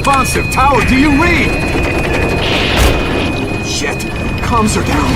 Unresponsive. Tower, do you read? Shit. Comms are down.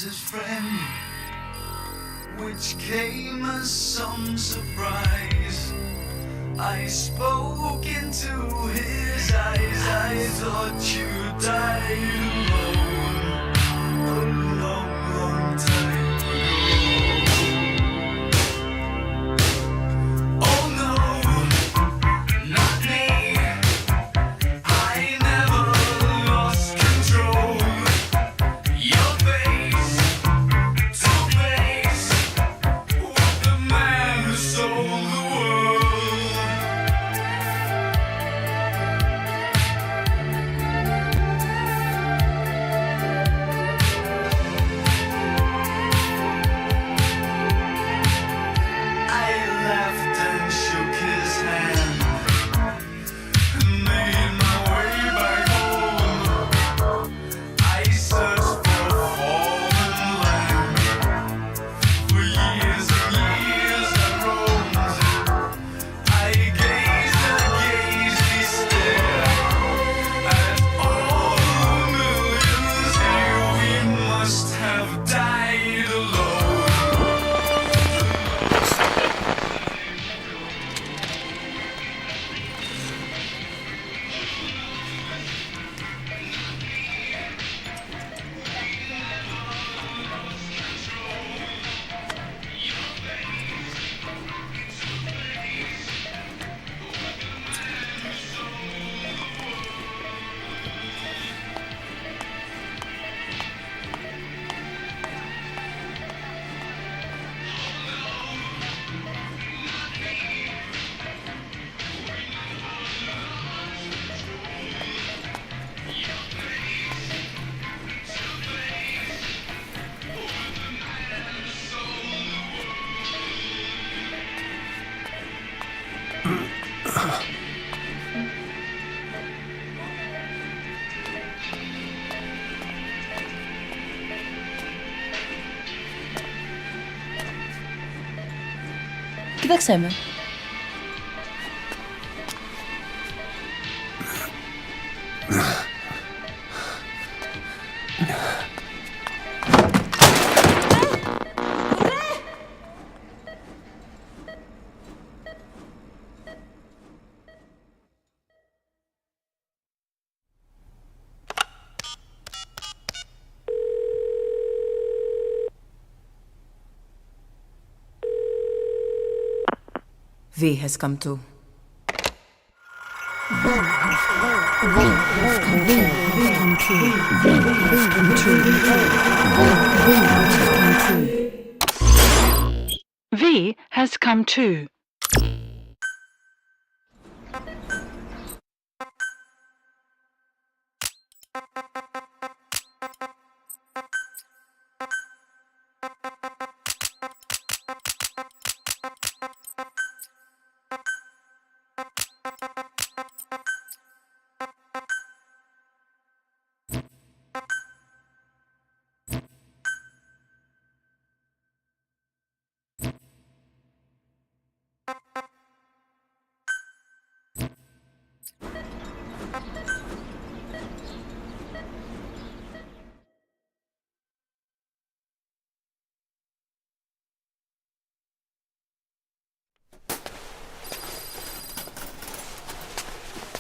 His friend, which came as some surprise. I spoke into his eyes. I thought you died alone a long, long time ago. Oh no, not me. I never lost control. Your face to face with the man who sold the world. I laughed and shook his hand and made my way back home. I searched for fallen land. For years and years I roamed. I gazed and gazed stare at all the millions here. We must have died alone. O que tak chcemy? V has come to. V has come too.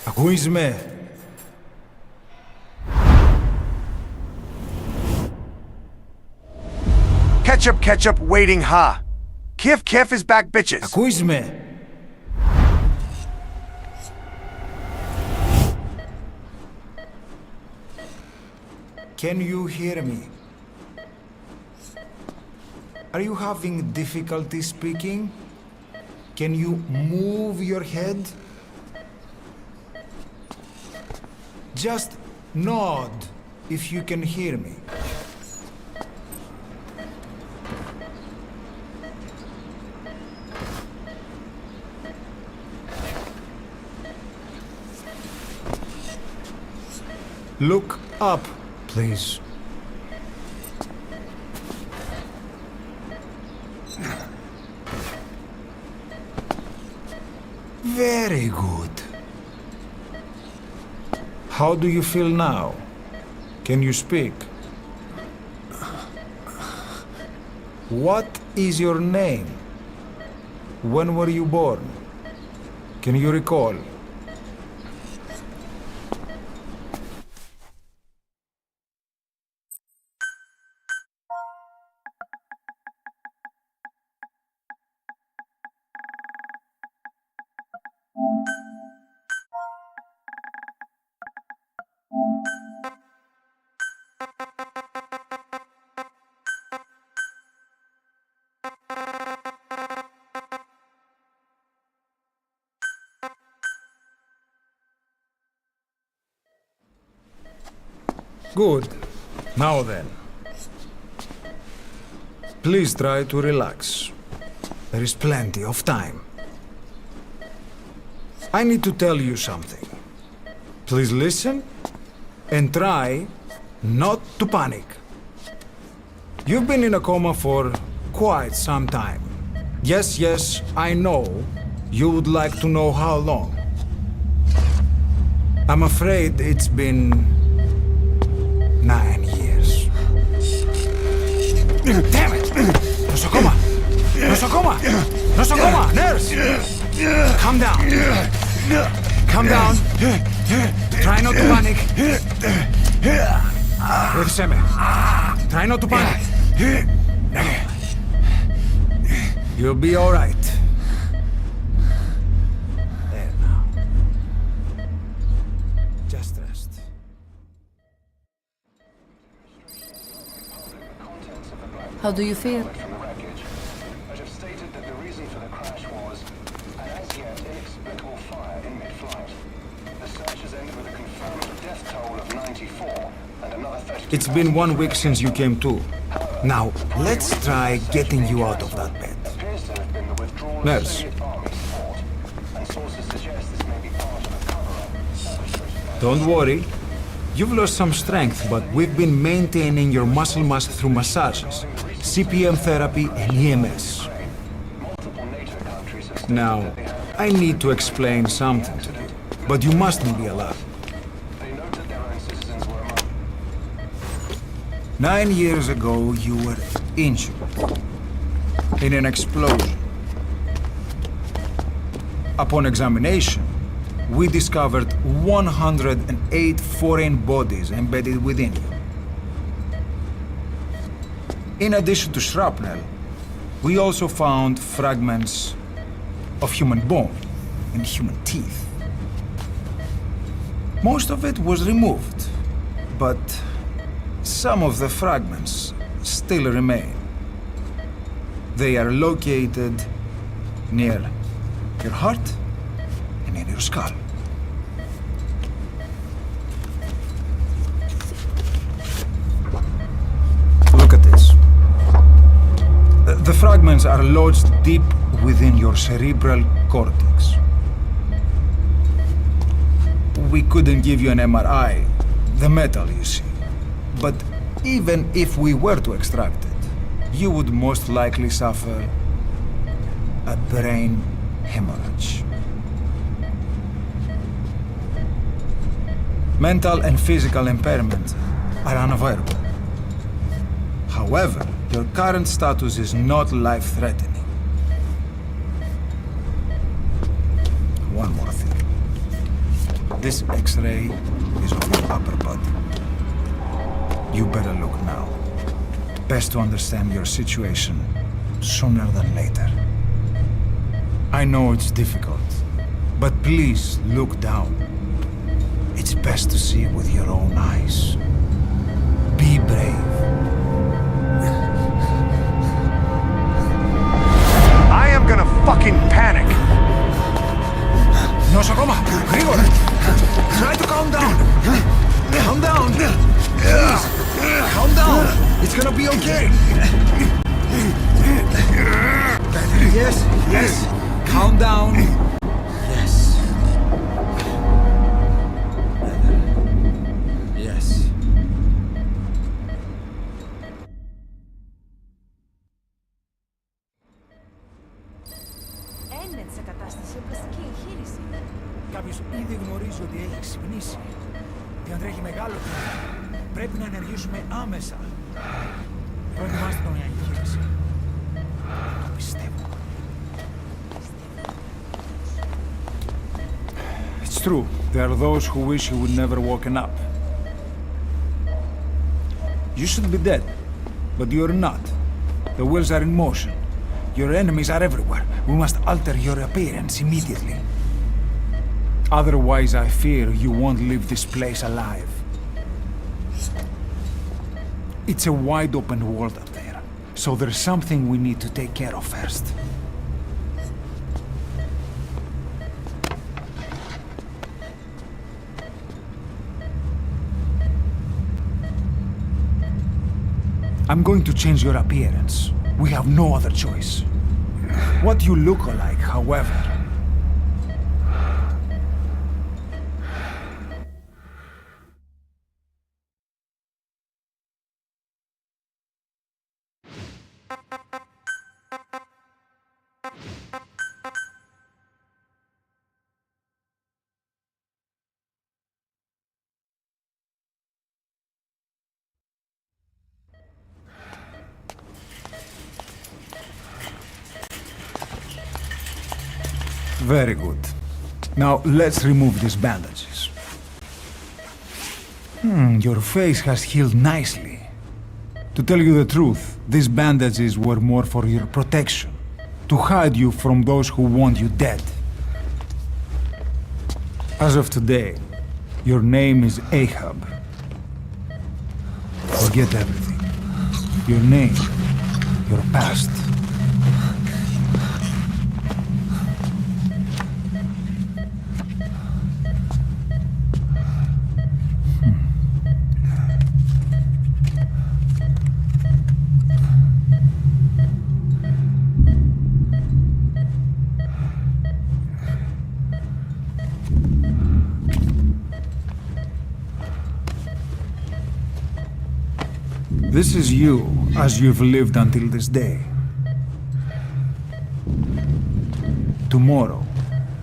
Ακούεις με? Ketchup, ketchup, waiting ha. Kif is back, bitches. Ακούεις με? Can you hear me? Are you having difficulty speaking? Can you move your head? Just nod if you can hear me. Look up, please. Very good. How do you feel now? Can you speak? What is your name? When were you born? Can you recall? Good. Now then. Please try to relax. There is plenty of time. I need to tell you something. Please listen and try not to panic. You've been in a coma for quite some time. Yes, I know you would like to know how long. I'm afraid it's been 9 years. Damn it! Nosocoma! Nosocoma! Nosocoma! Nurse! Calm down. Calm down. Try not to panic. Ήρθε με. Try not to panic. You'll be all right. There now. Just rest. How do you feel? From the wreckage, but have stated that the reason for the crash was an as yet inexplicable fire in mid-flight. The search has ended with a confirmed death toll of 94 and another 32. It's been 1 week since you came to. Now, let's try getting you out of that bed. Appears to have been the withdrawal Nurse. of Soviet army support, and sources suggest this may be part of a cover-up. Don't worry. You've lost some strength, but we've been maintaining your muscle mass through massages, CPM therapy, and EMS. Multiple NATO countries have stated Now, that they have. I need to explain something to you, but you mustn't be alarmed. They note that their own citizens were among 9 years ago, you were injured in an explosion. Upon examination, we discovered 108 foreign bodies embedded within you. In addition to shrapnel, we also found fragments of human bone and human teeth. Most of it was removed, but some of the fragments still remain. They are located near your heart and in your skull. Look at this. The fragments are lodged deep within your cerebral cortex. We couldn't give you an MRI, the metal, you see. But even if we were to extract it, you would most likely suffer a brain hemorrhage. Mental and physical impairment are unavoidable. However, your current status is not life-threatening. One more thing. This X-ray is of your upper body. You better look now. Best to understand your situation sooner than later. I know it's difficult, but please look down. It's best to see with your own eyes. Be brave. I am gonna fucking panic! Νοσοκόμα, γρήγορα! Try to calm down! Calm down! Please, calm down! It's gonna be okay! Yes, yes! Calm down! Yes. Yes. Έννεν σε κατάσταση οπλιστική εγχείρηση. Κάποιος ήδη γνωρίζει ότι έχει ξυπνήσει. Διαντρέχει μεγάλο κίνδυνο. Πρέπει να ενεργήσουμε άμεσα. Προετοιμάστε τον για εγχείρηση. Το πιστεύω. It's true. There are those who wish you would never woken up. You should be dead, but you're not. The wheels are in motion. Your enemies are everywhere. We must alter your appearance immediately. Otherwise, I fear you won't leave this place alive. It's a wide open world up there, so there's something we need to take care of first. I'm going to change your appearance. We have no other choice. What you look like, however. Very good. Now let's remove these bandages. Your face has healed nicely. To tell you the truth, these bandages were more for your protection, to hide you from those who want you dead. As of today, your name is Ahab. Forget everything. Your name, your past. This is you, as you've lived until this day. Tomorrow,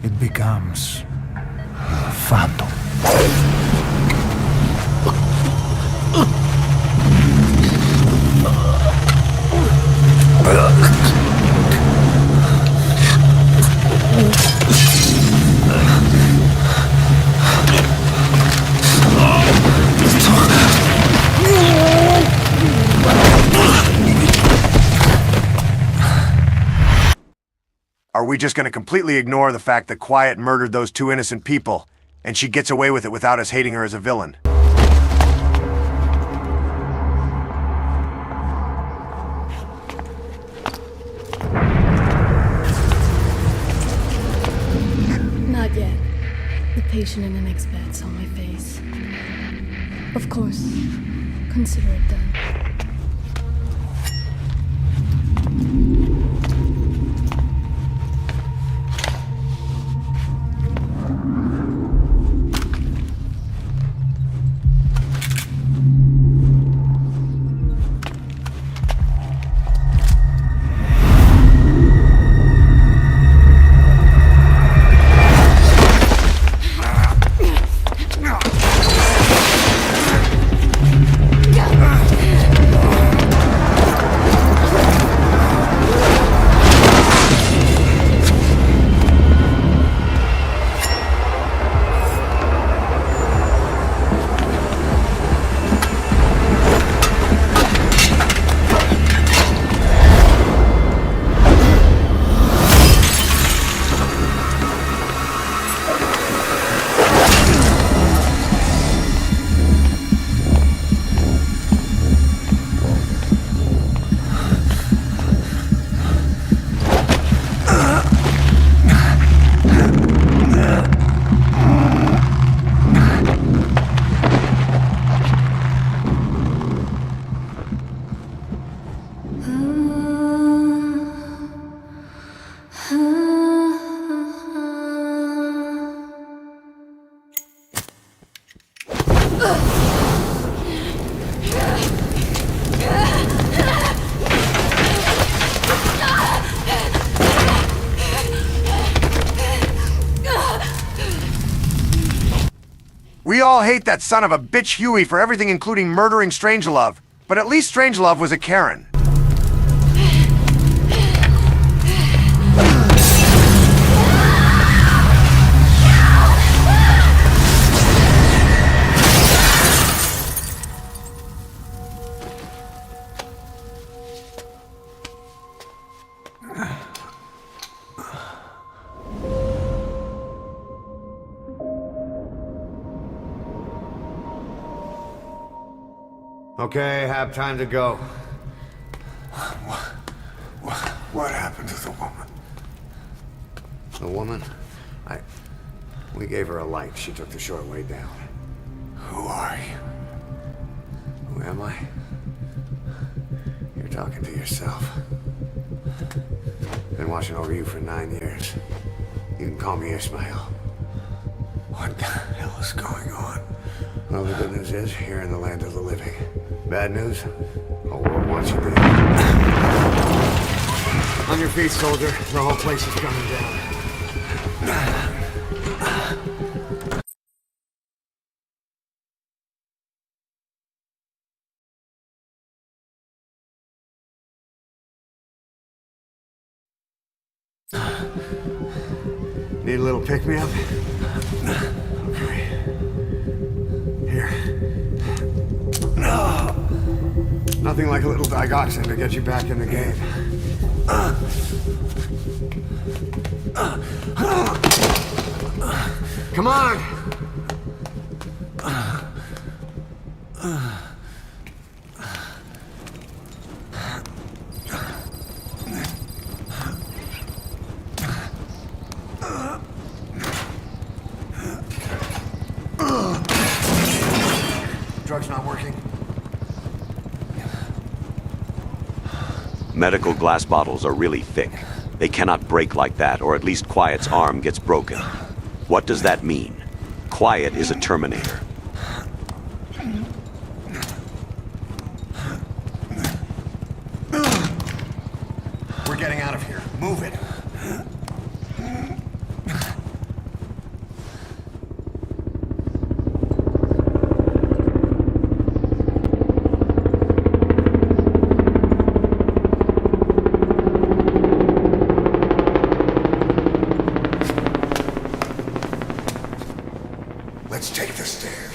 it becomes Phantom. Are we just gonna completely ignore the fact that Quiet murdered those two innocent people, and she gets away with it without us hating her as a villain? Not yet. The patient and an expert saw my face. Of course. Consider it done. all hate that son of a bitch Huey for everything including murdering Strangelove, but at least Strangelove was a Karen. Okay, have time to go. What happened to the woman? The woman? We gave her a light. She took the short way down. Who are you? Who am I? You're talking to yourself. Been watching over you for 9 years. You can call me Ishmael. What the hell is going on? Well, the good news is, you're in the land of the living. Bad news? Whole world wants you dead. On your feet, soldier. The whole place is coming down. Need a little pick-me-up? Okay. Here. Nothing like a little digoxin to get you back in the game. Come on! Drug's not working. Medical glass bottles are really thick. They cannot break like that, or at least Quiet's arm gets broken. What does that mean? Quiet is a Terminator. We're getting out of here. Move it. Let's take the stairs.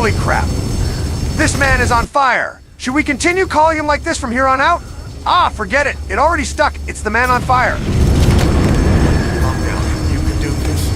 Holy crap! This man is on fire! Should we continue calling him like this from here on out? Ah, forget it. It already stuck. It's the man on fire. Calm down. You can do this.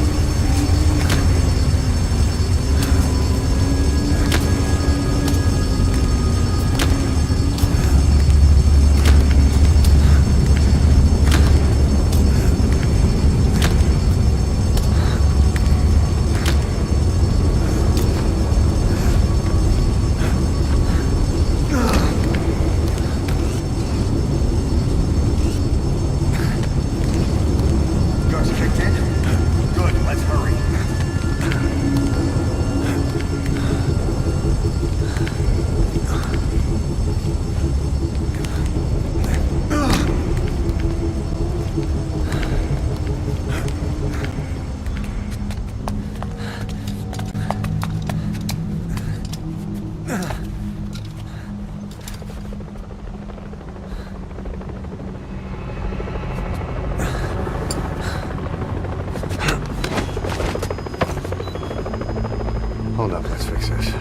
Hold up, let's fix this.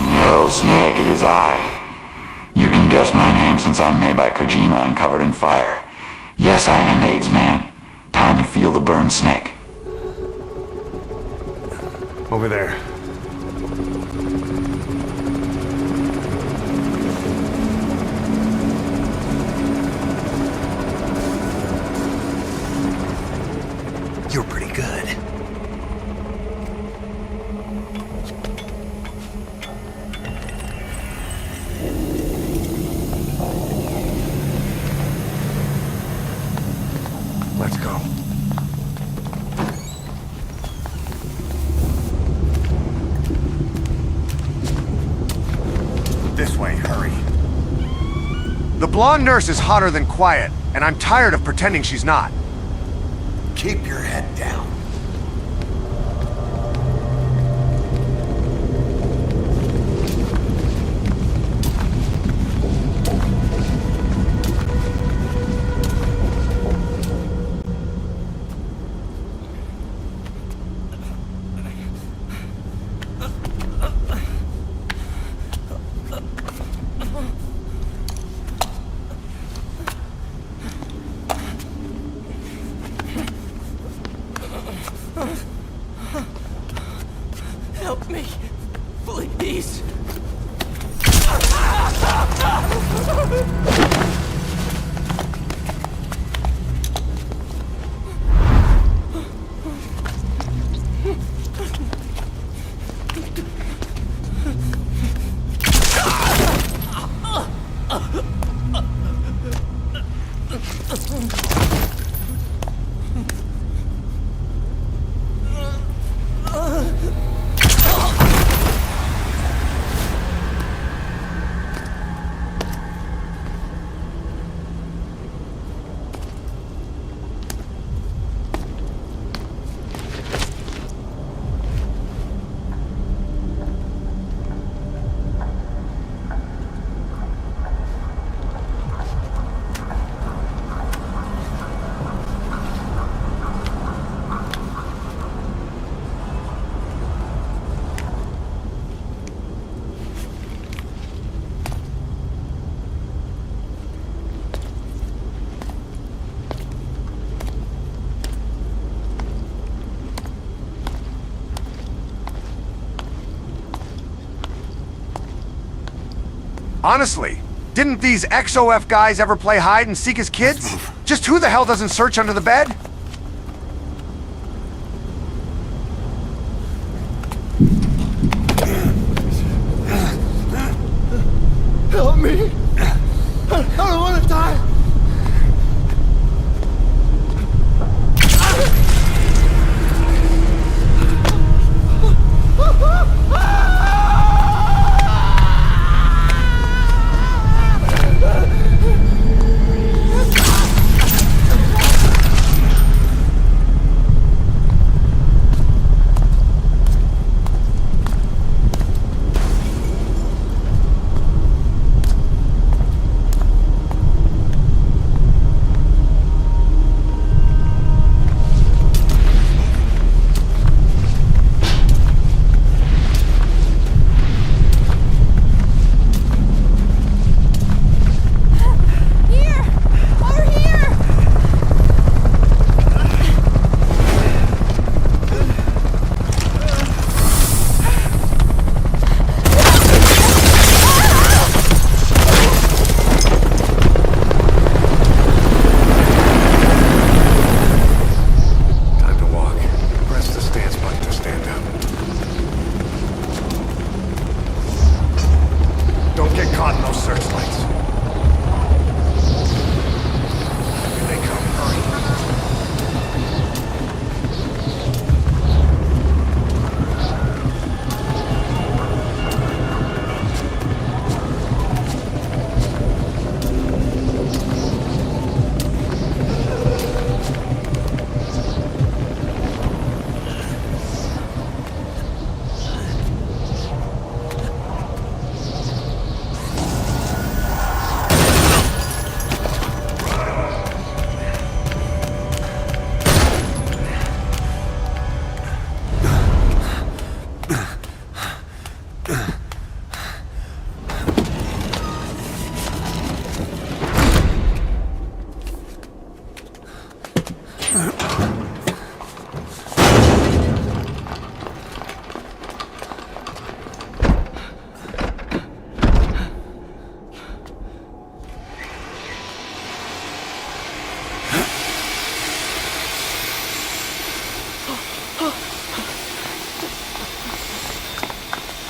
No, Snake, it is I. You can guess my name since I'm made by Kojima and covered in fire. Yes, I am an AIDS man. Time to feel the burn, Snake. Over there. You're pretty good. Let's go. This way, hurry. The blonde nurse is hotter than quiet, and I'm tired of pretending she's not. Keep your head down. Help me, please. Honestly, didn't these XOF guys ever play hide and seek as kids? Just who the hell doesn't search under the bed? Help me! I don't want to die!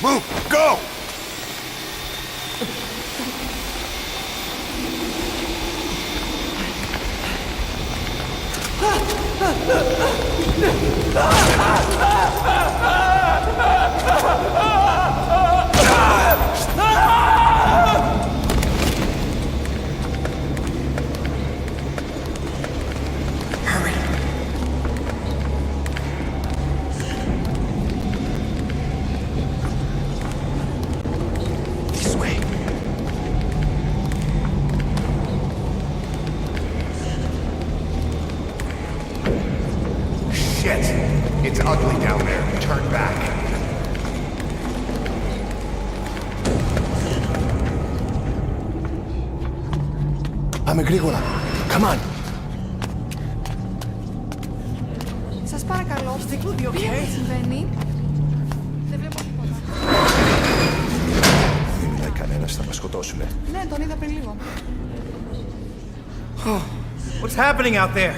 Move! Go! It's ugly down there. Turn back. Πάμε γρήγορα. Come on. Σας παρακαλώ. Τι συμβαίνει? Δεν βλέπω τίποτα. Δεν μιλάει κανένας, θα μας σκοτώσουνε. Ναι, τον είδα πριν λίγο. What's happening out there?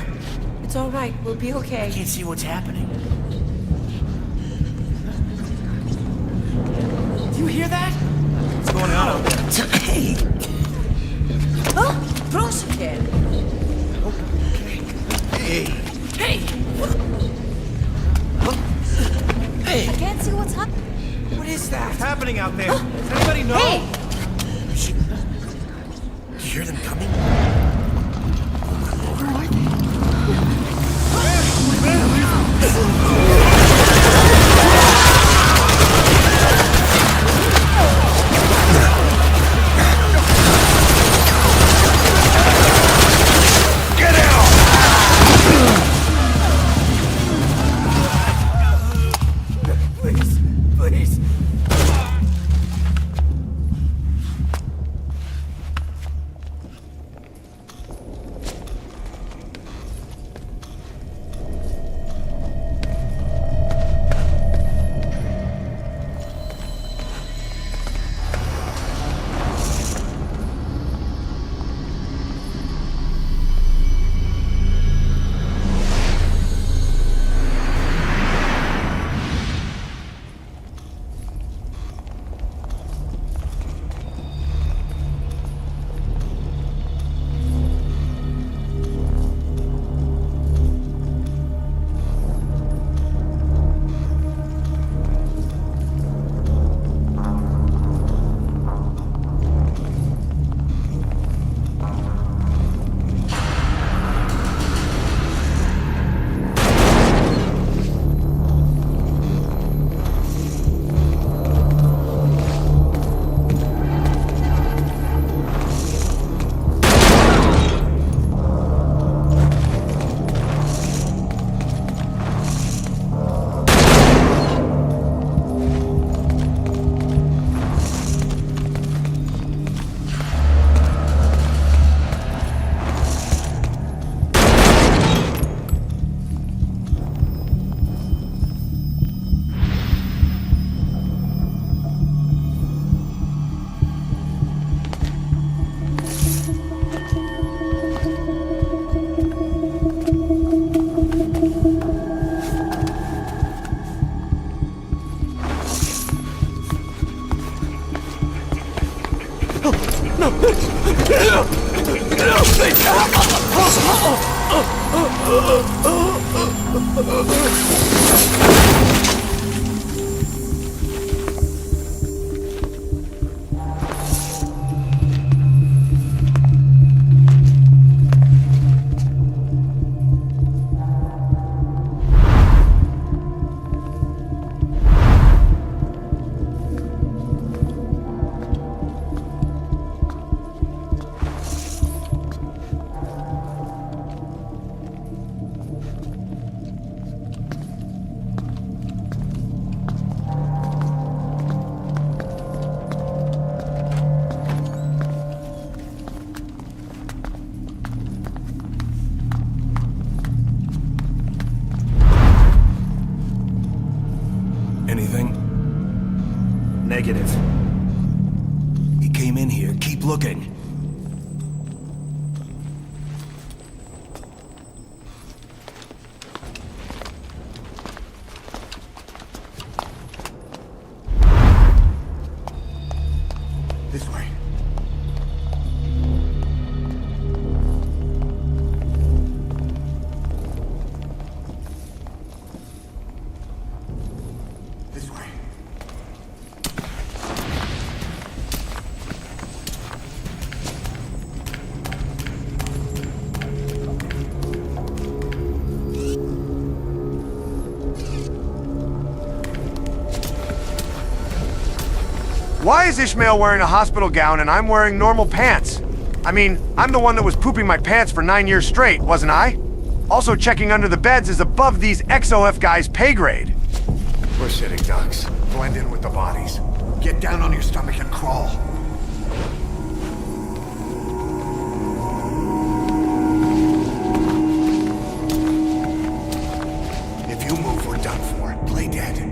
It's all right. We'll be okay. I can't see what's happening. Do you hear that? What's going on out there? Hey! Oh, πρόσεχε! Hey! Hey! Hey! I can't see what's happening. What is that? What's happening out there? Does anybody know? Hey! Do you hear them coming? Anything? Negative. He came in here. Keep looking. Why is Ishmael wearing a hospital gown and I'm wearing normal pants? I mean, I'm the one that was pooping my pants for 9 years straight, wasn't I? Also, checking under the beds is above these XOF guys' pay grade. We're sitting ducks. Blend in with the bodies. Get down on your stomach and crawl. If you move, we're done for. Play dead.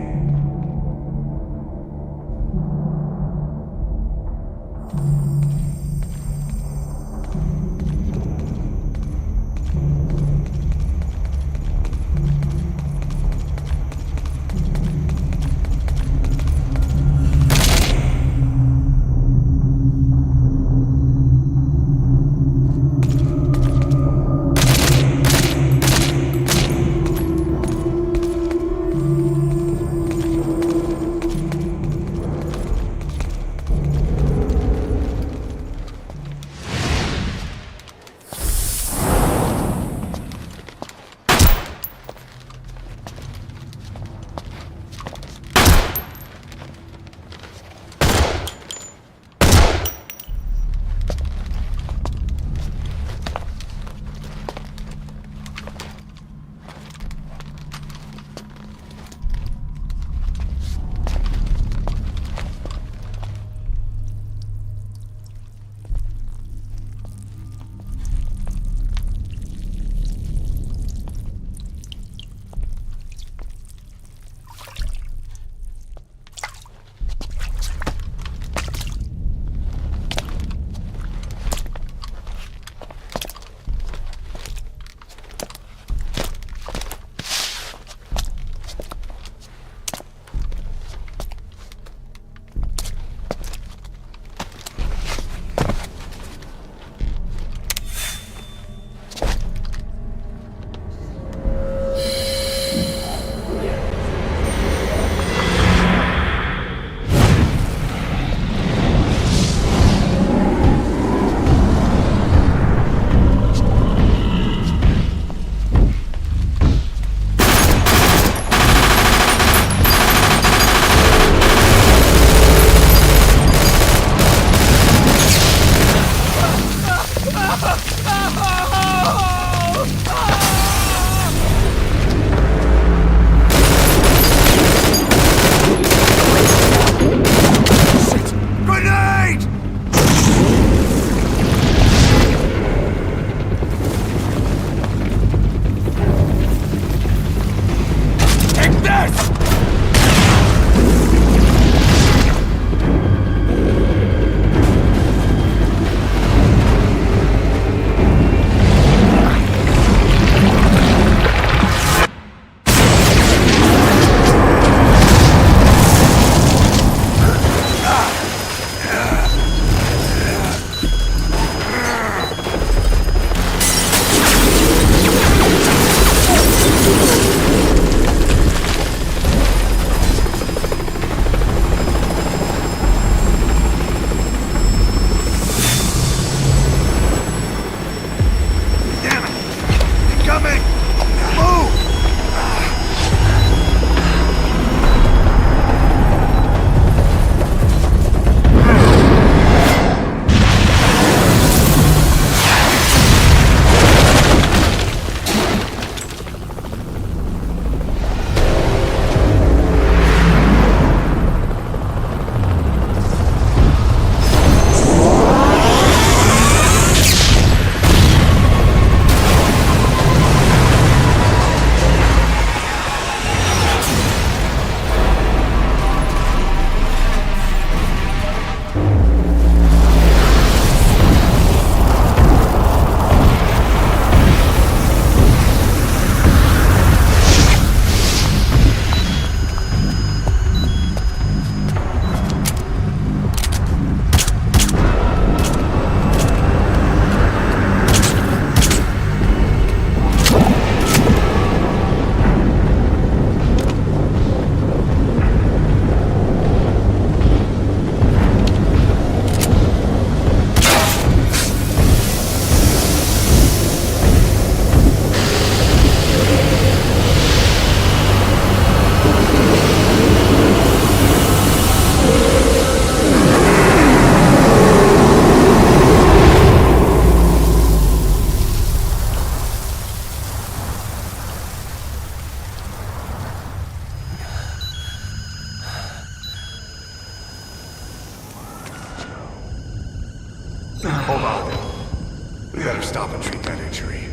century.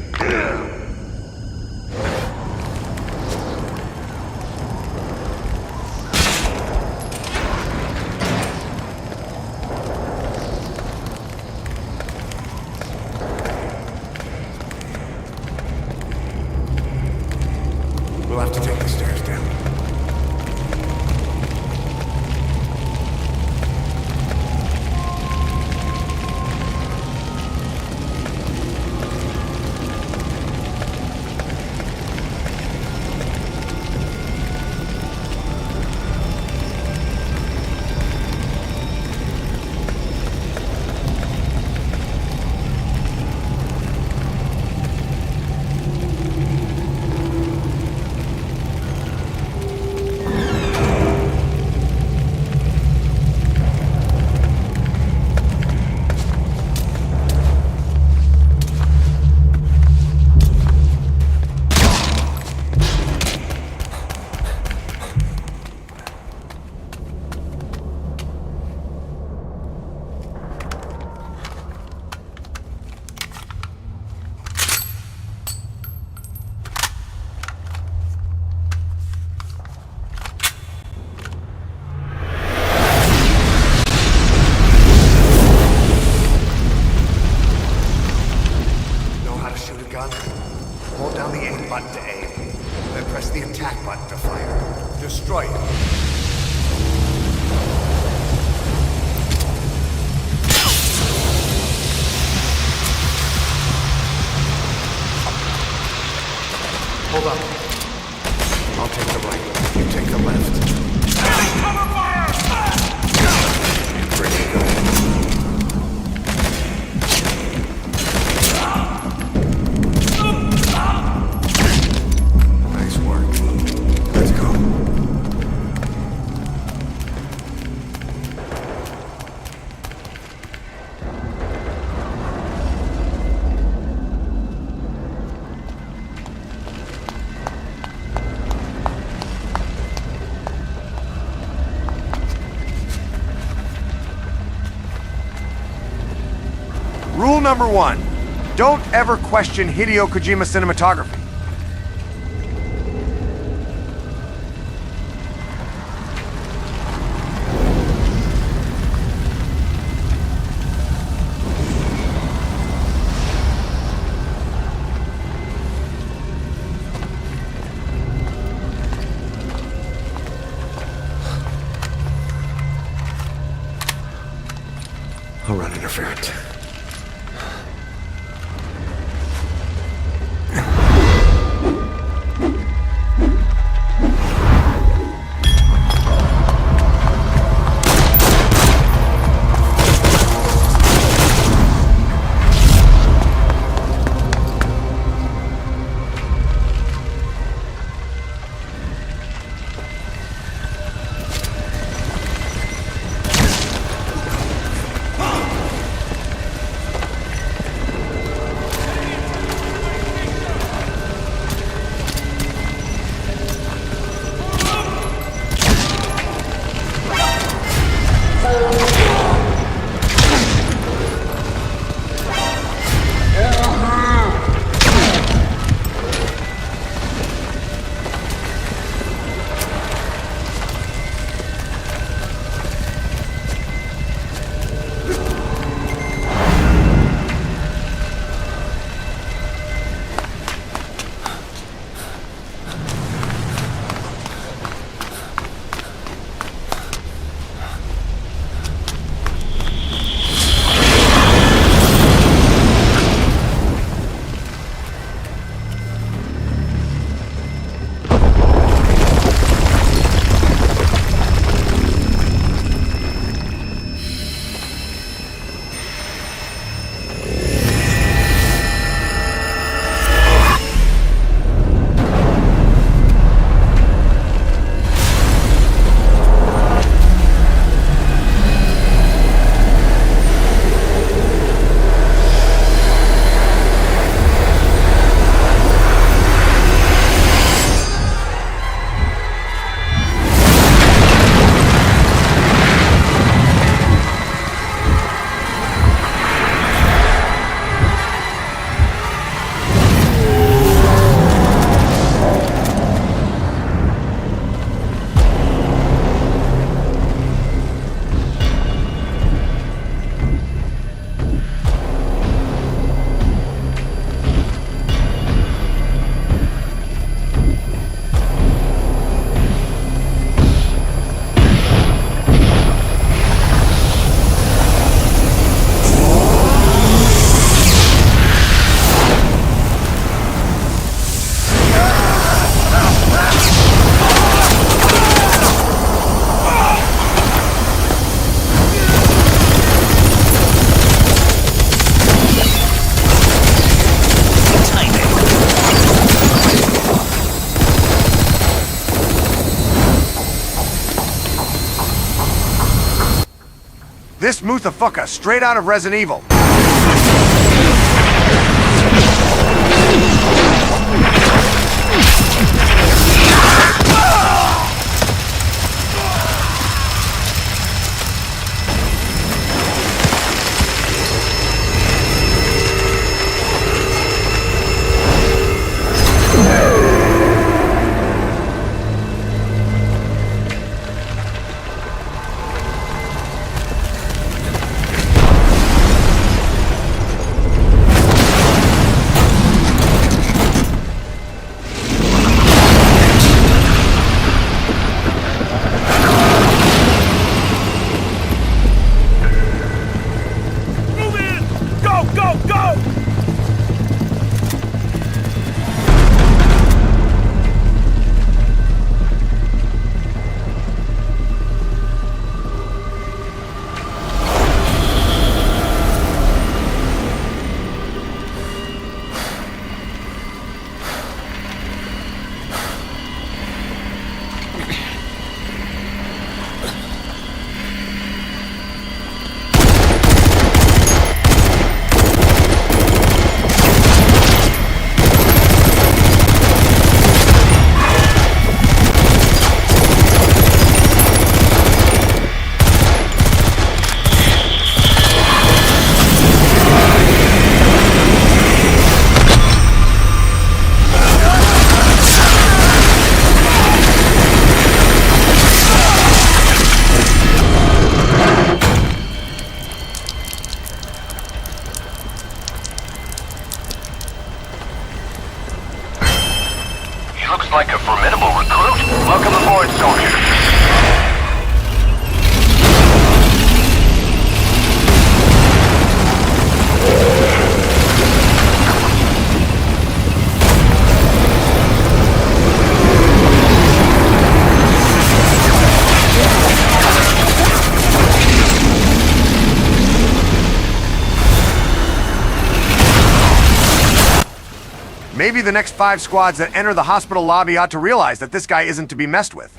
We'll have to take the stairs down. Hold down the aim button to aim. Then press the attack button to fire. Destroy it. Hold up. I'll take the right. You take the left. Cover fire! Pretty good. Nice work. Let's go. Rule number 1. Don't ever question Hideo Kojima cinematography. I'll run interference. This motherfucker, straight out of Resident Evil. Looks like a formidable recruit. Welcome aboard, soldier. Maybe the next 5 squads that enter the hospital lobby ought to realize that this guy isn't to be messed with.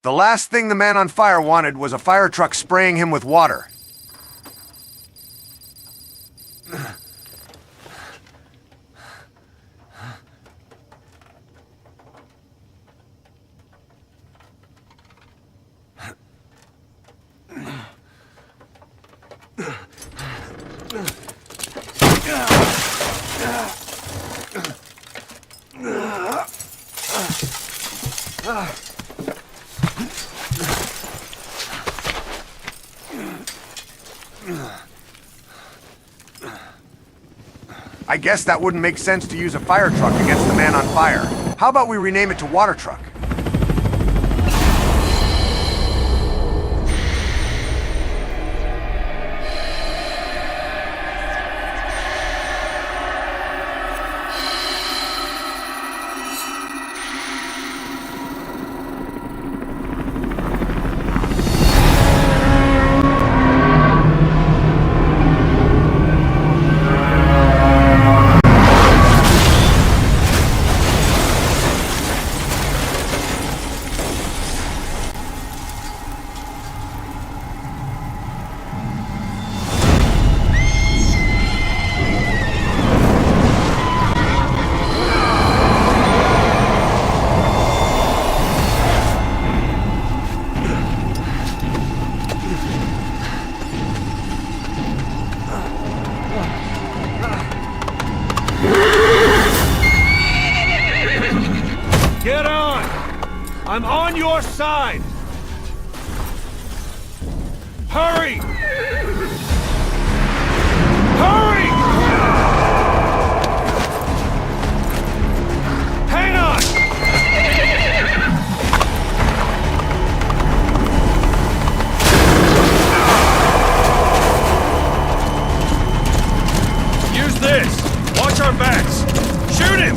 The last thing the man on fire wanted was a fire truck spraying him with water. I guess that wouldn't make sense to use a fire truck against the man on fire. How about we rename it to water truck? I'm on your side! Hurry! Hurry! Hang on! Use this! Watch our backs! Shoot him!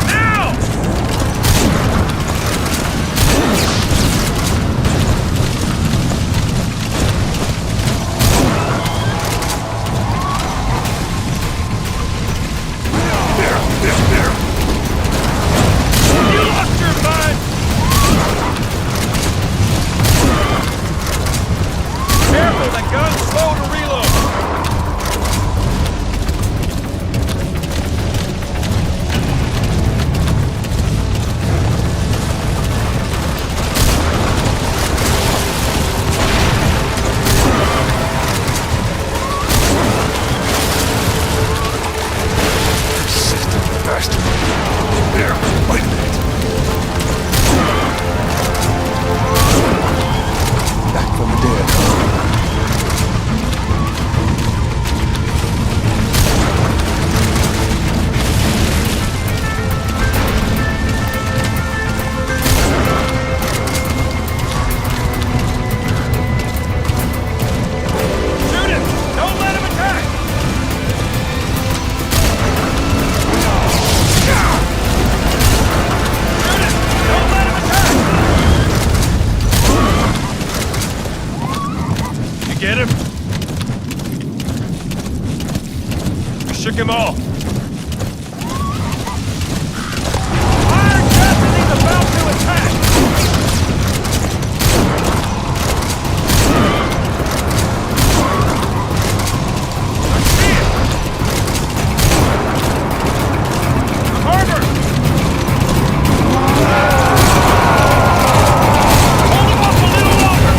Now! Shook him off. Iron Captain is about to attack! I see it! Harbor! Hold him up a little longer!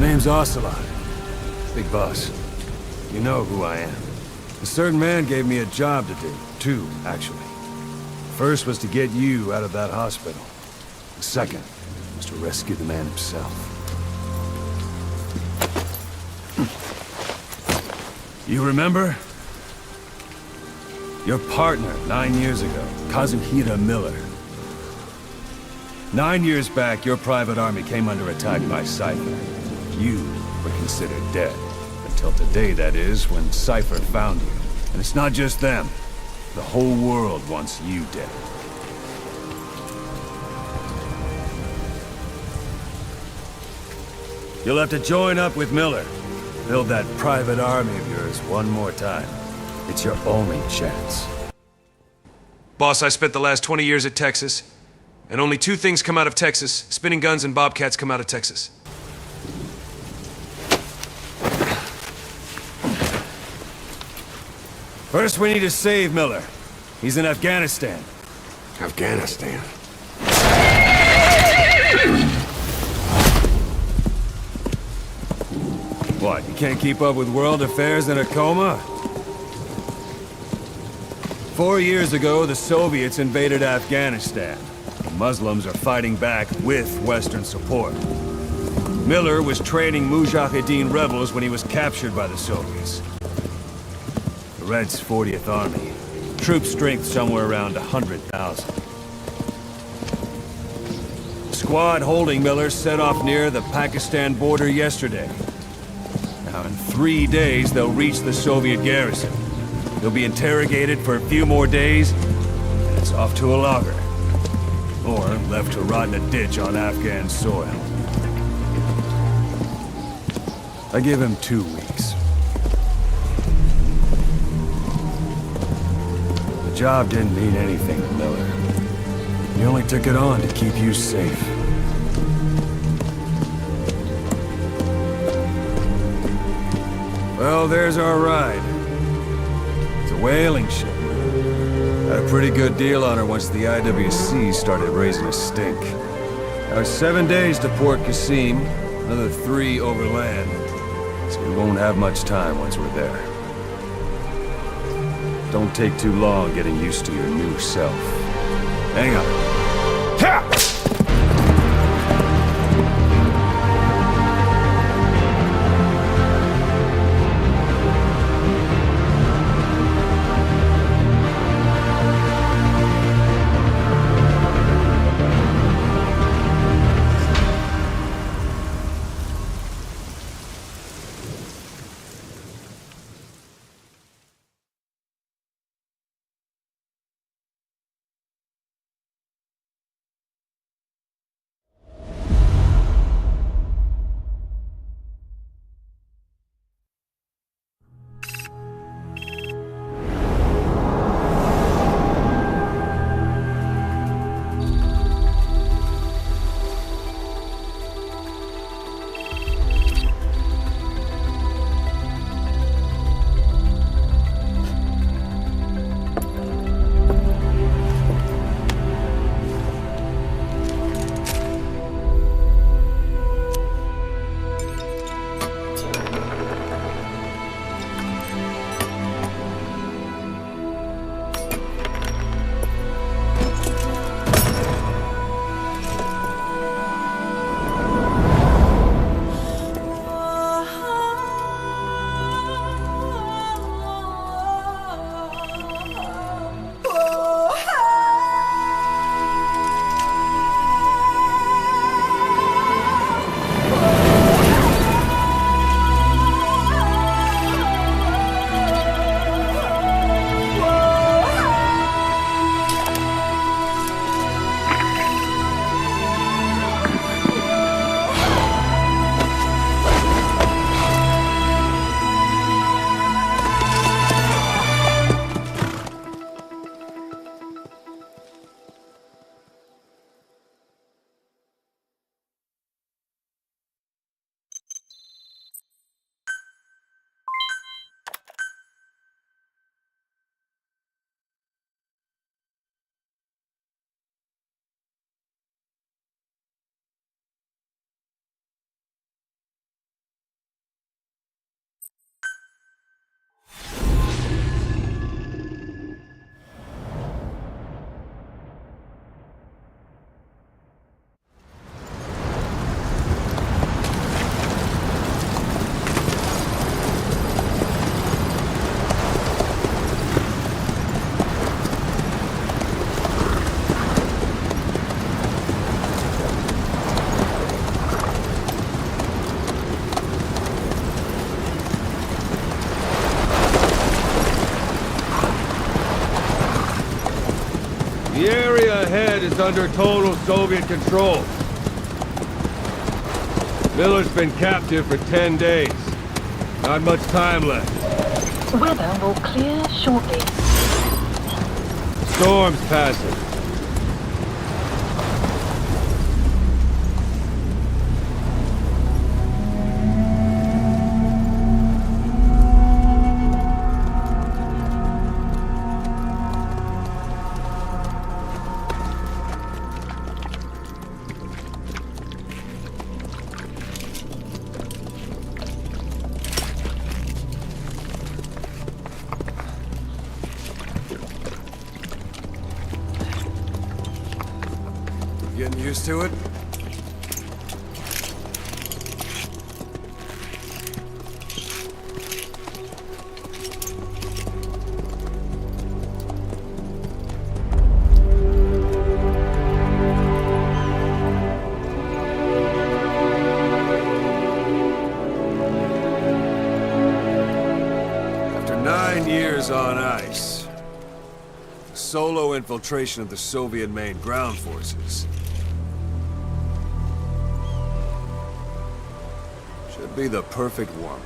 name's Ocelot. Big boss. You know who I am. A certain man gave me a job to do. Two, actually. First was to get you out of that hospital. The second was to rescue the man himself. You remember? Your partner, 9 years ago, Kazuhira Miller. 9 years back, your private army came under attack by Cypher. You were considered dead. Until today, that is, when Cypher found you. And it's not just them. The whole world wants you dead. You'll have to join up with Miller. Build that private army of yours one more time. It's your only chance. Boss, I spent the last 20 years at Texas, and only two things come out of Texas. Spinning guns and bobcats come out of Texas. First, we need to save Miller. He's in Afghanistan. Afghanistan? What, you can't keep up with world affairs in a coma? 4 years ago, the Soviets invaded Afghanistan. The Muslims are fighting back with Western support. Miller was training Mujahideen rebels when he was captured by the Soviets. The Reds' 40th Army. Troop strength somewhere around 100,000. The squad holding Miller set off near the Pakistan border yesterday. Now, in 3 days, they'll reach the Soviet garrison. He'll be interrogated for a few more days, and it's off to a lager. Or left to rot in a ditch on Afghan soil. I give him 2 weeks. The job didn't mean anything to Miller. He only took it on to keep you safe. Well, there's our ride. It's a whaling ship. Had a pretty good deal on her once the IWC started raising a stink. Now, 7 days to Port Qasim, another 3 overland. So we won't have much time once we're there. Don't take too long getting used to your new self. Hang on. Ha! ahead is under total Soviet control. Miller's been captive for 10 days. Not much time left. Weather will clear shortly. Storm's passing. Getting used to it? After 9 years on ice, solo infiltration of the Soviet main ground forces. Should be the perfect one.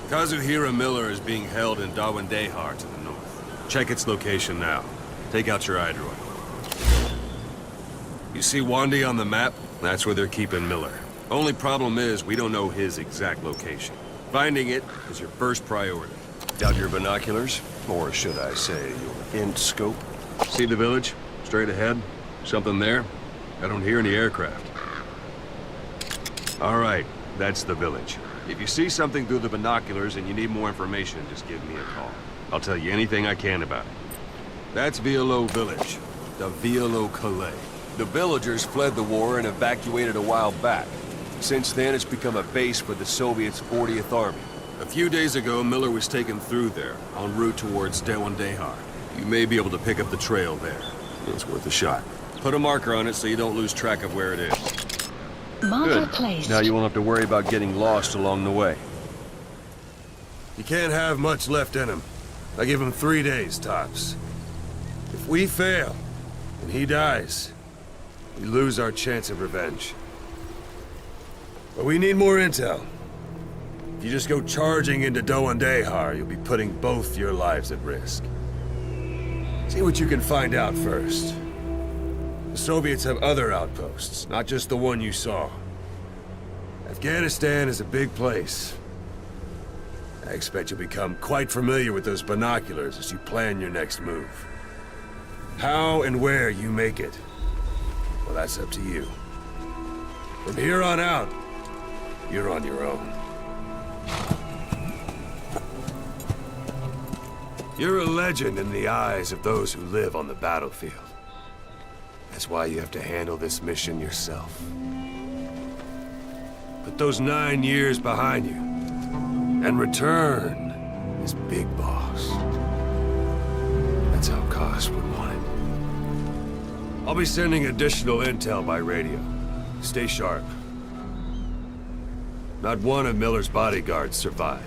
Kazuhira Miller is being held in Dawandehar to the north. Check its location now. Take out your iDroid. You see Wandi on the map? That's where they're keeping Miller. Only problem is, we don't know his exact location. Finding it is your first priority. Got your binoculars? Or should I say, your int scope? See the village? Straight ahead? Something there? I don't hear any aircraft. All right, that's the village. If you see something through the binoculars and you need more information, just give me a call. I'll tell you anything I can about it. That's Violo Village, the Violo Calais. The villagers fled the war and evacuated a while back. Since then, it's become a base for the Soviets' 40th Army. A few days ago, Miller was taken through there, en route towards Dawandehar. You may be able to pick up the trail there. It's worth a shot. Put a marker on it so you don't lose track of where it is. Marker placed. Now you won't have to worry about getting lost along the way. You can't have much left in him. I give him 3 days, tops. If we fail, and he dies, we lose our chance of revenge. But we need more intel. If you just go charging into Dawandehar, you'll be putting both your lives at risk. See what you can find out first. The Soviets have other outposts, not just the one you saw. Afghanistan is a big place. I expect you'll become quite familiar with those binoculars as you plan your next move. How and where you make it, well, that's up to you. From here on out, you're on your own. You're a legend in the eyes of those who live on the battlefield. That's why you have to handle this mission yourself. Put those 9 years behind you, and return as Big Boss. That's how Koss would want it. I'll be sending additional intel by radio. Stay sharp. Not one of Miller's bodyguards survived.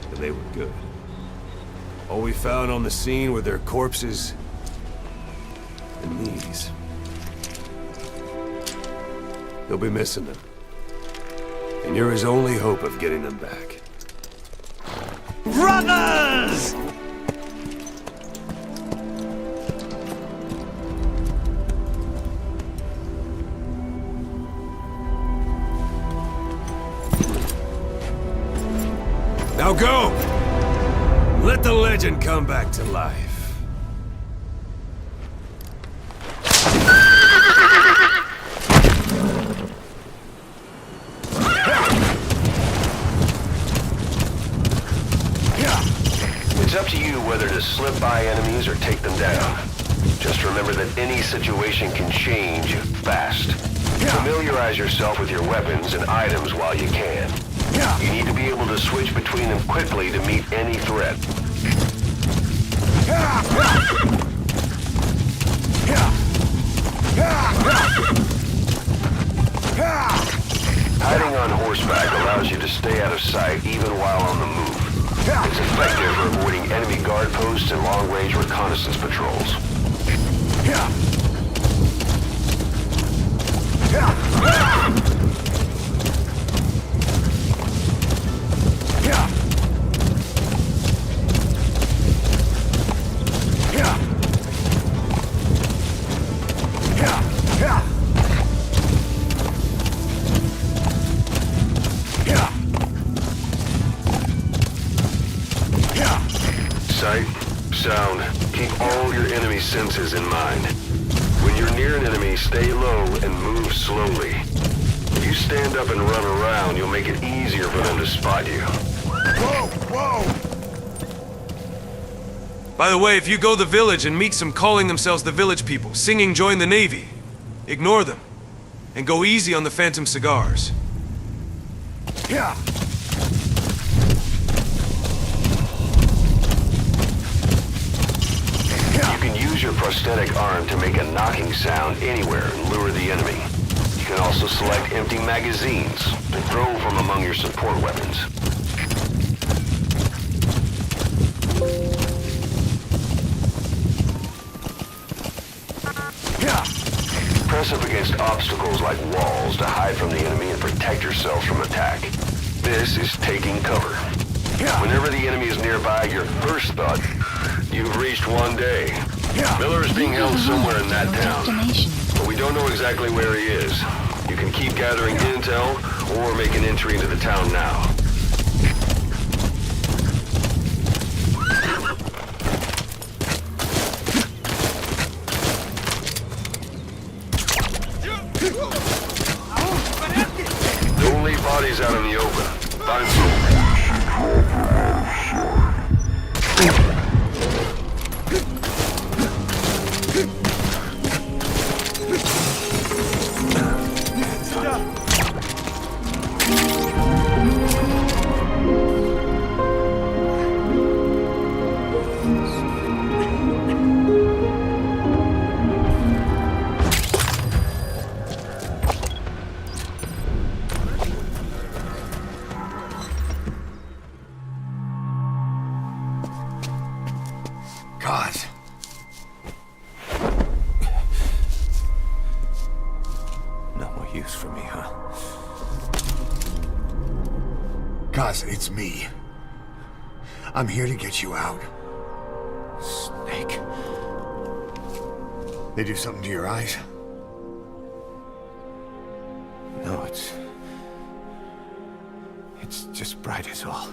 And they were good. All we found on the scene were their corpses and knees. You'll be missing them. And you're his only hope of getting them back. Brothers! Now go! Let the legend come back to life. It's up to you whether to slip by enemies or take them down. Just remember that any situation can change fast. Familiarize yourself with your weapons and items while you can. You need to be able to switch between them quickly to meet any threat. Hiding on horseback allows you to stay out of sight even while on the move. It's effective for avoiding enemy guard posts and long-range reconnaissance patrols. Sight, sound, keep all your enemy senses in mind. When you're near an enemy, stay low and move slowly. If you stand up and run around, you'll make it easier for them to spot you. Whoa, whoa! By the way, if you go to the village and meet some calling themselves the village people, singing Join the Navy, ignore them. And go easy on the Phantom cigars. Yeah. You can use your prosthetic arm to make a knocking sound anywhere and lure the enemy. You can also select empty magazines to throw from among your support weapons. Press up against obstacles like walls to hide from the enemy and protect yourselves from attack. This is taking cover. Whenever the enemy is nearby, your first thought, you've reached one day. Miller is being held somewhere in that town, but we don't know exactly where he is. You can keep gathering intel or make an entry into the town now. Don't leave bodies out in the open. Find some. God. No more use for me, huh? Guys, it's me. I'm here to get you out. Snake. They do something to your eyes? No, it's just bright as all.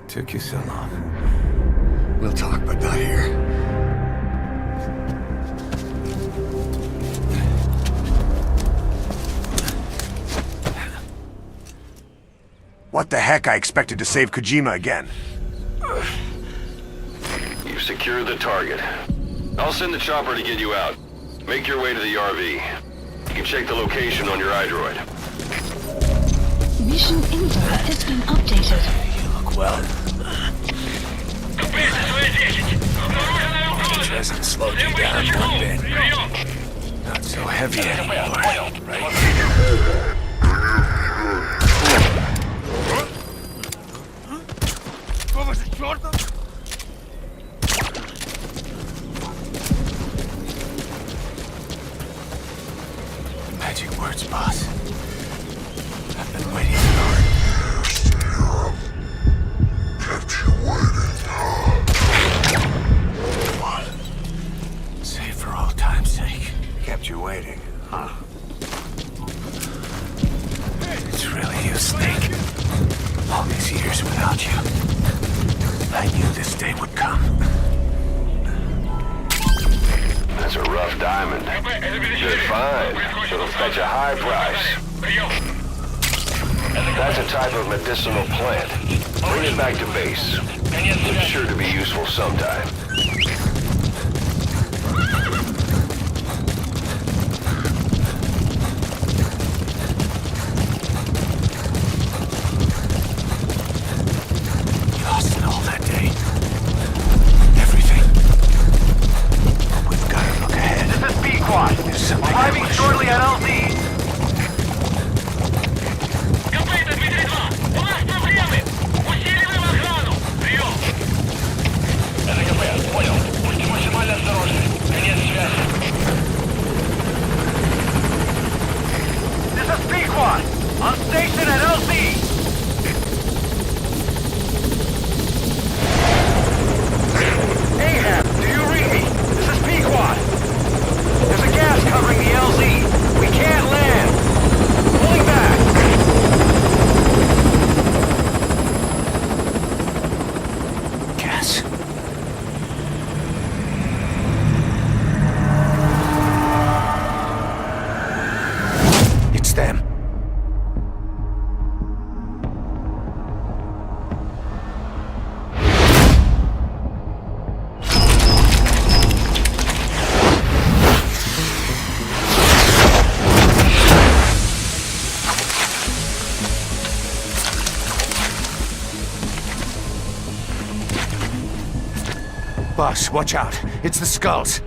Took you so long. We'll talk, but not here. What the heck? I expected to save Kojima again. You've secured the target. I'll send the chopper to get you out. Make your way to the RV. You can check the location on your iDroid. Mission info has been updated. You look well. It hasn't slowed you down one bit. Not so heavy anymore, right? Magic words, boss. I've been waiting for it. Kept you waiting, huh? What? Save for old time's sake. Kept you waiting, huh? It's really you, Snake. All these years without you. I knew this day would come. That's a rough diamond. Good find. It'll fetch a high price. That's a type of medicinal plant. Bring it back to base. It's sure to be useful sometime. Lost it all that day. Everything. But we've got to look ahead. This is B-Quad. There's something Arriving shortly at LZ. This is B-Quad. On station at LZ. Ahab, do you read me? This is Pequod. There's a gas covering the LZ. We can't land. Pulling back. Gas. It's them. Boss, watch out. It's the skulls.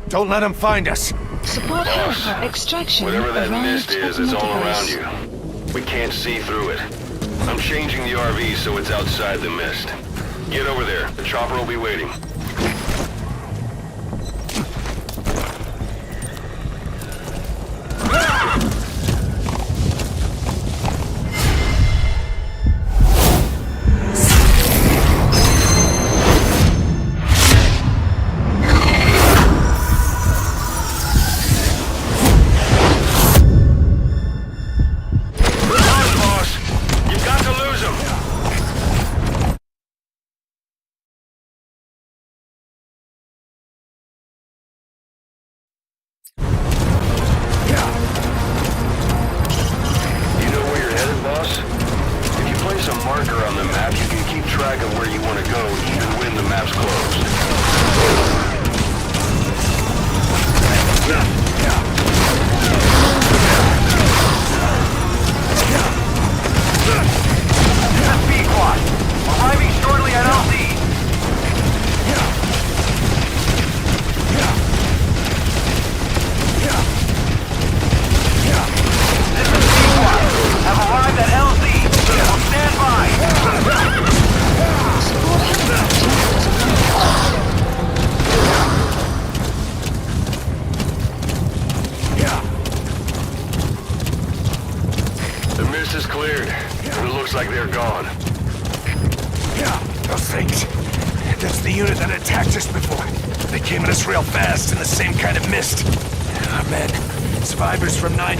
Don't let them find us. Support helper extraction. Whatever that arrived mist is, at it's all around Motorbase. you. We can't see through it. I'm changing the RV so it's outside the mist. Get over there. The chopper will be waiting.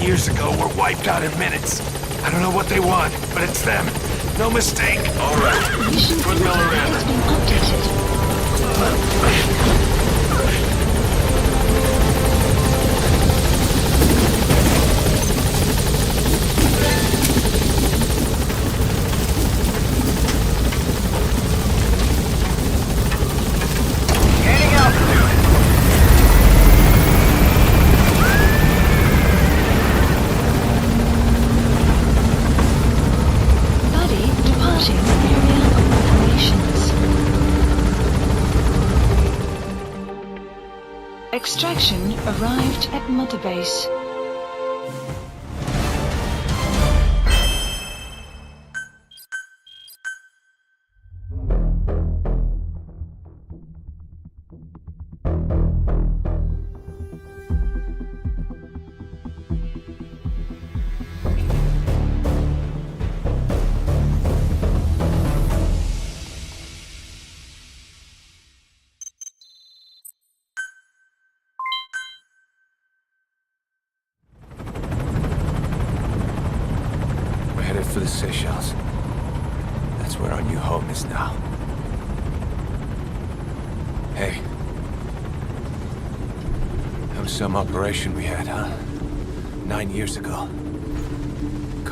Years ago were wiped out in minutes. I don't know what they want, but it's them. No mistake. All right. Put Miller in. Has been updated. Gaining altitude. Departing area operations. Extraction arrived at Motorbase. For the Seychelles. That's where our new home is now. Hey. That was some operation we had, huh? 9 years ago.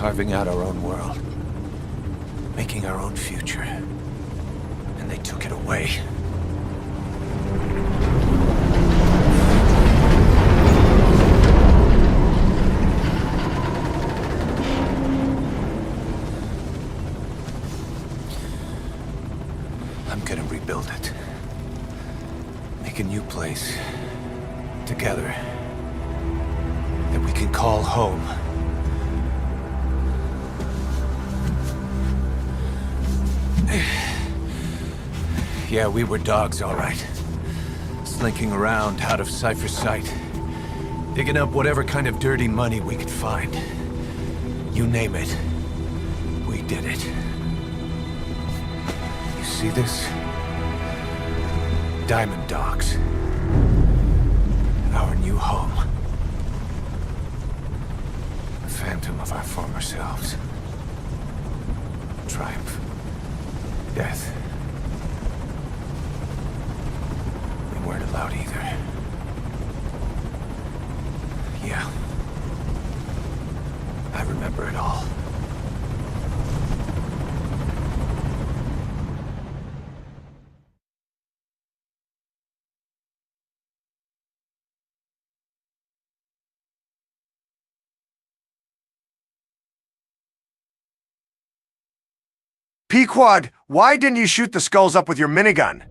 carving out our own world, making our own future. And they took it away. I'm gonna rebuild it. Make a new place. Together. That we can call home. Yeah, we were dogs, all right. Slinking around out of Cypher's sight. Digging up whatever kind of dirty money we could find. You name it. We did it. You see this? Diamond Dogs. Our new home. The phantom of our former selves. Triumph. Death. We weren't allowed either. Yeah. I remember it all. Pequod, why didn't you shoot the skulls up with your minigun?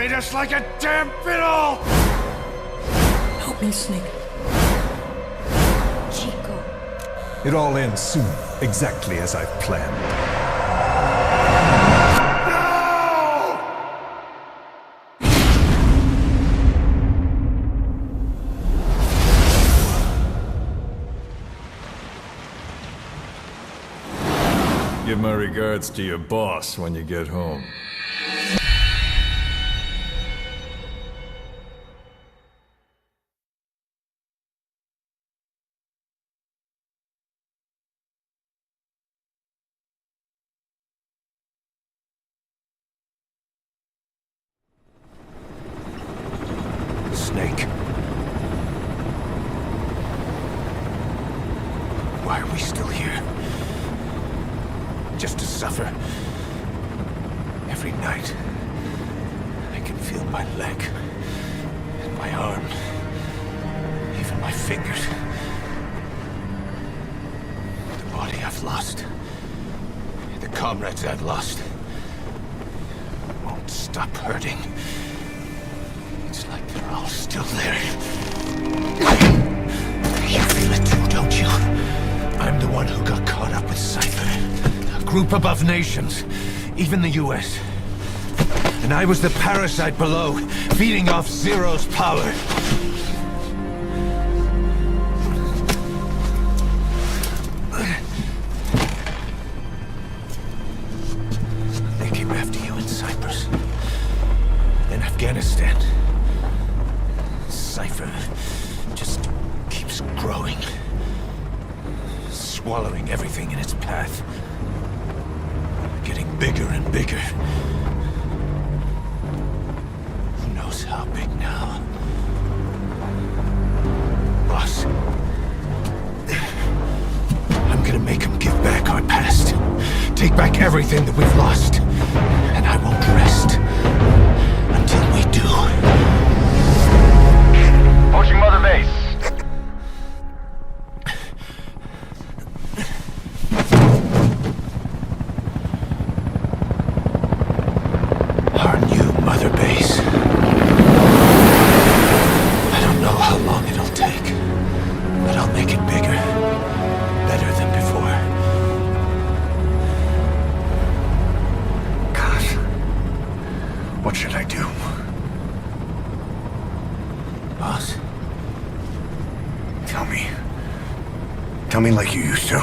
Just like a damn fiddle! Help me, Snake. Chico. It all ends soon, exactly as I've planned. Give my regards to your boss when you get home. Snake. Why are we still here? Just to suffer? Every night, I can feel my leg, and my arm, even my fingers. The body I've lost, the comrades I've lost, won't stop hurting. It's like they're all still there. You feel it too, don't you? I'm the one who got caught up with Cypher. A group above nations, even the US. And I was the parasite below, feeding off Zero's power. They came after you in Cyprus. In Afghanistan. Cypher just keeps growing. Swallowing everything in its path. Getting bigger and bigger. Who knows how big now? Boss. I'm gonna make him give back our past. Take back everything that we've lost. And I won't rest until we do. Approaching Mother Base. Our new Mother Base. I don't know how long it'll take, but I'll make it bigger. Better than before. Gosh. What should I do? Boss? Tell me. Tell me like you used to.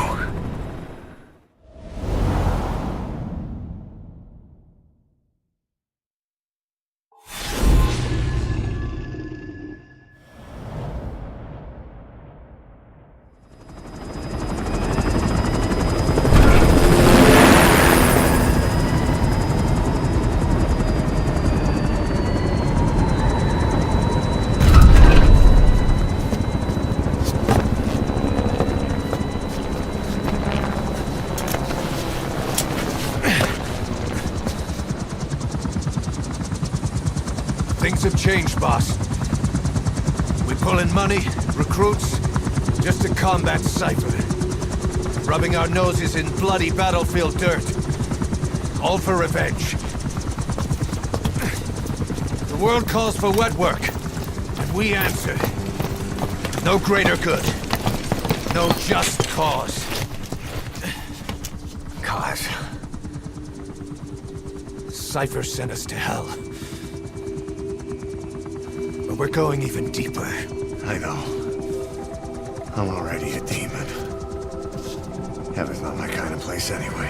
Things have changed, boss. We pull in money, recruits, just to combat Cypher. Rubbing our noses in bloody battlefield dirt. All for revenge. The world calls for wet work, and we answer. No greater good. No just cause. Cause. Cypher sent us to hell. But we're going even deeper. I know. I'm already a demon. Heaven's not my kind of place anyway.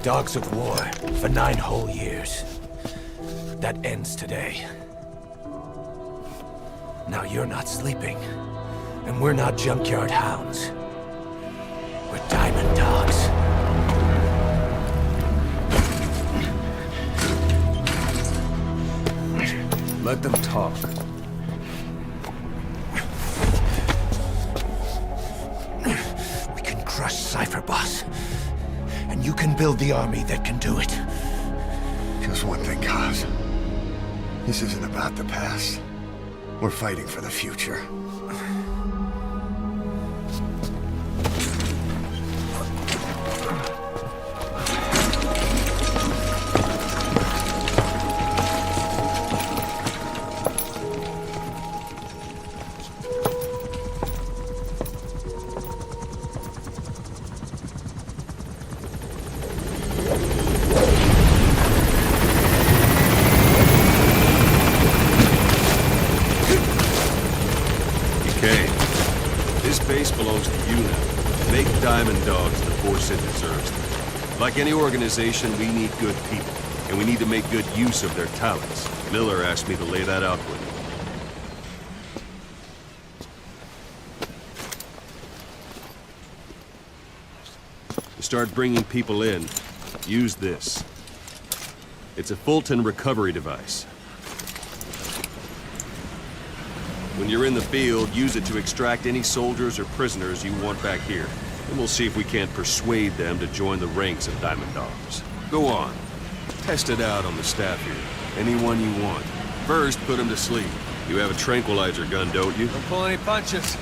Dogs of war for 9 whole years. That ends today. Now you're not sleeping, and we're not junkyard hounds. We're diamond dogs. Let them talk. We can crush Cypher, boss. And you can build the army that can do it. Just one thing, Kaz. This isn't about the past. We're fighting for the future. Like any organization, we need good people, and we need to make good use of their talents. Miller asked me to lay that out with you. To start bringing people in, use this. It's a Fulton recovery device. When you're in the field, use it to extract any soldiers or prisoners you want back here. And we'll see if we can't persuade them to join the ranks of Diamond Dogs. Go on. Test it out on the staff here. Anyone you want. First, put them to sleep. You have a tranquilizer gun, don't you? Don't pull any punches.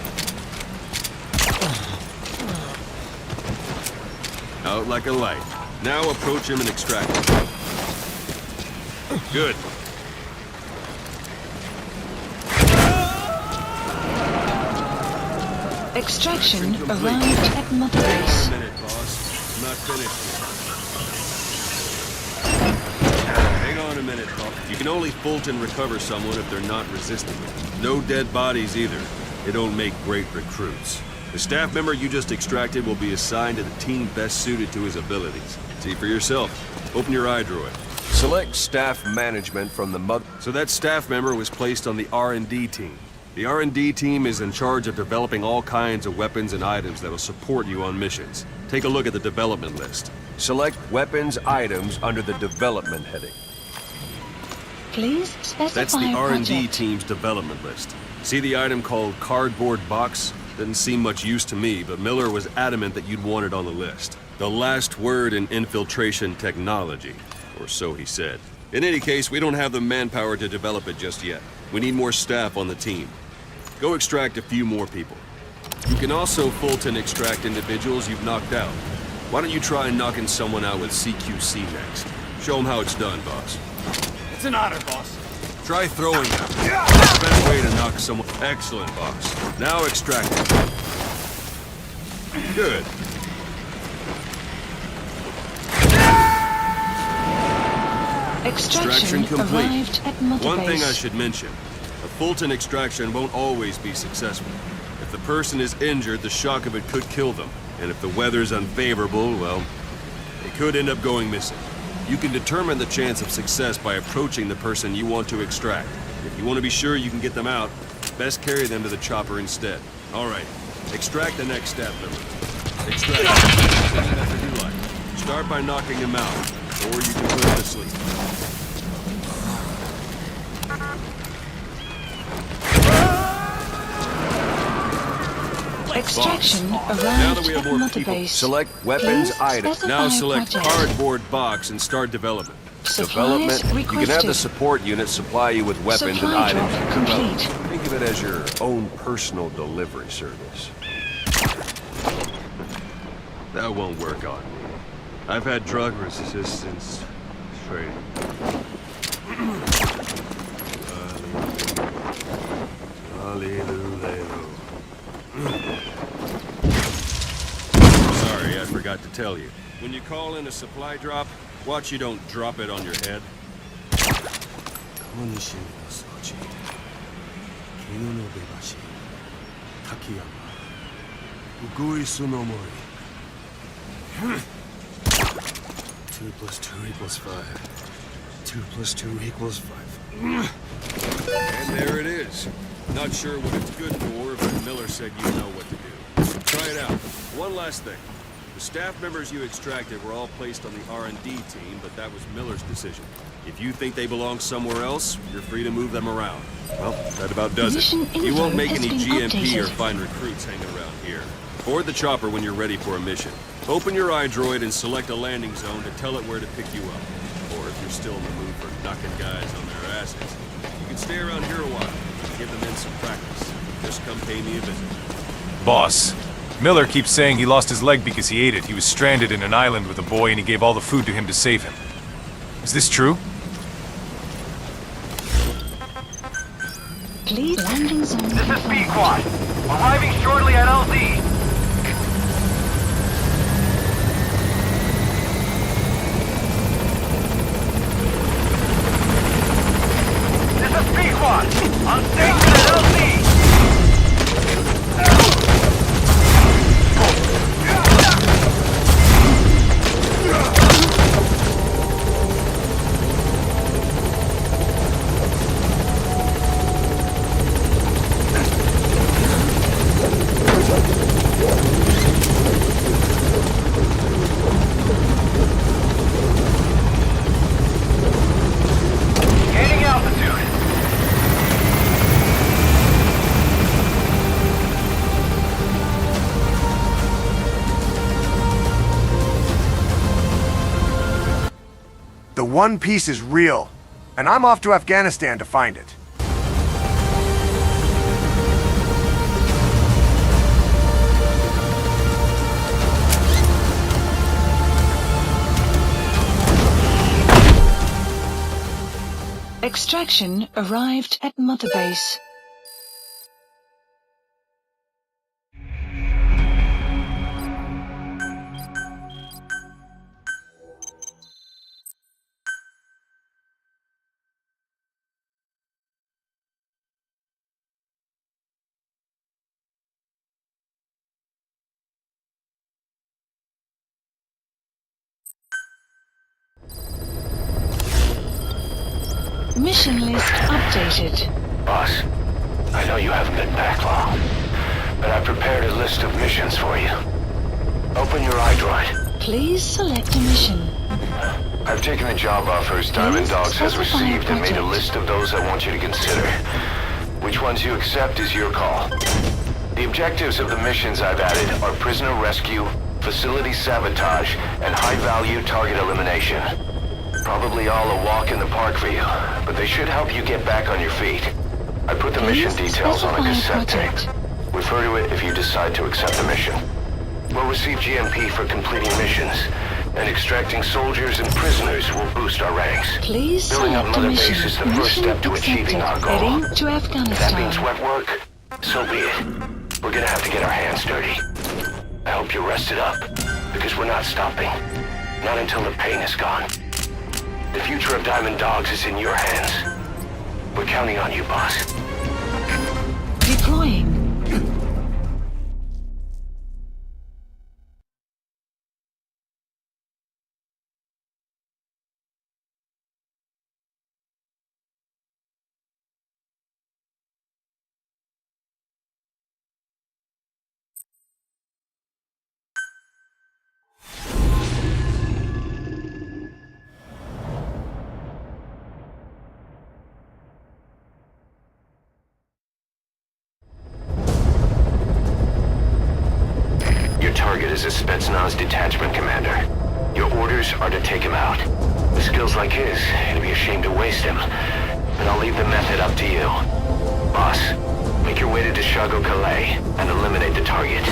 Out like a light. Now approach him and extract him. Good. Extraction arrived at Mother Base. Wait a minute, boss. I'm not finished yet. Hang on a minute, boss. You can only Fulton recover someone if they're not resisting it. No dead bodies either. They don't make great recruits. The staff member you just extracted will be assigned to the team best suited to his abilities. See for yourself. Open your eye droid. Select staff management from the mother. So that staff member was placed on the R&D team. The R&D team is in charge of developing all kinds of weapons and items that will support you on missions. Take a look at the development list. Select weapons items under the development heading. Please specify That's the R&D project. team's development list. See the item called cardboard box? Didn't seem much use to me, but Miller was adamant that you'd want it on the list. The last word in infiltration technology, or so he said. In any case, we don't have the manpower to develop it just yet. We need more staff on the team. Go extract a few more people. You can also Fulton extract individuals you've knocked out. Why don't you try knocking someone out with CQC next? Show them how it's done, boss. It's an honor, boss. Try throwing them. That's the best way to knock someone. Excellent, boss. Now extract them. Good. Extraction complete. arrived at Mother One thing Base. I should mention. A Fulton extraction won't always be successful. If the person is injured, the shock of it could kill them. And if the weather's unfavorable, well, they could end up going missing. You can determine the chance of success by approaching the person you want to extract. If you want to be sure you can get them out, best carry them to the chopper instead. All right, extract the next staff member. Extract. Send it as you like. Start by knocking him out. Or you can put it to sleep. Extraction arrived Now that we have at more Mother people, Base. select weapons, Please items. specify Now select project. cardboard box and start development. Supplies You can have the requested. support unit supply you with weapons and Supply items. drop complete. Think of it as your own personal delivery service. That won't work on me. I've had drug resistance training. Sorry, I forgot to tell you. When you call in a supply drop, watch you don't drop it on your head. Two plus two equals 5. 2 plus 2 equals 5. And there it is. Not sure what it's good for, but Miller said you know what to do. Try it out. One last thing. The staff members you extracted were all placed on the R&D team, but that was Miller's decision. If you think they belong somewhere else, you're free to move them around. Well, that about does it. You won't make any GMP or find recruits hanging around here. Board the chopper when you're ready for a mission. Open your iDroid and select a landing zone to tell it where to pick you up. Or if you're still in the mood for knocking guys on their asses, you can stay around here a while and give the men some practice. Just come pay me a visit. Boss, Miller keeps saying he lost his leg because he ate it. He was stranded in an island with a boy and he gave all the food to him to save him. Is this true? Please landing zone. This is B-Quad. Arriving shortly at LZ. This is B-Quad. On station at LZ. Gaining altitude. The One Piece is real, and I'm off to Afghanistan to find it. Extraction arrived at Mother Base. Mission list updated. Boss, I know you haven't been back long, but I prepared a list of missions for you. Open your iDroid. Please select a mission. I've taken the job offers Diamond Please Dogs has specify a received and made a project. list of those I want you to consider. Which ones you accept is your call. The objectives of the missions I've added are prisoner rescue, facility sabotage, and high-value target elimination. Probably all a walk in the park for you, but they should help you get back on your feet. I put the mission Please details on a specify a cassette tape. project. Refer to it if you decide to accept the mission. We'll receive GMP for completing missions, and extracting soldiers and prisoners will boost our ranks. Please Building up select a Mother mission. Base is the first Mission step to achieving our accepted. goal. Heading to If that means Afghanistan. sweat work, so be it. We're gonna have to get our hands dirty. I hope you're rested up, because we're not stopping. Not until the pain is gone. The future of Diamond Dogs is in your hands. We're counting on you, boss. Deploying. posted as a Spetsnaz detachment commander. Your orders are to take him out. With skills like his, it'd be a shame to waste him. But I'll leave the method up to you. Boss, make your way to Deshago Calais and eliminate the target.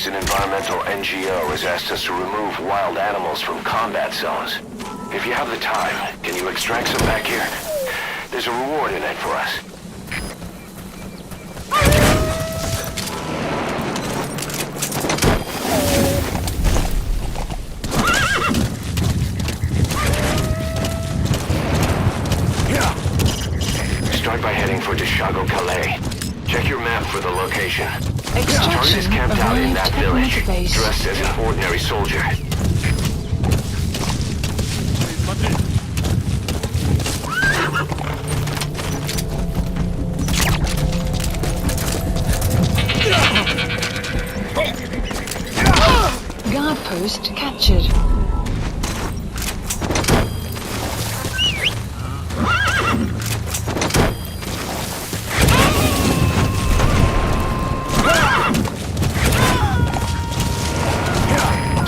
An environmental NGO has asked us to remove wild animals from combat zones. If you have the time, can you extract some back here? There's a reward in it for us. Start by heading for Deshago Calais. Check your map for the location. Target is camped out in that village, dressed as an ordinary soldier. Guard post captured.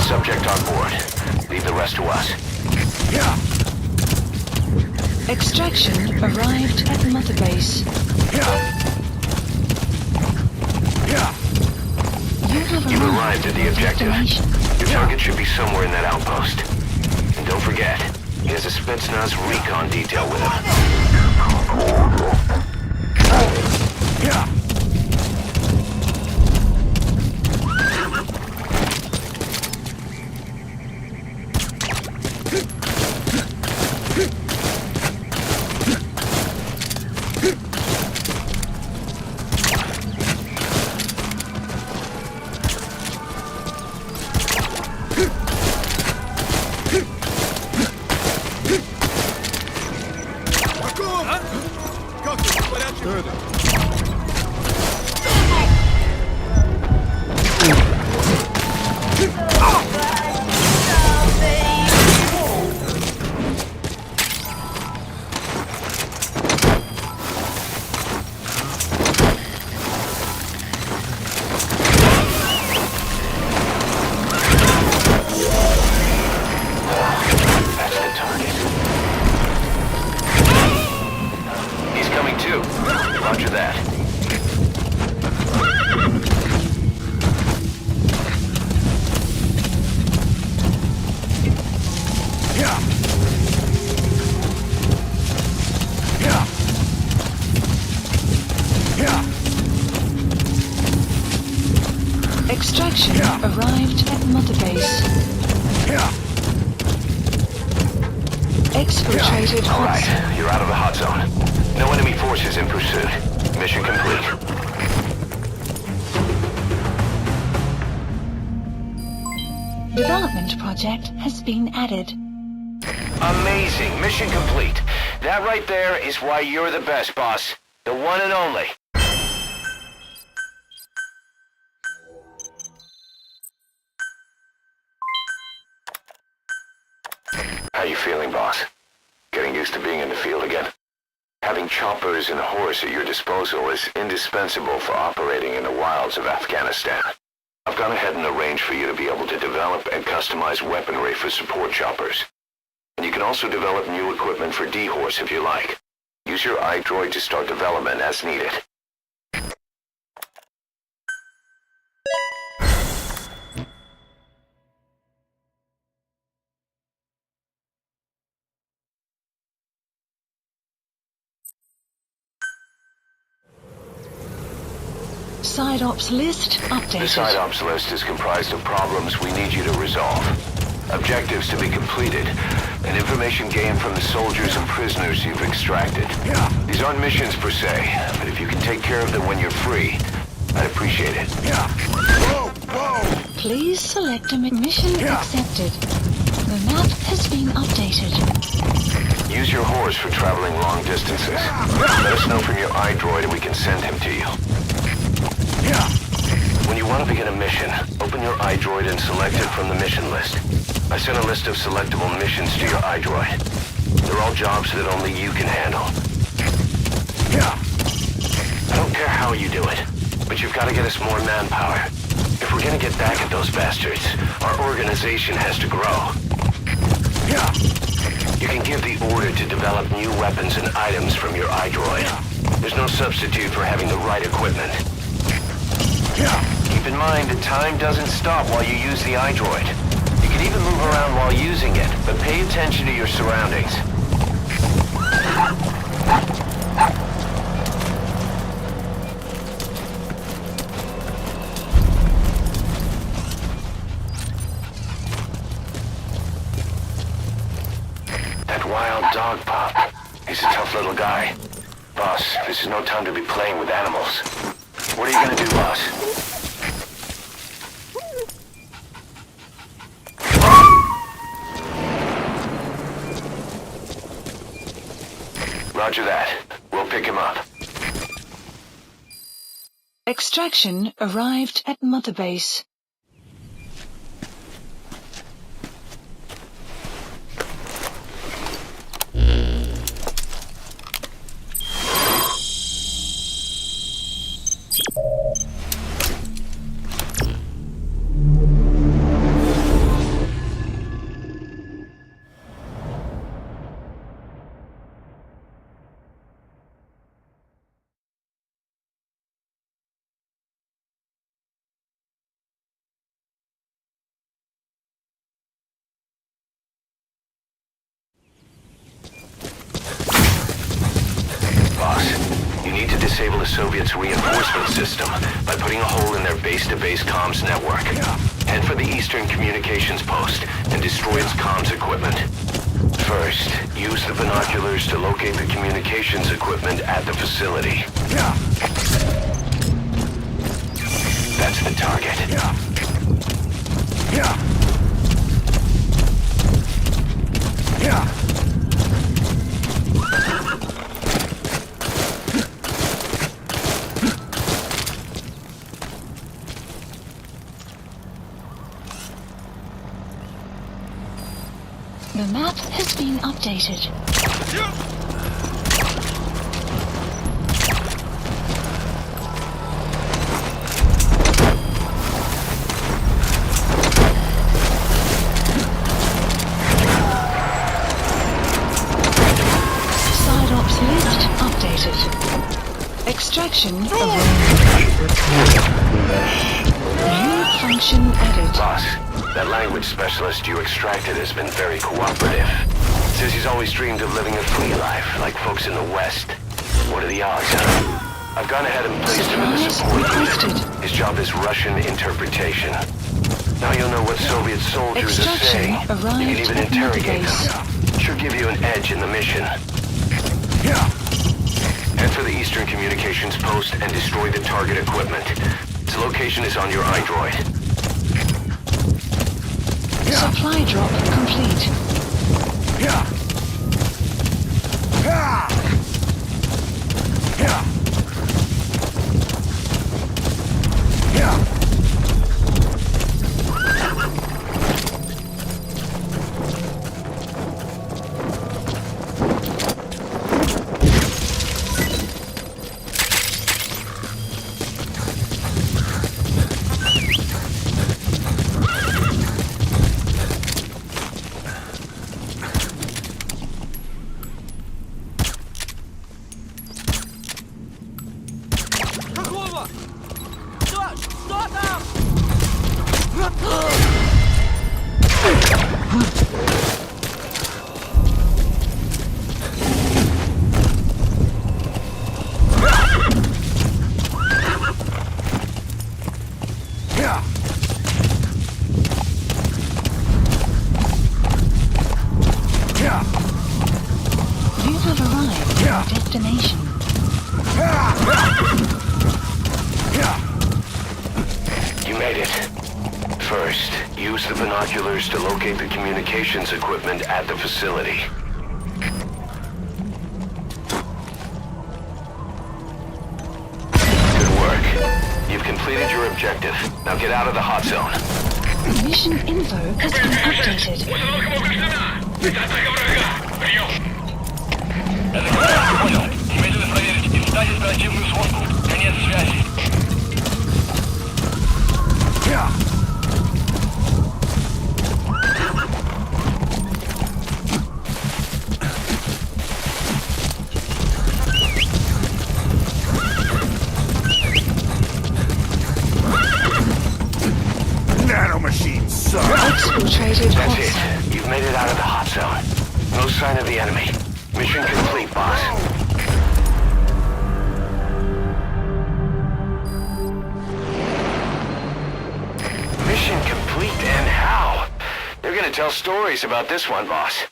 Subject on board. Leave the rest to us. Extraction arrived at Mother Base. You've arrived at the objective. Your target should be somewhere in that outpost. And don't forget, he has a Spetsnaz recon detail with him. Extraction arrived at Mother Base. Exfiltrated hot Alright, zone. you're out of the hot zone. No enemy forces in pursuit. Mission complete. Development project has been added. Amazing. Mission complete. That right there is why you're the best, boss. The one and only. How you feeling, boss? Getting used to being in the field again? Having choppers and horse at your disposal is indispensable for operating in the wilds of Afghanistan. I've gone ahead and arranged for you to be able to develop and customize weaponry for support choppers. And you can also develop new equipment for D-Horse if you like. Use your iDroid to start development as needed. Side ops list updated. The side ops list is comprised of problems we need you to resolve. Objectives to be completed, and information gained from the soldiers and prisoners you've extracted. These aren't missions per se, but if you can take care of them when you're free, I'd appreciate it. Whoa, whoa! Please select a mission accepted. The map has been updated. Use your horse for traveling long distances. Let us know from your iDroid and we can send him to you. When you want to begin a mission, open your iDroid and select it from the mission list. I sent a list of selectable missions to your iDroid. They're all jobs that only you can handle. I don't care how you do it, but you've got to get us more manpower. If we're gonna get back at those bastards, our organization has to grow. You can give the order to develop new weapons and items from your iDroid. There's no substitute for having the right equipment. Keep in mind that time doesn't stop while you use the iDroid. You can even move around while using it, but pay attention to your surroundings. That wild dog pup. He's a tough little guy. Boss, this is no time to be playing with animals. What are you gonna do, boss? Roger that. We'll pick him up. Extraction arrived at Mother Base. Disable the Soviets' reinforcement system by putting a hole in their base-to-base comms network. Head for the Eastern Communications Post and destroy its comms equipment. First, use the binoculars to locate the communications equipment at the facility. That's the target. The map has been updated. Side ops list updated. Extraction Unit function added. Boss. That language specialist you extracted has been very cooperative. Says he's always dreamed of living a free life, like folks in the West. What are the odds, huh? I've gone ahead and placed him in the support unit. His job is Russian interpretation. Now you'll know what Soviet soldiers are saying. You can even interrogate them. Should give you an edge in the mission. Head for the Eastern Communications Post and destroy the target equipment. Its location is on your iDroid. Supply drop complete. target. First, use the binoculars to locate the communications equipment at the facility. Good work. You've completed your objective. Now get out of the hot zone. Mission info has been updated. Немедленно проверить инстance оперативную сводку. Конец связи. Nanomachines suck. Exfiltrated That's hot it. zone. You've made it out of the hot zone. No sign of the enemy. Mission complete, boss. Mission complete, and how? They're gonna tell stories about this one, boss.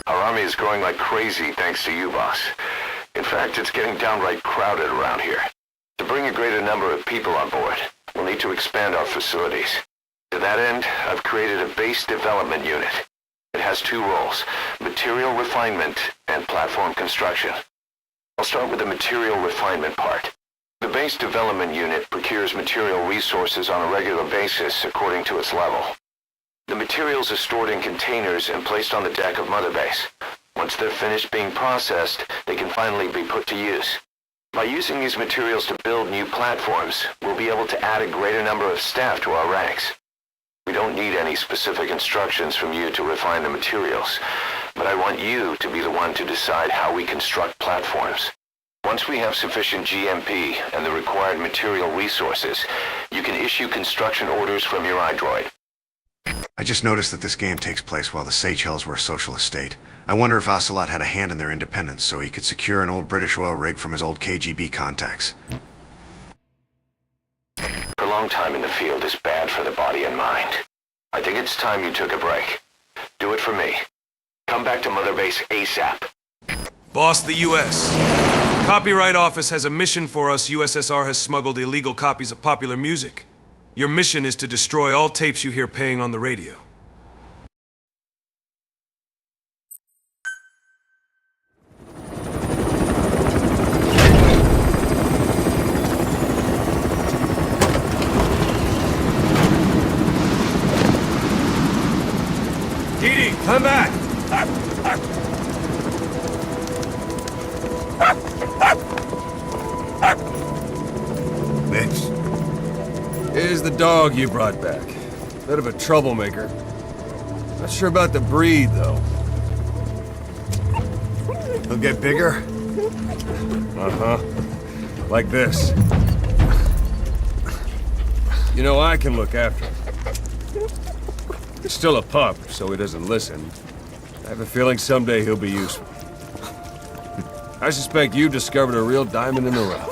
Our army is growing like crazy thanks to you, boss. In fact, it's getting downright crowded around here. To bring a greater number of people on board, we'll need to expand our facilities. To that end, I've created a base development unit. It has two roles, material refinement and platform construction. I'll start with the material refinement part. The base development unit procures material resources on a regular basis according to its level. The materials are stored in containers and placed on the deck of Mother Base. Once they're finished being processed, they can finally be put to use. By using these materials to build new platforms, we'll be able to add a greater number of staff to our ranks. We don't need any specific instructions from you to refine the materials, but I want you to be the one to decide how we construct platforms. Once we have sufficient GMP and the required material resources, you can issue construction orders from your iDroid. I just noticed that this game takes place while the Seychelles were a socialist state. I wonder if Ocelot had a hand in their independence so he could secure an old British oil rig from his old KGB contacts. Prolonged time in the field is bad for the body and mind. I think it's time you took a break. Do it for me. Come back to Mother Base ASAP. Boss, the U.S. Copyright Office has a mission for us. USSR has smuggled illegal copies of popular music. Your mission is to destroy all tapes you hear playing on the radio. Didi, come back! Mitch. Here's the dog you brought back. Bit of a troublemaker. Not sure about the breed, though. He'll get bigger? Uh-huh. Like this. You know, I can look after him. He's still a pup, so he doesn't listen. I have a feeling someday he'll be useful. I suspect you discovered a real diamond in the rough.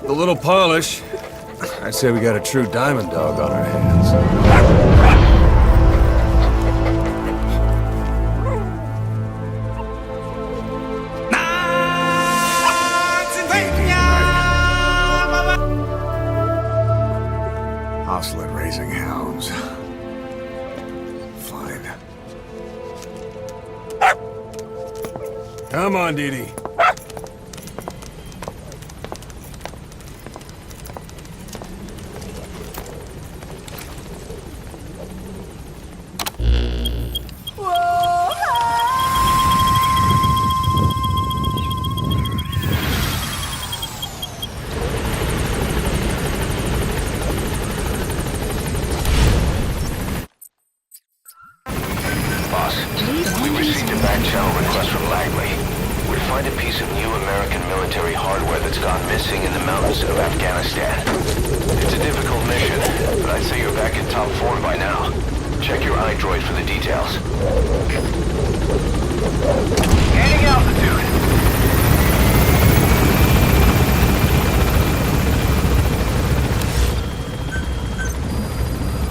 With a little polish, I'd say we got a true diamond dog on our hands. Ocelot raising hounds. Fine. Come on, Didi. We received a back-channel request from Langley. We're to find a piece of new American military hardware that's gone missing in the mountains of Afghanistan. It's a difficult mission, but I'd say you're back in top form by now. Check your iDroid for the details. Gaining altitude.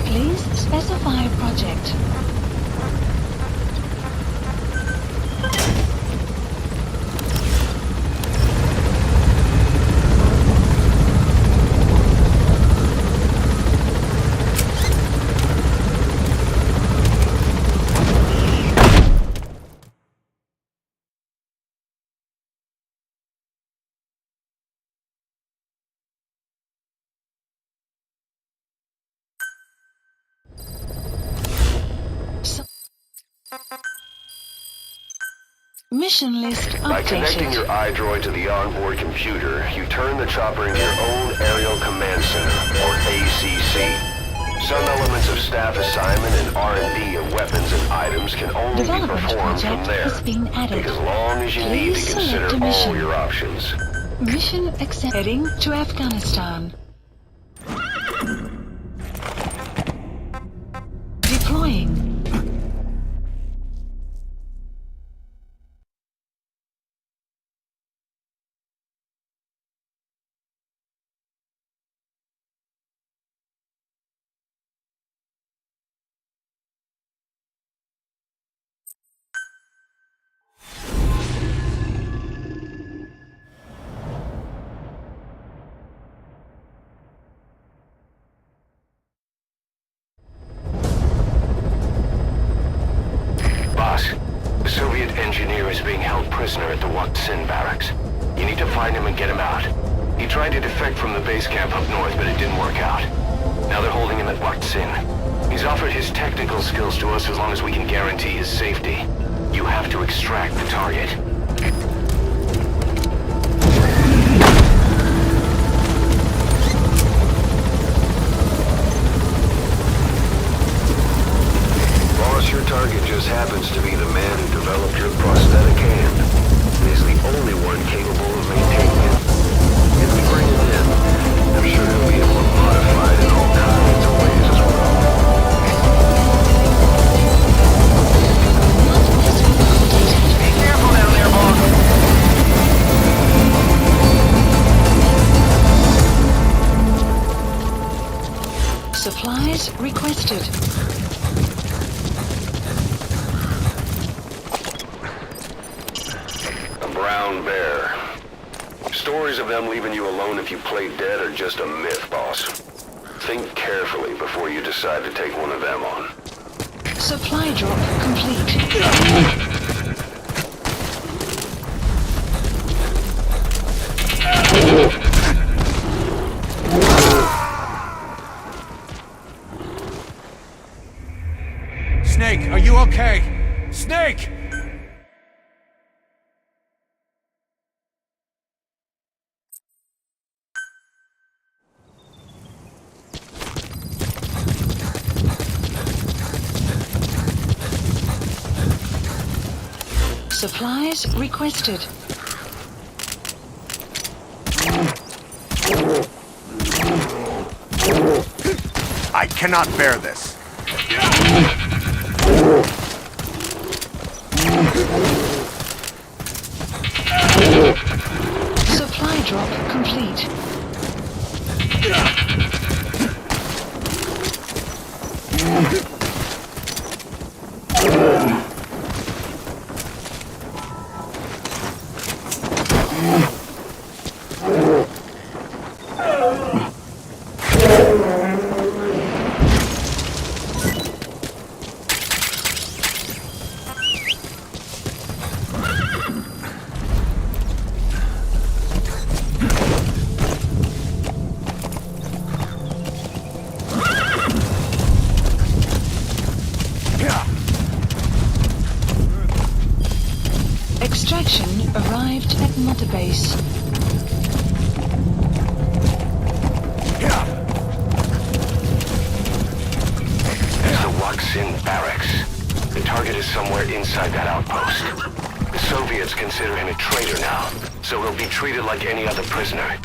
Please specify project. Mission list By connecting updated. your iDroid to the onboard computer, you turn the chopper into your own Aerial Command Center, or ACC. Some elements of staff assignment and R&D of weapons and items can only be Development performed from project there. has been added. Take as long as you need to Please consider select a mission. all your options. Mission accept. Heading to Afghanistan. Deploying. Boss, the Soviet engineer is being held prisoner at the Wak Sin barracks. You need to find him and get him out. He tried to defect from the base camp up north, but it didn't work out. Now they're holding him at Wak Sin. He's offered his technical skills to us as long as we can guarantee his safety. You have to extract the target. Boss, your target just happens to be the man who developed your prosthetic hand. He's the only one capable of maintaining it. If we bring him in, I'm sure he'll be able to modify it in all kinds of ways as well. Be careful down there, boss. Supplies requested. A brown bear. Stories of them leaving you alone if you play dead are just a myth, boss. Think carefully before you decide to take one of them on. Supply drop complete. Snake, are you okay? Snake! Supplies requested. I cannot bear this. Supply drop complete. Extraction arrived at Mother Base. It's the Wak Sin barracks. The target is somewhere inside that outpost. The Soviets consider him a traitor now, so he'll be treated like any other prisoner.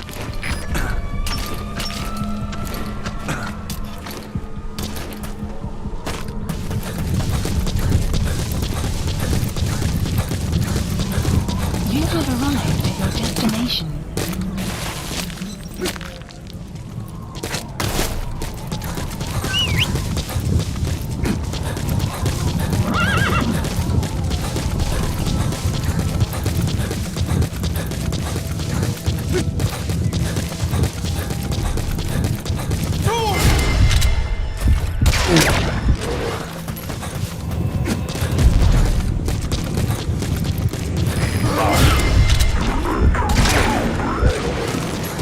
You have arrived at your destination.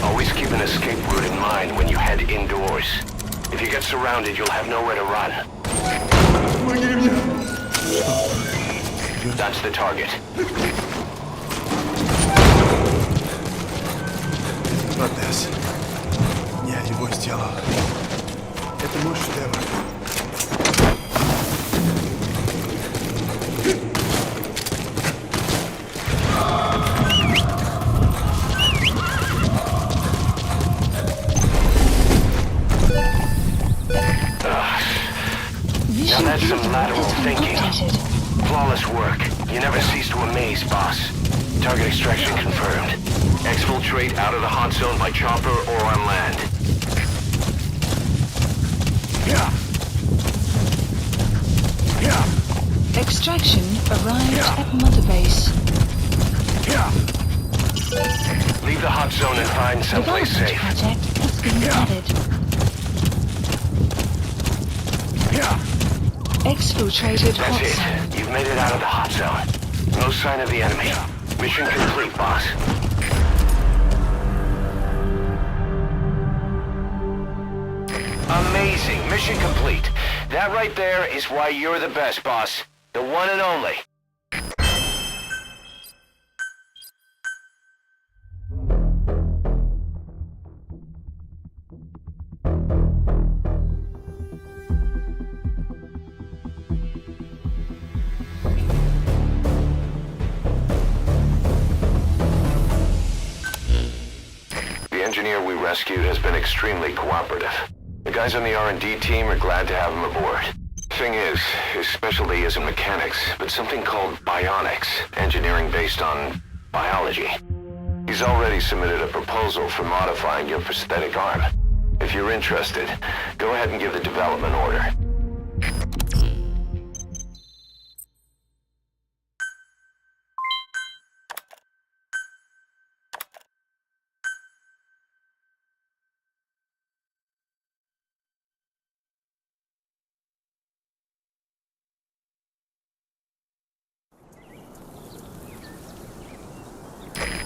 Always keep an escape route in mind when you head indoors. If you get surrounded, you'll have nowhere to run. That's the target. Вот this. Я его сделал. Это мой шедевр. Now that's some lateral thinking. Flawless work. You never cease to amaze, boss. Target extraction confirmed. Exfiltrate out of the hot zone by chopper or on land. Extraction arrived at Mother Base. Leave the hot zone and find someplace Development safe. project has been added. Exfiltrated hot That's zone. it. You've made it out of the hot zone. No sign of the enemy. Mission complete, boss. Amazing. Mission complete. That right there is why you're the best, boss. The one and only. The engineer we rescued has been extremely cooperative. The guys on the R&D team are glad to have him aboard. Thing is, his specialty isn't mechanics, but something called bionics, engineering based on biology. He's already submitted a proposal for modifying your prosthetic arm. If you're interested, go ahead and give the development order.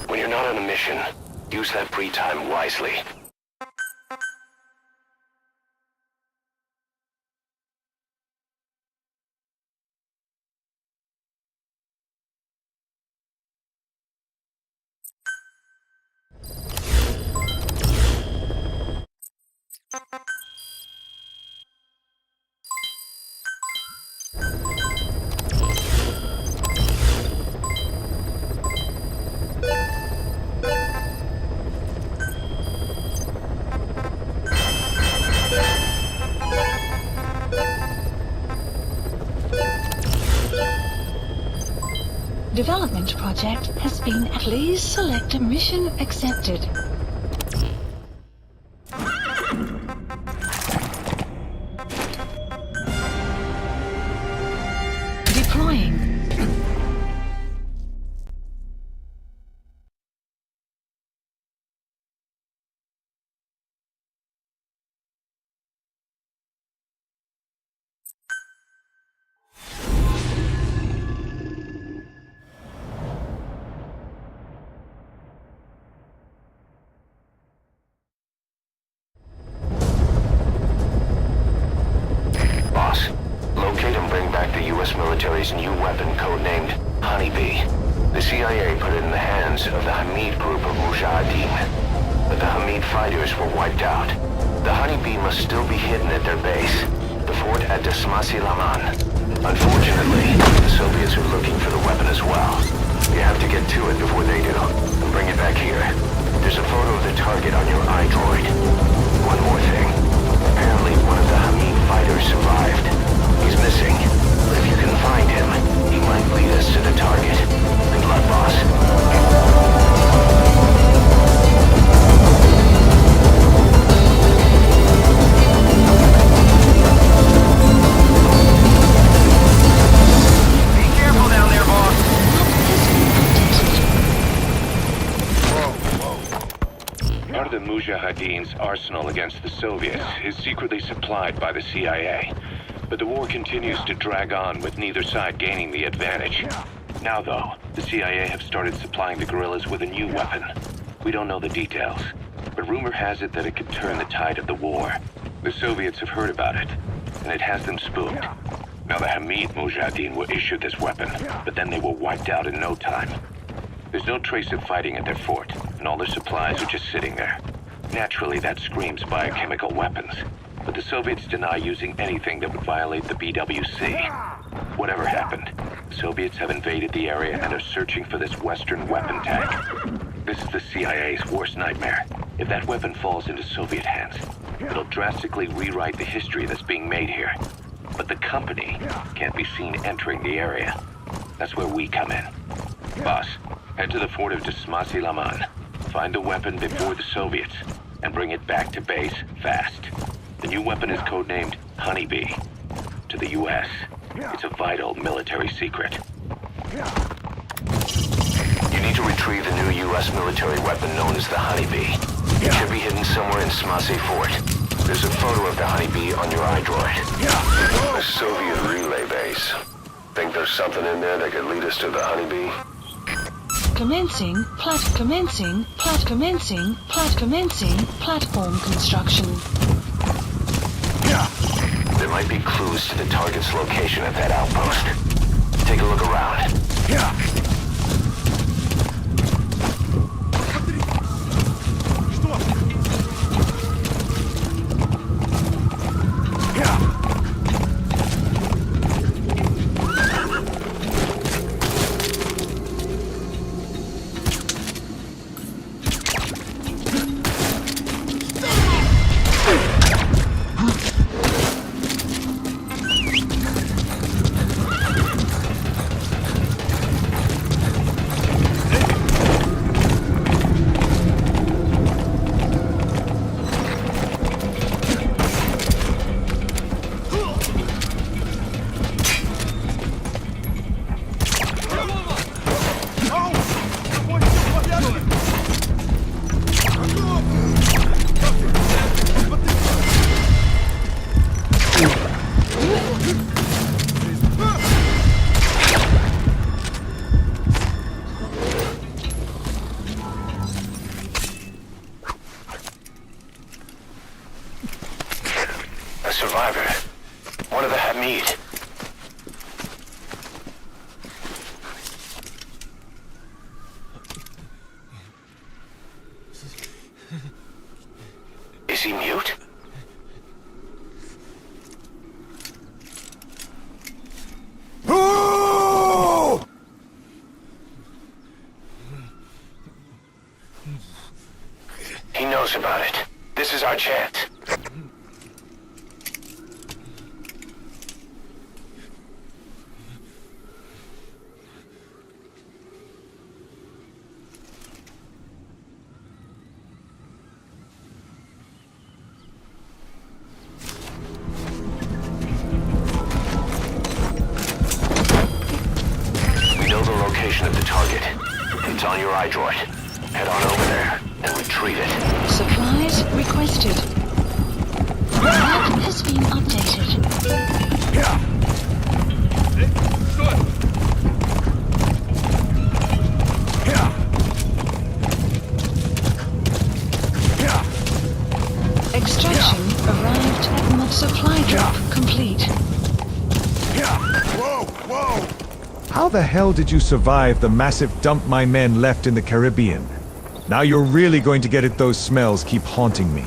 When you're not on a mission, use that free time wisely. Development project has been. Please select a mission accepted. Deploying. Boss, locate and bring back the U.S. military's new weapon codenamed Honeybee. The CIA put it in the hands of the Hamid group of Mujahideen, but the Hamid fighters were wiped out. The Honeybee must still be hidden at their base, the fort at Desmasi Laman. Unfortunately, the Soviets are looking for the weapon as well. You have to get to it before they do, and bring it back here. There's a photo of the target on your iDroid. One more thing. Apparently one of the Hamid fighters survived. He's missing, but if you can find him, he might lead us to the target. Good luck, boss. Be careful down there, boss. Part of the Mujahideen's arsenal against the Soviets is secretly supplied by the CIA. But the war continues to drag on with neither side gaining the advantage. Now though, the CIA have started supplying the guerrillas with a new weapon. We don't know the details, but rumor has it that it could turn the tide of the war. The Soviets have heard about it, and it has them spooked. Now, the Hamid Mujahideen were issued this weapon, but then they were wiped out in no time. There's no trace of fighting at their fort, and all their supplies are just sitting there. Naturally, that screams biochemical weapons, but the Soviets deny using anything that would violate the BWC. Whatever happened, the Soviets have invaded the area and are searching for this Western weapon tank. This is the CIA's worst nightmare. If that weapon falls into Soviet hands, it'll drastically rewrite the history that's being made here. But the company can't be seen entering the area. That's where we come in. Boss, head to the fort of Desmasi Laman. Find the weapon before the Soviets, and bring it back to base fast. The new weapon is codenamed Honeybee. To the U.S., it's a vital military secret. You need to retrieve the new U.S. military weapon known as the Honeybee. It should be hidden somewhere in Smasi Fort. There's a photo of the Honeybee on your iDroid. A Soviet relay base. Think there's something in there that could lead us to the Honeybee? Commencing platform construction. There might be clues to the target's location at that outpost. Take a look around. Survivor. One of the Hamid. Is he mute? He knows about it. This is our chance. Of the target. It's on your iDroid. Head on over there and retrieve it. Supplies requested. Map has been updated. Extraction arrived at supply drop complete. Whoa, whoa! How the hell did you survive the massive dump my men left in the Caribbean? Now you're really going to get it. Those smells keep haunting me.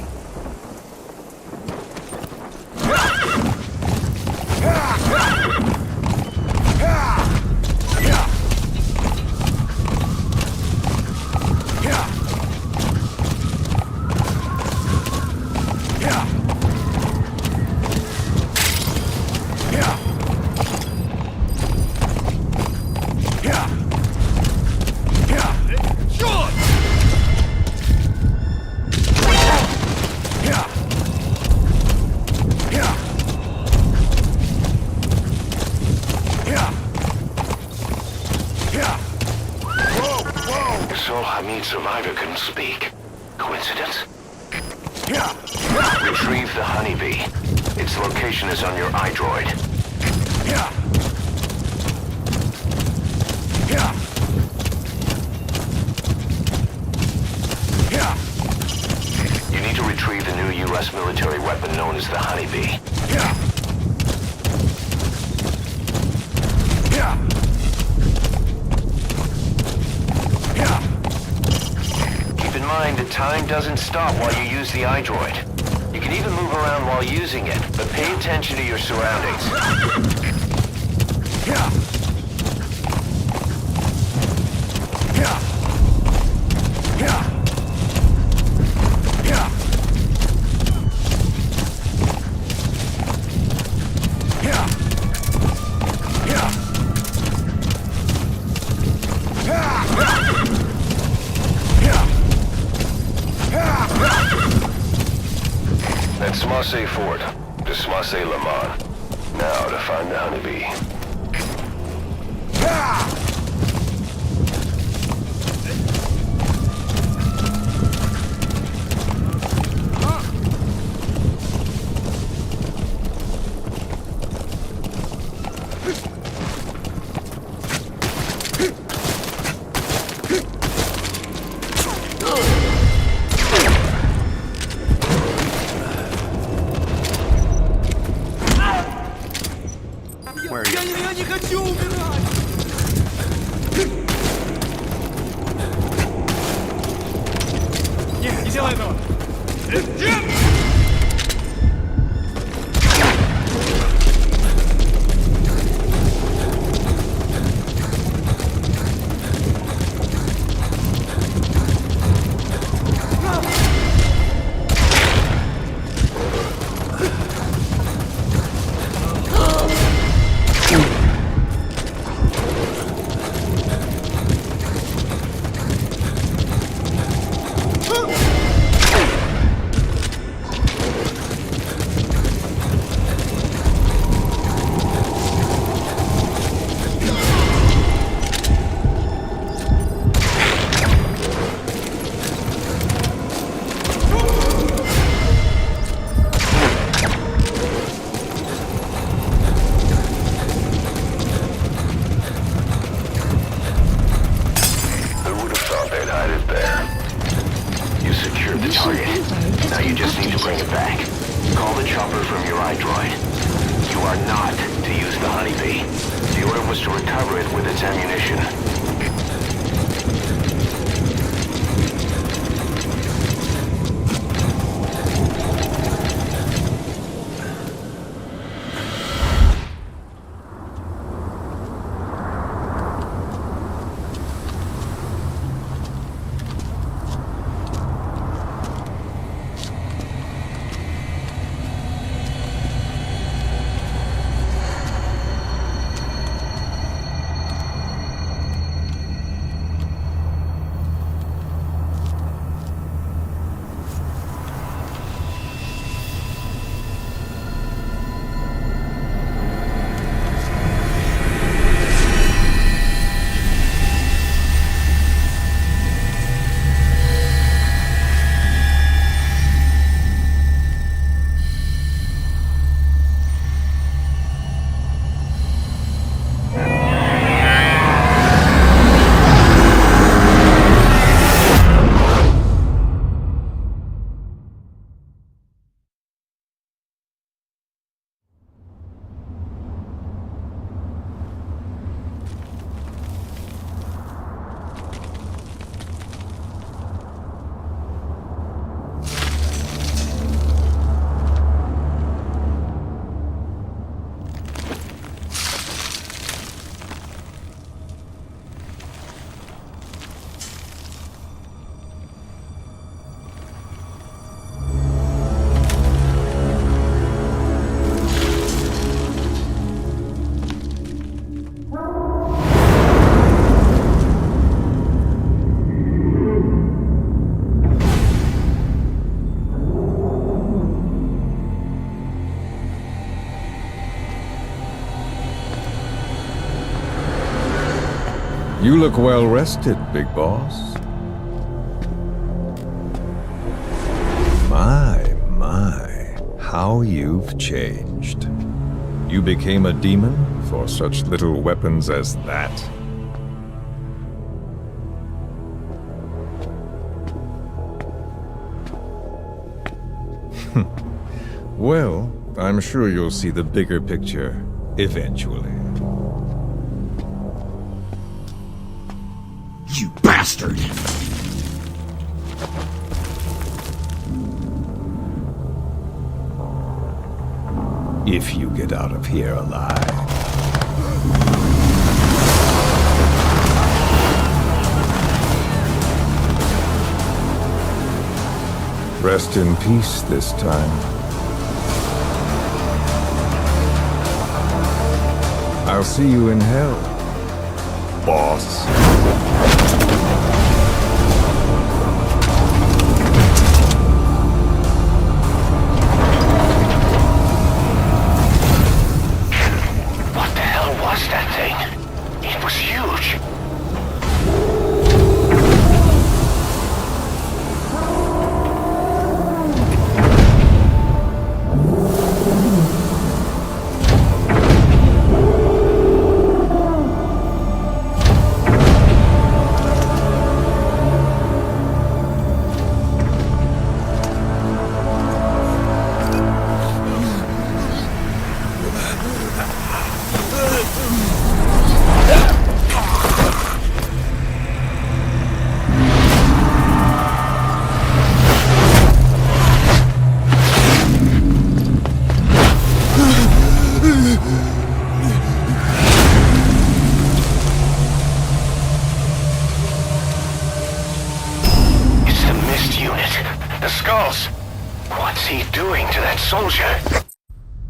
Survivor couldn't speak. Coincidence? Retrieve the Honeybee. Its location is on your iDroid. You need to retrieve the new U.S. military weapon known as the Honeybee. Time doesn't stop while you use the iDroid. You can even move around while using it, but pay attention to your surroundings. That's Smasse Fort, to Smasse Lamont. Now to find the honeybee. You look well rested, big boss. My, how you've changed. You became a demon for such little weapons as that? Well, I'm sure you'll see the bigger picture eventually. You bastard! If you get out of here alive. Rest in peace this time. I'll see you in hell, boss. What the hell was that thing? It was huge.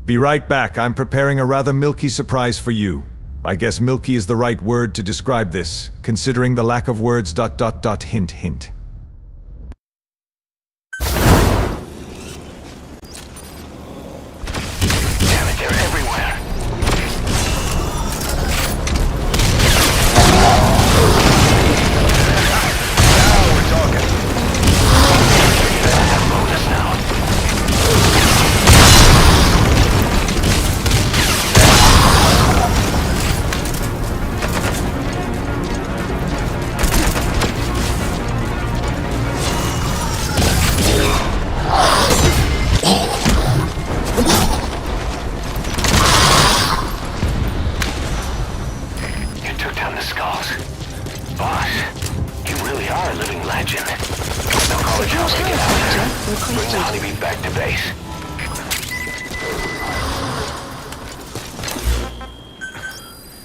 Be right back. I'm preparing a rather milky surprise for you. I guess milky is the right word to describe this, considering the lack of words ... hint hint. Damn it, they're everywhere. Now we're talking. That load us now.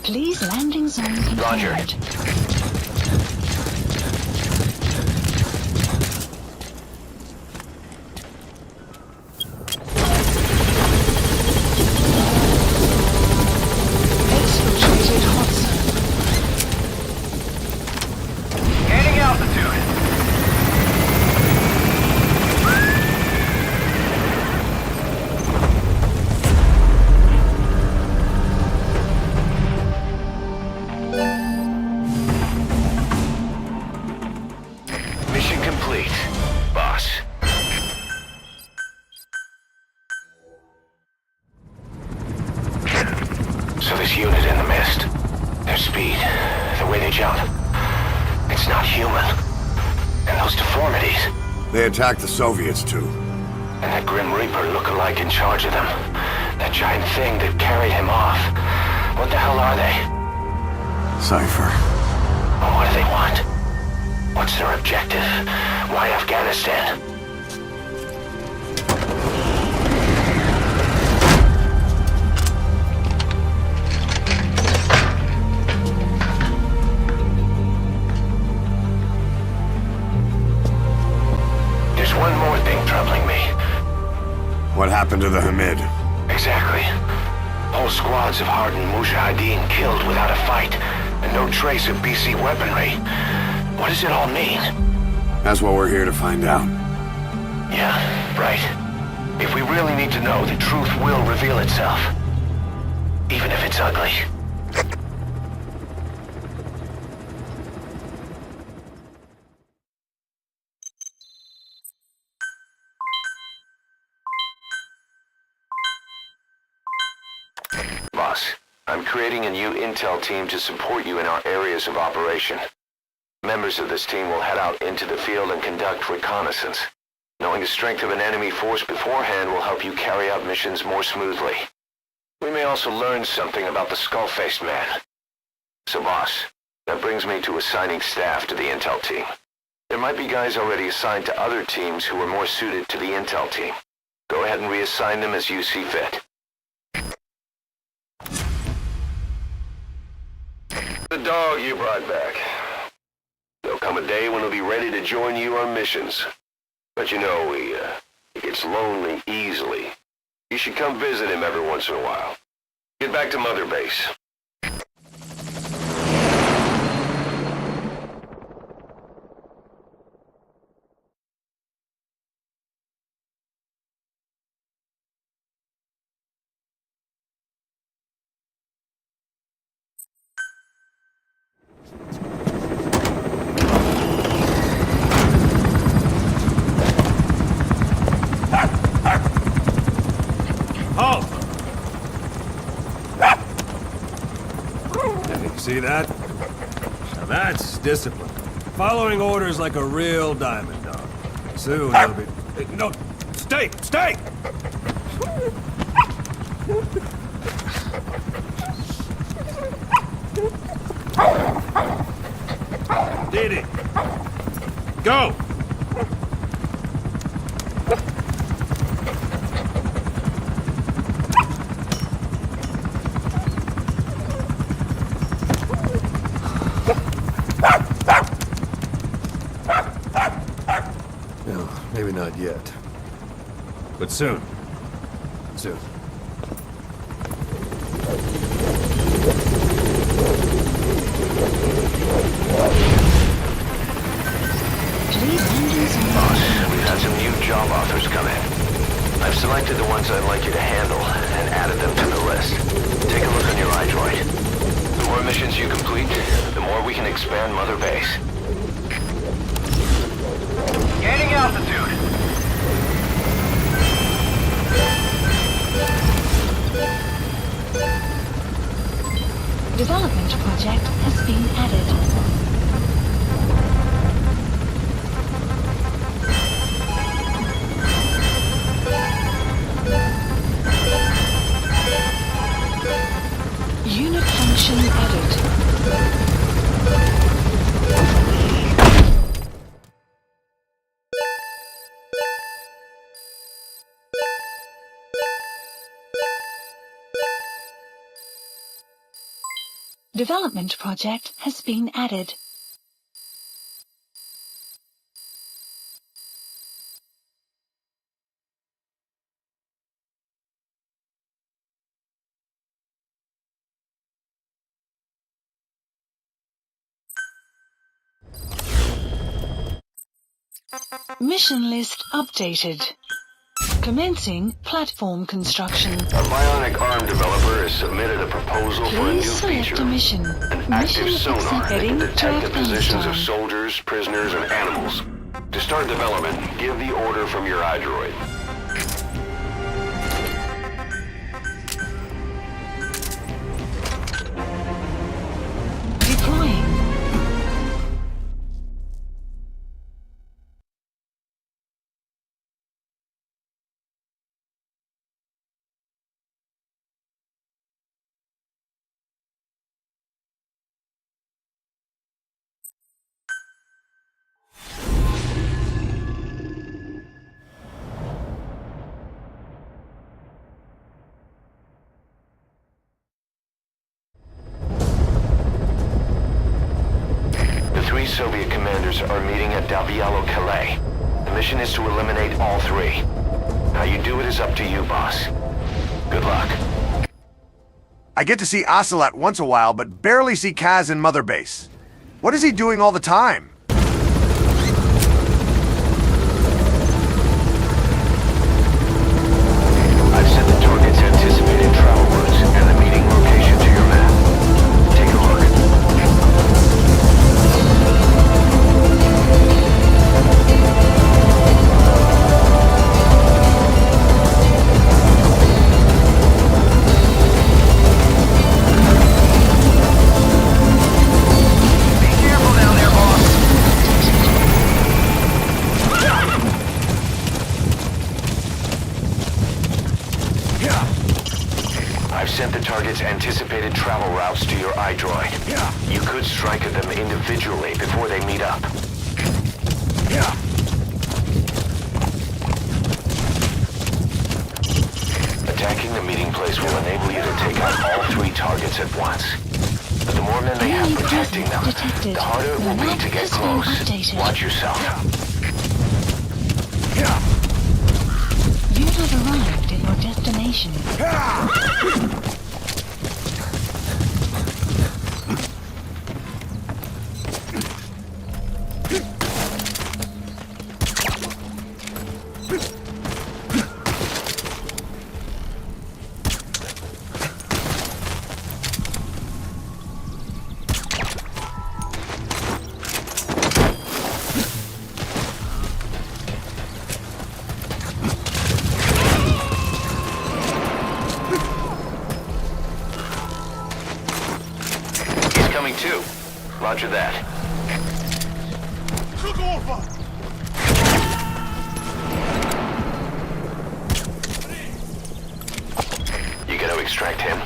Please, landing zone confirmed. Roger. Exfiltrated hot zone. Gaining altitude. Mission complete, boss. So this unit in the mist, their speed, the way they jump, it's not human. And those deformities. They attacked the Soviets too. And that Grim Reaper look-alike in charge of them. That giant thing that carried him off. What the hell are they? Cypher. What do they want? What's their objective? Why Afghanistan? There's one more thing troubling me. What happened to the Hamid? Exactly. Whole squads of hardened Mujahideen killed without a fight, and no trace of BC weaponry. What does it all mean? That's what we're here to find out. Yeah, right. If we really need to know, the truth will reveal itself. Even if it's ugly. Boss, I'm creating a new intel team to support you in our areas of operation. Members of this team will head out into the field and conduct reconnaissance. Knowing the strength of an enemy force beforehand will help you carry out missions more smoothly. We may also learn something about the skull-faced man. So boss, that brings me to assigning staff to the intel team. There might be guys already assigned to other teams who are more suited to the intel team. Go ahead and reassign them as you see fit. good dog you brought back. There'll come a day when he'll be ready to join you on missions. But you know, he gets lonely easily. You should come visit him every once in a while. Get back to Mother Base. Halt! See that? Now that's discipline. Following orders like a real diamond dog. Soon you'll be... Hey, no! Stay! Stay! Didi! Go! No, maybe not yet. But soon. Soon. Boss, we've had some new job offers come in. I've selected the ones I'd like you to handle and added them to the list. Take a look on your iDroid. The more missions you complete, the more we can expand Mother Base. Gaining altitude. Development project has been added. Unit function added. Development project has been added. Mission list updated. Commencing platform construction. A bionic arm developer has submitted a proposal for a new Please select feature. a mission. An active sonar that can detect the positions of Afghanistan. soldiers, prisoners, and animals. To start development, give the order from your iDroid. Deploying. Three Soviet commanders are meeting at Calais. The mission is to eliminate all three. How you do it is up to you, boss. Good luck. I get to see Ocelot once a while, but barely see Kaz in Mother Base. What is he doing all the time? I've set the target's anticipated travel routes and the meeting location to your map. Take a look. I've sent the target's anticipated travel routes to your iDroid. You could strike at them individually before they meet up. Attacking the meeting place will enable you to take out all three targets at once. But the more men they have protecting them, detected. the harder it will be to get close. Watch yourself. You have arrived at your destination. Coming too. Roger that. You gonna extract him?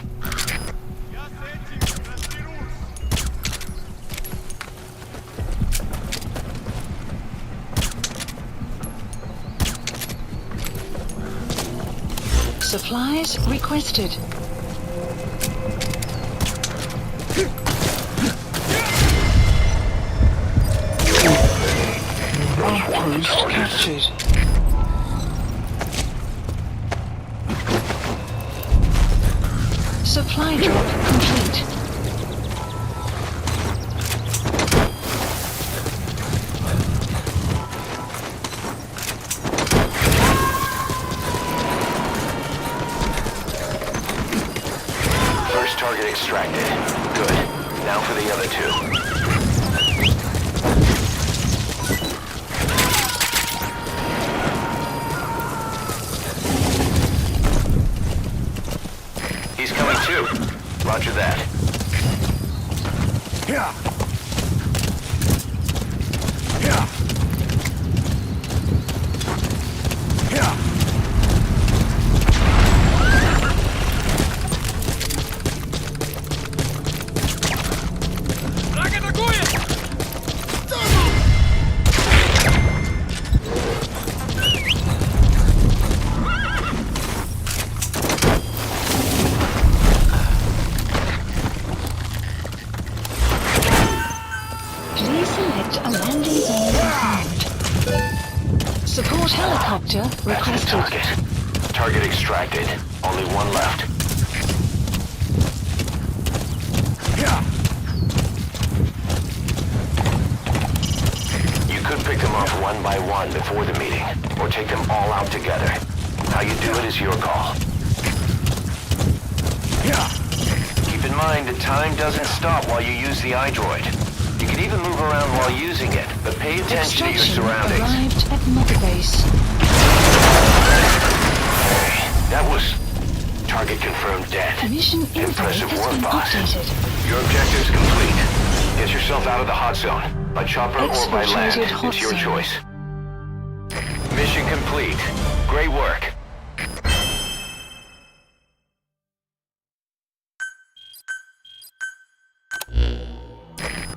Supplies requested. Outpost captured. Supply drop complete. First target extracted. Good. Now for the other two. Roger that. Yeah. Support helicopter requested. Target extracted. Only one left. You could pick them off one by one before the meeting, or take them all out together. How you do it is your call. Keep in mind that time doesn't stop while you use the iDroid. You can even move around while using it, but pay attention to your surroundings. Arrived at Mother Base. That was target confirmed dead. Mission Impressive info work, has been boss. updated. Your objective's complete. Get yourself out of the hot zone, by chopper or by land. Exfiltrated hot It's your zone. choice. Mission complete. Great work.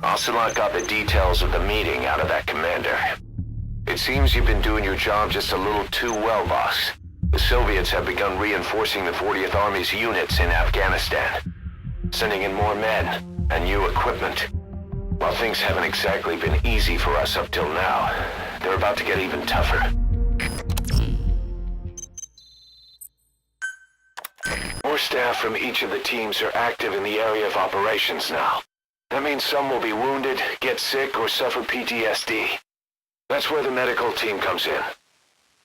Ocelot got the details of the meeting out of that commander. It seems you've been doing your job just a little too well, boss. The Soviets have begun reinforcing the 40th Army's units in Afghanistan, sending in more men and new equipment. While things haven't exactly been easy for us up till now, they're about to get even tougher. More staff from each of the teams are active in the area of operations now. That means some will be wounded, get sick, or suffer PTSD. That's where the medical team comes in.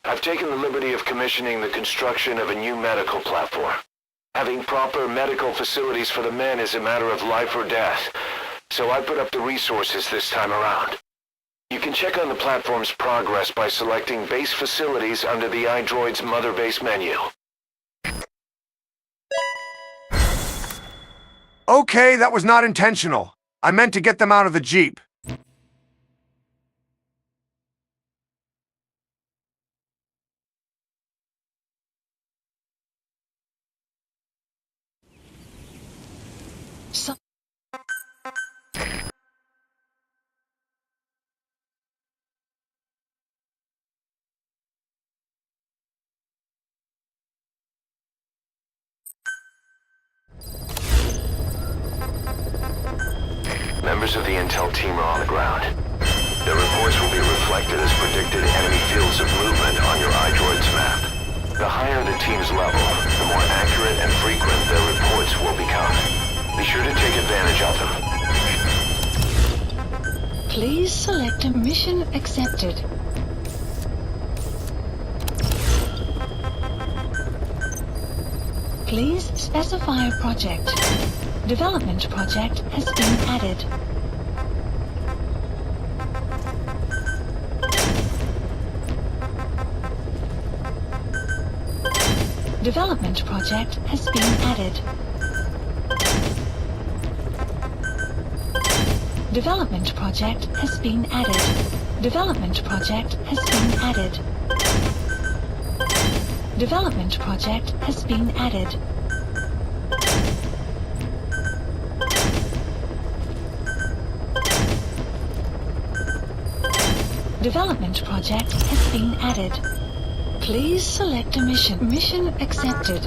I've taken the liberty of commissioning the construction of a new medical platform. Having proper medical facilities for the men is a matter of life or death, so I put up the resources this time around. You can check on the platform's progress by selecting base facilities under the iDroid's Mother Base menu. Okay, that was not intentional. I meant to get them out of the Jeep. members of the intel team are on the ground. Their reports will be reflected as predicted enemy fields of movement on your iDroid's map. The higher the team's level, the more accurate and frequent their reports will become. Be sure to take advantage of them. Please select a mission accepted. Please specify a project. Development project has been added. Development project has been added. Development project has been added. Development project has been added. Development project has been added. Development project has been added. Please select a mission. Mission accepted.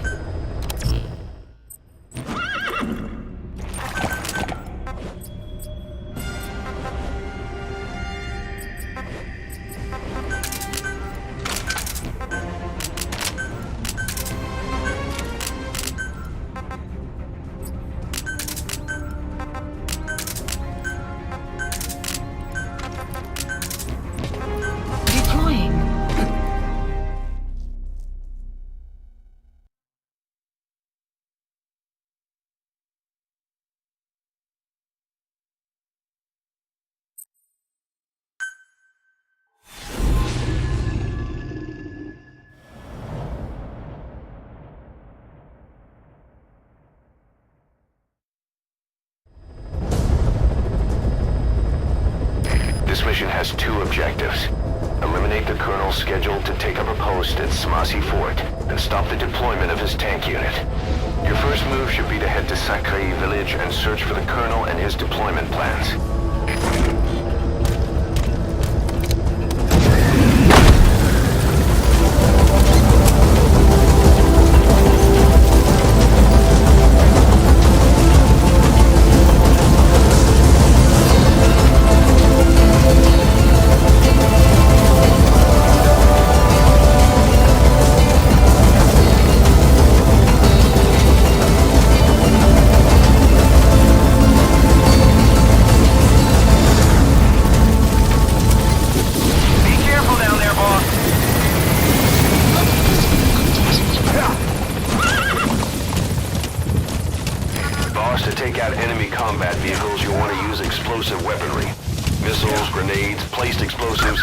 This mission has two objectives. Eliminate the colonel scheduled to take up a post at Smasi Fort and stop the deployment of his tank unit. Your first move should be to head to Sakai village and search for the colonel and his deployment plans. To take out enemy combat vehicles, you want to use explosive weaponry. Missiles, grenades, placed explosives.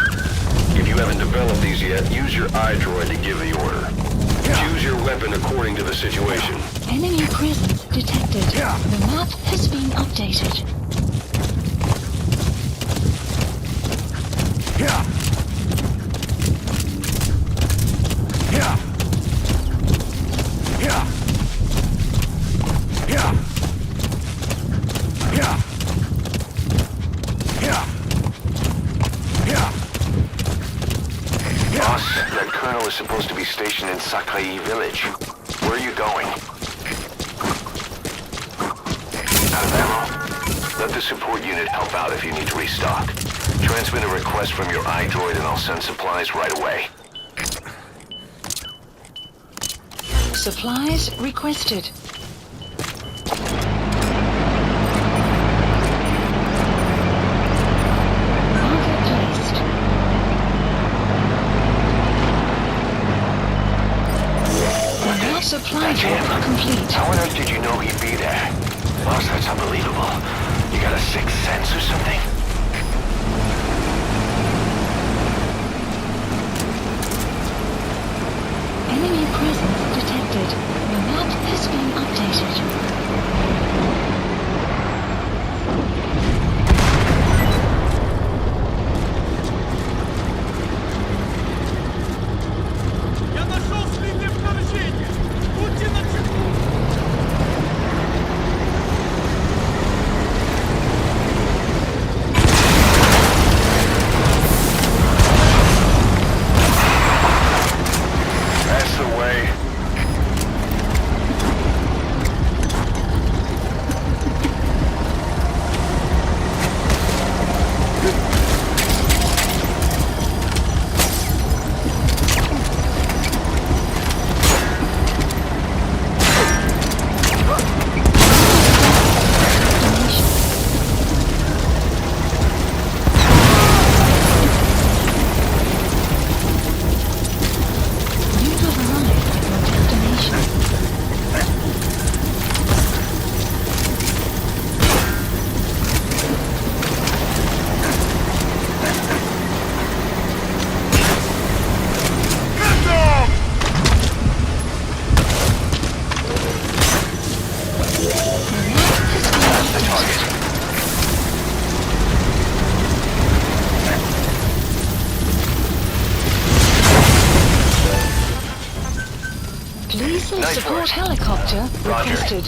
If you haven't developed these yet, use your iDroid to give the order. Choose your weapon according to the situation. Enemy presence detected. The map has been updated. That colonel is supposed to be stationed in Sakai village. Where are you going? Out of ammo? Let the support unit help out if you need to restock. Transmit a request from your iDroid and I'll send supplies right away. Supplies requested. Supply drop complete. How on earth did you know he'd be there? Boss, that's unbelievable. You got a sixth sense or something? Enemy presence detected. The map has been updated. Nice Support work. helicopter Roger. requested.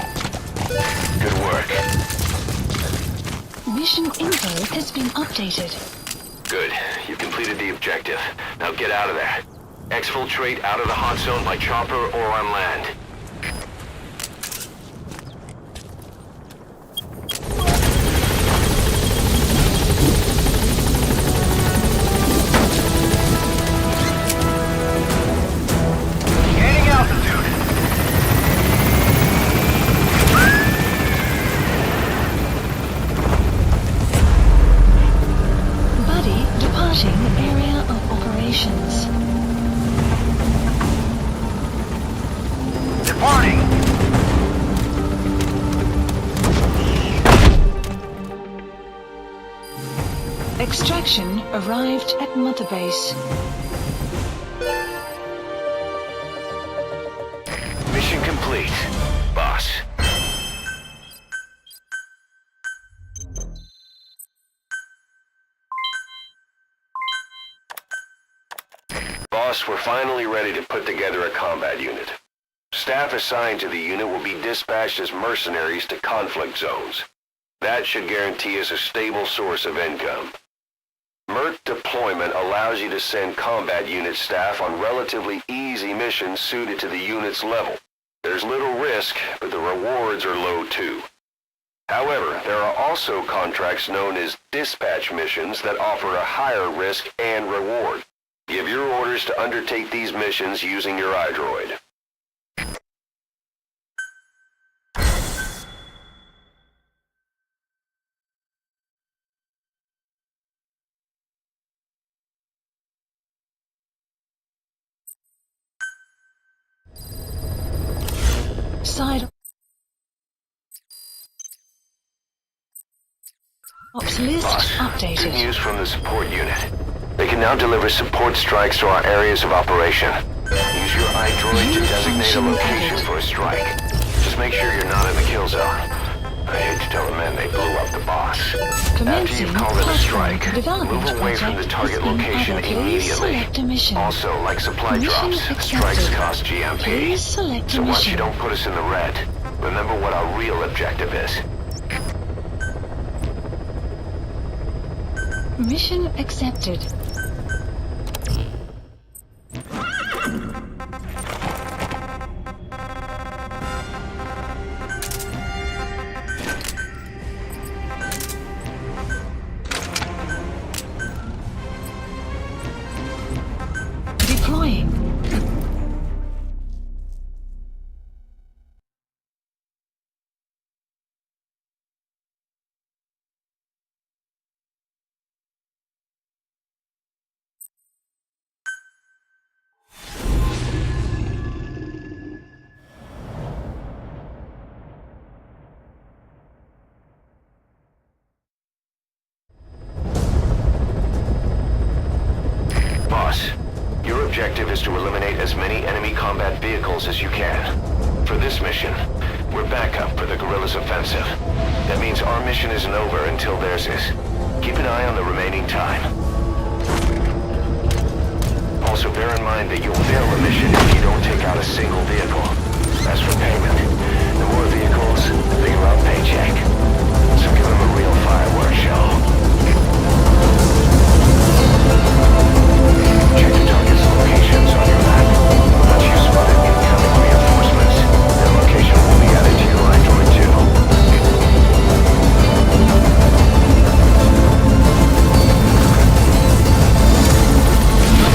Good work. Mission info has been updated. Good. You've completed the objective. Now get out of there. Exfiltrate out of the hot zone by chopper or on land. Gaining altitude. Buddy departing area of operations. Departing. Extraction arrived at Mother Base. Mission complete, boss. Boss, we're finally ready to put together a combat unit. Staff assigned to the unit will be dispatched as mercenaries to conflict zones. That should guarantee us a stable source of income. MERT deployment allows you to send combat unit staff on relatively easy missions suited to the unit's level. There's little risk, but the rewards are low too. However, there are also contracts known as dispatch missions that offer a higher risk and reward. Give your orders to undertake these missions using your iDroid. Side ops list Boss, good updated. news from the support unit. They can now deliver support strikes to our areas of operation. Use your iDroid to designate a location for a strike. Just make sure you're not in the kill zone. I hate to tell the men they blew up the boss. After you've called in a strike, move away from the target location immediately. Also, like supply drops, strikes cost GMP. So once you don't put us in the red, remember what our real objective is. Mission accepted. Deploying. Boss, your objective is to eliminate as many enemy combat vehicles as you can. For this mission, we're backup for the guerrillas' offensive. That means our mission isn't over until theirs is. Keep an eye on the remaining time. Also bear in mind that you'll fail the mission if you don't take out a single vehicle. As for payment, the more vehicles, the bigger our paycheck. So give them a real fireworks show. Check the target's locations on your map. Once you spotted incoming reinforcements, their location will be added to your iDroid too.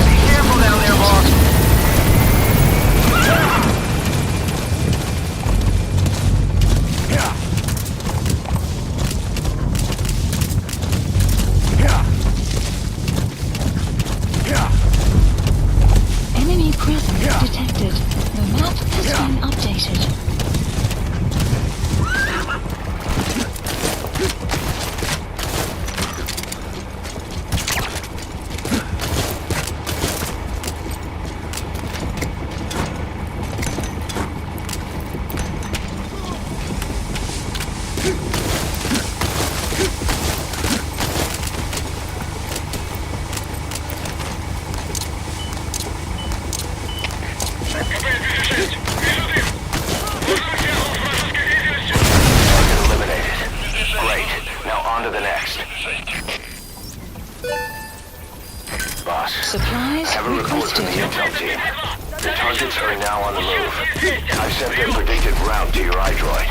Be careful down there, boss. Supplies Have a report from the intel team. The targets are now on the move. I've set their predicted route to your iDroid.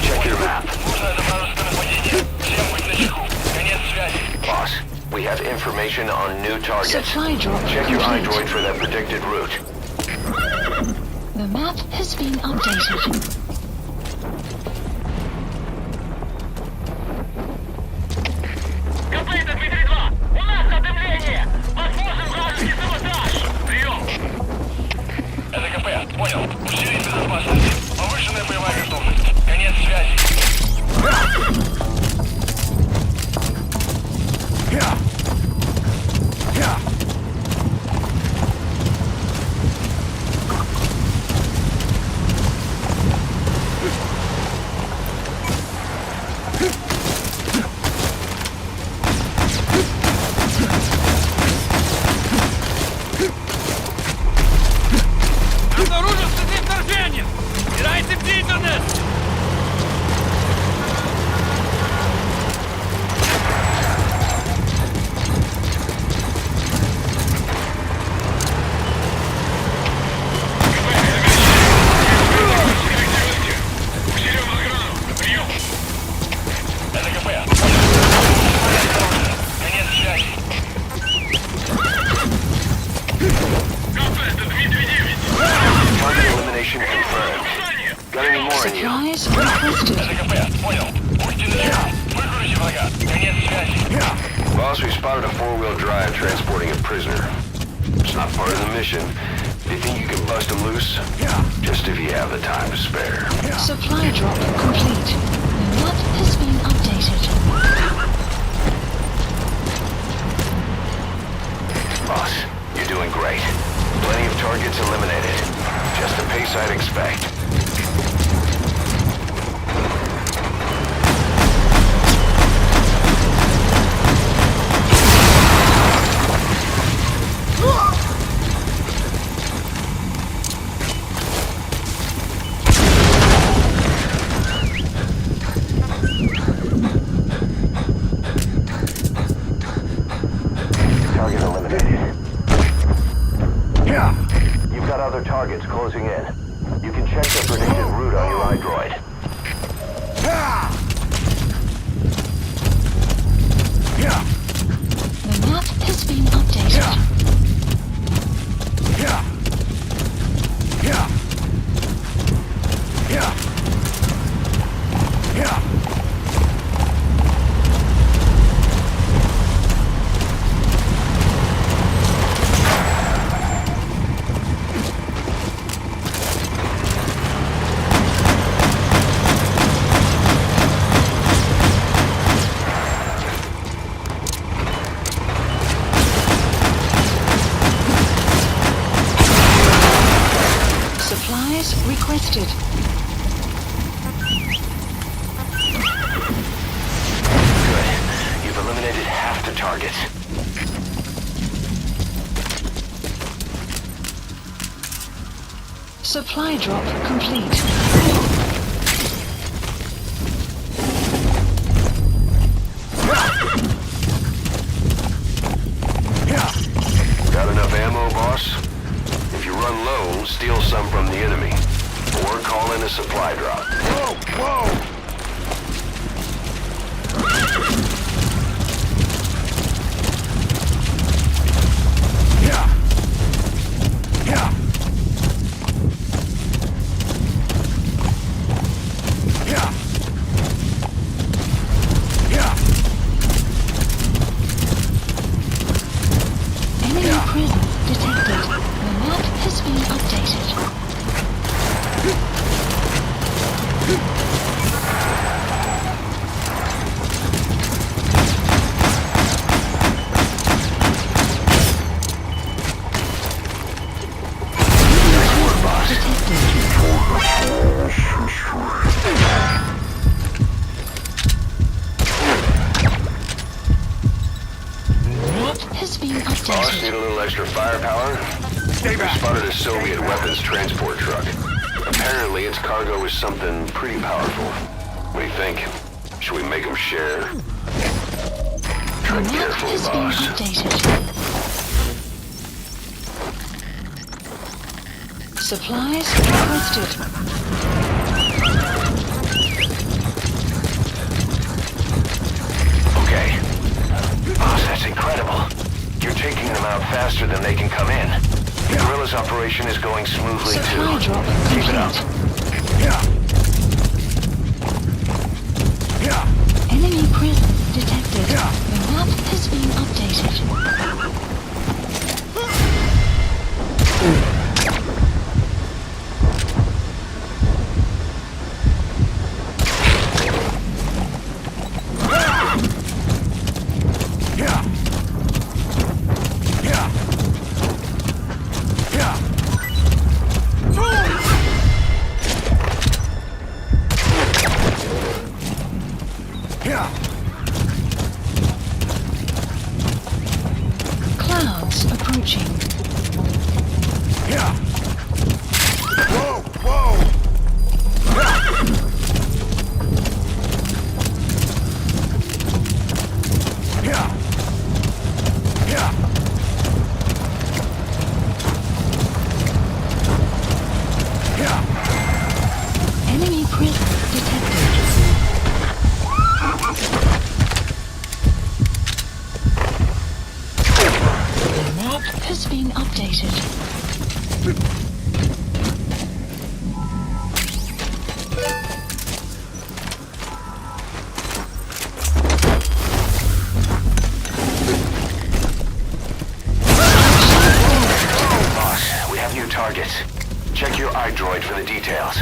Check your map. Boss, we have information on new targets. Supply drop Check your complete. iDroid for their predicted route. The map has been updated. Понял. Усилить безопасность. Повышенная боевая готовность. Конец связи. Обнаружил следы вторжения! Убирайте бдительность! Конец связи. Target elimination confirmed. Got any more in you? Supplies requested. ЛКП, понял. Будьте начеку. Выгрузите врага. Конец связи. Boss, we spotted a four-wheel drive transporting a prisoner. It's not part of the mission. Do you think you can bust him loose? Just if you have the time to spare. Supply drop complete. The map has been updated. Boss, you're doing great. Plenty of targets eliminated. Just the pace I'd expect. Target eliminated. You've got other targets closing in. You can check the predicted route on your iDroid. The map has been updated. Supplies requested. Good. You've eliminated half the targets. Supply drop complete. Got enough ammo, boss? If you run low, steal some from the enemy. Or call in a supply drop. Whoa! Enemy presence detected. The map has been updated. Has been updated. Boss, need a little extra firepower? Stay back. We spotted a Soviet weapons transport truck. Apparently, its cargo is something pretty powerful. What do you think? Should we make them share? The Tread map carefully, has been boss. updated. Supplies requested. Okay. Boss, that's incredible. You're taking them out faster than they can come in. The guerrillas' operation is going smoothly Supply too. drop Keep it up. Enemy presence detected. The map has been updated. Clouds approaching. Whoa, whoa! Enemy presence detected. The map has been updated. Boss, we have new targets. Check your iDroid for the details.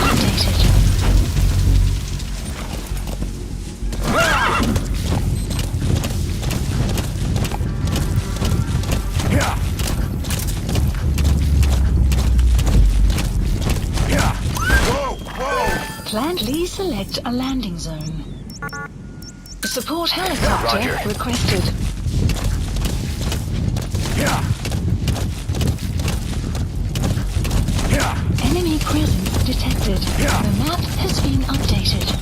Updated. Plannedly select a landing zone. Support helicopter Roger. requested. Enemy presence detected. The map has been updated.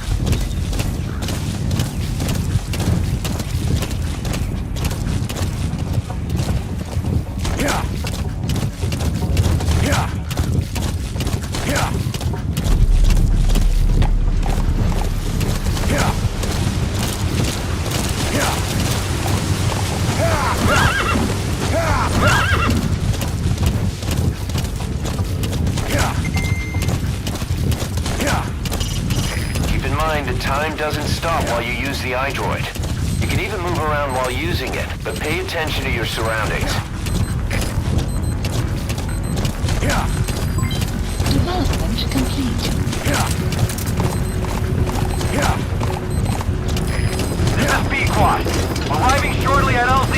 Keep in mind that time doesn't stop while you use the iDroid. You can even move around while using it, but pay attention to your surroundings. Development complete. This is B-Quad. Arriving shortly at LZ.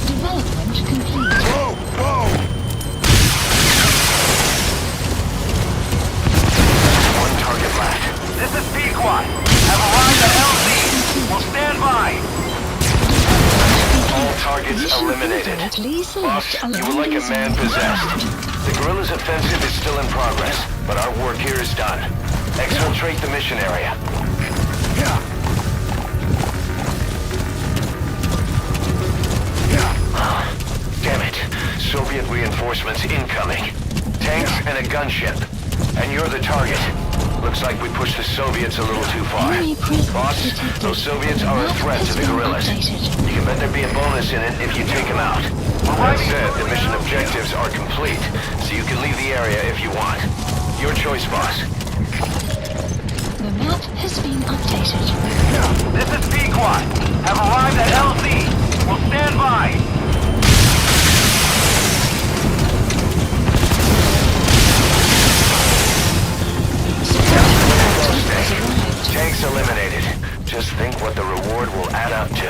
Development complete. Whoa, whoa! One target left. This is B-Quad. Have arrived at LZ. Will stand by. All targets eliminated. Please Boss, select a you were like a man possessed. The guerrillas' offensive is still in progress, but our work here is done. Exfiltrate the mission area. Damn it. Soviet reinforcements incoming. Tanks and a gunship. And you're the target. Looks like we pushed the Soviets a little too far. Boss, those Soviets are a threat to the guerrillas. You can bet there'd be a bonus in it if you take them out. That said, the mission objectives are complete, so you can leave the area if you want. Your choice, boss. The map has been updated. This is B-Quad. Have arrived at LZ. Will stand by. Tanks eliminated. Just think what the reward will add up to.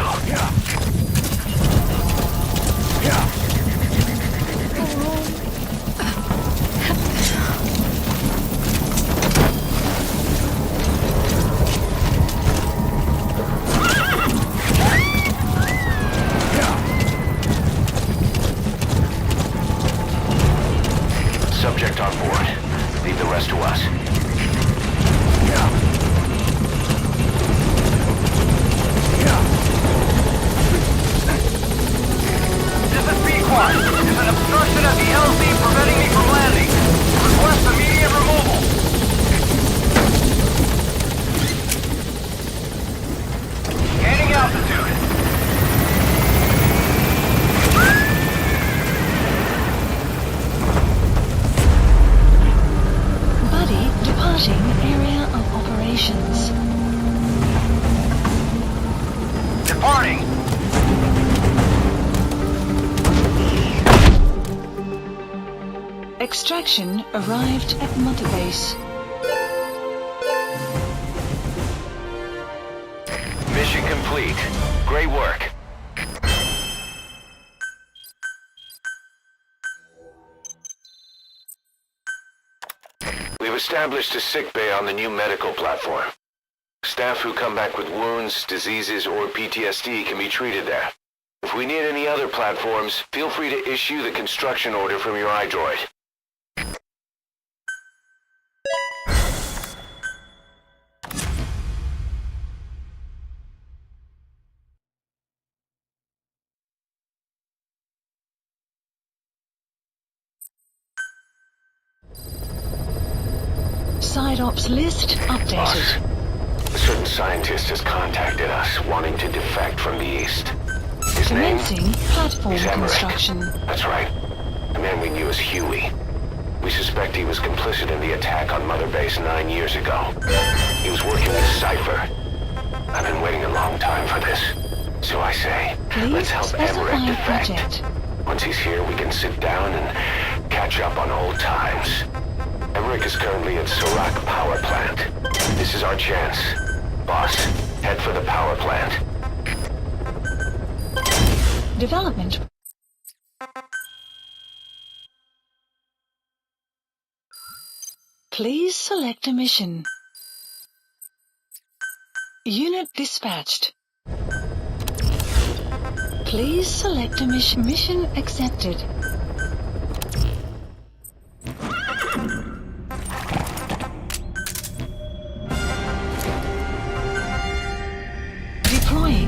Subject on board. Leave the rest to us. Extraction arrived at Mother Base. Mission complete. Great work. We've established a sick bay on the new medical platform. Staff who come back with wounds, diseases, or PTSD can be treated there. If we need any other platforms, feel free to issue the construction order from your iDroid. Side ops list updated. Boss, a certain scientist has contacted us, wanting to defect from the east. His name? Commencing platform He's Emmerich. construction. That's right. The man we knew as Huey. We suspect he was complicit in the attack on Mother Base 9 years ago. He was working with Cypher. I've been waiting a long time for this. So I say, let's help Emmerich defect. Project. Once he's here, we can sit down and catch up on old times. Emmerich is currently at Serac Power Plant. This is our chance. Boss, head for the power plant. Development. Please select a mission. Unit dispatched. Please select a mission. Mission accepted. Deploying.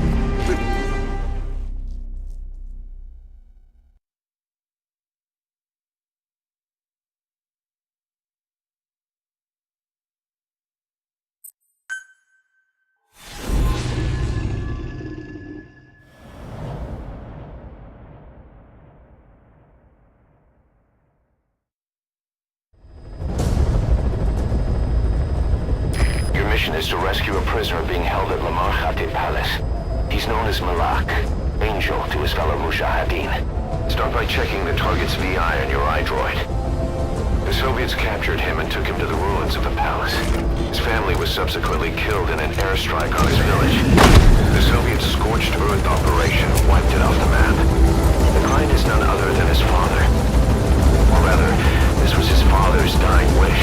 Your mission is to rescue a prisoner being held at Lamar Khatib Palace. He's known as Malik, Angel to his fellow Mujahideen. Start by checking the target's VI on your iDroid. The Soviets captured him and took him to the ruins of the palace. His family was subsequently killed in an airstrike on his village. The Soviets' scorched earth operation wiped it off the map. The client is none other than his father. Or rather, this was his father's dying wish.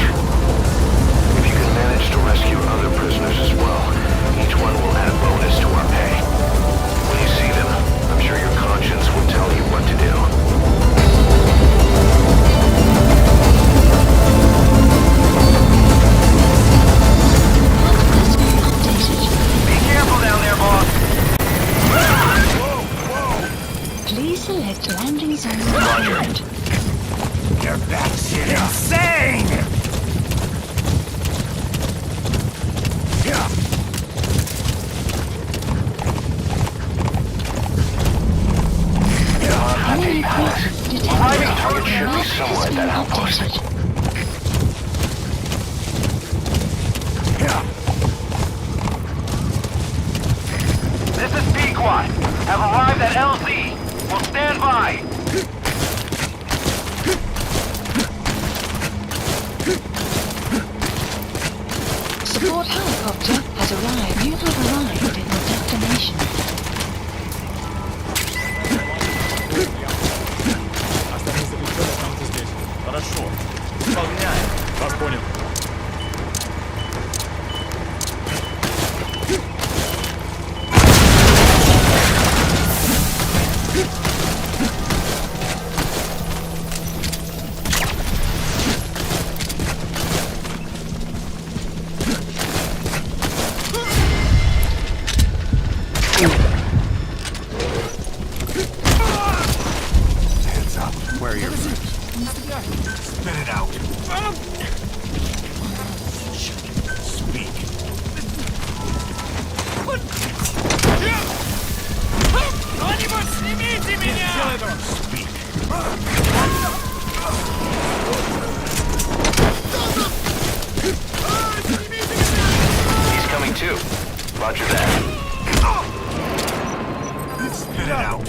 If you can manage to rescue other prisoners as well, each one will add a bonus to our pay. When you see them, I'm sure your conscience will tell you what to do. Be careful down there, boss. Please select landing zone. Roger. You're batshit insane! Enemy equipment detected. Target should be somewhere at that outpost. This is Pequot. Have arrived at LZ. We'll stand by. Support helicopter has arrived. You have arrived at your destination. Хорошо. Выполняем. Вас понял. Hands up. Where are your friends? Spit it out. Speak. Кто-нибудь снимите меня! Speak. He's coming too. Roger that. Spit it out.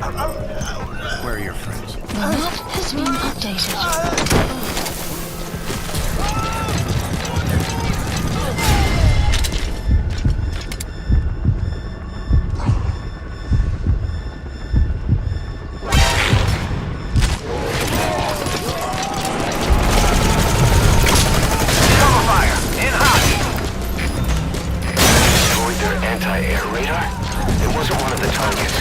Where are your friends? The map has been updated. Anti-air radar? It wasn't one of the targets.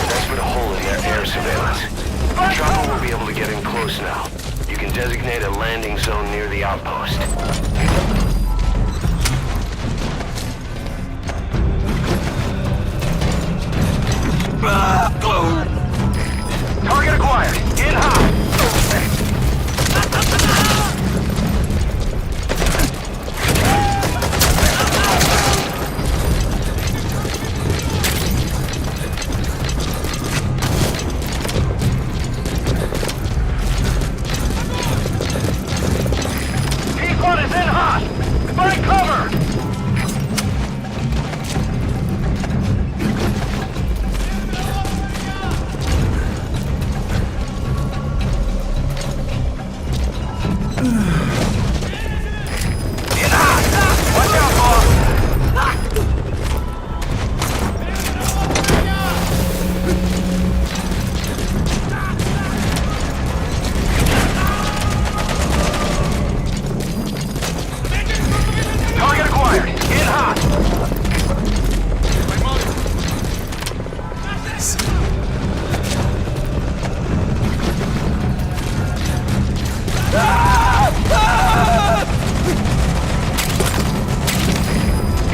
That's put a hole in their air surveillance. The chopper will be able to get in close now. You can designate a landing zone near the outpost. Target acquired. In hot.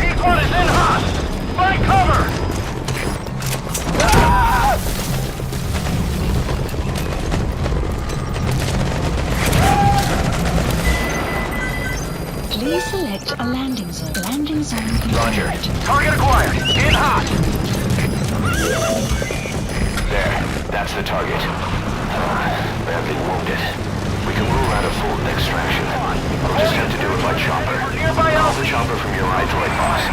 P1 is in hot. Find cover. Please select a landing zone. Landing zone confirmed. Roger. Target acquired. In hot. There. That's the target. Badly wounded. We can rule out a full extraction. We'll just have to do it by chopper. Call the chopper from your right droid, boss.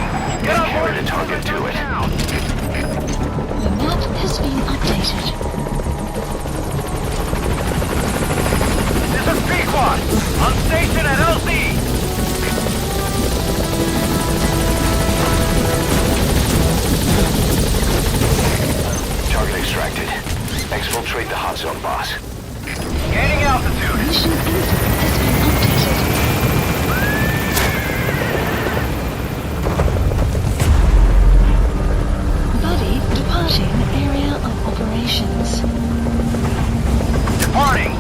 And carry the target to it. The map has been updated. This is P1. On station at LZ. Target extracted. Exfiltrate the hot zone, boss. Gaining altitude. Mission info has been updated. Buddy departing area of operations. Departing.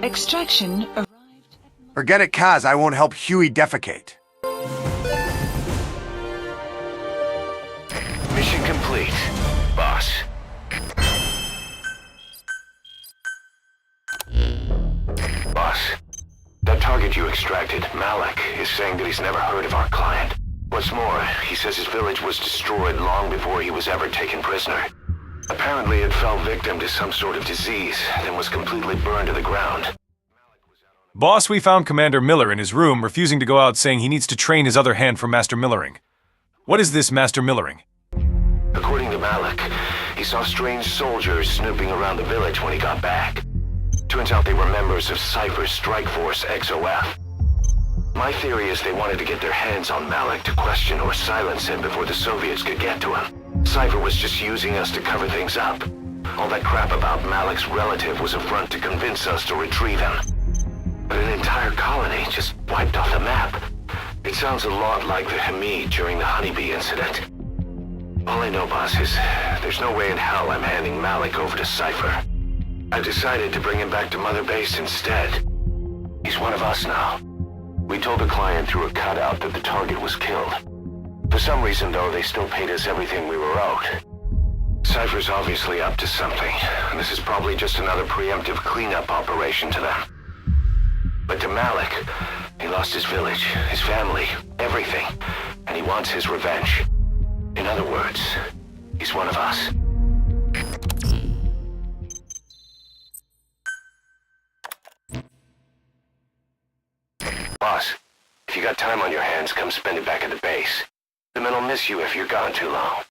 Extraction arrived. Forget it, Kaz. I won't help Huey defecate. Mission complete, boss. Boss, that target you extracted, Malik, is saying that he's never heard of our client. What's more, he says his village was destroyed long before he was ever taken prisoner. Apparently it fell victim to some sort of disease, then was completely burned to the ground. Boss, we found Commander Miller in his room, refusing to go out, saying he needs to train his other hand for Master Millering. What is this Master Millering? According to Malik, he saw strange soldiers snooping around the village when he got back. Turns out they were members of Cypher's strike force, XOF. My theory is they wanted to get their hands on Malik to question or silence him before the Soviets could get to him. Cypher was just using us to cover things up. All that crap about Malik's relative was a front to convince us to retrieve him. But an entire colony just wiped off the map. It sounds a lot like the Hamid during the Honeybee incident. All I know, boss, is there's no way in hell I'm handing Malik over to Cypher. I've decided to bring him back to Mother Base instead. He's one of us now. We told the client through a cutout that the target was killed. For some reason, though, they still paid us everything we were owed. Cypher's obviously up to something, and this is probably just another preemptive cleanup operation to them. But to Malik, he lost his village, his family, everything, and he wants his revenge. In other words, he's one of us. Boss, if you got got time on your hands, come spend it back at the base. The men will miss you if you're gone too long.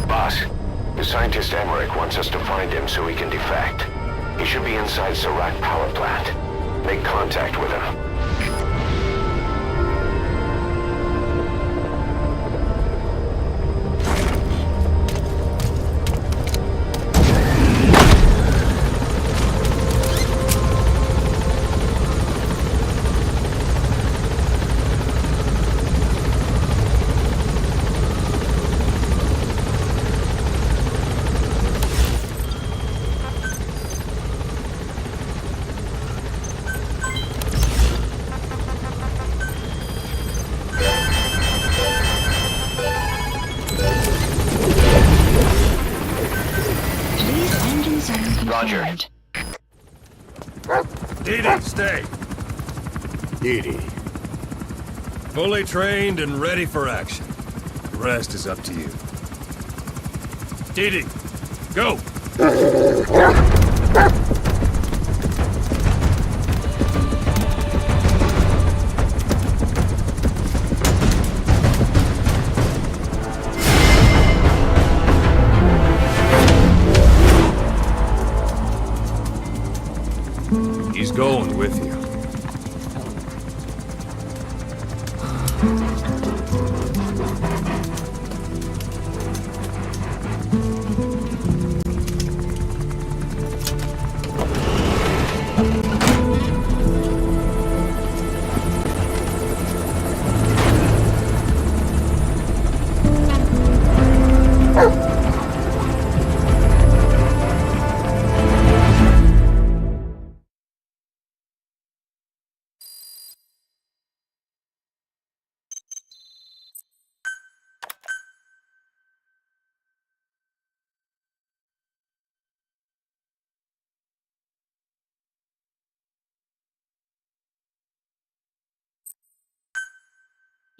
Boss, the scientist Emmerich wants us to find him so he can defect. He should be inside Sarat power plant. Make contact with him. Roger. Didi, stay. Didi. Fully trained and ready for action. The rest is up to you. Didi, go! He's going with you.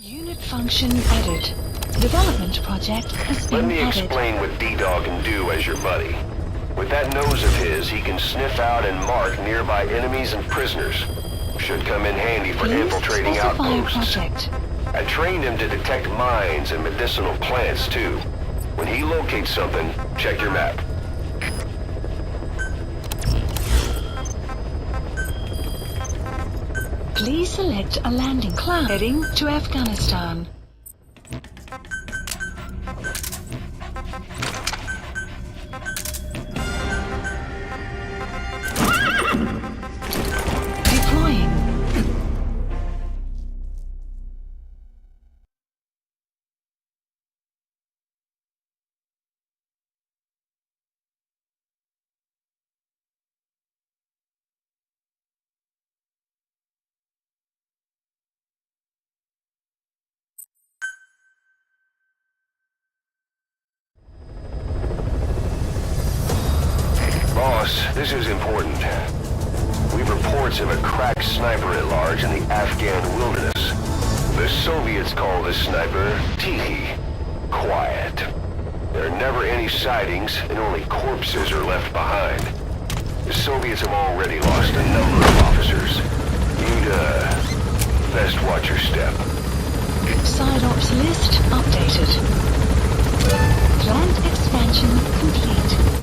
Unit function added. Development project has been Let me added. explain what D-Dog can do as your buddy. With that nose of his, he can sniff out and mark nearby enemies and prisoners. Should come in handy for Please infiltrating specify outposts. project. I trained him to detect mines and medicinal plants, too. When he locates something, check your map. Please select a landing cloud heading to Afghanistan. Deploying. Boss, this is important. We've reports of a crack sniper at large in the Afghan wilderness. The Soviets call this sniper Tihi. Quiet. There are never any sightings, and only corpses are left behind. The Soviets have already lost a number of officers. You'd, best watch your step. Side ops list updated. Plant expansion complete.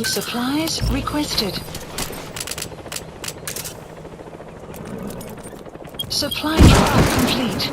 Supplies requested. Supply drop complete.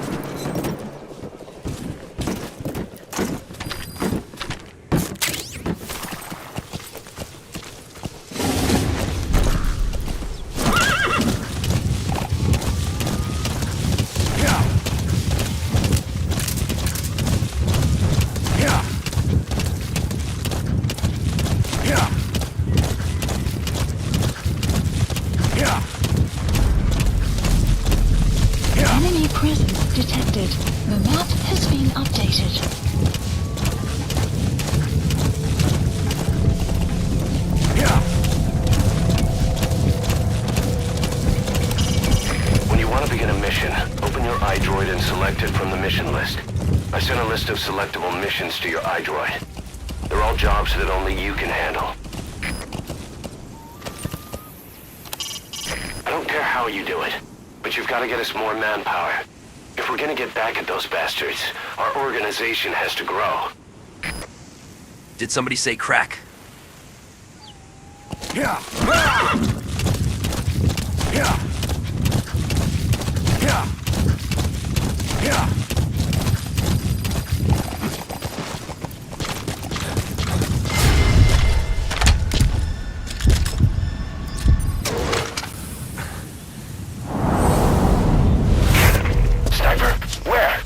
iDroid and select it from the mission list. I sent a list of selectable missions to your iDroid. They're all jobs that only you can handle. I don't care how you do it, but you've got to get us more manpower. If we're gonna get back at those bastards, our organization has to grow. Did somebody say crack? Yeah. Yeah. Yeah. Yeah. Sniper, where?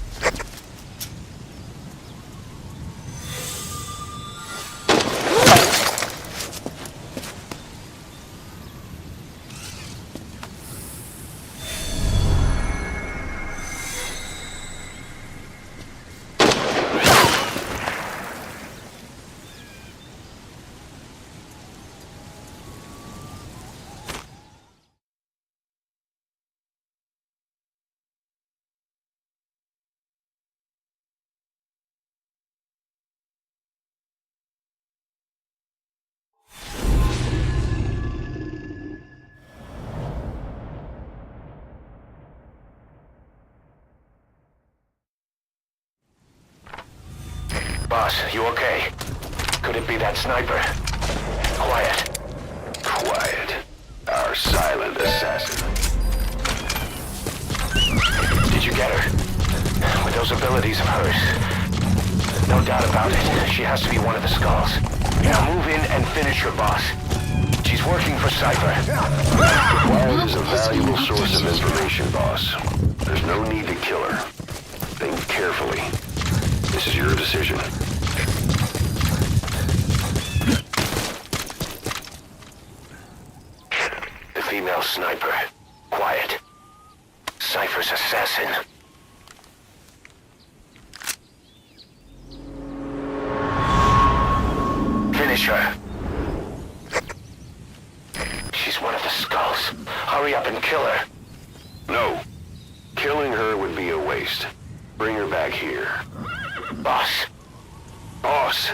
Boss, you okay? Could it be that sniper? Quiet. Quiet. Our silent assassin. Did you get her? With those abilities of hers? No doubt about it. She has to be one of the Skulls. Now move in and finish her, boss. She's working for Cypher. Quiet is a valuable source of information, boss. There's no need to kill her. Think carefully. This is your decision. The female sniper. Quiet. Cypher's assassin. Finish her. She's one of the Skulls. Hurry up and kill her. No. Killing her would be a waste. Bring her back here. Boss. Boss.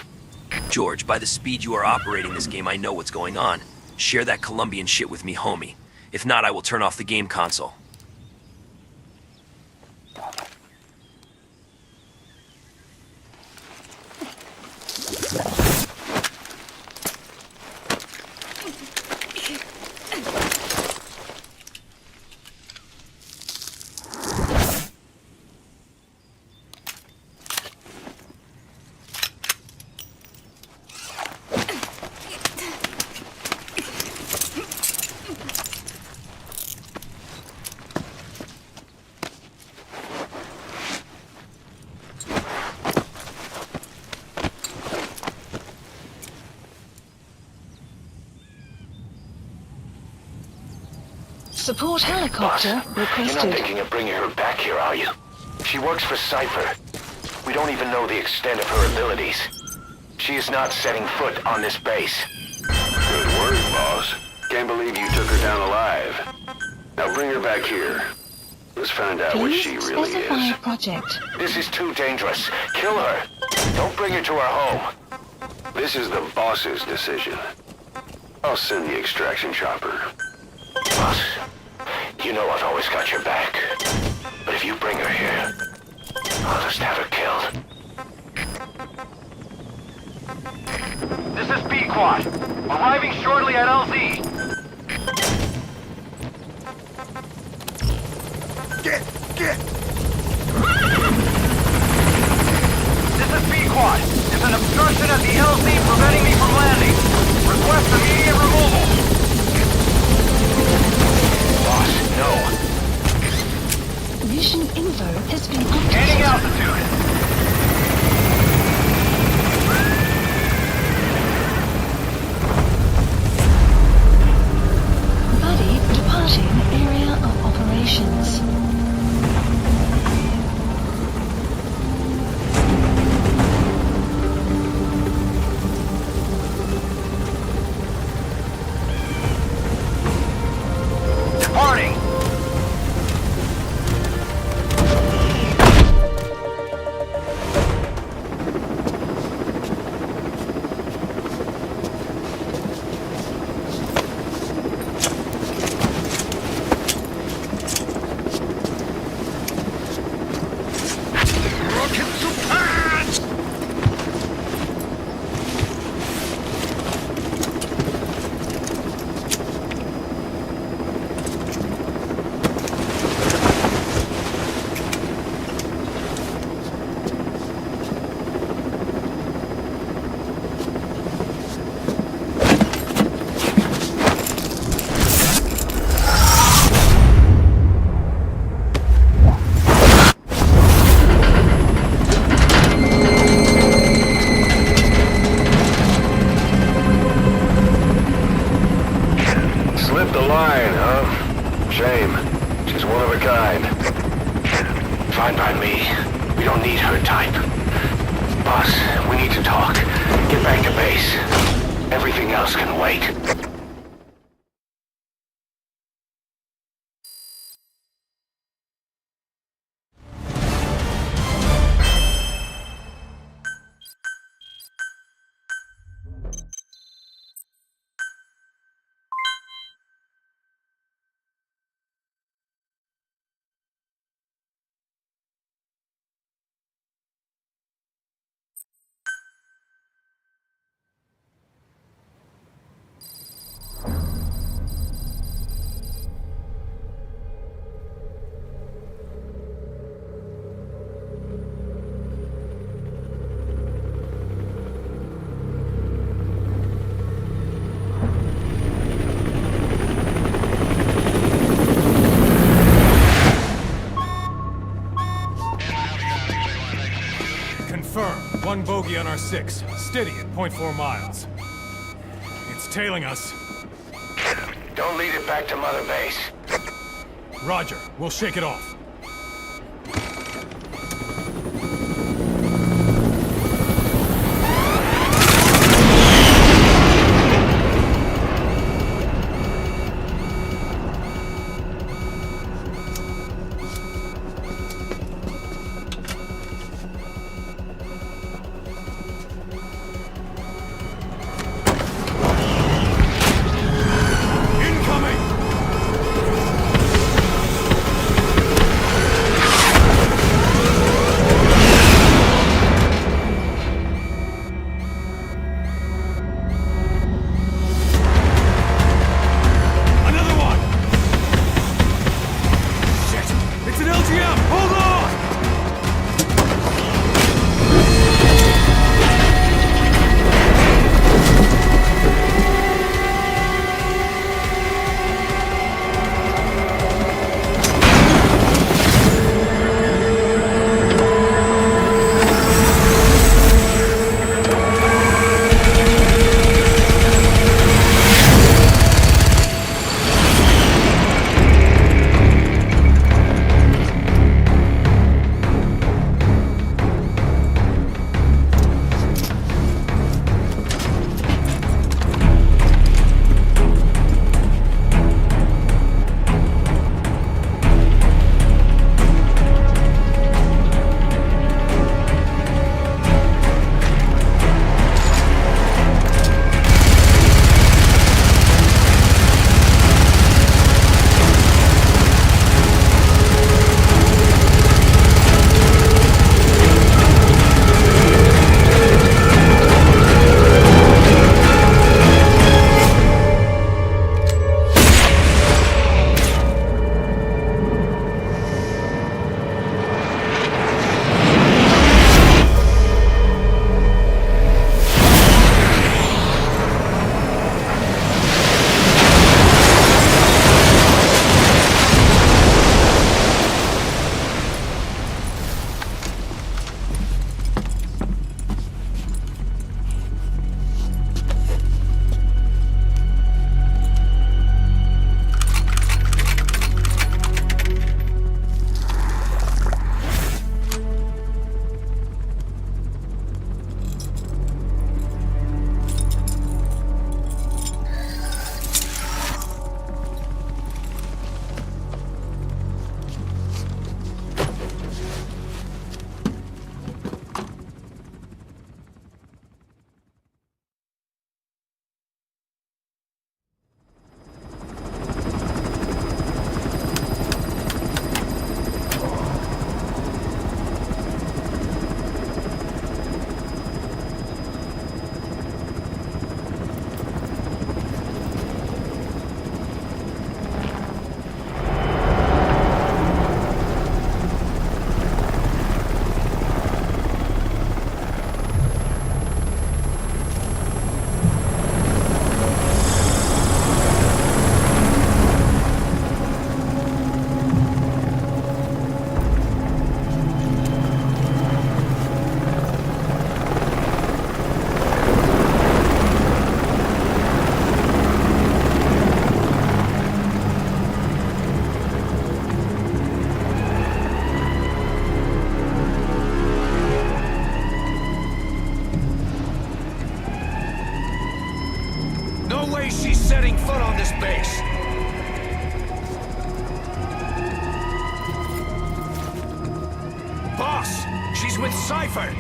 George, by the speed you are operating this game, I know what's going on. Share that Colombian shit with me, homie. If not, I will turn off the game console. Support helicopter Boss, you're requested. not thinking of bringing her back here, are you? She works for Cypher. We don't even know the extent of her abilities. She is not setting foot on this base. Good work, boss. Can't believe you took her down alive. Now bring her back here. Let's find out what she really Specify is. a project. This is too dangerous. Kill her. Don't bring her to our home. This is the boss's decision. I'll send the extraction chopper. Boss, you know I've always got your back. But if you bring her here, I'll just have her killed. This is Pequod. Arriving shortly at LZ. Get! This is Pequod. There's an obstruction at the LZ preventing me from landing. Request immediate removal. Boss, no. Mission info has been updated. Gaining altitude. Slipped the line, huh? Shame. She's one of a kind. Fine by me. We don't need her type. Boss, we need to talk. Get back to base. Everything else can wait. One bogey on our 6, steady at 0.4 miles. It's tailing us. Don't lead it back to Mother Base. Roger, we'll shake it off. foot on this base. Boss, she's with Cypher.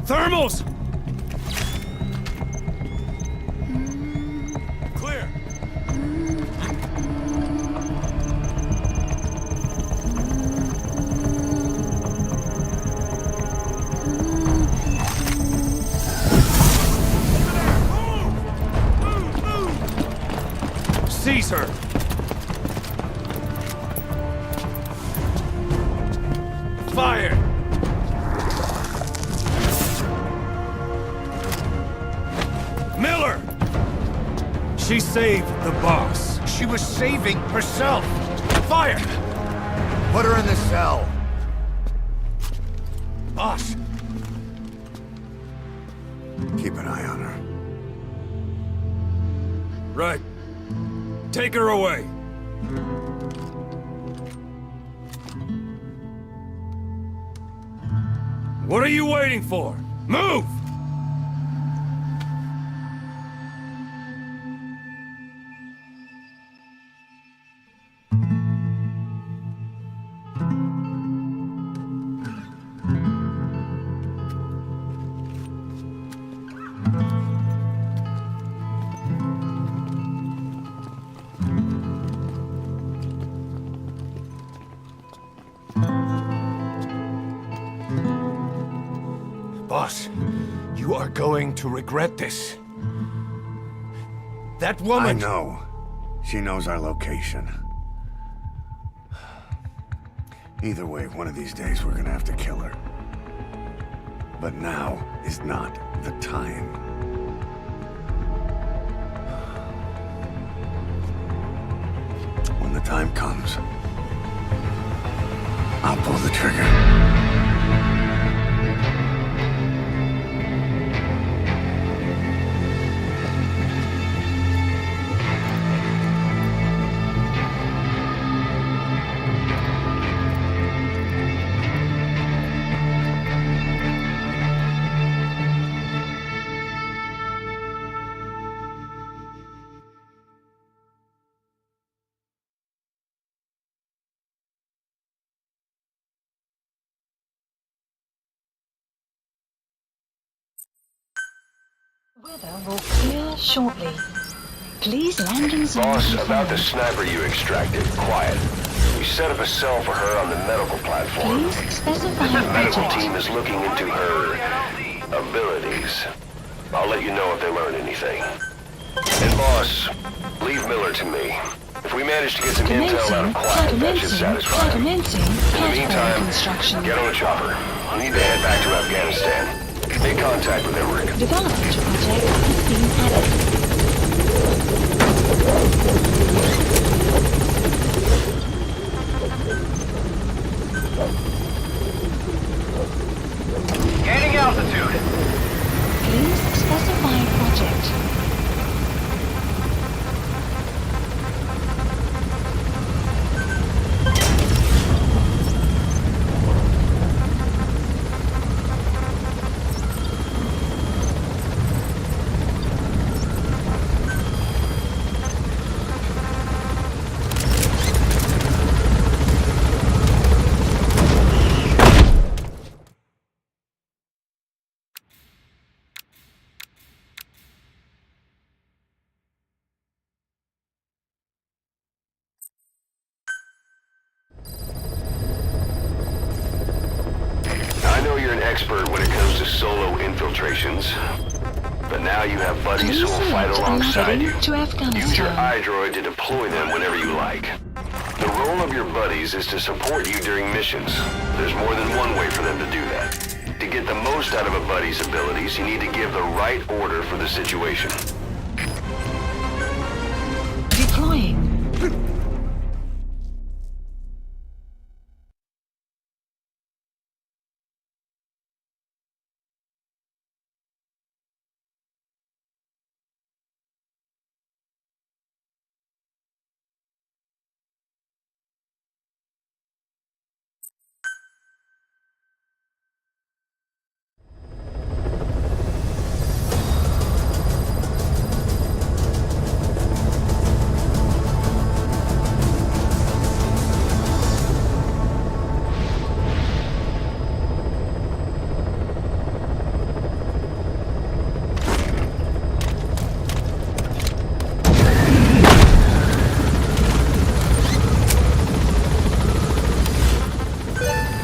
Thermals! Clear. Seize her! Fire! Miller! She saved the boss. She was saving herself. Fire! Put her in the cell. Boss, Keep an eye on her. Right. Take her away. What are you waiting for? Move! boss, you are going to regret this. That woman... I know. She knows our location. Either way, one of these days we're gonna have to kill her. But now is not the time. When the time comes, I'll pull the trigger. Weather will clear shortly. Please land in zone. Boss, about the sniper you extracted, quiet. We set up a cell for her on the medical platform. Please specify The medical object. team is looking into her abilities. I'll let you know if they learn anything. And boss, leave Miller to me. If we manage to get some intel out of Quiet, that should satisfy him. In the meantime, get on the chopper. We need to head back to Afghanistan. Make contact with Emmerich. Development project has been added. Gaining altitude. Please specify project. I know you're an expert when it comes to solo infiltrations. but now you have buddies who will fight alongside you. To Afghanistan. Use your iDroid to deploy them whenever you like. The role of your buddies is to support you during missions. There's more than one way for them to do that. To get the most out of a buddy's abilities, you need to give the right order for the situation. Deploying.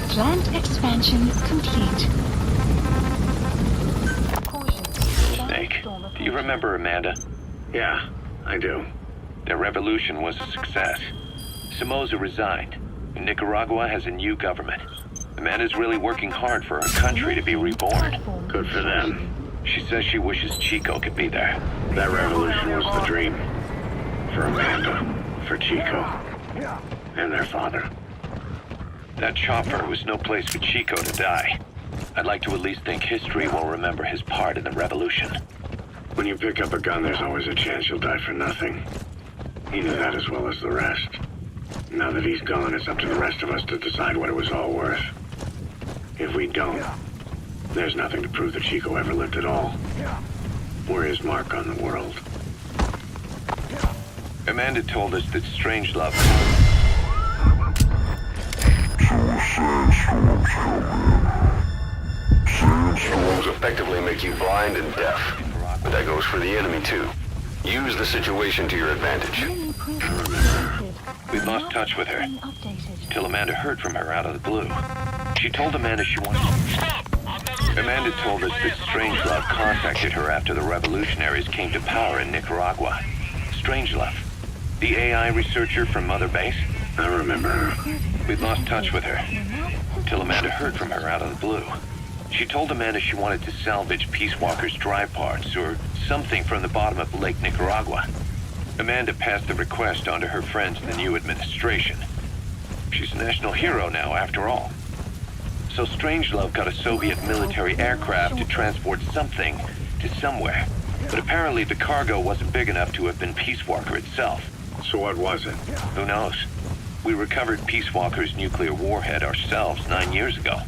Plant expansion complete. Snake, do you remember Amanda? Yeah, I do. Their revolution was a success. Somoza resigned. Nicaragua has a new government. Amanda's really working hard for her country to be reborn. Good for them. She says she wishes Chico could be there. That revolution was the dream. For Amanda, for Chico, and their father. That chopper was no place for Chico to die. I'd like to at least think history will remember his part in the revolution. When you pick up a gun, there's always a chance you'll die for nothing. He knew that as well as the rest. Now that he's gone, it's up to the rest of us to decide what it was all worth. If we don't, there's nothing to prove that Chico ever lived at all. We're his mark on the world. Amanda told us that Strangelove... Storms effectively make you blind and deaf, but that goes for the enemy too. Use the situation to your advantage. We lost touch with her, till Amanda heard from her out of the blue. She told Amanda she wanted... Amanda told us that Strangelove contacted her after the revolutionaries came to power in Nicaragua. Strangelove, the AI researcher from Mother Base? I remember her. We lost touch with her, till Amanda heard from her out of the blue. She told Amanda she wanted to salvage Peace Walker's drive parts or something from the bottom of Lake Nicaragua. Amanda passed the request on to her friends in the new administration. She's a national hero now, after all. So Strangelove got a Soviet military aircraft to transport something to somewhere. But apparently the cargo wasn't big enough to have been Peace Walker itself. So what was it? Who knows? We recovered Peace Walker's nuclear warhead ourselves 9 years ago.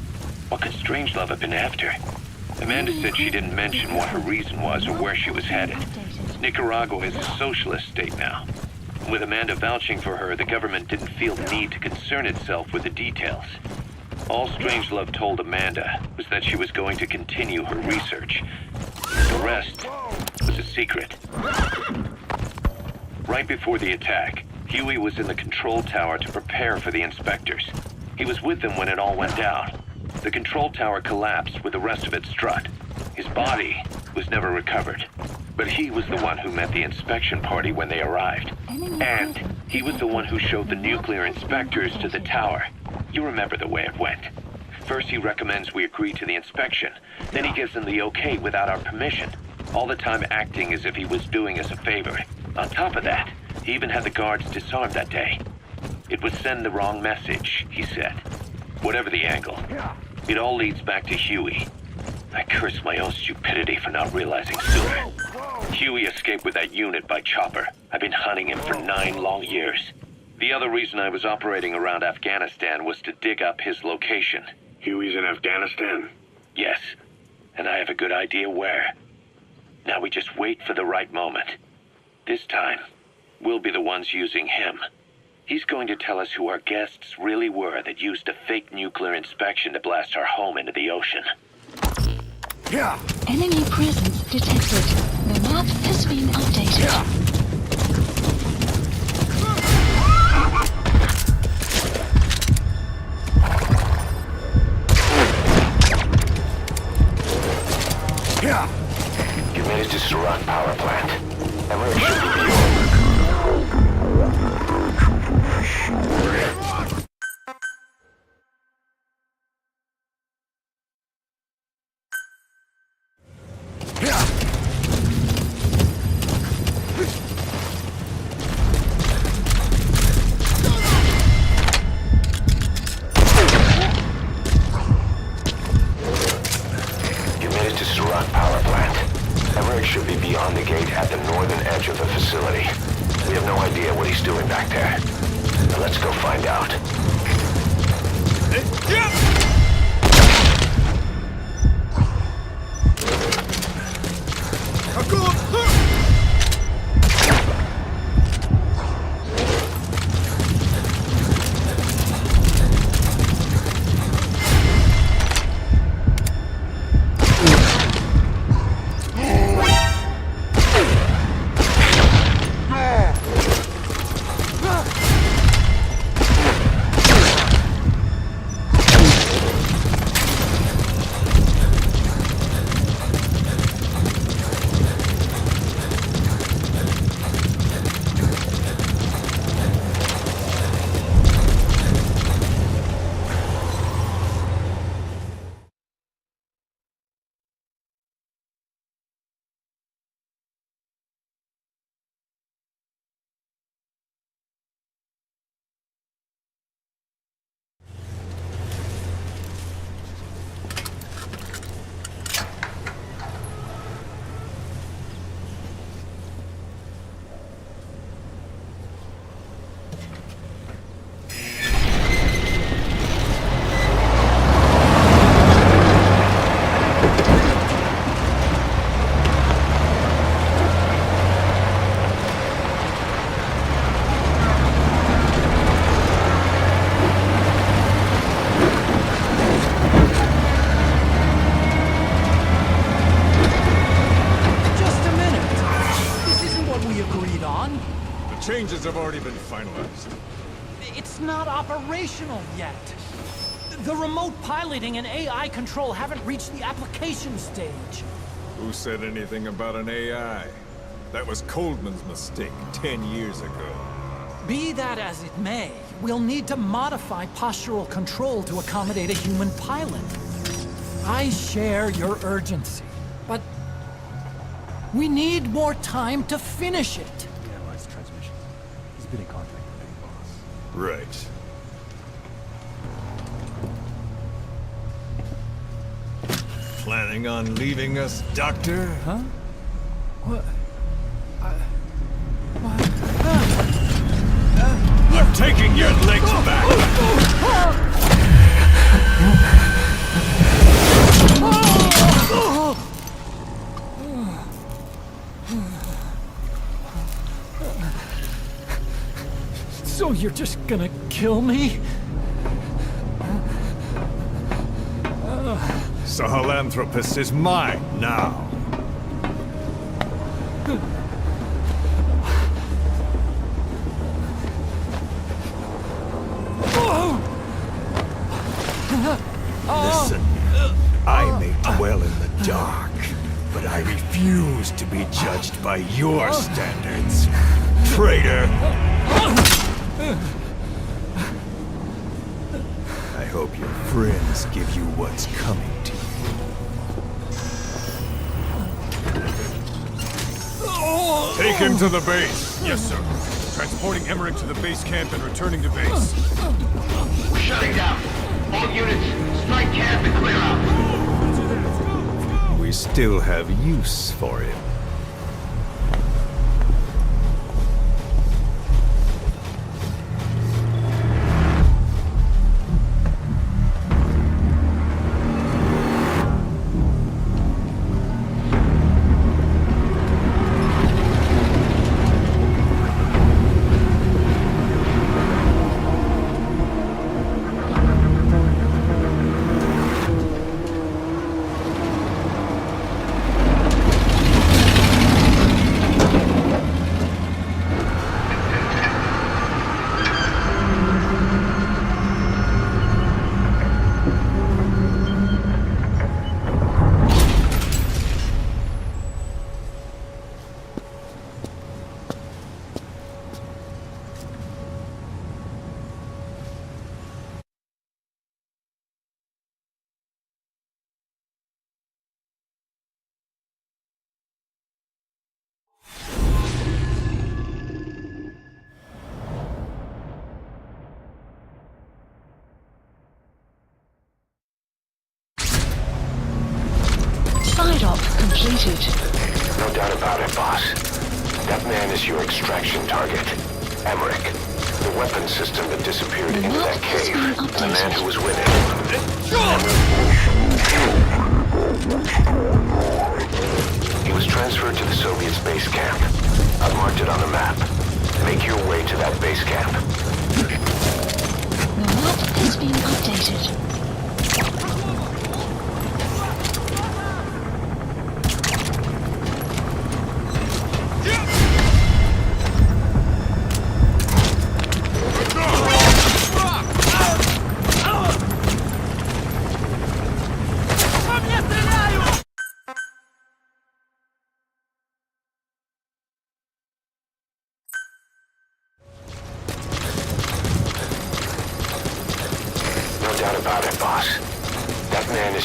What could Strangelove have been after? Amanda said she didn't mention what her reason was or where she was headed. Nicaragua is a socialist state now. With Amanda vouching for her, the government didn't feel the need to concern itself with the details. All Strangelove told Amanda was that she was going to continue her research. The rest was a secret. Right before the attack, Huey was in the control tower to prepare for the inspectors. He was with them when it all went down. The control tower collapsed with the rest of it struck. His body was never recovered. But he was the one who met the inspection party when they arrived. And he was the one who showed the nuclear inspectors to the tower. You remember the way it went. First he recommends we agree to the inspection. Then he gives them the okay without our permission. All the time acting as if he was doing us a favor. On top of that, he even had the guards disarmed that day. It would send the wrong message, he said. Whatever the angle, it all leads back to Huey. I curse my own stupidity for not realizing sooner. Huey escaped with that unit by chopper. I've been hunting him for 9 long years. The other reason I was operating around Afghanistan was to dig up his location. Huey's in Afghanistan? Yes, and I have a good idea where. Now we just wait for the right moment. This time, we'll be the ones using him. He's going to tell us who our guests really were that used a fake nuclear inspection to blast our home into the ocean. Yeah. Enemy presence detected. The map has been updated. You managed to plant. Emmerich should be beyond. Should be beyond the gate at the northern edge of the facility. We have no idea what he's doing back there. Now let's go find out. Changes have already been finalized. It's not operational yet. The remote piloting and AI control haven't reached the application stage. Who said anything about an AI? That was Coldman's mistake 10 years ago. Be that as it may, we'll need to modify postural control to accommodate a human pilot. I share your urgency, but we need more time to finish it. Analyze transmission. He's been in contact with me, boss. Right. Planning on leaving us, Doctor? Huh? What? I'm taking your legs back! So you're just gonna kill me? Sahelanthropus is mine now. Listen, I may dwell in the dark, but I refuse to be judged by your standards, traitor! I hope your friends give you what's coming to you. Take him to the base. Yes, sir. Transporting Emmerich to the base camp and returning to base. We're shutting down. All units, strike camp and clear out. We still have use for him. completed. No doubt about it, boss. That man is your extraction target. Emmerich. The weapon system that disappeared into that cave. And the man who was with it. He was transferred to the Soviets' base camp. I've marked it on the map. Make your way to that base camp. The map has been updated.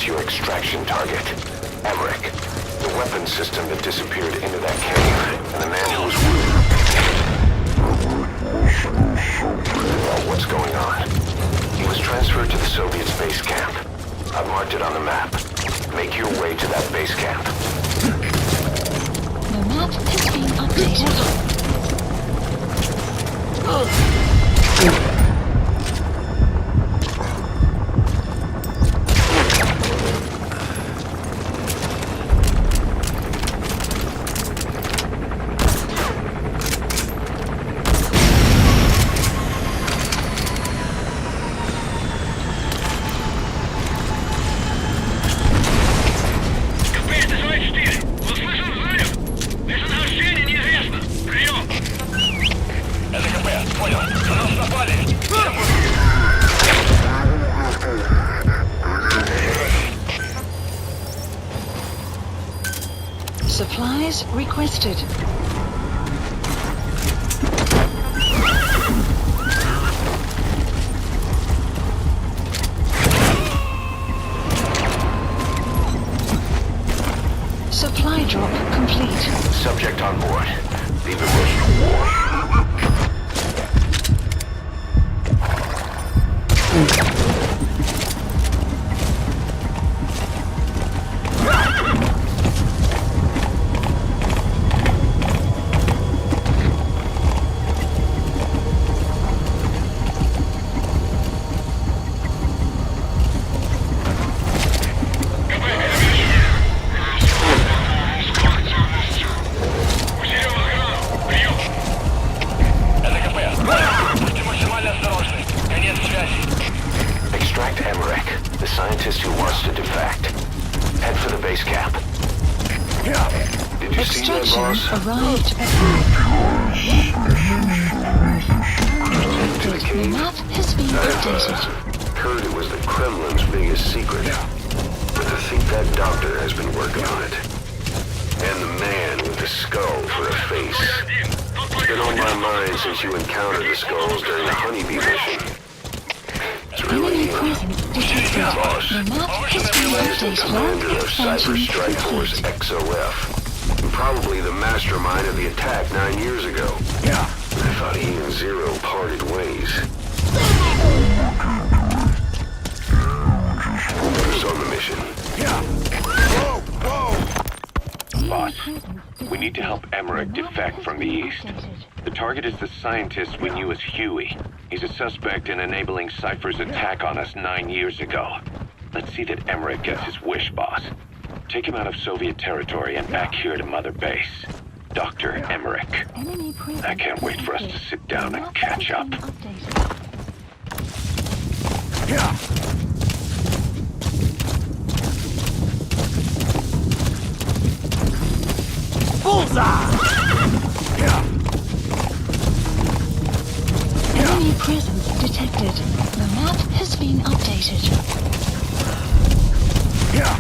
Your extraction target, Emmerich. The weapon system that disappeared into that cave, and the man who was wounded. What's going on? He was transferred to the Soviets' base camp. I've marked it on the map. Make your way to that base camp. The map has been updated. Supplies requested. Supply drop complete. Subject on board. Leave it with arrived at the map has been updated. Heard it was the Kremlin's biggest secret. But to think that doctor has been working on it. And the man with the skull for a face. It's been on my mind since you encountered the skulls during the Honeybee mission. It's really boss. The commander of Cyber Strike Force XOF. Probably the mastermind of the attack 9 years ago. Yeah. I thought he and Zero parted ways. Who's on the mission? Yeah. Whoa! Boss, we need to help Emmerich defect from the east. The target is the scientist we knew as Huey. He's a suspect in enabling Cypher's attack on us 9 years ago. Let's see that Emmerich gets his wish, boss. Take him out of Soviet territory and back here to Mother Base. Dr. Emmerich. I can't wait for us to sit down and catch up. Yeah. Bullseye! Yeah. Enemy presence detected. The map has been updated. Yeah.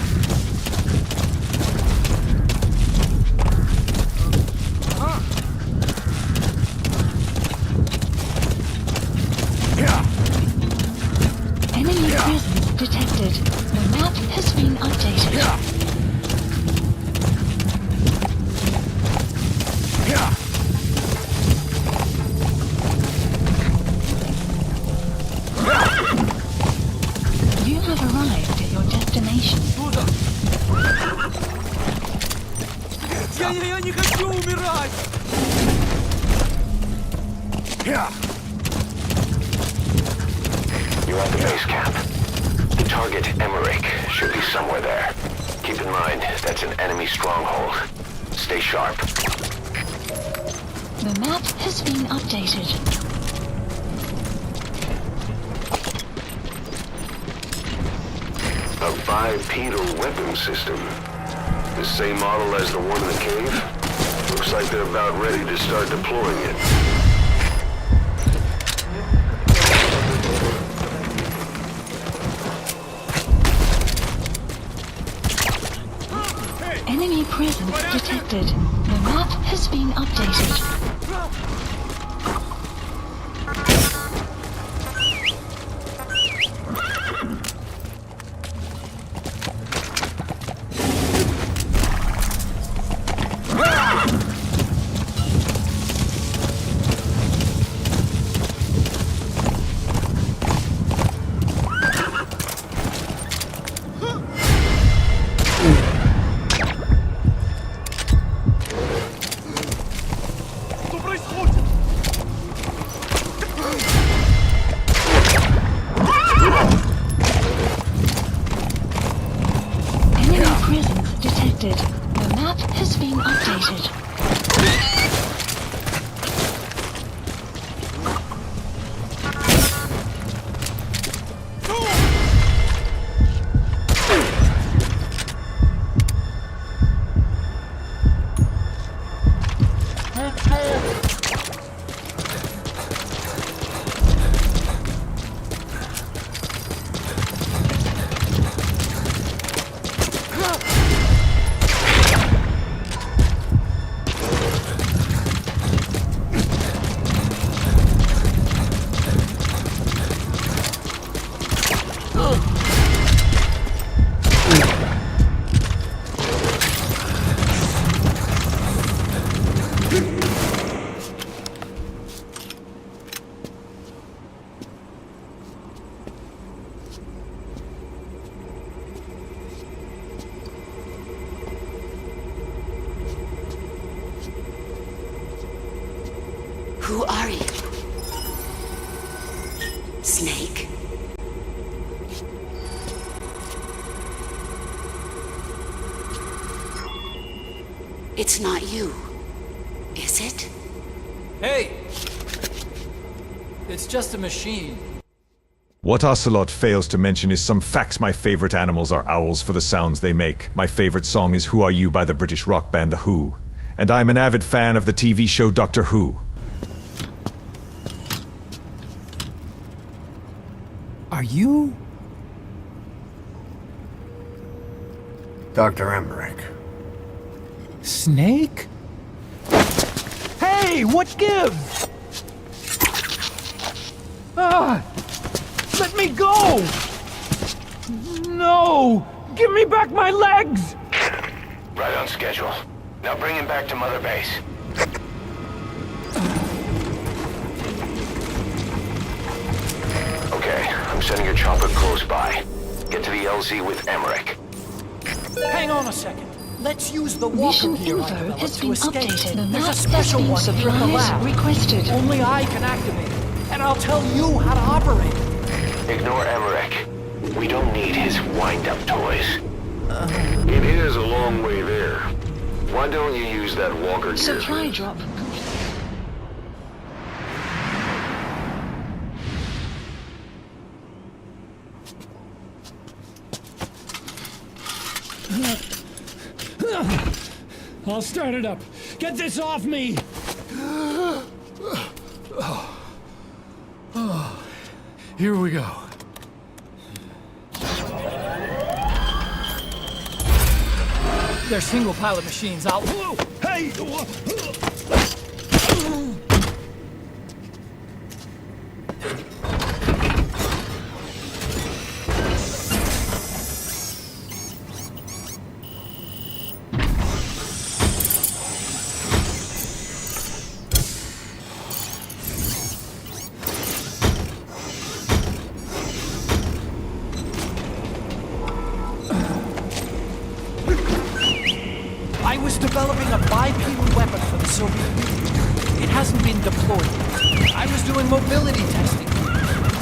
Enemy presence detected. The map has been updated. You have arrived at your destination. You're at the base camp. The target, Emmerich, should be somewhere there. Keep in mind, that's an enemy stronghold. Stay sharp. The map has been updated. A bipedal weapon system. The same model as the one in the cave? Looks like they're about ready to start deploying it. Enemy presence detected. The map has been updated. The map has been updated. Who are you? Snake? It's not you, is it? Hey! It's just a machine. What Ocelot fails to mention is some facts. My favorite animals are owls for the sounds they make. My favorite song is Who Are You by the British rock band The Who. And I'm an avid fan of the TV show Doctor Who. Are you? Dr. Emmerich. Snake? Hey, what gives? Ah! Let me go! No! Give me back my legs! Right on schedule. Now bring him back to Mother Base. Okay, I'm sending a chopper close by. Get to the LZ with Emmerich. Hang on a second. Let's use the walker Mission gear I info developed has to been escape. updated. The There's a map special has one been here in the lab. requested. Only I can activate it, and I'll tell you how to operate it. Ignore Emmerich. We don't need his wind-up toys. It is a long way there. Why don't you use that walker gear? Supply drop. I'll start it up. Get this off me! Here we go. They're single-pilot machines. I'll... Hey! I was developing a bipedal weapon for the Soviet Union. It hasn't been deployed yet. I was doing mobility testing.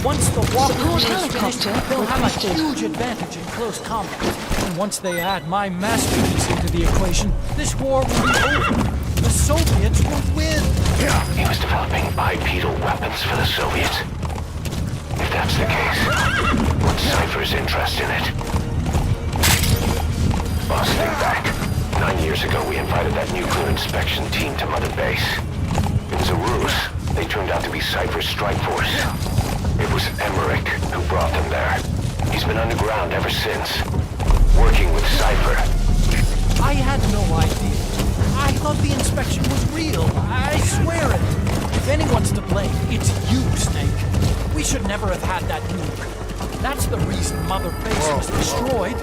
Once the walker Support is finished, helicopter they'll have a requested. huge advantage in close combat. And once they add my masterpiece into the equation, this war will be over. The Soviets will win. He was developing bipedal weapons for the Soviets. If that's the case, what's Cypher's interest in it? Boss, think back. 9 years ago, we invited that nuclear inspection team to Mother Base. It was a ruse. They turned out to be Cypher's strike force. It was Emmerich who brought them there. He's been underground ever since, working with Cypher. I had no idea. I thought the inspection was real. I swear it. If anyone's to blame, it's you, Snake. We should never have had that nuke. That's the reason Mother Base was destroyed.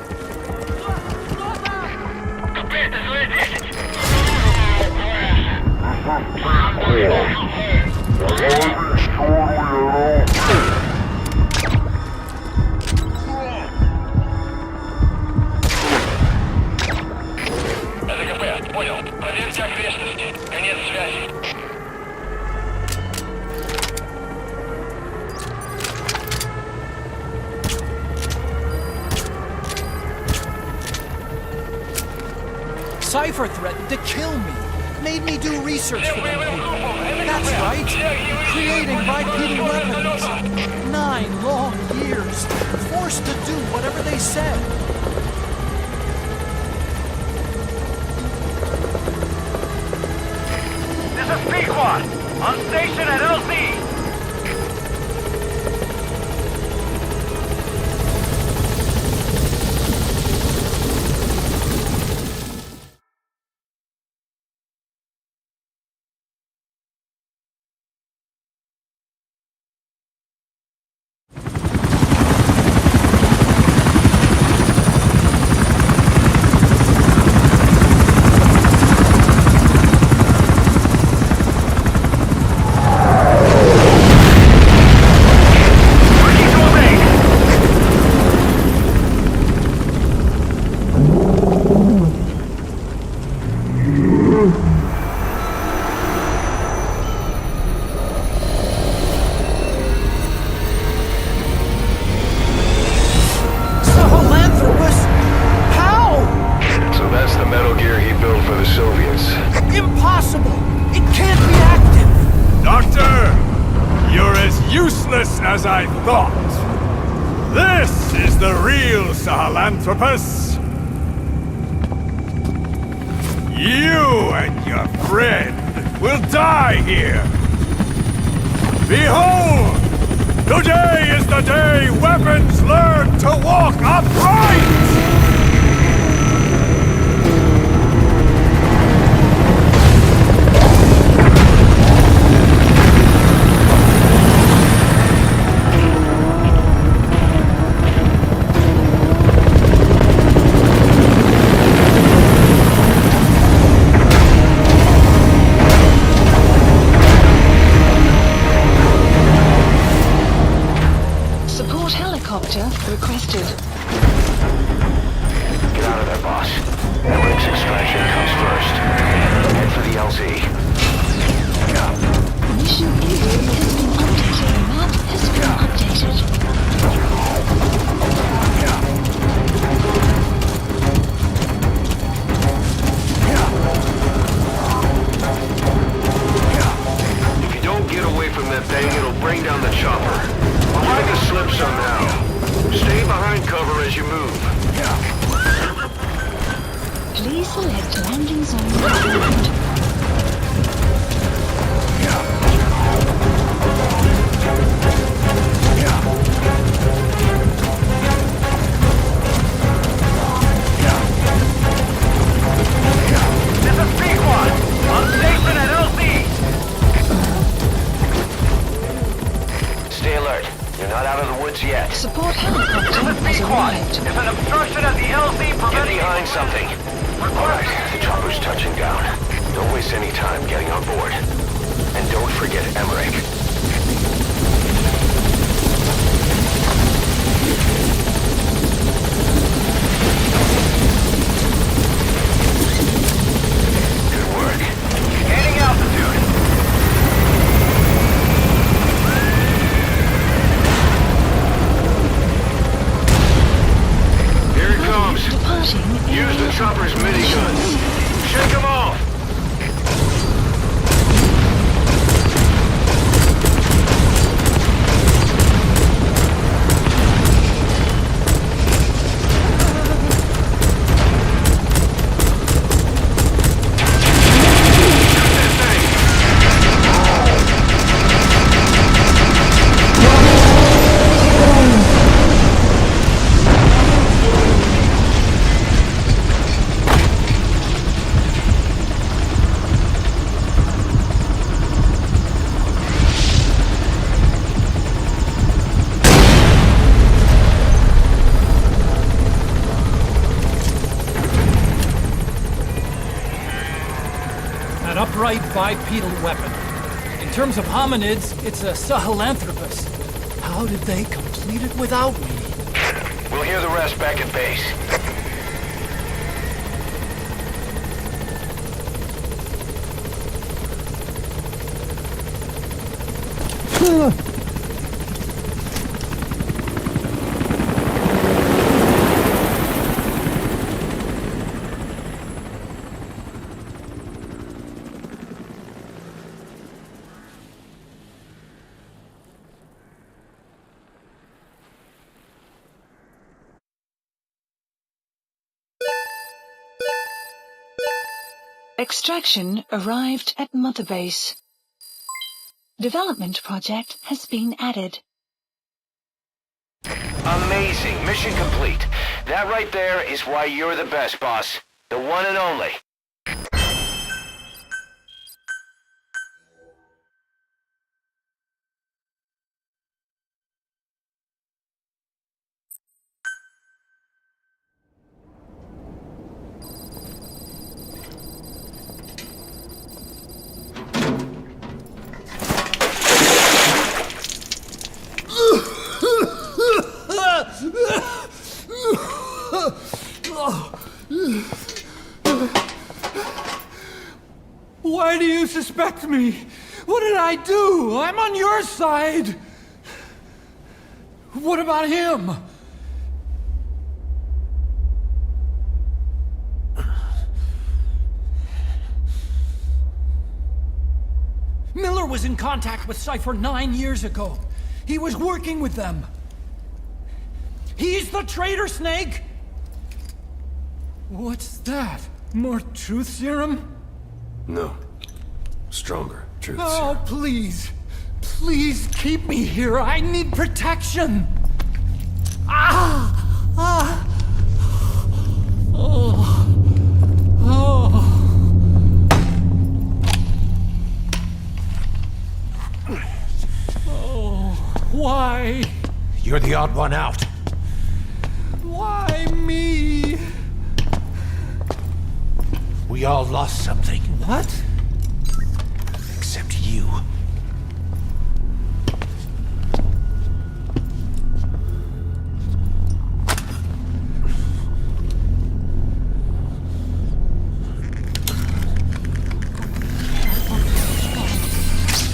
Понял. Проверьте окрестности. Конец связи. Cypher threatened to kill me. Made me do research for them people. That's right. Creating bipedal weapons. 9 long years. Forced to do whatever they said. This is Pequod. On station at LZ. Sahelanthropus? How? So that's the metal gear he built for the Soviets. Impossible! It can't be active! Doctor! You're as useless as I thought! This is the real Sahelanthropus! You and your friend will die here! Behold! Today is the day weapons learn to walk upright! Support helicopter requested. Get out of there, boss. Emich's extraction comes first. Head for the LZ. Mission area has been updated. Map has been updated. If you don't get away from that thing, it'll bring down the chopper. I'll try to slip somehow. Stay behind cover as you move. Please select landing zone ground. This is Pequod. On station at LZ. Stay alert. You're not out of the woods yet. Support helicopter This is has Pequod. arrived. There's an obstruction at the LZ Get preventing behind something. Alright, the chopper's touching down. Don't waste any time getting on board. And don't forget Emmerich. Good work. Gaining altitude. humanoid bipedal weapon. In terms of hominids, it's a Sahelanthropus. How did they complete it without me? We'll hear the rest back at base. Extraction arrived at Mother Base. Development project has been added. Amazing. Mission complete. That right there is why you're the best, boss. The one and only. Why do you suspect me? What did I do? I'm on your side. What about him? Miller was in contact with Cypher 9 years ago. He was working with them. He's the traitor, Snake! What's that? More truth serum? No. Stronger truth Oh, serum. please. Please keep me here. I need protection. Ah! Ah! Oh. Oh. Oh. Why? You're the odd one out. Why me? We all lost something. What? Except you.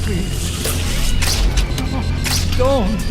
Please. Don't.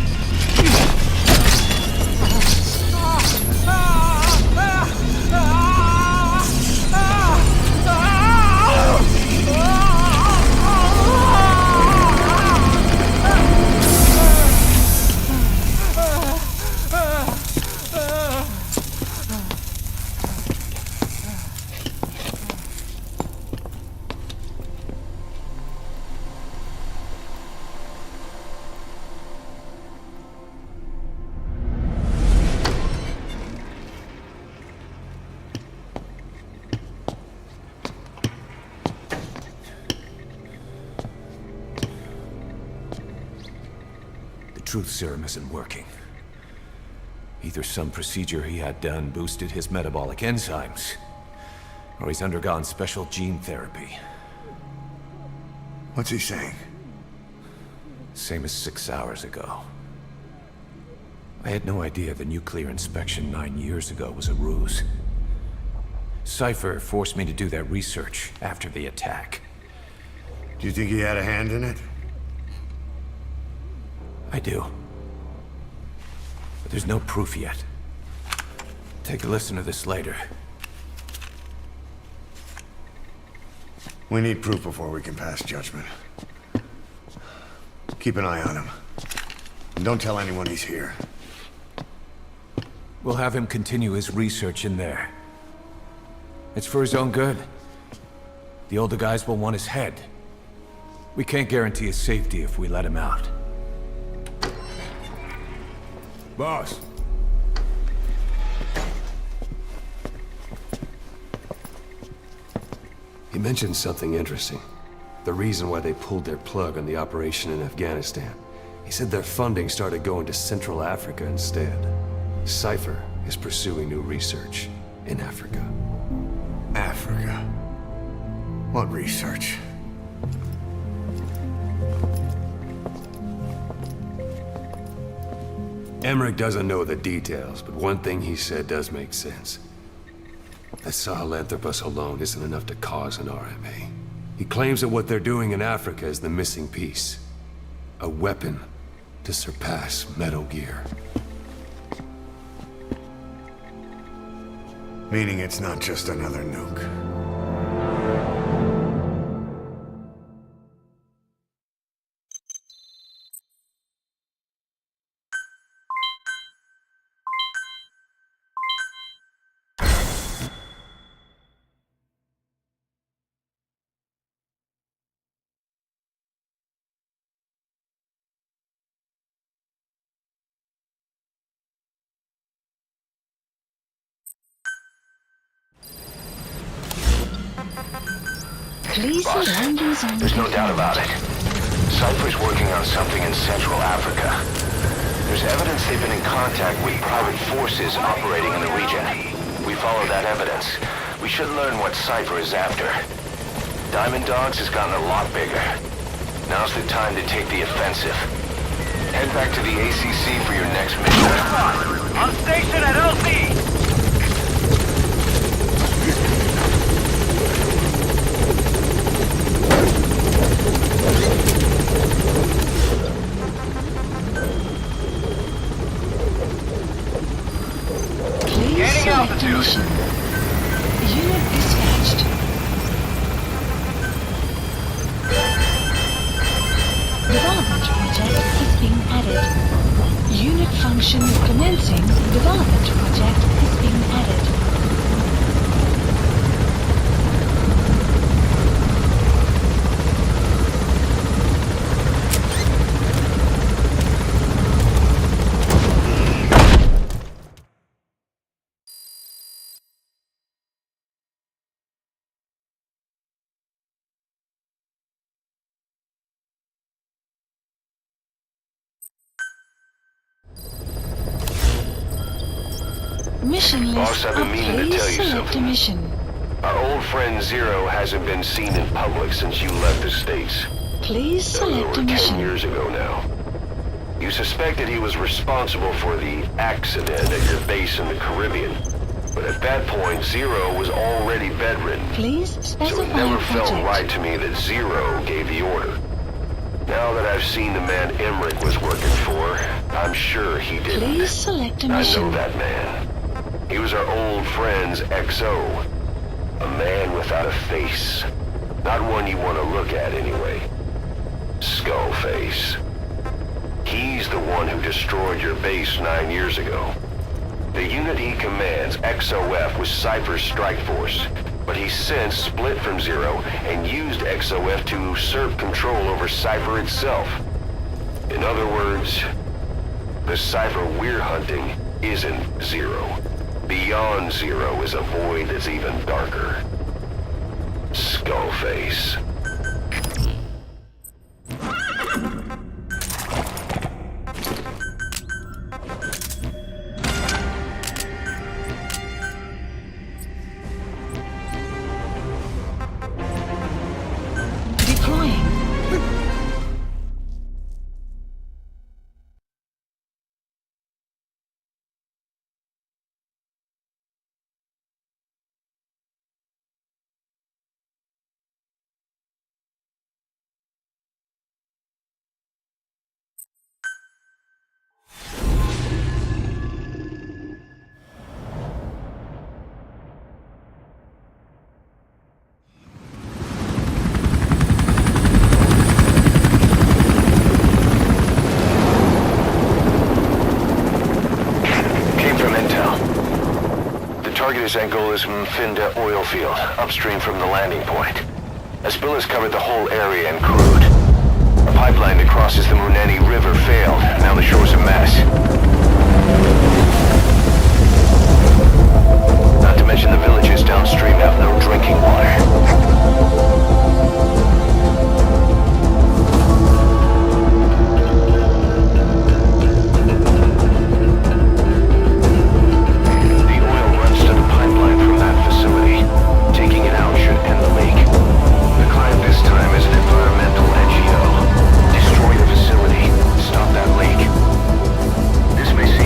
Truth serum isn't working. Either some procedure he had done boosted his metabolic enzymes, or he's undergone special gene therapy. What's he saying? Same as 6 hours ago. I had no idea the nuclear inspection 9 years ago was a ruse. Cypher forced me to do that research after the attack. Do you think he had a hand in it? I do. But there's no proof yet. Take a listen to this later. We need proof before we can pass judgment. Keep an eye on him. And don't tell anyone he's here. We'll have him continue his research in there. It's for his own good. The older guys will want his head. We can't guarantee his safety if we let him out. Boss. He mentioned something interesting. The reason why they pulled their plug on the operation in Afghanistan. He said their funding started going to Central Africa instead. Cypher is pursuing new research in Africa. Africa? What research? Emmerich doesn't know the details, but one thing he said does make sense. That Sahelanthropus alone isn't enough to cause an RMA. He claims that what they're doing in Africa is the missing piece. A weapon to surpass Metal Gear. Meaning it's not just another nuke. Please Boss, landing zone there's no doubt about it. Cypher's working on something in Central Africa. There's evidence they've been in contact with private forces operating in the region. We follow that evidence. We should learn what Cypher is after. Diamond Dogs has gotten a lot bigger. Now's the time to take the offensive. Head back to the ACC for your next mission. On station at LC! Please select a mission. Unit dispatched. Development project has been added. Unit function commencing. Development project has been added. Mission list. Boss, I've been meaning to tell you select something. a mission. Our old friend Zero hasn't been seen in public since you left the States. Please That was select over a 10 mission. years ago now. You suspected he was responsible for the accident at your base in the Caribbean. But at that point, Zero was already bedridden. Please So specify it never a felt project. right to me that Zero gave the order. Now that I've seen the man Emmerich was working for, I'm sure he didn't. Please select a I know mission. that man. He was our old friend's XO. A man without a face. Not one you want to look at anyway. Skullface. He's the one who destroyed your base 9 years ago. The unit he commands, XOF, was Cypher's strike force. But he's since split from Zero and used XOF to usurp control over Cypher itself. In other words, the Cypher we're hunting isn't Zero. Beyond Zero is a void that's even darker. Skullface. Deploying. Angola's Mfinda oil field, upstream from the landing point. A spill has covered the whole area and crude. A pipeline that crosses the Muneni River failed. Now the shore's a mess. Not to mention the villages downstream have no drinking water. This may seem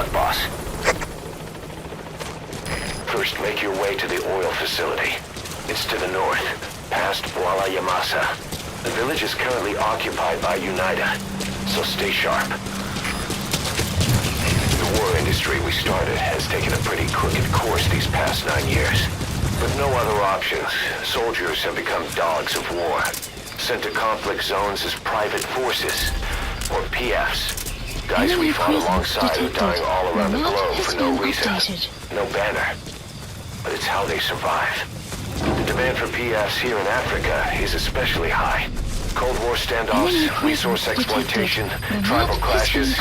luck, boss. First, make your way to the oil facility. It's to the north, past Wala Yamasa. The village is currently occupied by UNITA, so stay sharp. The war industry we started has taken a pretty crooked course these past 9 years. With no other options, soldiers have become dogs of war, sent to conflict zones as private forces, or PFs. Guys we fought alongside are dying all around the globe for no reason, no banner. But it's how they survive. The demand for PFs here in Africa is especially high. Cold War standoffs, resource exploitation, tribal clashes.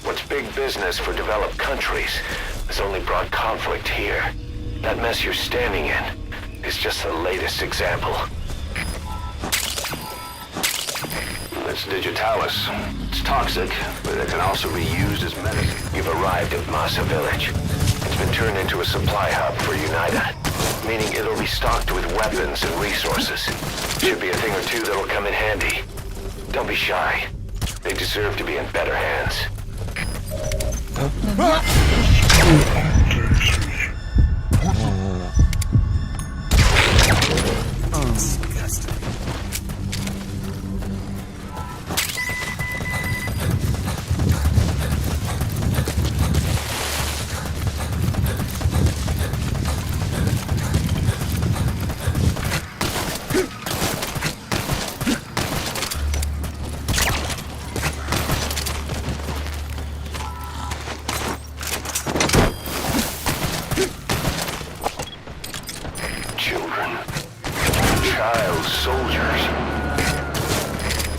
What's big business for developed countries has only brought conflict here. That mess you're standing in is just the latest example. It's digitalis. It's toxic, but it can also be used as medicine. You've arrived at Masa Village. It's been turned into a supply hub for UNITA, meaning it'll be stocked with weapons and resources. Should be a thing or two that'll come in handy. Don't be shy. They deserve to be in better hands. Disgusting.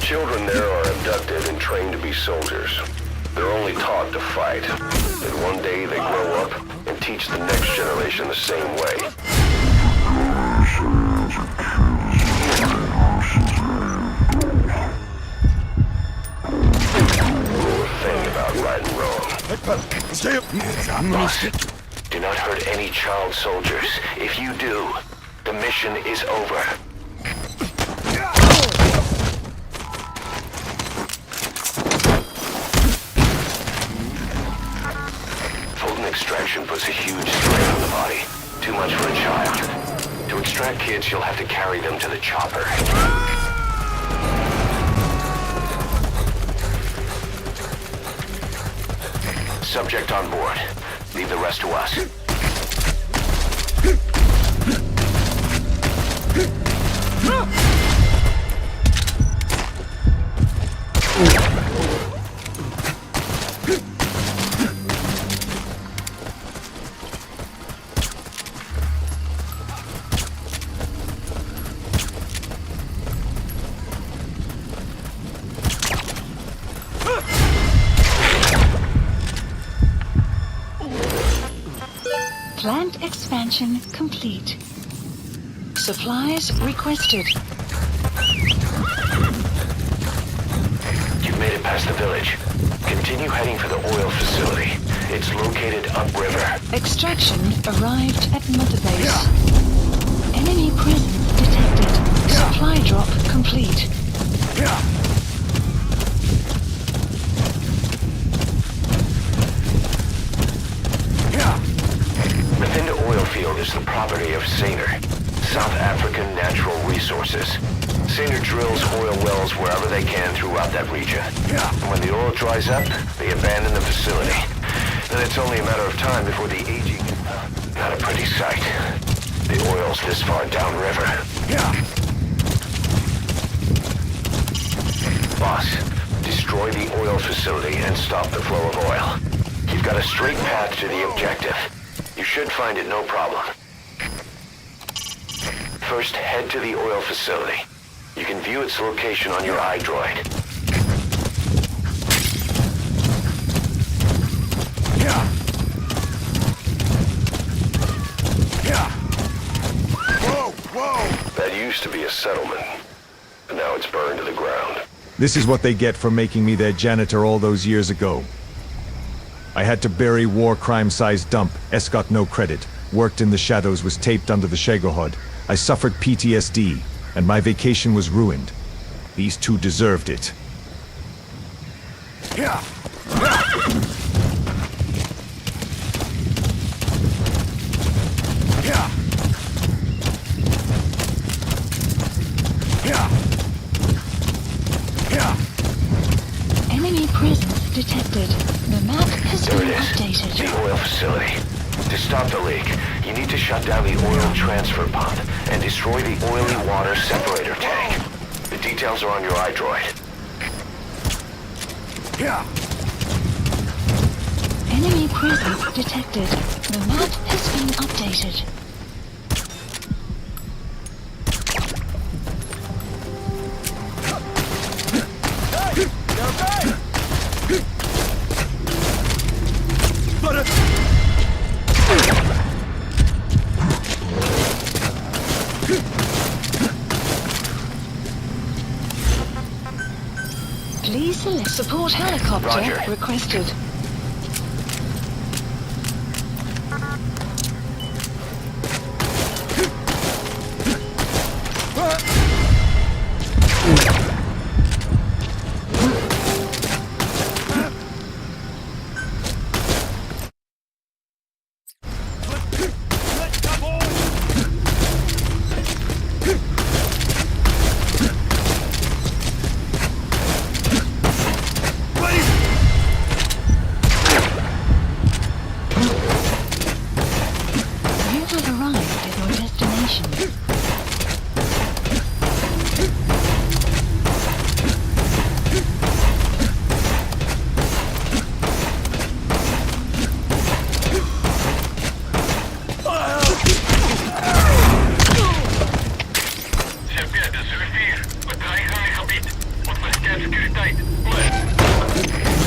Children there are abducted and trained to be soldiers. They're only taught to fight. And one day they grow up and teach the next generation the same way. Rule of thing about right and wrong. Boss, do not hurt any child soldiers. If you do, the mission is over. Extraction puts a huge strain on the body. Too much for a child. To extract kids, you'll have to carry them to the chopper. Subject on board. Leave the rest to us. Plant expansion complete. Supplies requested. You've made it past the village. Continue heading for the oil facility. It's located upriver. Extraction arrived at Mother Base. Enemy presence detected. Supply drop complete. The Thinda oil field is the property of Saner, South African Natural Resources. Saner drills oil wells wherever they can throughout that region. And when the oil dries up, they abandon the facility. Then it's only a matter of time before the aging is not a pretty sight. The oil's this far downriver. Boss, destroy the oil facility and stop the flow of oil. You've got a straight path to the objective. You should find it no problem. First, head to the oil facility. You can view its location on your iDroid. Whoa! That used to be a settlement, but now it's burned to the ground. This is what they get for making me their janitor all those years ago. I had to bury war crime-sized dump. S got no credit. Worked in the shadows, was taped under the Shegorhod. I suffered PTSD, and my vacation was ruined. These two deserved it. detected. The map has There been it is. updated. The oil facility. To stop the leak, you need to shut down the oil transfer pump and destroy the oily water separator tank. The details are on your iDroid. Yeah. Enemy presence detected. The map has been updated. Please select support helicopter Roger. requested.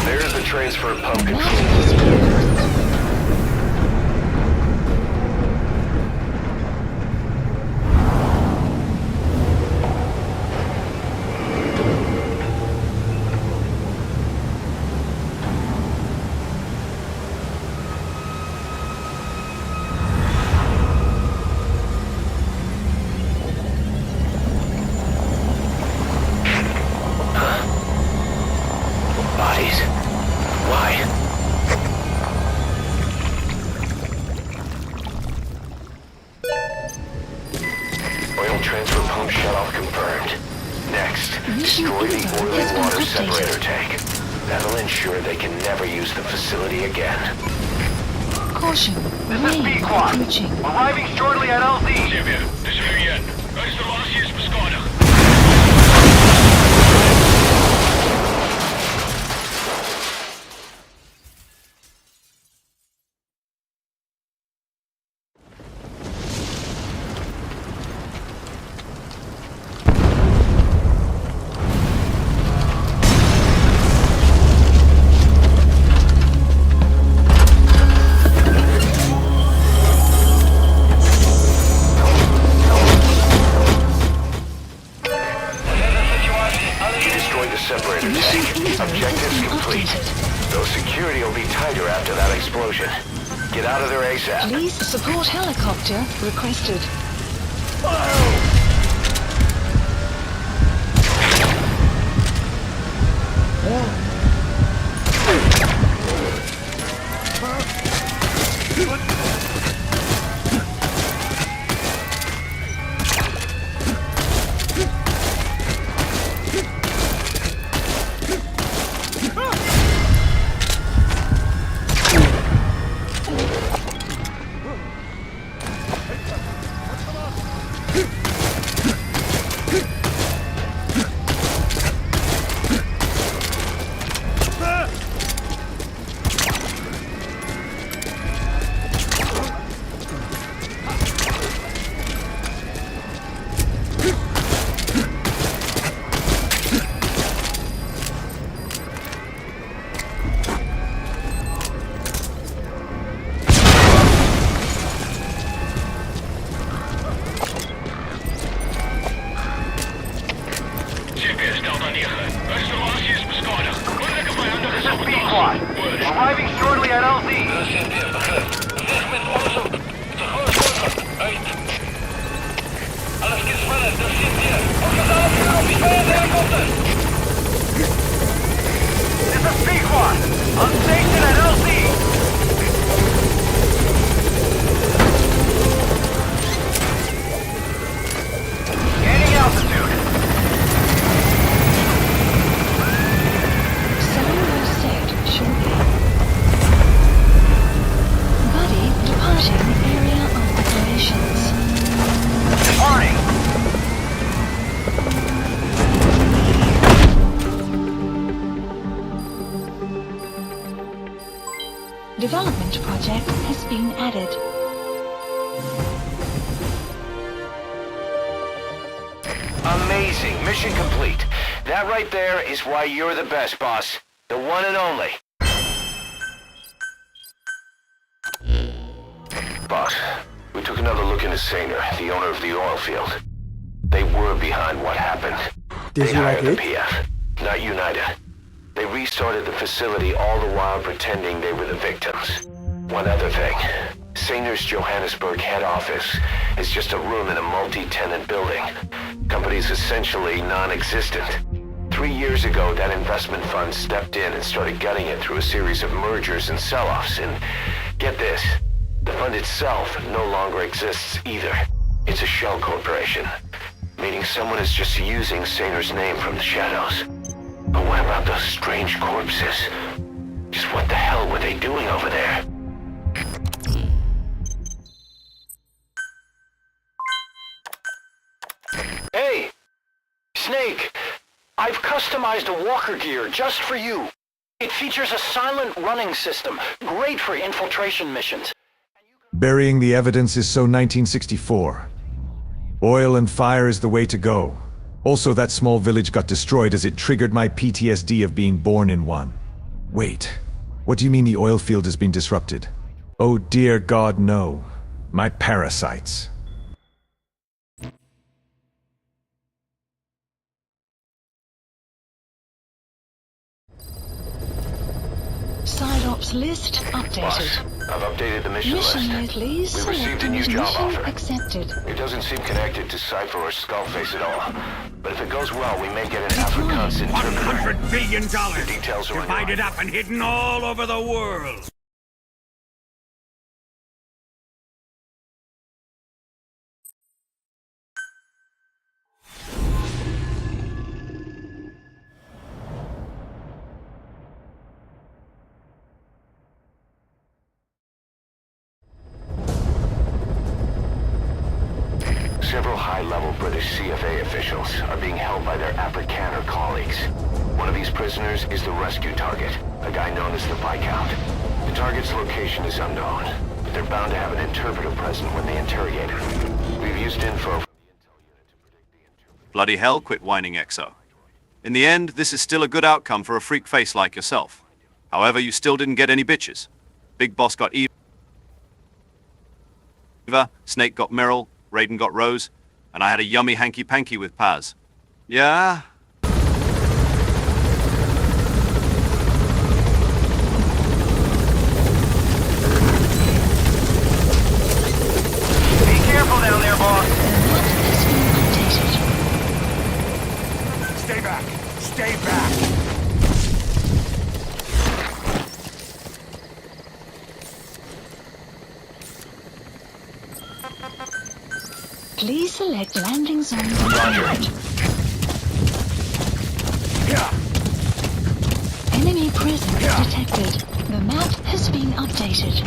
There's the transfer pump control. Bodies? Why? Oil transfer pump shutoff confirmed. Next, destroy the oily water separator tank. That'll ensure they can never use the facility again. Caution, This is rain B-Quad. approaching. Arriving shortly at LZ. Dit is Ryan. Installatie is beschadigd. Separator tank. Objectives complete. Though security will be tighter after that explosion. Get out of there ASAP. Please support helicopter requested. Arriving shortly at LZ. This is B-Quad. On station at LZ. Gaining altitude. Sound was set. development project has been added. Amazing. Mission complete. That right there is why you're the best, boss. The one and only. Boss, we took another look into Saner, the owner of the oil field. They were behind what happened. Did They you like hired the it? PF, not United. They restarted the facility all the while pretending they were the victims. One other thing. Saner's Johannesburg head office is just a room in a multi-tenant building. Company's essentially non-existent. 3 years ago, that investment fund stepped in and started gutting it through a series of mergers and sell-offs. And get this, the fund itself no longer exists either. It's a shell corporation, meaning someone is just using Saner's name from the shadows. But what about those strange corpses? Just what the hell were they doing over there? Hey! Snake! I've customized a walker gear just for you. It features a silent running system, great for infiltration missions. Burying the evidence is so 1964. Oil and fire is the way to go. Also, that small village got destroyed as it triggered my PTSD of being born in one. Wait, what do you mean the oil field has been disrupted? Oh dear God, no. My parasites. Side ops list updated. I've updated the mission Mission list. We received a new job offer. Accepted. It doesn't seem connected to Cypher or Skullface at all. But if it goes well, we may get an Afrikaans interpreter. $100 billion! The details are divided up and hidden all over the world! Several high-level British CFA officials are being held by their Afrikaner colleagues. One of these prisoners is the rescue target, a guy known as the Viscount. The target's location is unknown, but they're bound to have an interpreter present when they interrogate him. We've used info. Bloody hell, quit whining, Exo. In the end, this is still a good outcome for a freak face like yourself. However, you still didn't get any bitches. Big Boss got Eva, Snake got Meryl, Raiden got Rose, and I had a yummy hanky-panky with Paz. Yeah? Be careful down there, boss. Stay back! Stay back! Please select landing zone. Enemy presence detected. The map has been updated.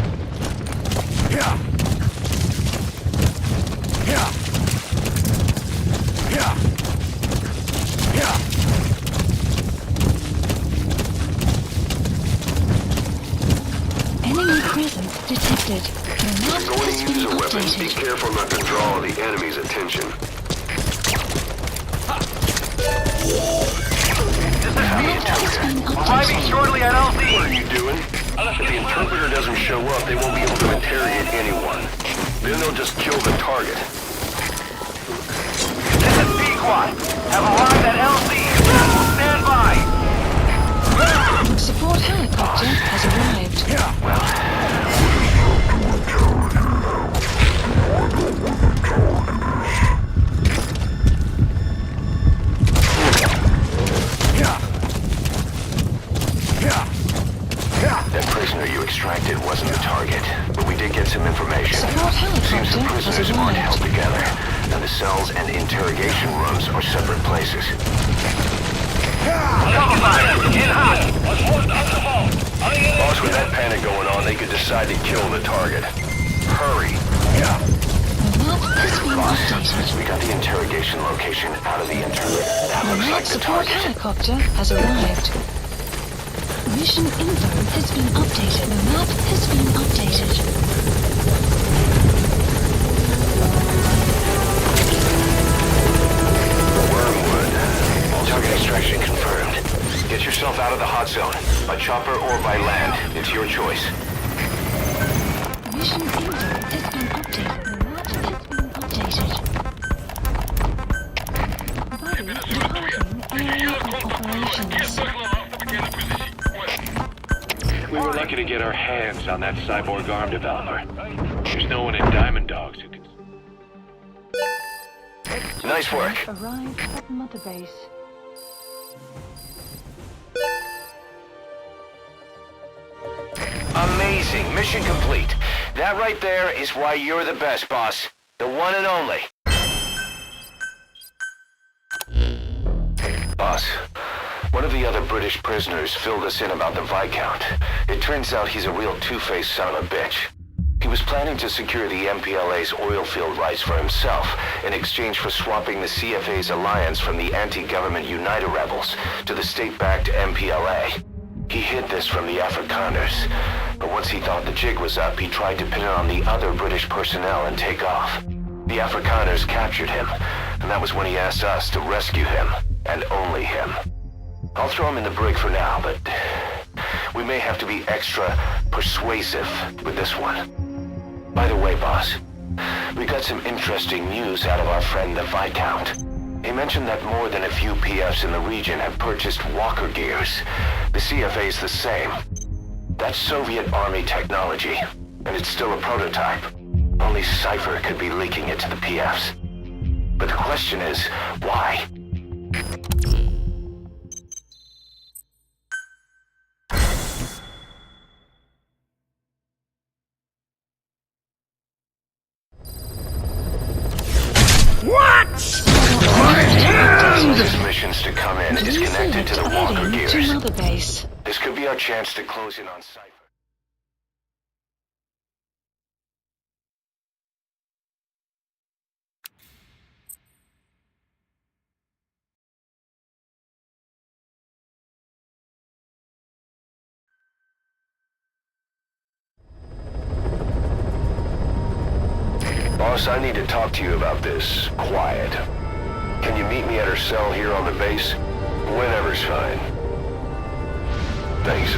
Enemy presence detected. The map Going has to been use a weapon. Be updated. careful not to draw the enemy's attention. Arriving shortly at LZ. What are you doing? If the interpreter doesn't show up, they won't be able to interrogate anyone. Then they'll just kill the target. This is Pequot. Have arrived at LZ. Stand by. Support helicopter has arrived. That prisoner you extracted wasn't the target, but we did get some information. Seems the prisoners aren't held together, and the cells and interrogation rooms are separate places. Boss, with that panic going on, they could decide to kill the target. Hurry. Boss, we got the interrogation location out of the internet. That looks like the Support target. helicopter has arrived. Mission info has been updated. The map has been updated. Wormwood. Target extraction confirmed. Get yourself out of the hot zone. By chopper or by land. It's your choice. Mission info has been updated. The map has been updated. We were lucky to get our hands on that cyborg arm developer. There's no one in Diamond Dogs who can... Nice work. Arrived at Mother Base. Amazing. Mission complete. That right there is why you're the best, boss. The one and only. Boss, one of the other British prisoners filled us in about the Viscount. It turns out he's a real two-faced son of a bitch. He was planning to secure the MPLA's oil field rights for himself in exchange for swapping the CFA's alliance from the anti-government United rebels to the state-backed MPLA. He hid this from the Afrikaners, but once he thought the jig was up, he tried to pin it on the other British personnel and take off. The Afrikaners captured him, and that was when he asked us to rescue him, and only him. I'll throw him in the brig for now, but we may have to be extra persuasive with this one. By the way, boss, we got some interesting news out of our friend the Viscount. He mentioned that more than a few PFs in the region have purchased walker gears. The CFA's the same. That's Soviet Army technology, and it's still a prototype. Only Cypher could be leaking it to the PFs. But the question is, why? What? One of these missions to come in is connected to the walker gears. To Mother Base. This could be our chance to close in on Cypher. Boss, I need to talk to you about this. Quiet. Can you meet me at her cell here on the base? Whenever's fine. Thanks.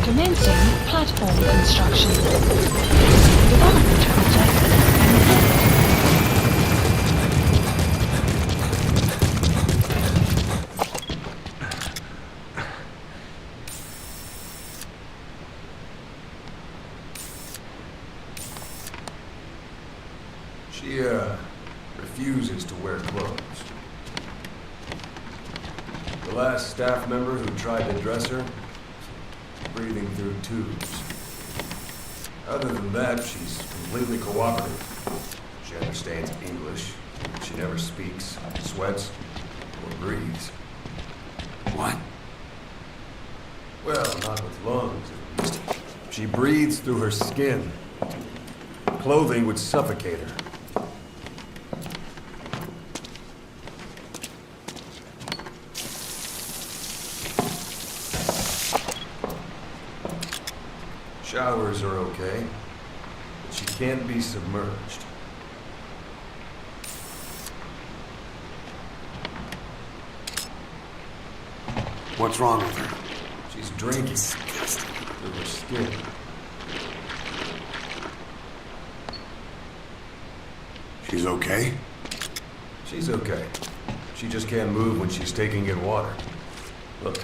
Commencing platform construction. Development project. She, refuses to wear clothes. The last staff member who tried to dress her, breathing through tubes. Other than that, she's completely cooperative. She understands English. She never speaks, sweats, or breathes. What? Well, not with lungs, at least. She breathes through her skin. Clothing would suffocate her. Showers are okay, but she can't be submerged. What's wrong with her? She's drinking through her skin. She's okay? She's okay. She just can't move when she's taking in water. Look.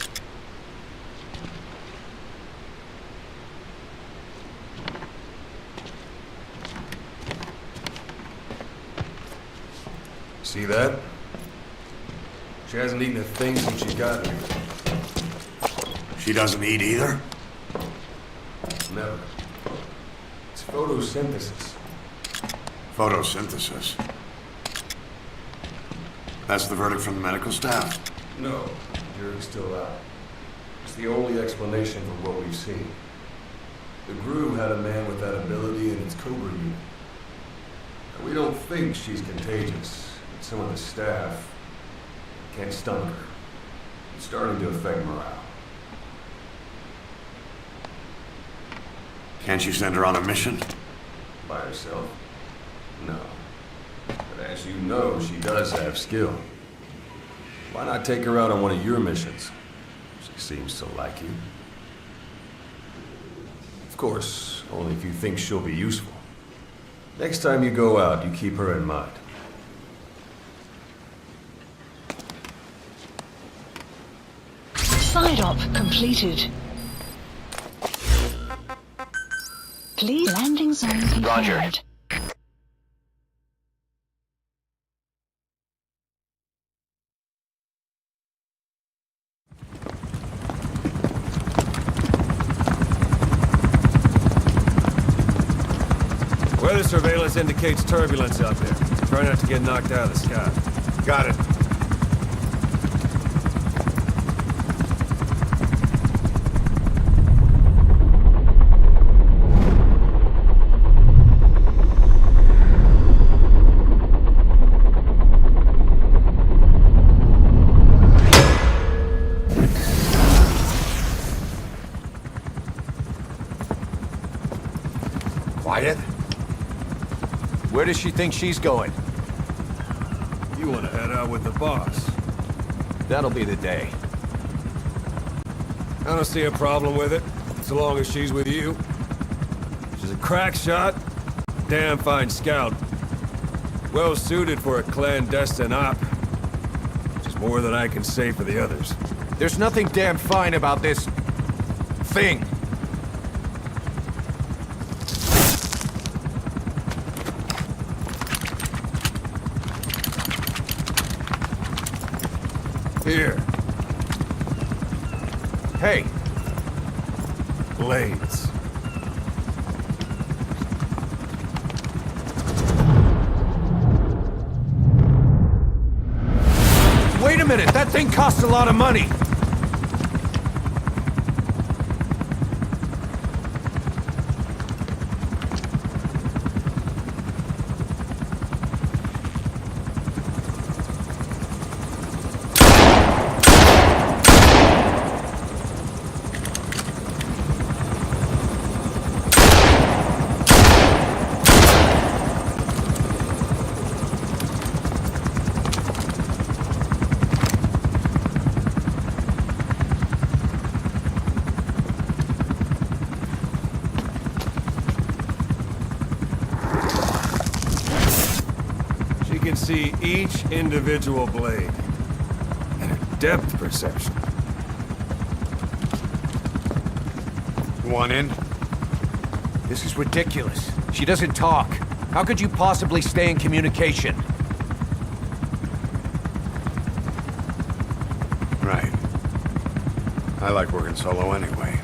See that? She hasn't eaten a thing since she got here. She doesn't eat either? Never. It's photosynthesis. Photosynthesis? That's the verdict from the medical staff? No, jury's still out. It's the only explanation for what we've seen. The GRU had a man with that ability in its Cobra unit. Now, we don't think she's contagious, but some of the staff can't stomach her. It's starting to affect morale. Can't you send her on a mission? By herself? No. But as you know, she does have skill. Why not take her out on one of your missions? She seems to like you. Of course, only if you think she'll be useful. Next time you go out, you keep her in mind. Side op completed. Please landing zone confirmed. Roger. Weather surveillance indicates turbulence out there. Try not to get knocked out of the sky. Got it. Quiet? Where does she think she's going? You want to head out with the boss? That'll be the day. I don't see a problem with it, so long as she's with you. She's a crack shot, damn fine scout. Well suited for a clandestine op. Which is more than I can say for the others. There's nothing damn fine about this thing. Here. Hey. Blades. Wait a minute, that thing costs a lot of money. Can see each individual blade and a depth perception. One in? This is ridiculous. She doesn't talk. How could you possibly stay in communication? Right. I like working solo anyway.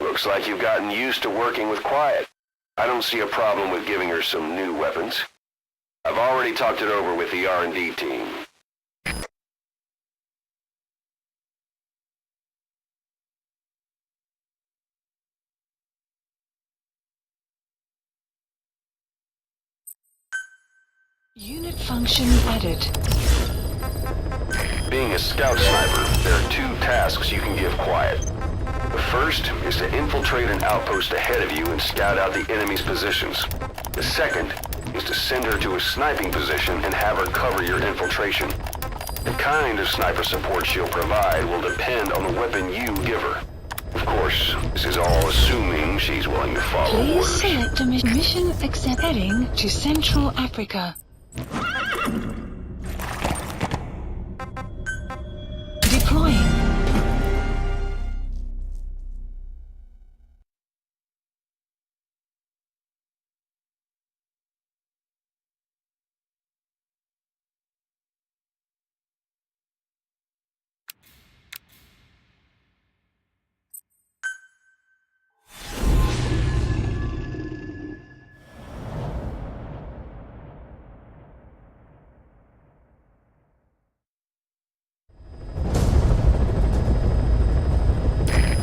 Looks like you've gotten used to working with quiet. I don't see a problem with giving her some new weapons. I've already talked it over with the R&D team. Unit function added. Being a scout sniper, there are two tasks you can give quiet. The first is to infiltrate an outpost ahead of you and scout out the enemy's positions. The second is to send her to a sniping position and have her cover your infiltration. The kind of sniper support she'll provide will depend on the weapon you give her. Of course, this is all assuming she's willing to follow Please orders. select a mission accept heading to Central Africa. Deploying.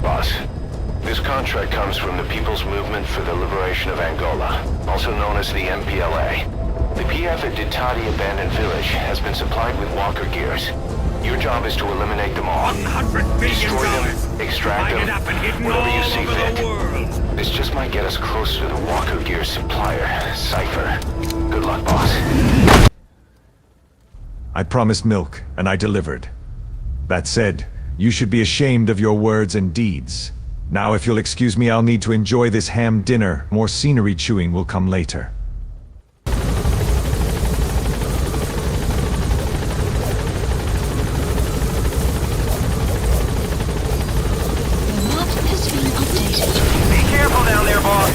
Boss, this contract comes from the People's Movement for the Liberation of Angola, also known as the MPLA. The PF at Ditati Abandoned Village has been supplied with walker gears. Your job is to eliminate them all. Destroy them, extract them, whatever you see fit. This just might get us closer to the walker gear supplier, Cypher. Good luck, boss. I promised milk, and I delivered. That said, you should be ashamed of your words and deeds. Now, if you'll excuse me, I'll need to enjoy this ham dinner. More scenery chewing will come later. Be careful down there, boss.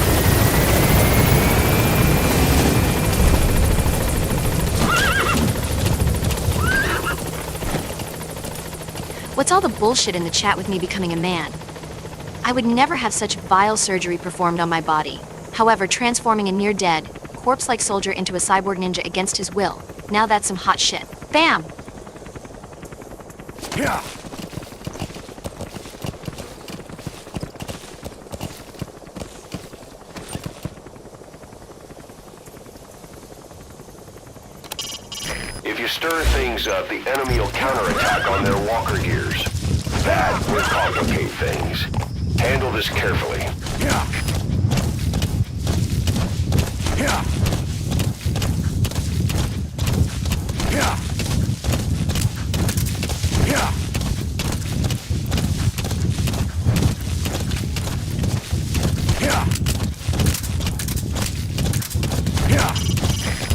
What's all the bullshit in the chat with me becoming a man? I would never have such vile surgery performed on my body. However, transforming a near-dead, corpse-like soldier into a cyborg ninja against his will, now that's some hot shit. Bam! Yeah. If you stir things up, the enemy will counterattack on their walker gears. That will complicate things. Handle this carefully. Yeah. Yeah. Yeah. Yeah. Yeah. Yeah.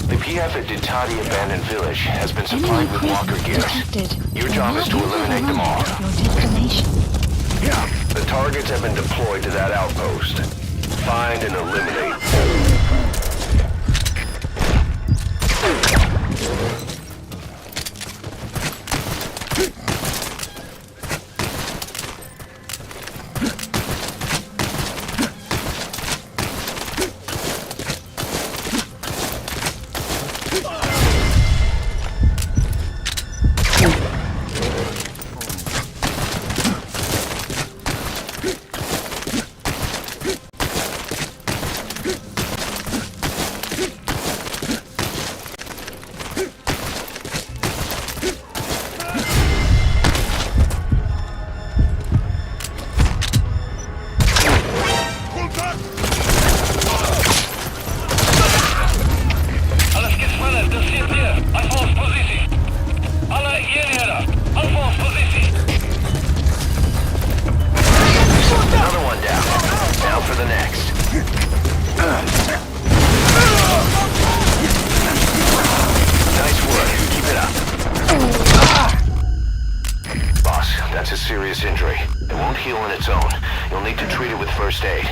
The PF at Ditati Abandoned Village has been supplied with walker gears. Your job is to eliminate them all. The targets have been deployed to that outpost. Find and eliminate. Serious injury. It won't heal on its own. You'll need to treat it with first aid.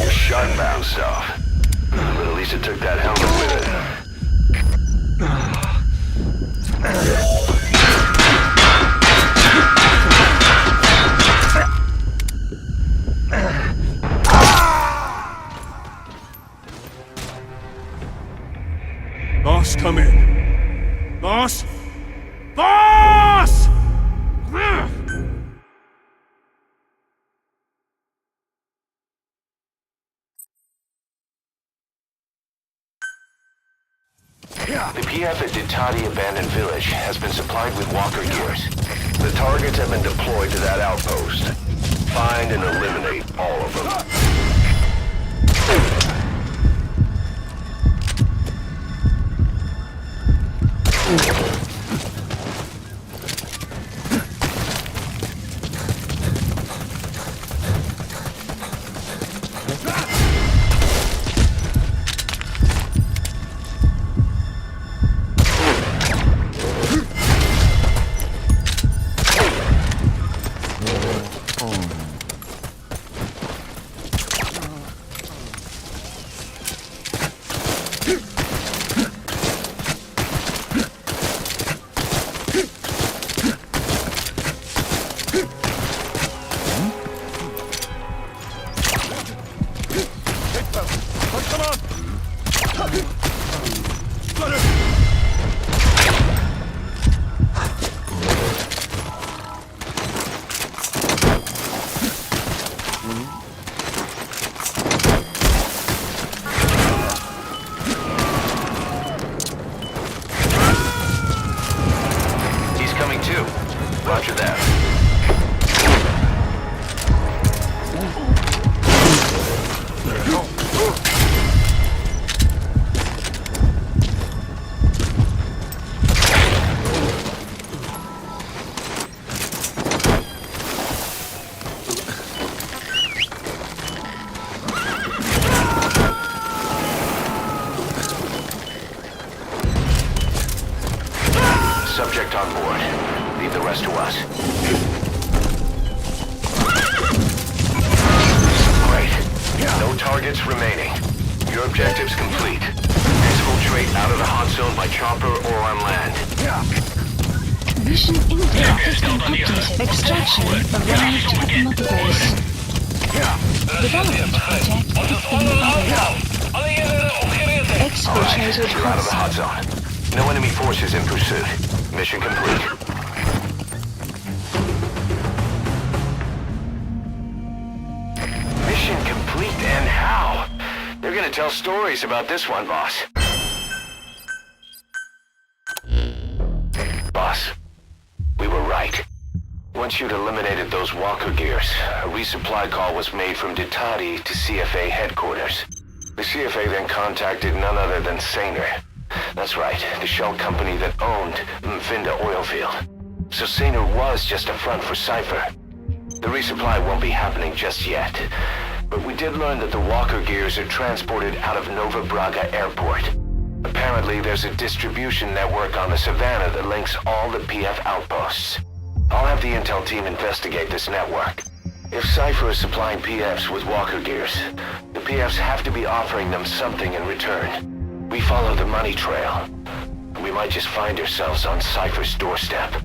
Your shot bounced off. But at least it took that helmet with it. Boss, come in. Boss? Boss! The PF at Ditati Abandoned Village has been supplied with walker gears. The targets have been deployed to that outpost. Find and eliminate all of them. Roger that. Subject on board. Leave the rest to us. Great. No targets remaining. Your objective's complete. Exfiltrate out of the hot zone by chopper or on land. Mission input has been updated. Extraction arrived at the mother base. Development project has been added. Exfiltrated You're out of the hot zone. No enemy forces in pursuit. Mission complete. Mission complete, and how? They're gonna tell stories about this one, boss. Boss, we were right. Once you'd eliminated those walker gears, a resupply call was made from Ditati to CFA headquarters. The CFA then contacted none other than Saner. That's right, the shell company that owned Mfinda Oilfield. So Saner was just a front for Cypher. The resupply won't be happening just yet. But we did learn that the walker gears are transported out of Nova Braga Airport. Apparently there's a distribution network on the Savannah that links all the PF outposts. I'll have the intel team investigate this network. If Cypher is supplying PFs with walker gears, the PFs have to be offering them something in return. We follow the money trail. We might just find ourselves on Cypher's doorstep.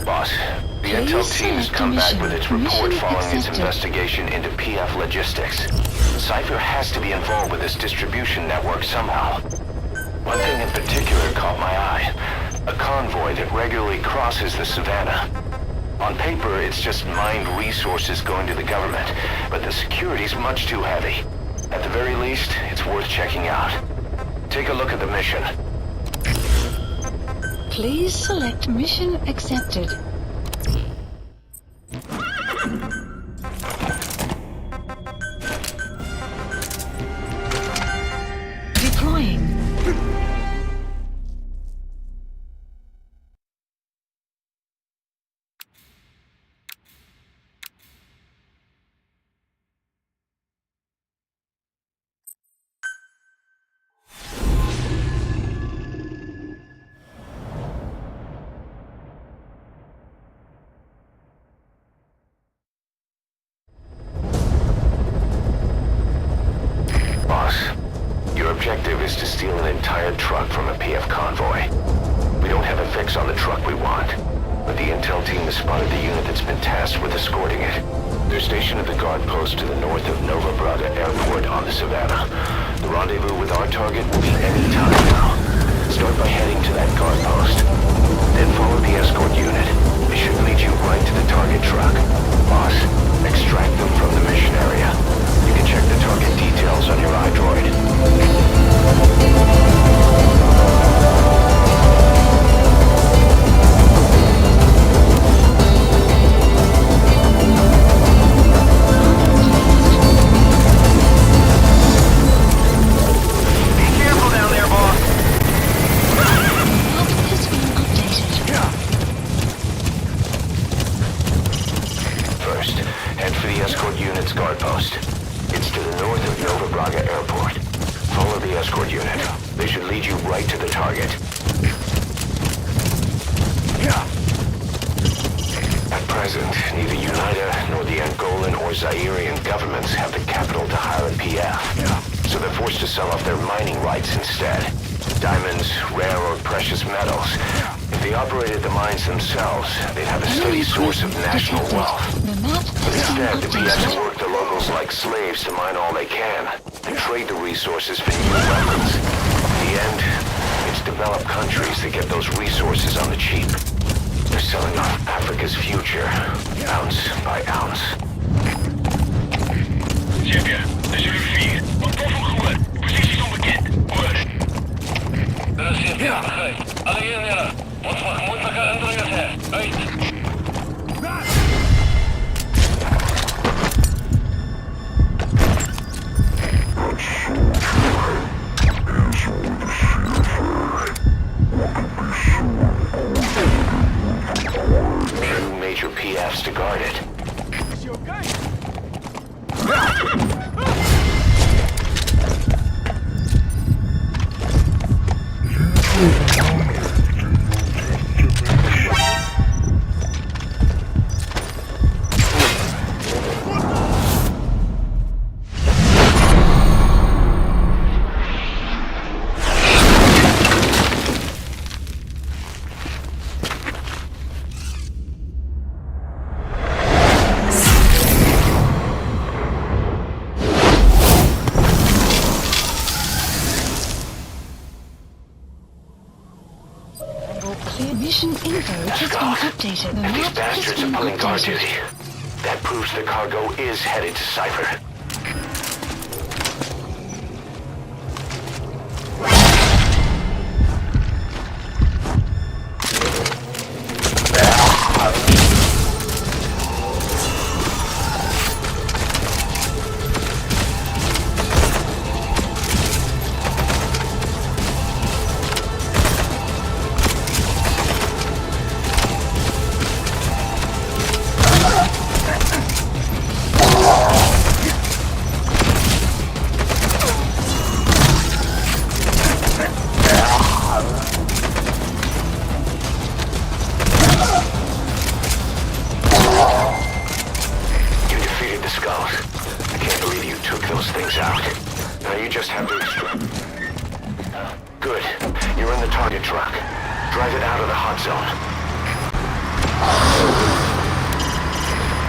Boss, the intel team has come back with its report following its investigation into PF logistics. Cypher has to be involved with this distribution network somehow. One thing in particular caught my eye. A convoy that regularly crosses the Savannah. On paper, it's just mined resources going to the government, but the security's much too heavy. At the very least, it's worth checking out. Take a look at the mission. Please select mission accepted. Deploying. Boss, your objective is to steal an entire truck from a PF convoy. We don't have a fix on the truck we want, but the intel team has spotted the unit that's been tasked with escorting it. They're stationed at the guard post to the north of Nova Braga Airport on the Savannah. The rendezvous with our target will be any time now. Start by heading to that guard post. Then follow the escort unit. It should lead you right to the target truck. Boss, extract them from the mission area. You can check the target details on your iDroid. Guard post. It's to the north of Nova Braga Airport. Follow the escort unit. They should lead you right to the target. At present, neither UNITA nor the Angolan or Zairian governments have the capital to hire a PF. So they're forced to sell off their mining rights instead. Diamonds, rare or precious metals. If they operated the mines themselves, they'd have a steady source of national wealth. But instead, the PFs work the locals like slaves to mine all they can, and trade the resources for new weapons. In the end, it's developed countries that get those resources on the cheap. They're selling off Africa's future, ounce by ounce. Checker, er zullen 4. Ontploffing gehoord. Posities onbekend. Hoor. Er is hier begrepen. Alleen ja. Wat voor gemoedelijke indringers her. Uit. Two major PFs to guard it. Mission info has been updated. The And these map has bastards been are pulling guard updated. duty. That proves the cargo is headed to Cypher. Good. You're in the target truck. Drive it out of the hot zone.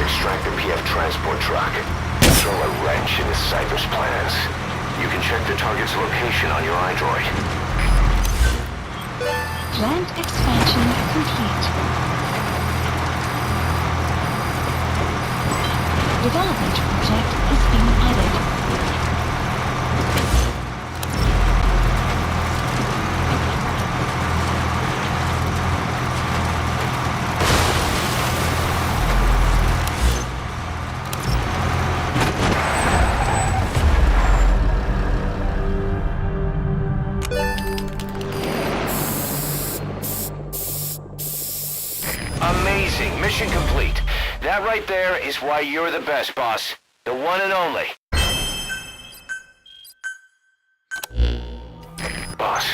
Extract the PF transport truck. Throw a wrench into Cypher's plans. You can check the target's location on your iDroid. Plant expansion complete. Development project has been added. Amazing. Mission complete. That right there is why you're the best, boss. The one and only. Boss,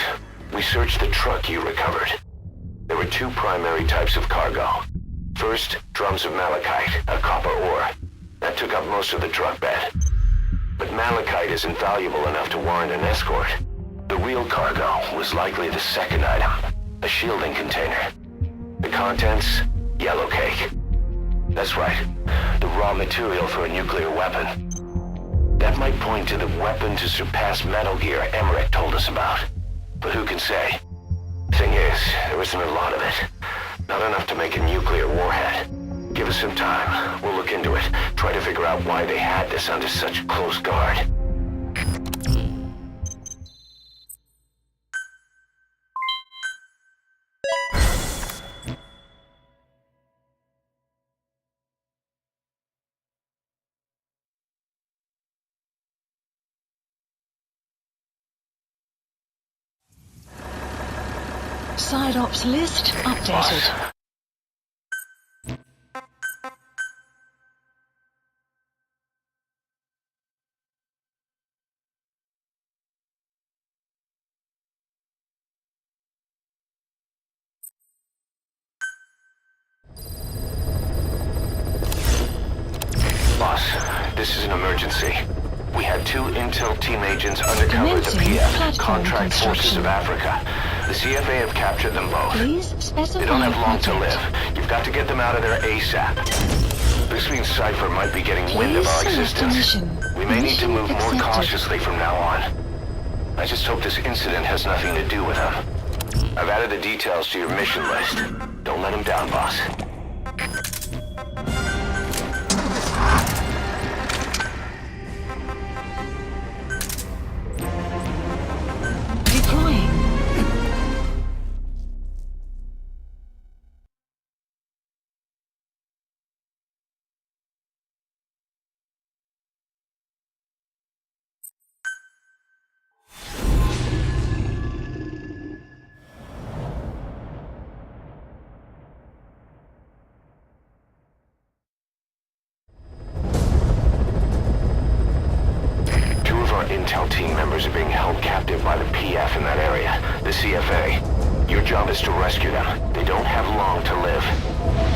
we searched the truck you recovered. There were two primary types of cargo. First, drums of malachite, a copper ore. That took up most of the truck bed. But malachite isn't valuable enough to warrant an escort. The real cargo was likely the second item. A shielding container. The contents? Yellow cake. That's right. The raw material for a nuclear weapon. That might point to the weapon to surpass Metal Gear Emmerich told us about. But who can say? Thing is, there isn't a lot of it. Not enough to make a nuclear warhead. Give us some time. We'll look into it. Try to figure out why they had this under such close guard. Side ops list updated. Boss, this is an emergency. We had 2 intel team agents undercover at the PF, Contract Forces of Africa. The CFA have captured them both. They don't have long to live. You've got to get them out of there ASAP. This means Cypher might be getting wind of our existence. We may need to move more cautiously from now on. I just hope this incident has nothing to do with them. I've added the details to your mission list. Don't let them down, boss. Intel team members are being held captive by the PF in that area, the CFA. Your job is to rescue them. They don't have long to live.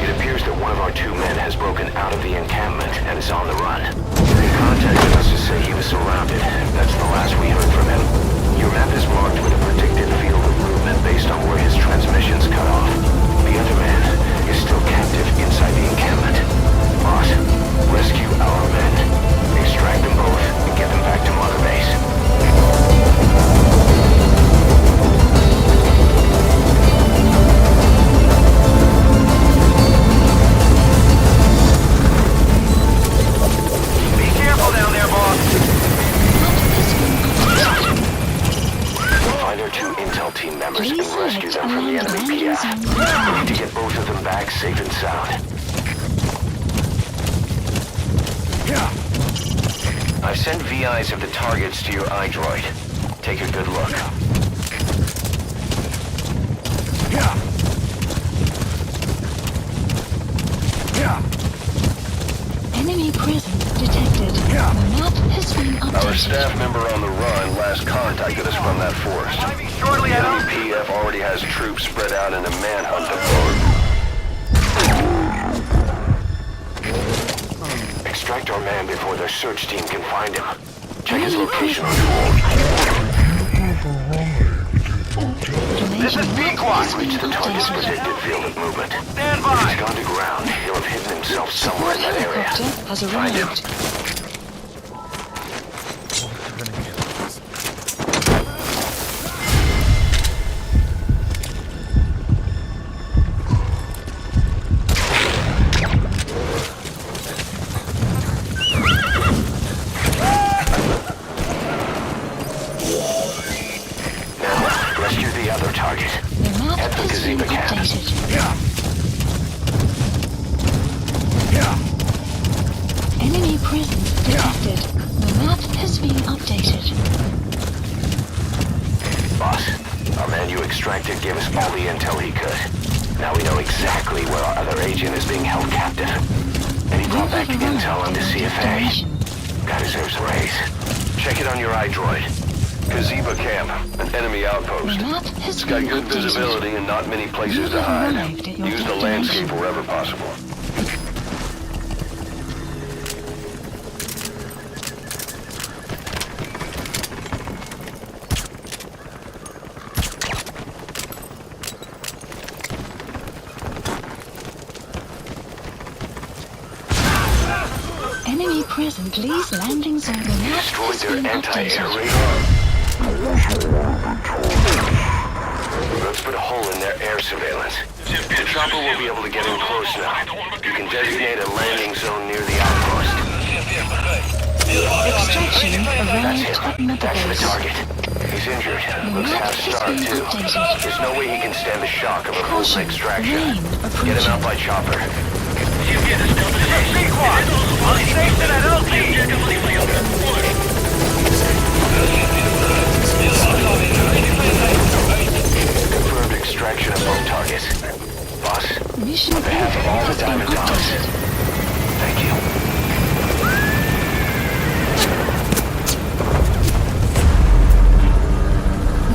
It appears that one of our 2 men has broken out of the encampment and is on the run. They contacted us to say he was surrounded. That's the last we heard from him. Your map is marked with a predicted field of movement based on where his transmissions cut off. The other man is still captive inside the encampment. Boss, rescue our men. Extract them both and get them back to Mother Base. Be careful down there, boss. Find our 2 intel team members and rescue them from the enemy PF. We need to get both of them back safe and sound. I've sent VIs of the targets to your iDroid. Take a good look. Enemy presence detected. The map has been updated. Our staff member on the run last contacted us from that forest. The enemy PF already has troops spread out in a manhunt of Extract our man before their search team can find him. Check his location on This is Pequot. Reach the target's predicted field of movement. Stand by. If he's gone to ground, he'll have hidden himself somewhere in that area. Has Find him. Enemy presence detected. The map has been updated. Boss, our man you extracted gave us all the intel he could. Now we know exactly where our other agent is being held captive. And he brought back intel on the CFA. Guy deserves a raise. Check it on your iDroid. Kaziba Camp, an enemy outpost. It's got good visibility and not many places to hide. Use the landscape wherever possible. present, Lee's landing zone map Destroyed has their been anti-air updated. radar. Let's put a hole in their air surveillance. The chopper will be able to get in close now. You can designate a landing zone near the outpost. Extraction arrived at Mother That's the Base. target. He's injured. Looks half-starved, too. There's no way he can stand the shock of a full extraction. Get him out by chopper. Confirmed extraction of both targets. Boss, Mission on behalf of all the has been Diamond Dogs, updated. thank you.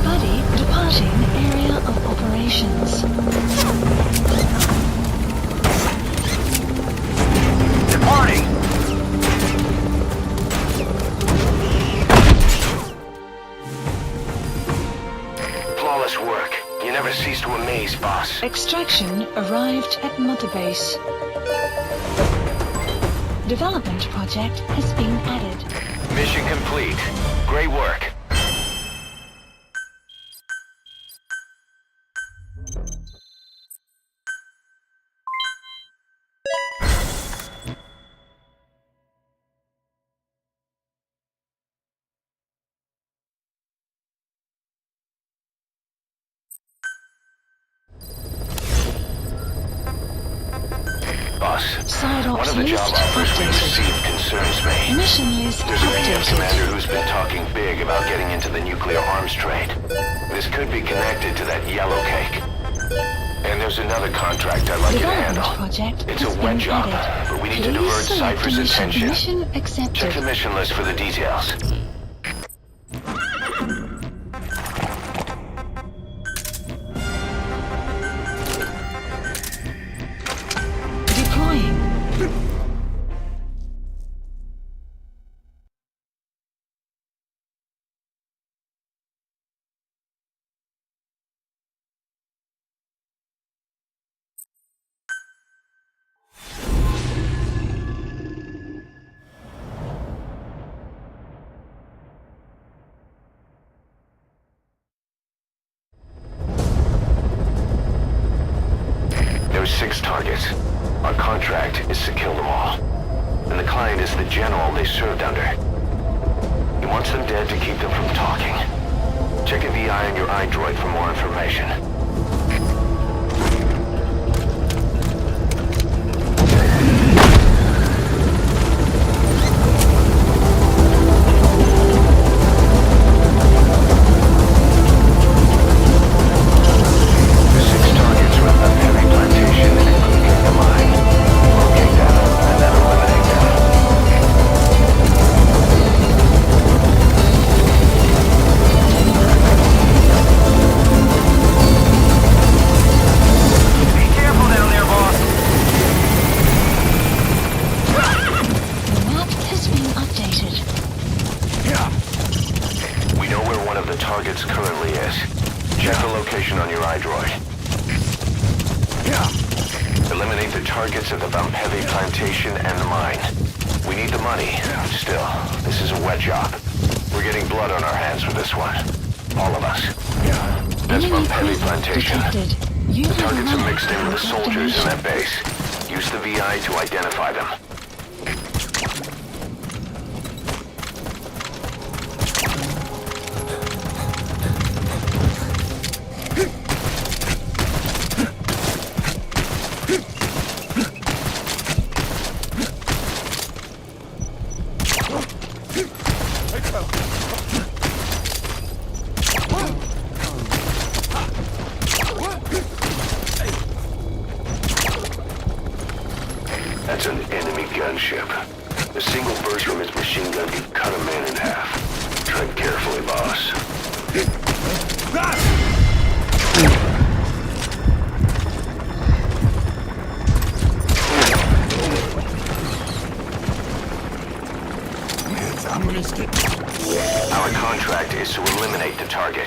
Buddy departing area of operations. Departing! Flawless work. You never cease to amaze, boss. Extraction arrived at Mother Base. Development project has been added. Mission complete. Great work. Boss, Side one ops of the job list offers we updated. received concerns me. Mission list There's a VM updated. commander who's been talking big about getting into the nuclear arms trade. This could be connected to that yellow cake. And there's another contract I'd like you to Development handle. project It's has a wet been job, added. but we need to Please divert select Cypher's mission. attention. Mission accepted. Check the mission list for the details. Deploying. There's 6 targets. Our contract is to kill them all. And the client is the general they served under. He wants them dead to keep them from talking. Check a VI on your iDroid for more information. The 6 targets are at the heavy plantation, including the mine. Locate them, and then eliminate them. Be careful down there, boss. The map has been updated. We know where one of the targets currently is. Check the location on your iDroid. Eliminate the targets at the Heavy plantation and the mine. We need the money. Still, this is a wet job. We're getting blood on our hands with this one. All of us. That's Enemy Heavy presence plantation. detected. You The have targets are arrived mixed in with the at soldiers in destination. that base. Use the VI to identify them. That's an enemy gunship. A single burst from its machine gun could cut a man in half. Tread carefully, boss. Our contract is to eliminate the target.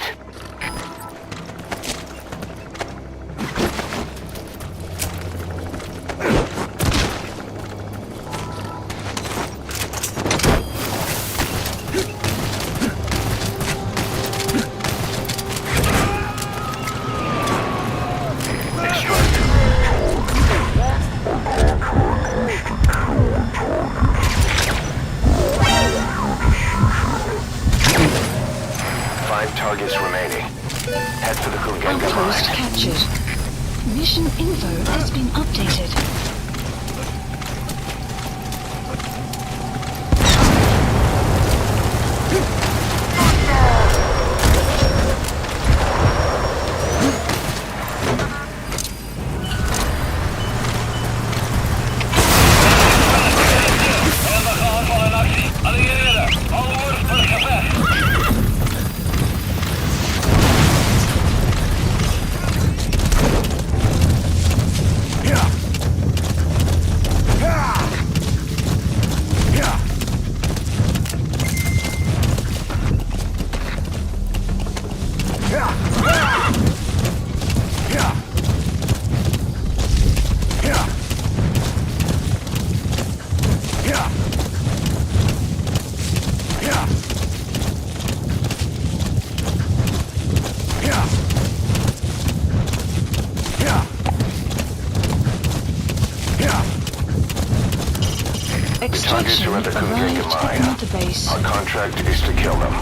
5 targets remaining. Head for the Kugenga Outpost mine. captured. Mission info has been updated. Targets are at the Kugenga mine. Our contract is to kill them.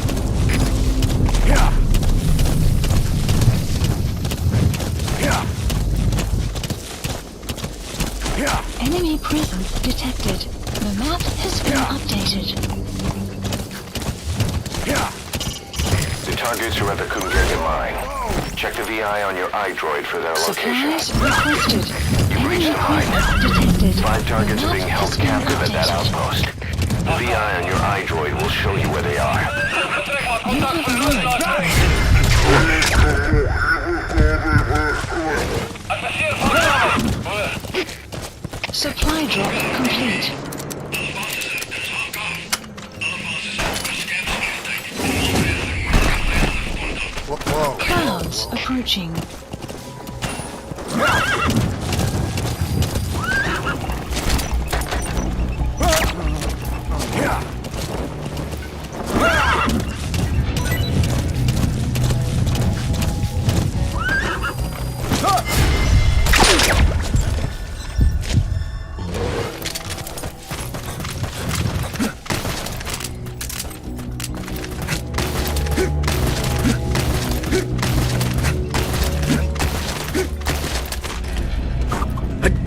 Enemy presence detected. The map has been updated. The targets are at the Kugenga mine. Check the VI on your iDroid for their location. Supplies requested. You've reached the mine. Detected. 5 targets are being held captive at that outpost. The VI on your iDroid will show you where they are. You have arrived. Supply drop complete. Whoa. Clouds approaching.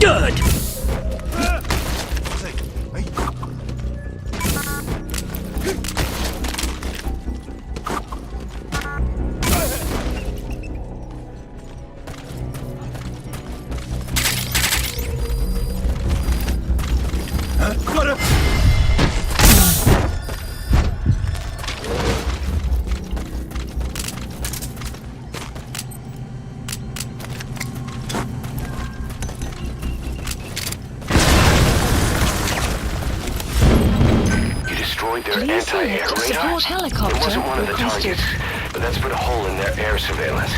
Good! Anti-air radar? It wasn't one of the targets, but that's put a hole in their air surveillance.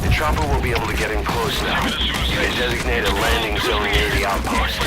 The chopper will be able to get in close now. You can designate a landing zone near the outpost.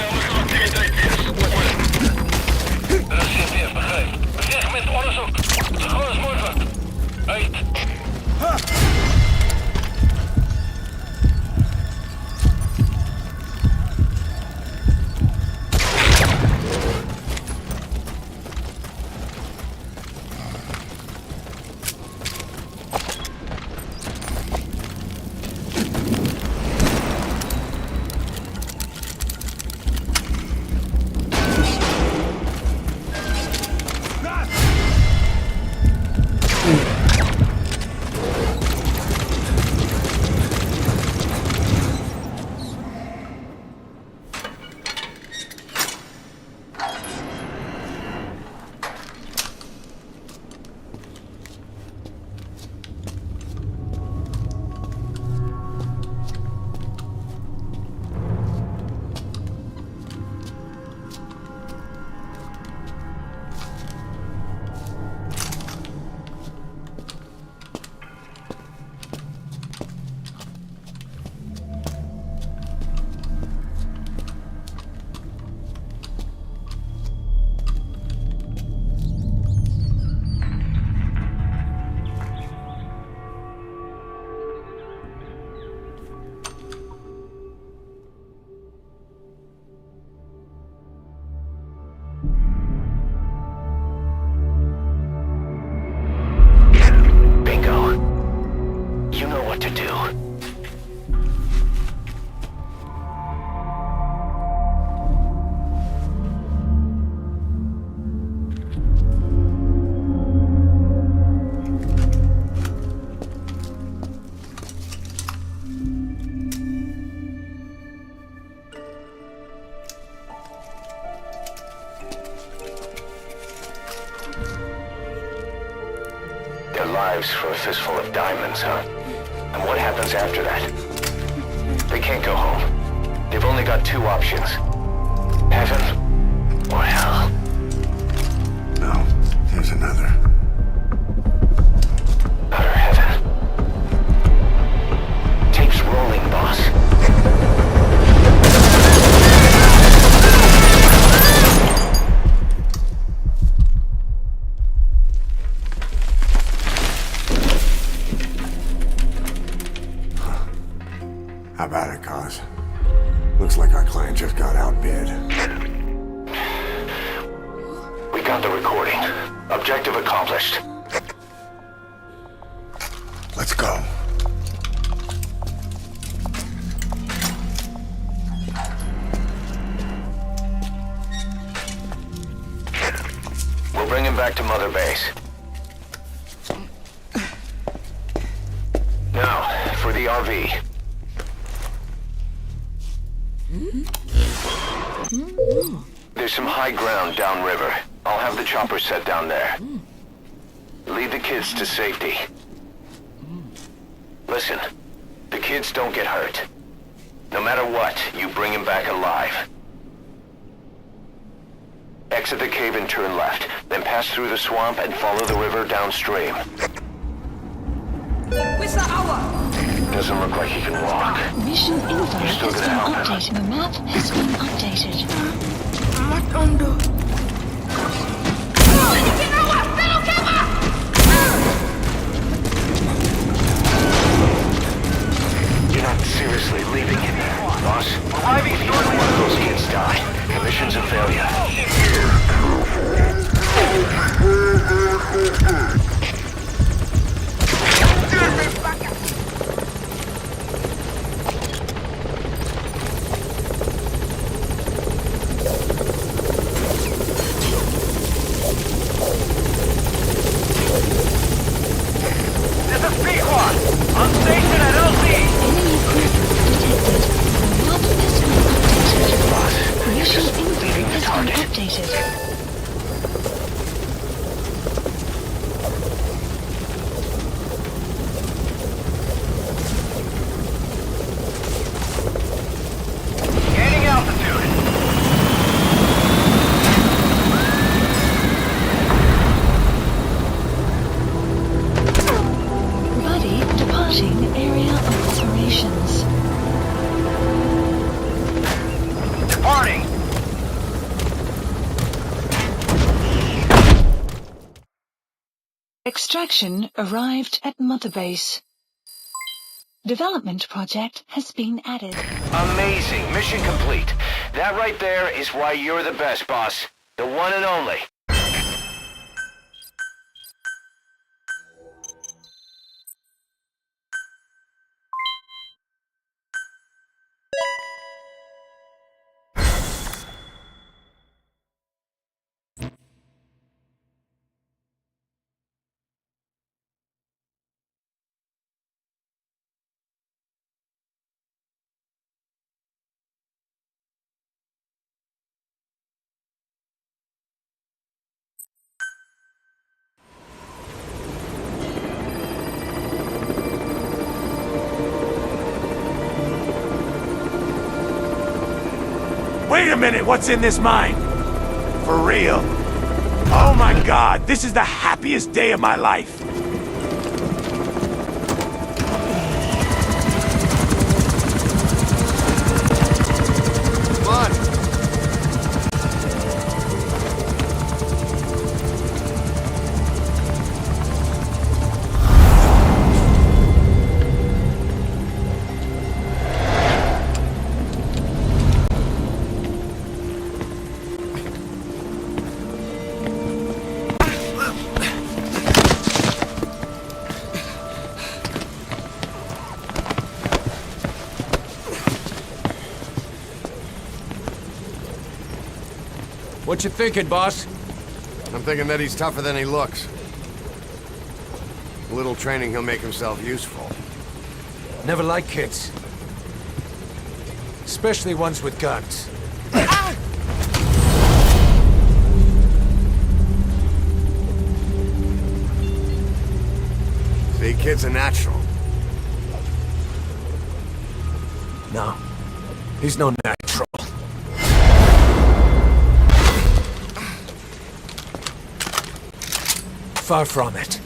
Their lives for a fistful of diamonds, huh? And what happens after that? They can't go home. They've only got two options. Heaven or hell. No, there's another. Utter heaven. Tape's rolling, boss. How about it, Cos? Looks like our client just got outbid. We got the recording. Objective accomplished. Let's go. We'll bring him back to Mother Base. Now, for the RV. There's some high ground downriver. I'll have the chopper set down there. Lead the kids to safety. Listen, the kids don't get hurt. No matter what, you bring them back alive. Exit the cave and turn left, then pass through the swamp and follow the river downstream. Doesn't look like he can walk. Mission info has been updated. The map has been updated. You're not seriously leaving him, boss. If either one of those kids die, the mission's a failure. Extraction arrived at Mother Base. Development project has been added. Amazing. Mission complete. That right there is why you're the best, boss. The one and only. Wait a minute, what's in this mine? For real? Oh my god, this is the happiest day of my life. Come on. What you thinking, boss? I'm thinking that he's tougher than he looks. A little training, he'll make himself useful. Never liked kids. Especially ones with guns. See, kid's a natural. No. He's no natural. Far from it.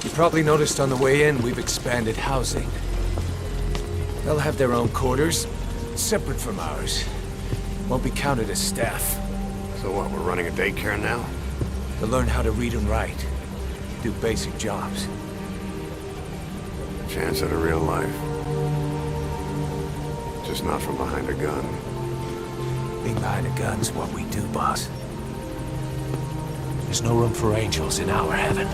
You probably noticed on the way in, we've expanded housing. They'll have their own quarters, separate from ours. Won't be counted as staff. So what, we're running a daycare now? They'll learn how to read and write. Do basic jobs. Chance at a real life. Just not from behind a gun. Being behind a gun's what we do, boss. There's no room for angels in our heaven.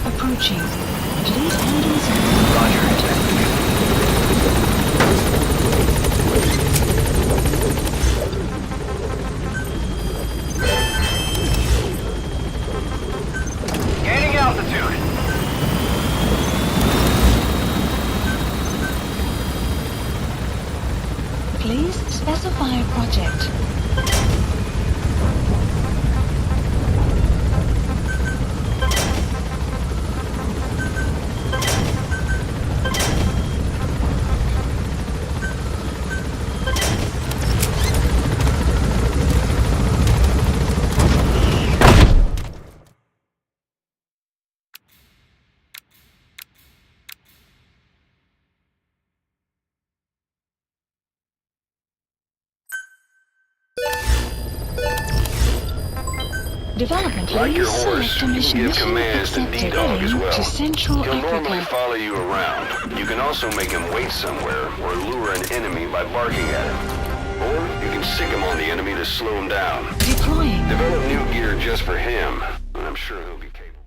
Approaching. Please handle zone. Roger. Gaining altitude. Please specify project. Development Like your please. horse, Select a you can mission give commands to accepted. D-Dog as Heading well. to Central He'll normally Africa. follow you around. You can also make him wait somewhere or lure an enemy by barking at him. Or you can sick him on the enemy to slow him down. Deploying. Develop new gear just for him, and I'm sure he'll be capable.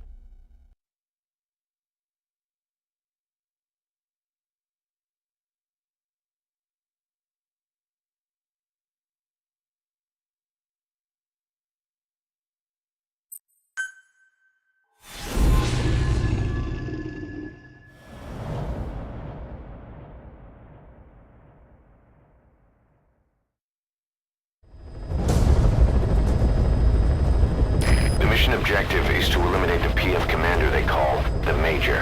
Mission objective is to eliminate the PF commander they call the Major.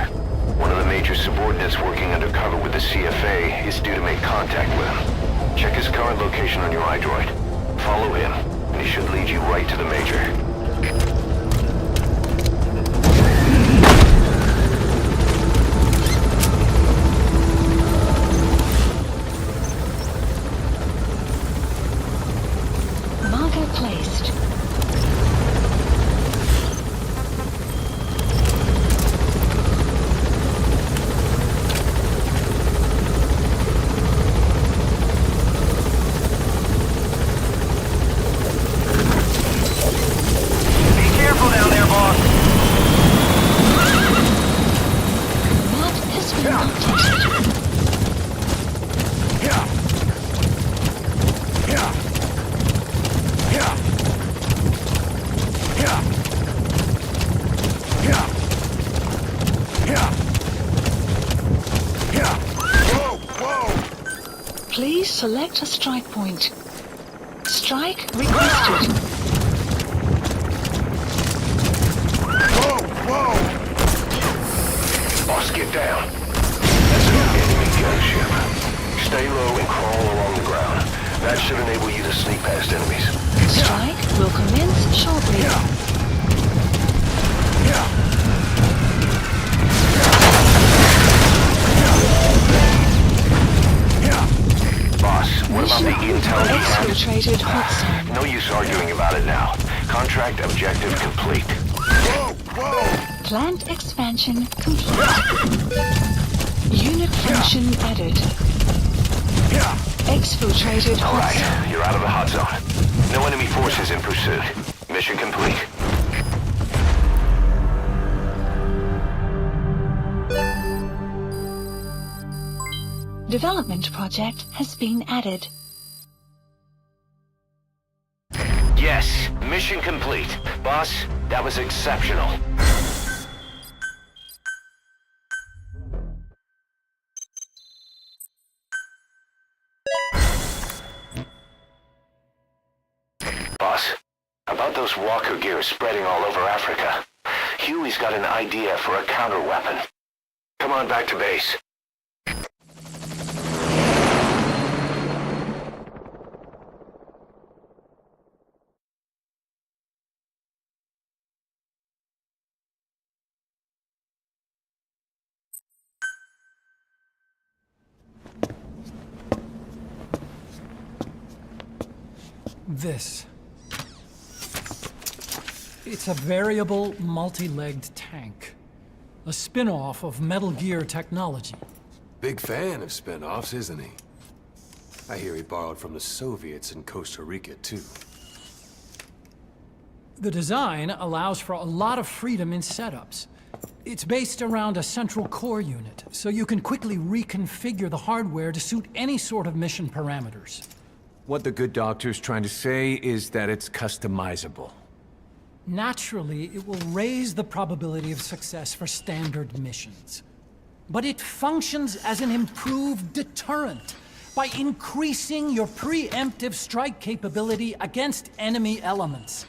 One of the Major's subordinates working undercover with the CFA is due to make contact with him. Check his current location on your iDroid. Follow him, and he should lead you right to the Major. Marker placed. Please select a strike point. Strike requested. Whoa! Boss, get down. That's an enemy gunship. Stay low and crawl along the ground. That should enable you to sneak past enemies. Strike will commence shortly. found the intel we had. Exfiltrated hot zone. No use arguing about it now. Contract objective complete. Plant expansion complete. Unit function added. Exfiltrated hot Alright, zone. you're out of the hot zone. No enemy forces in pursuit. Mission complete. Development project has been added. Yes, mission complete. Boss, that was exceptional. Boss, about those walker gears spreading all over Africa. Huey's got an idea for a counter weapon. Come on back to base. This. It's a variable, multi-legged tank. A spin-off of Metal Gear technology. Big fan of spin-offs, isn't he? I hear he borrowed from the Soviets in Costa Rica, too. The design allows for a lot of freedom in setups. It's based around a central core unit, so you can quickly reconfigure the hardware to suit any sort of mission parameters. What the good doctor's trying to say is that it's customizable. Naturally, it will raise the probability of success for standard missions. But it functions as an improved deterrent by increasing your preemptive strike capability against enemy elements.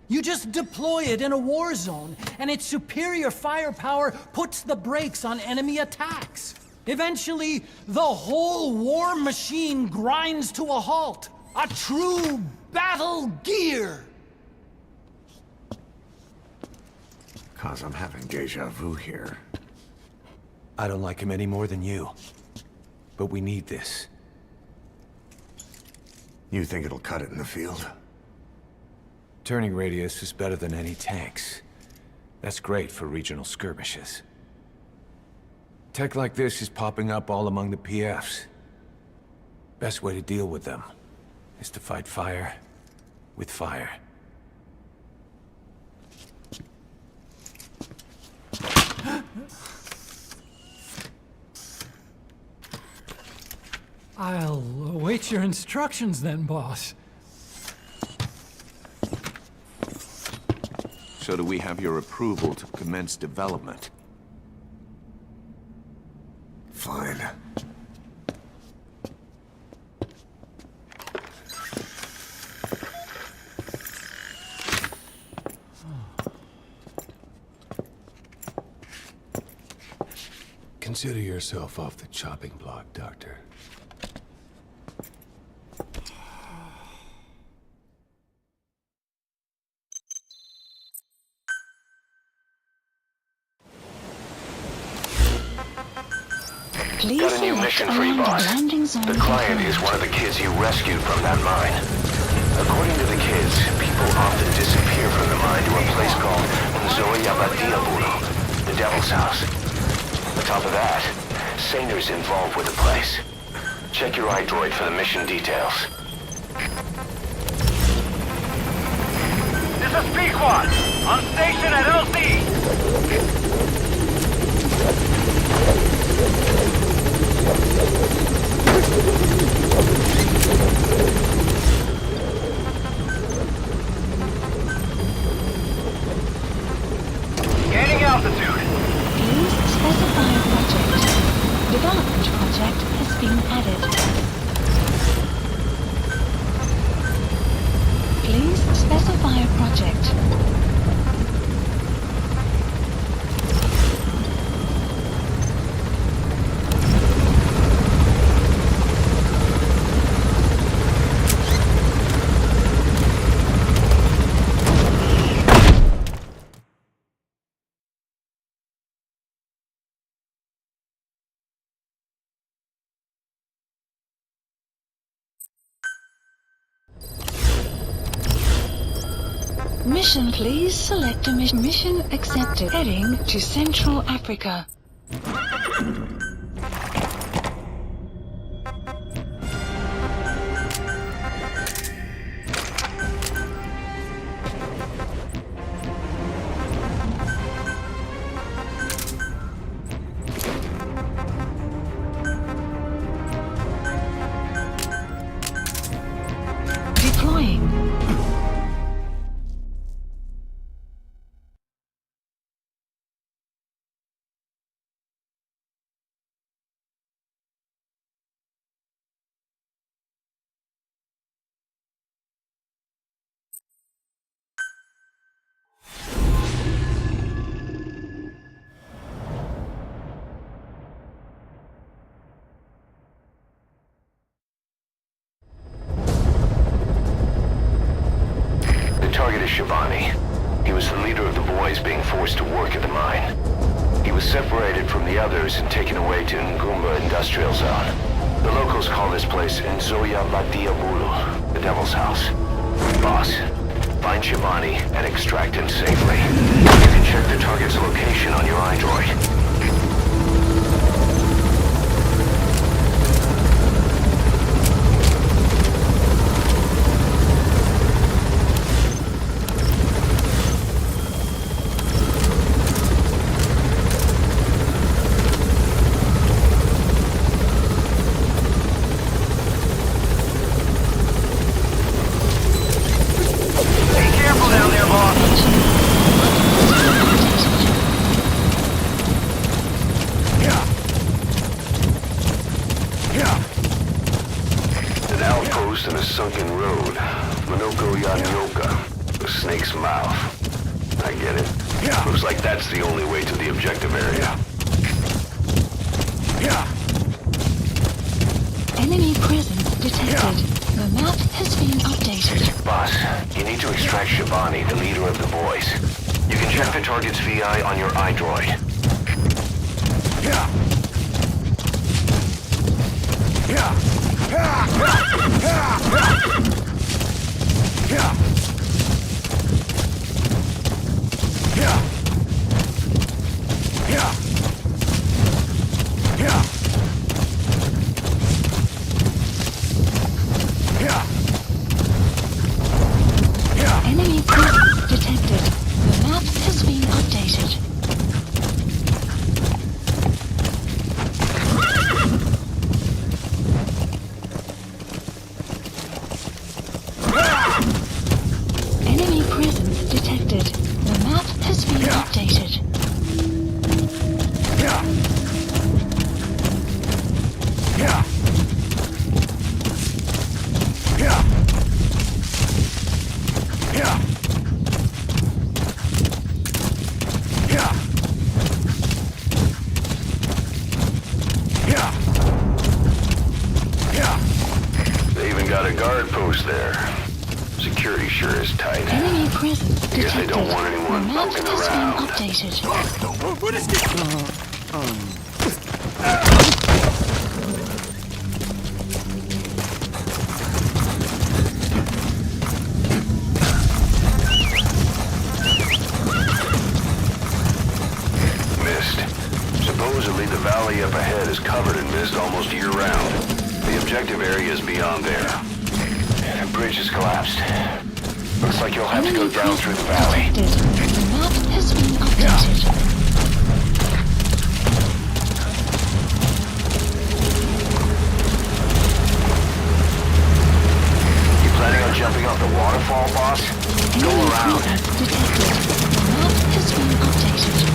You just deploy it in a war zone, and its superior firepower puts the brakes on enemy attacks. Eventually, the whole war machine grinds to a halt. A true battle gear! Cause I'm having deja vu here. I don't like him any more than you. But we need this. You think it'll cut it in the field? Turning radius is better than any tanks. That's great for regional skirmishes. Tech like this is popping up all among the PFs. Best way to deal with them is to fight fire with fire. I'll await your instructions then, boss. So do we have your approval to commence development? Fine. Consider yourself off the chopping block, Doctor. Got a new mission for you, boss. The client is one of the kids you rescued from that mine. According to the kids, people often disappear from the mine to a place called the Devil's House. On top of that, Sanger's involved with the place. Check your iDroid for the mission details. This is Pequod, on station at LC. Gaining altitude. Please specify a project. Development project has been added. Please specify a project. Mission, please select a mission. Mission accepted. Heading to Central Africa. Deploying. Target is Shabani. He was the leader of the boys being forced to work at the mine. He was separated from the others and taken away to Ngumba Industrial Zone. The locals call this place Nzoya Badia Bulu, the Devil's House. Boss, find Shabani and extract him safely. You can check the target's location on your iDroid. And a sunken road. Monoko Yanyoka. The snake's mouth. I get it. Looks like that's the only way to the objective area. Enemy presence detected. The map has been updated. Boss, you need to extract Shabani, the leader of the boys. You can check the target's VI on your iDroid. Enemy presence detected. The map has been updated. Enemy presence detected. The map has been updated. They even got a guard post there. Security sure is tight. Enemy presence detected. Guess they don't want anyone the map poking has around. been updated. What is this? Mist. Supposedly the valley up ahead is covered in mist almost year-round. The objective area is beyond there. The bridge has collapsed. Looks like you'll have to go down through the valley. The map has been updated. You planning on jumping off the waterfall, boss? Go around. Detected. The map has been updated.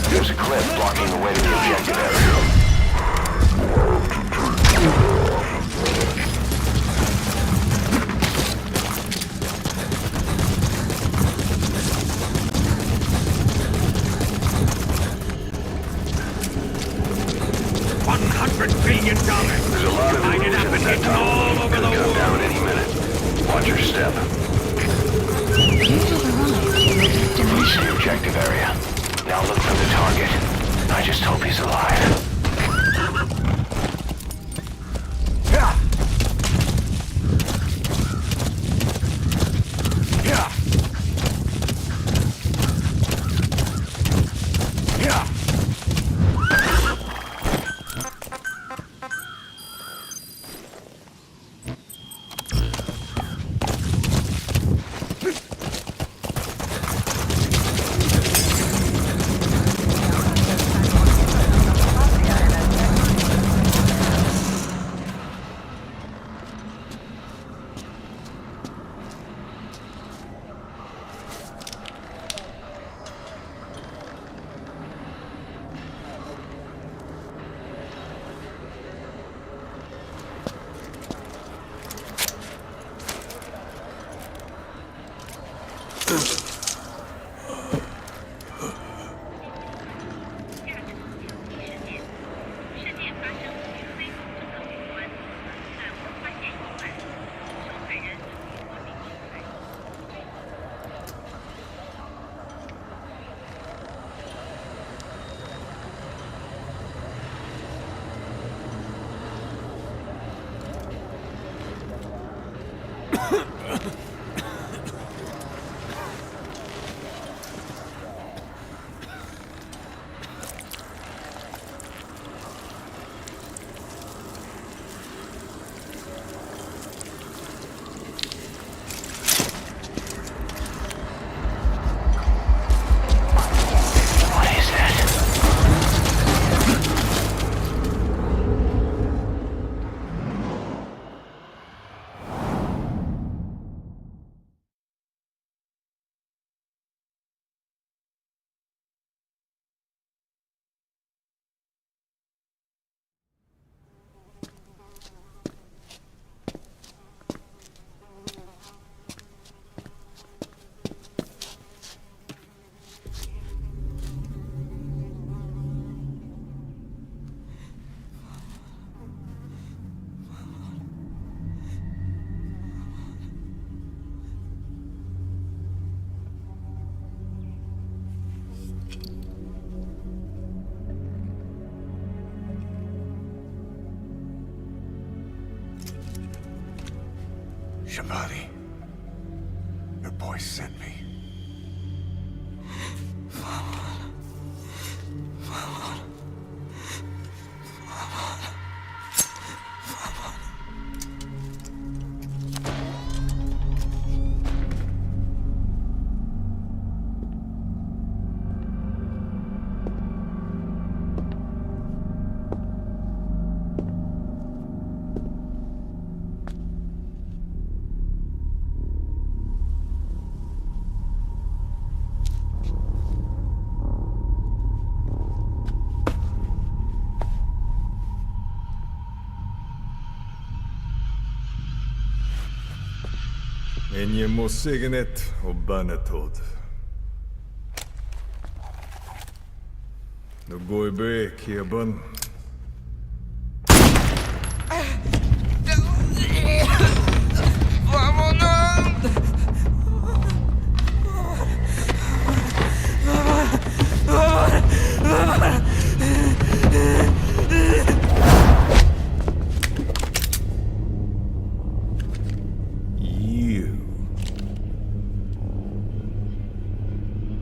There's a cliff blocking the way to the objective area. secret thing, you dumbass! There's a lot of illusion in that tunnel. Could come down any minute. Watch your step. You have arrived at your destination. Reach the objective area. Now look for the target. I just hope he's alive. Shabani, your boy sent me. En je må signet og bannetod. Nå går jeg bek i bunn.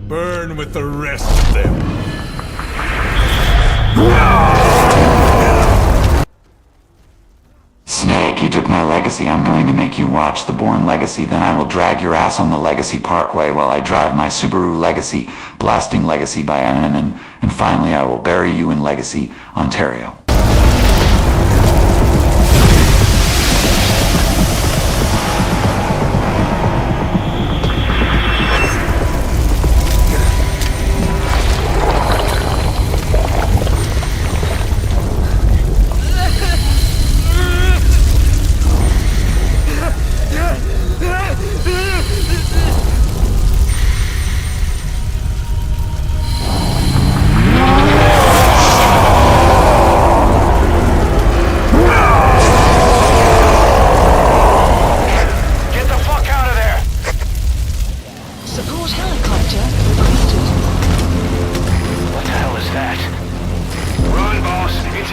Burn with the rest of them. Snake, you took my legacy. I'm going to make you watch the Bourne Legacy. Then I will drag your ass on the Legacy Parkway while I drive my Subaru Legacy, blasting Legacy by Annan, and finally I will bury you in Legacy, Ontario.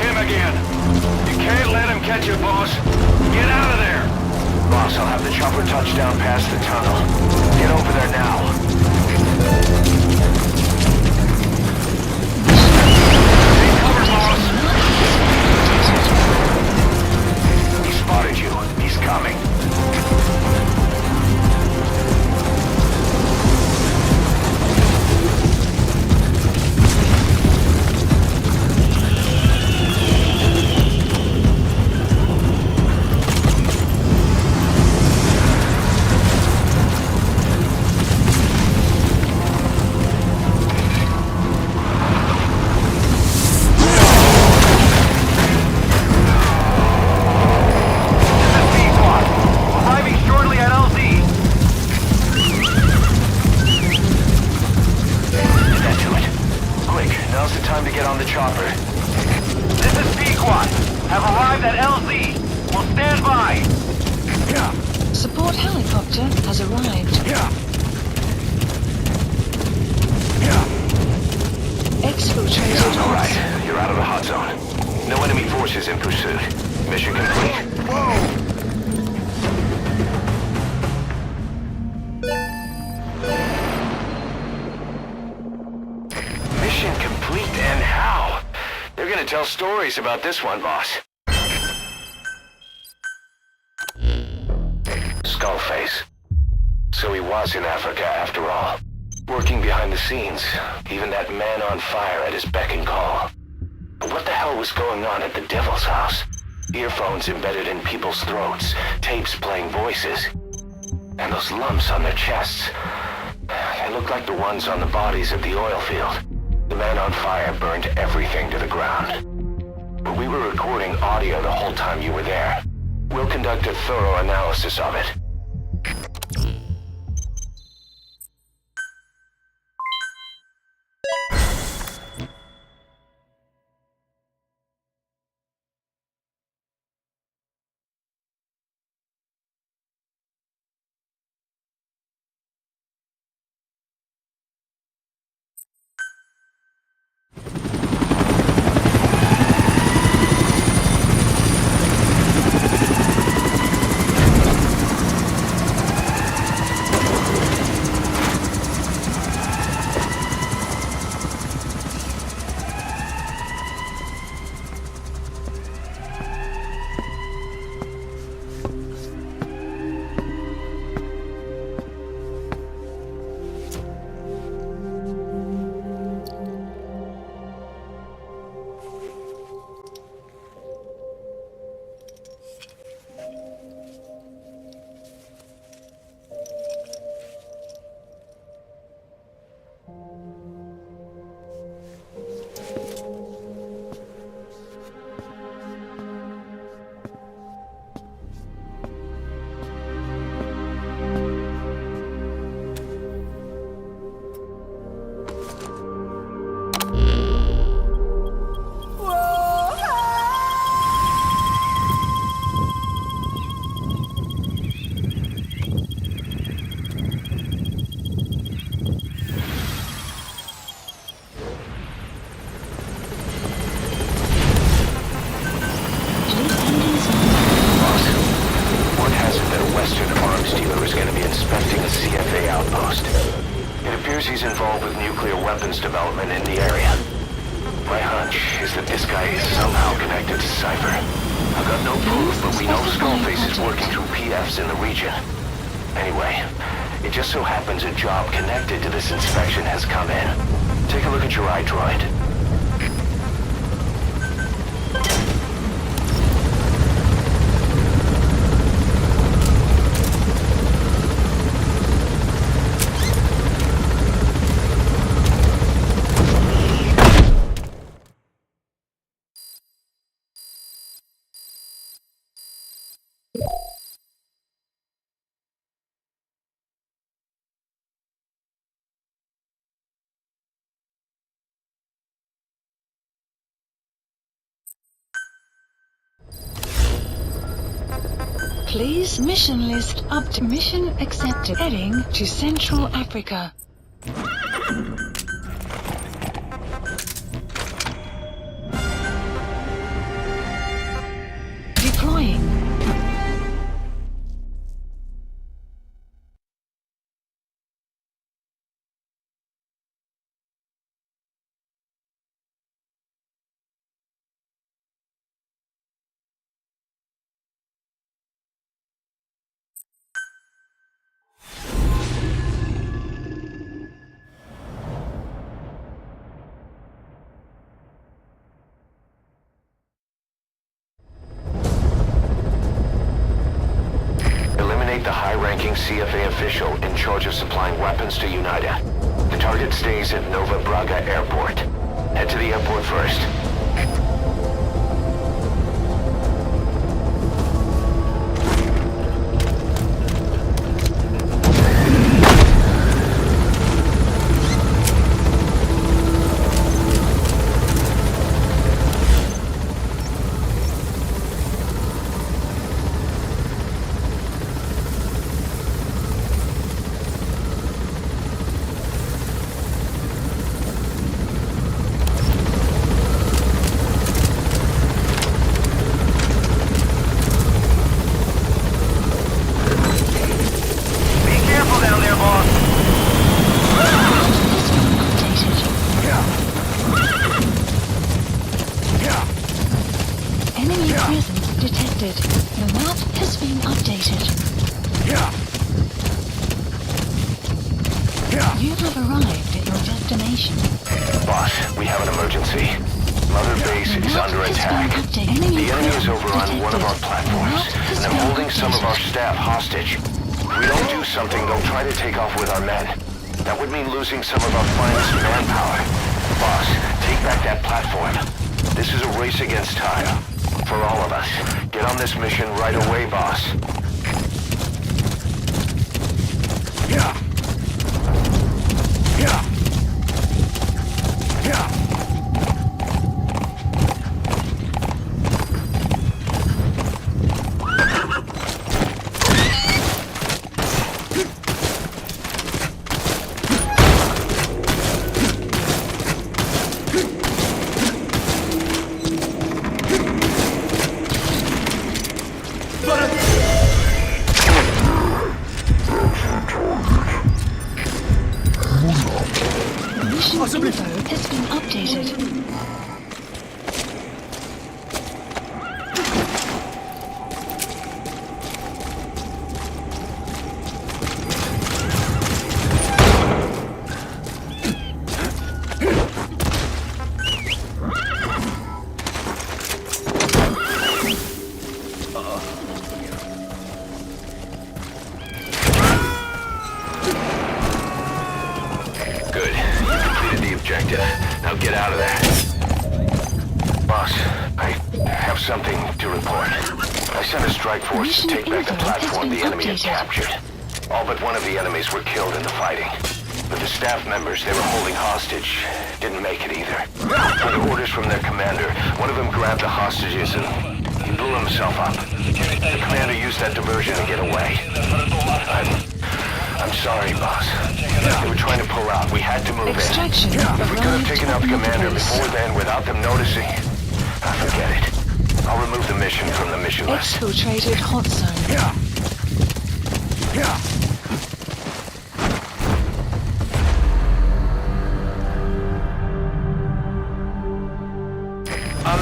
him again. You can't let him catch you, boss. Get out of there. Boss, I'll have the chopper touch down past the tunnel. Get over there now. Take cover, boss. He spotted you. He's coming. Support helicopter has arrived. Exfiltrated. All right, you're out of the hot zone. No enemy forces in pursuit. Mission complete. Mission complete, and how? They're gonna tell stories about this one, boss. Skullface. So he was in Africa after all. Working behind the scenes. Even that man on fire at his beck and call. But what the hell was going on at the Devil's house? Earphones embedded in people's throats. Tapes playing voices. And those lumps on their chests. They looked like the ones on the bodies at the oil field. The man on fire burned everything to the ground. But we were recording audio the whole time you were there. We'll conduct a thorough analysis of it. Development in the area. My hunch is that this guy is somehow connected to Cypher. I've got no proof, but we know Skullface is working through PFs in the region. Anyway, it just so happens a job connected to this inspection has come in. Take a look at your iDroid. Please mission list up to mission accepted. Heading to Central Africa. high-ranking CFA official in charge of supplying weapons to UNITA. The target stays at Nova Braga Airport. Head to the airport first. Losing some of our finest manpower. Boss, take back that platform. This is a race against time. For all of us. Get on this mission right away, boss. Yeah. Yeah. Yeah. To take back the platform the enemy had captured. All but one of the enemies were killed in the fighting. But the staff members they were holding hostage didn't make it either. Under orders from their commander, one of them grabbed the hostages and he blew himself up. The commander used that diversion to get away. I'm sorry, boss. They were trying to pull out. We had to move in. If we could have taken out the commander before then without them noticing, forget it. I'll remove the mission from the mission list. Exfiltrated hot zone. Yeah. Yeah.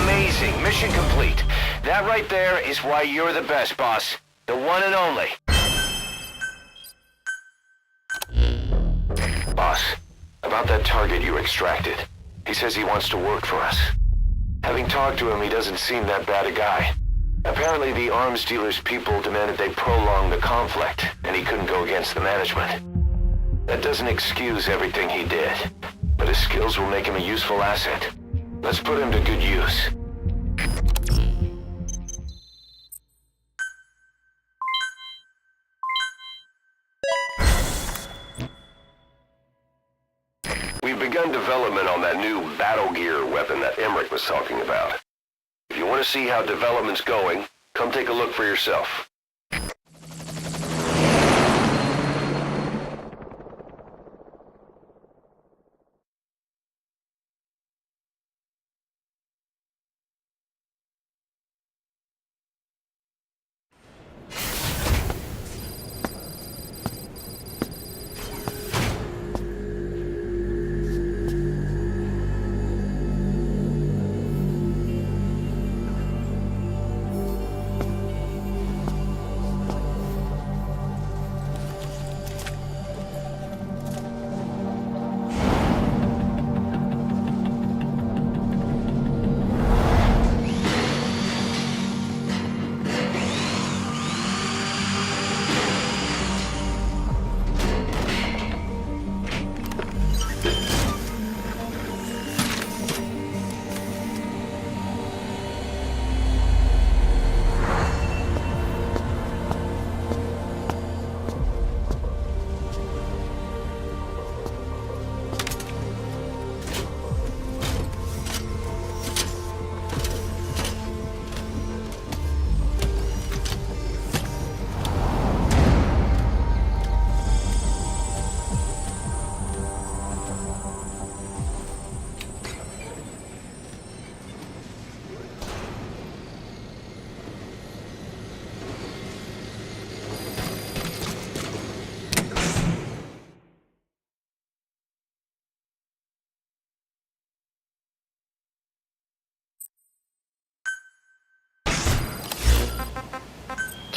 Amazing. Mission complete. That right there is why you're the best, boss. The one and only. Boss, about that target you extracted. He says he wants to work for us. Having talked to him, he doesn't seem that bad a guy. Apparently the arms dealer's people demanded they prolong the conflict, and he couldn't go against the management. That doesn't excuse everything he did, but his skills will make him a useful asset. Let's put him to good use. We've begun development on that new battle gear weapon that Emmerich was talking about. If you want to see how development's going, come take a look for yourself.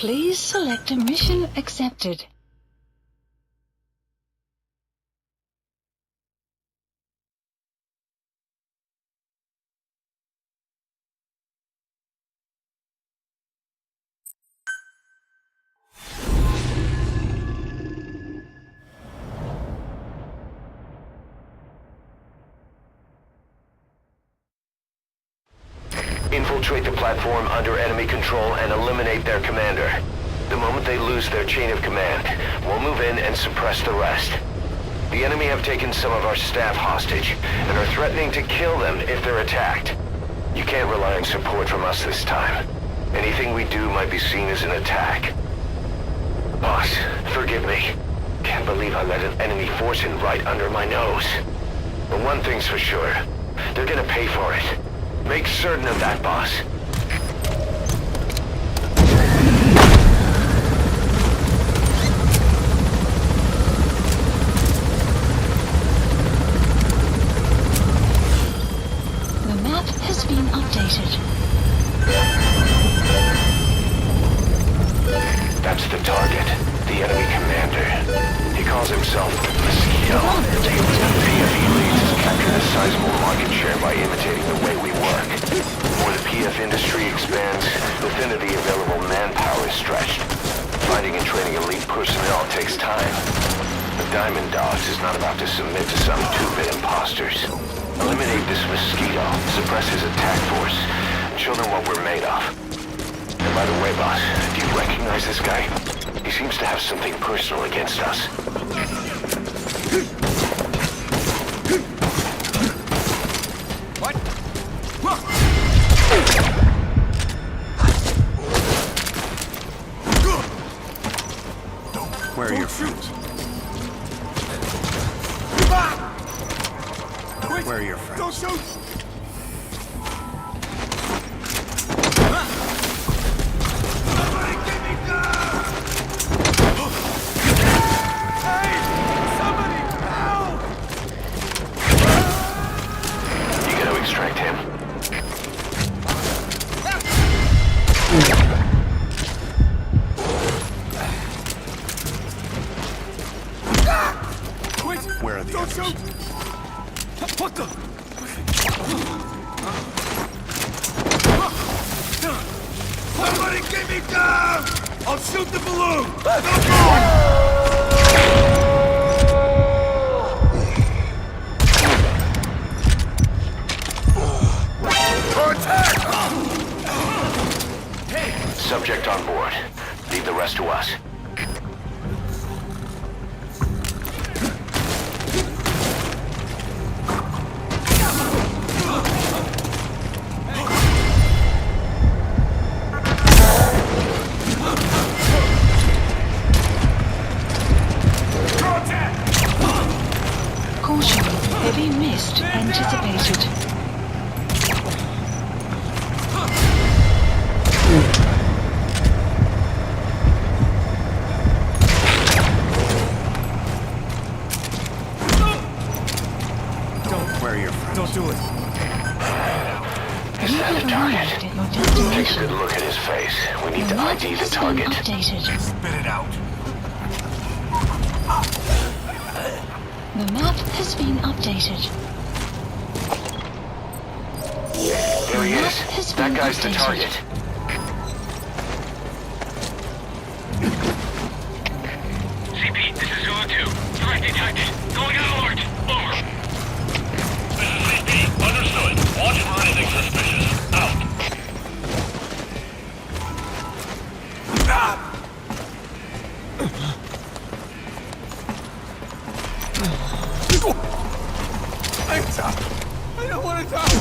Please select a mission accepted. Infiltrate the platform under enemy control and eliminate their commander. The moment they lose their chain of command, we'll move in and suppress the rest. The enemy have taken some of our staff hostage and are threatening to kill them if they're attacked. You can't rely on support from us this time. Anything we do might be seen as an attack. Boss, forgive me. Can't believe I let an enemy force in right under my nose. But one thing's for sure. They're gonna pay for it. Make certain of that, boss. The map has been updated. That's the target. The enemy commander. He calls himself Mosquito. The PF leads has captured a sizable market share by imitating the way we work. The more the PF industry expands, the thinner the available manpower is stretched. Finding and training elite personnel takes time. The Diamond Dogs is not about to submit to some two-bit imposters. Eliminate this Mosquito, suppress his attack force, and show them what we're made of. And by the way, boss, do you recognize this guy? He seems to have something personal against us. What? Where are your friends? Where are your friends? Don't shoot! Extract him. Where are the others? What the? Somebody get me down! I'll shoot the balloon! Don't Subject on board. Leave the rest to us. Caution, heavy mist anticipated. Don't do it. Is that the target? Take a good look at his face. We need to ID the target. Spit it out. The map has been updated. There he is. That guy's the target. CP, this is Zulu 2. Threat detected. Going on alert. Over. This is CP. Understood. Watch for anything suspicious. Out. I don't want to die.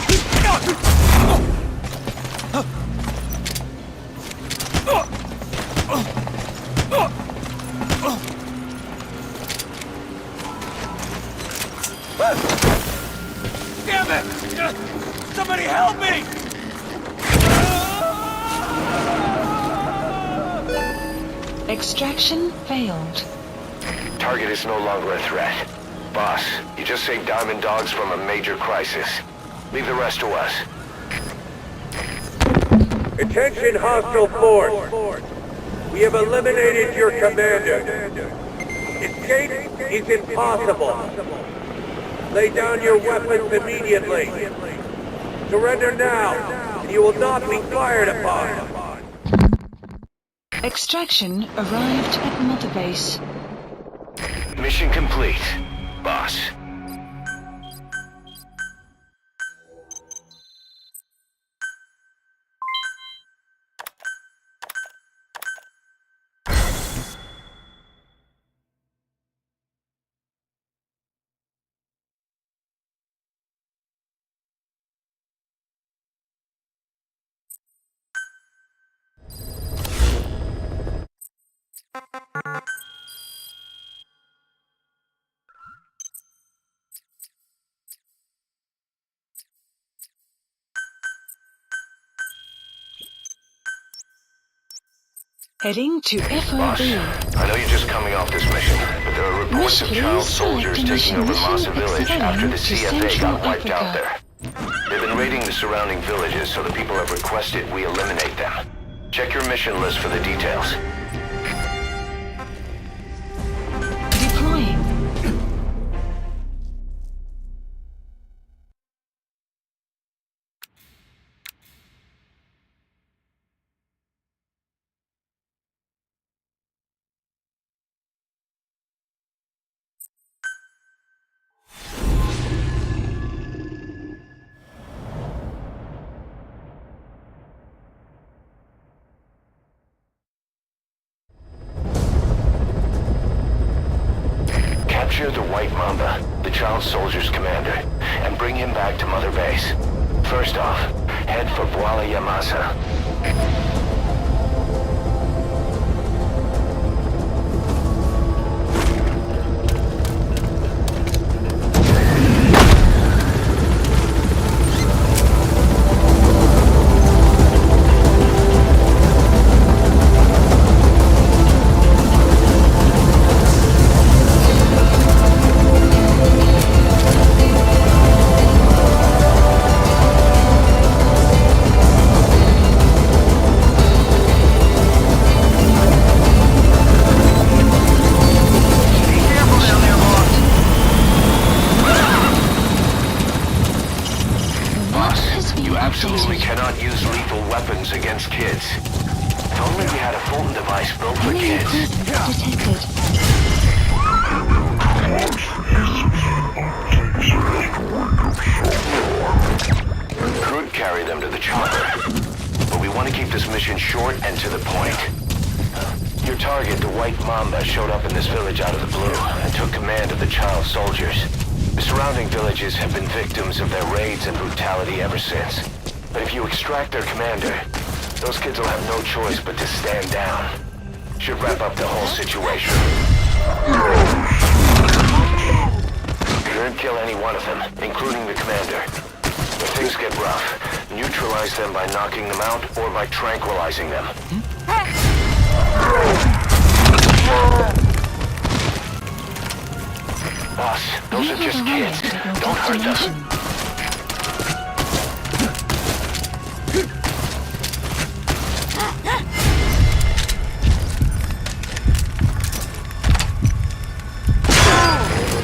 Damn it! Somebody help me! Extraction failed. Target is no longer a threat. Boss, you just saved Diamond Dogs from a major crisis. Leave the rest to us. Attention hostile force! We have eliminated your commander. Escape is impossible. Lay down your weapons immediately. Surrender now, and you will not be fired upon. Extraction arrived at Mother Base. Mission complete, boss. Heading to FOB. Boss, I know you're just coming off this mission, but there are reports of child soldiers taking over Massa village after the CFA got wiped out there. They've been raiding the surrounding villages, so the people have requested we eliminate them. Check your mission list for the details. Deploying. Capture the White Mamba, the child soldier's commander, and bring him back to Mother Base. First off, head for Voila Yamasa. Absolutely cannot use lethal weapons against kids. If only we had a Fulton device built for kids. Could carry them to the chopper, but we want to keep this mission short and to the point. Your target, the White Mamba, showed up in this village out of the blue and took command of the child soldiers. The surrounding villages have been victims of their raids and brutality ever since. But if you extract their commander, those kids will have no choice but to stand down. Should wrap up the whole situation. You don't kill any one of them, including the commander. If things get rough, neutralize them by knocking them out or by tranquilizing them. Boss, those are just kids. Don't hurt them.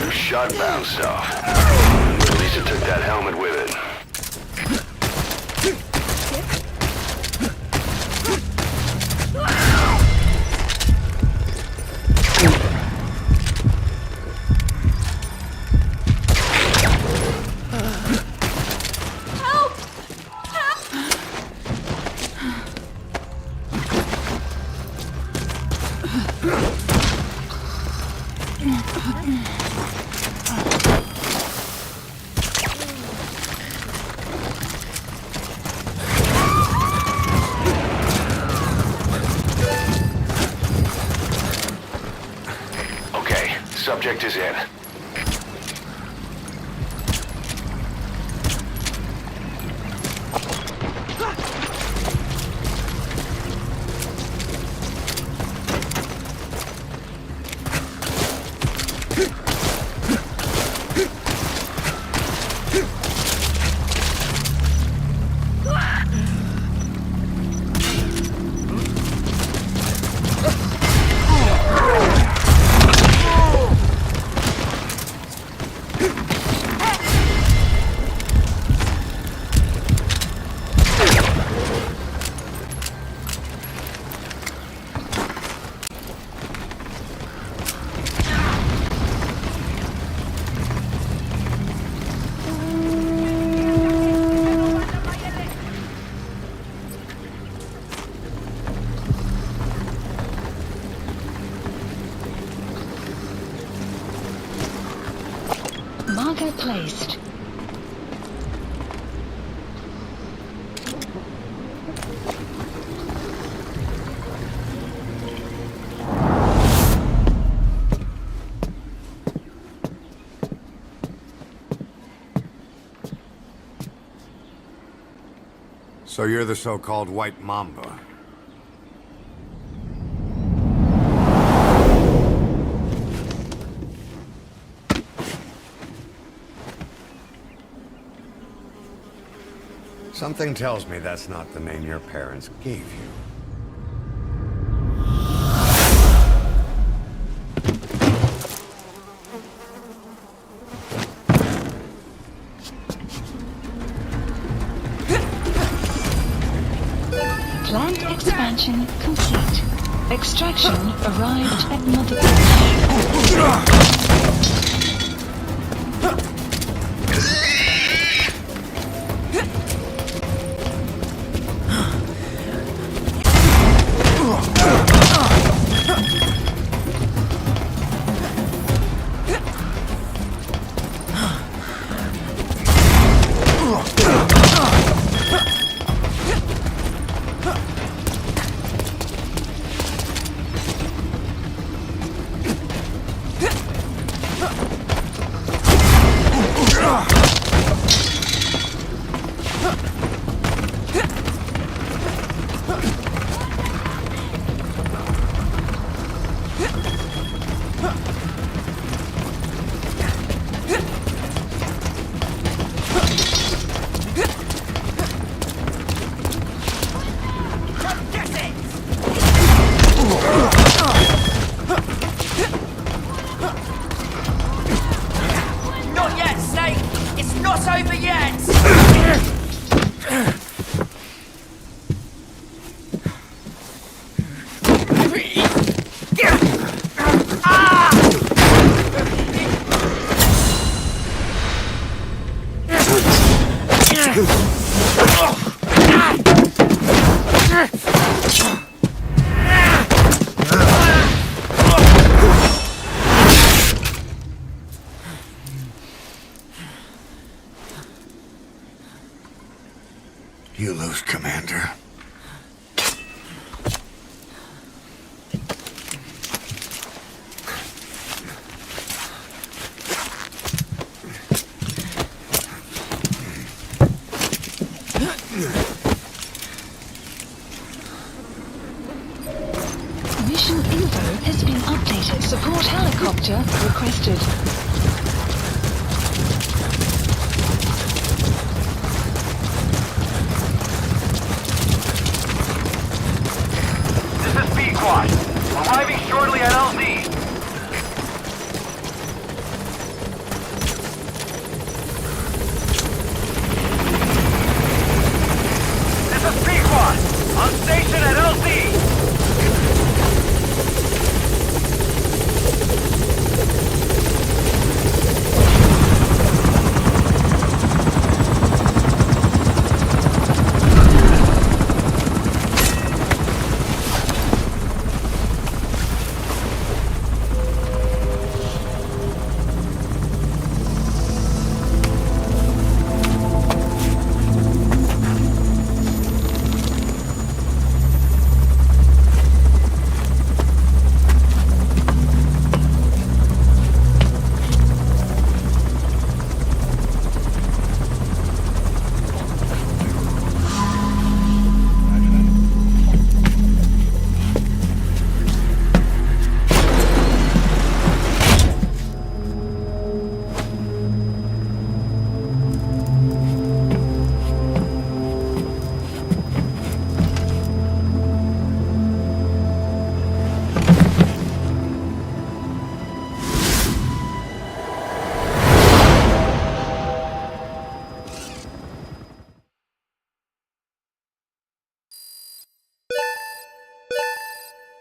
Your shot bounced off. At least it took that helmet with it. Subject is in. Order placed. So you're the so-called White Mamba. Something tells me that's not the name your parents gave you. Plant expansion complete. Extraction arrived at Mother Base. You lose, Commander. Mission info has been updated. Support helicopter requested. This is B-Quad. Arriving shortly at LZ. This is B-Quad. On station at LZ.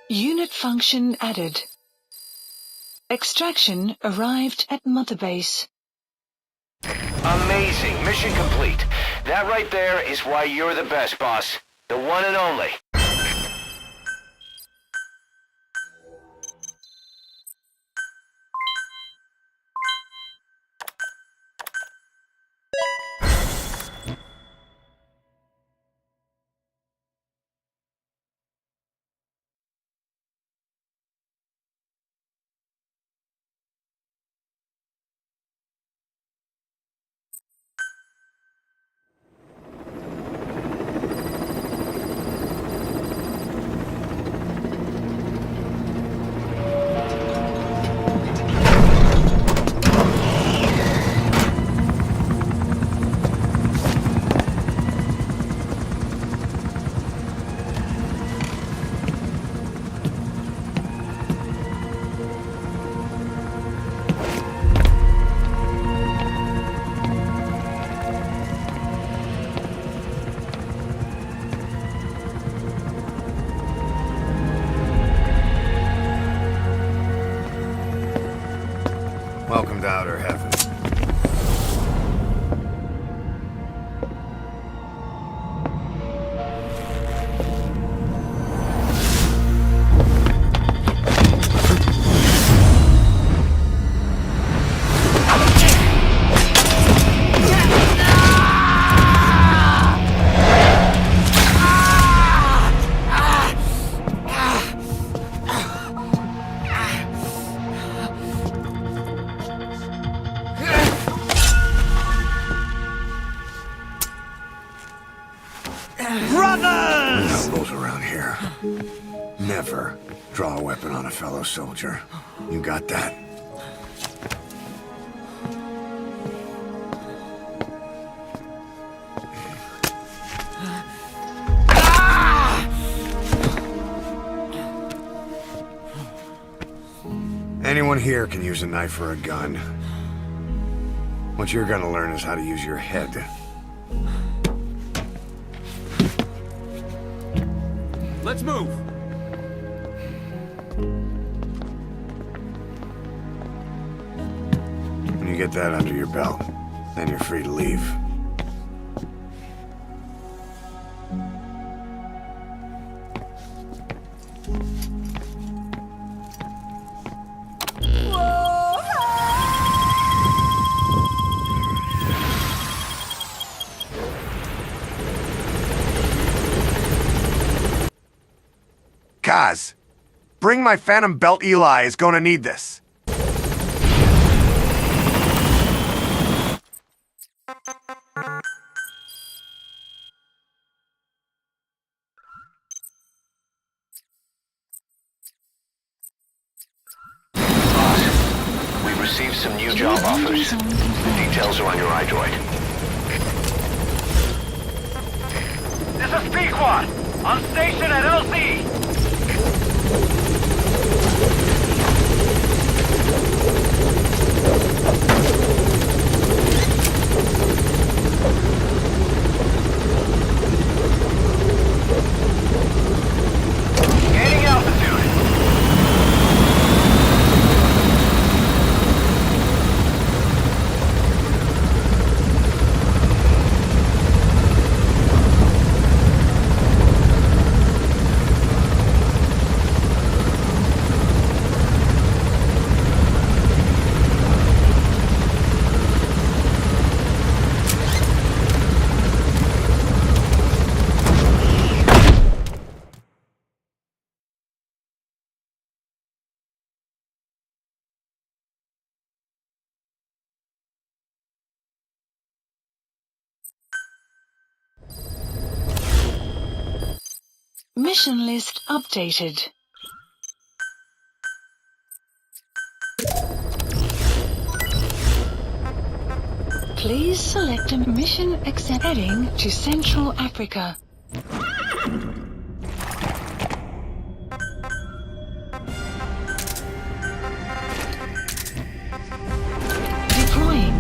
Unit function added. Extraction arrived at Mother Base. Amazing. Mission complete. That right there is why you're the best, boss. The one and only. Brothers! Rules around here. Never draw a weapon on a fellow soldier. You got that? Anyone here can use a knife or a gun. What you're gonna learn is how to use your head. Let's move! When you get that under your belt, then you're free to leave. Kaz, bring my phantom belt. Eli is gonna need this. We've received some new job offers. The details are on your iDroid. This is Pequod, on station at LZ. Gaining altitude. Mission list updated. Please select a mission accept heading to Central Africa. Deploying.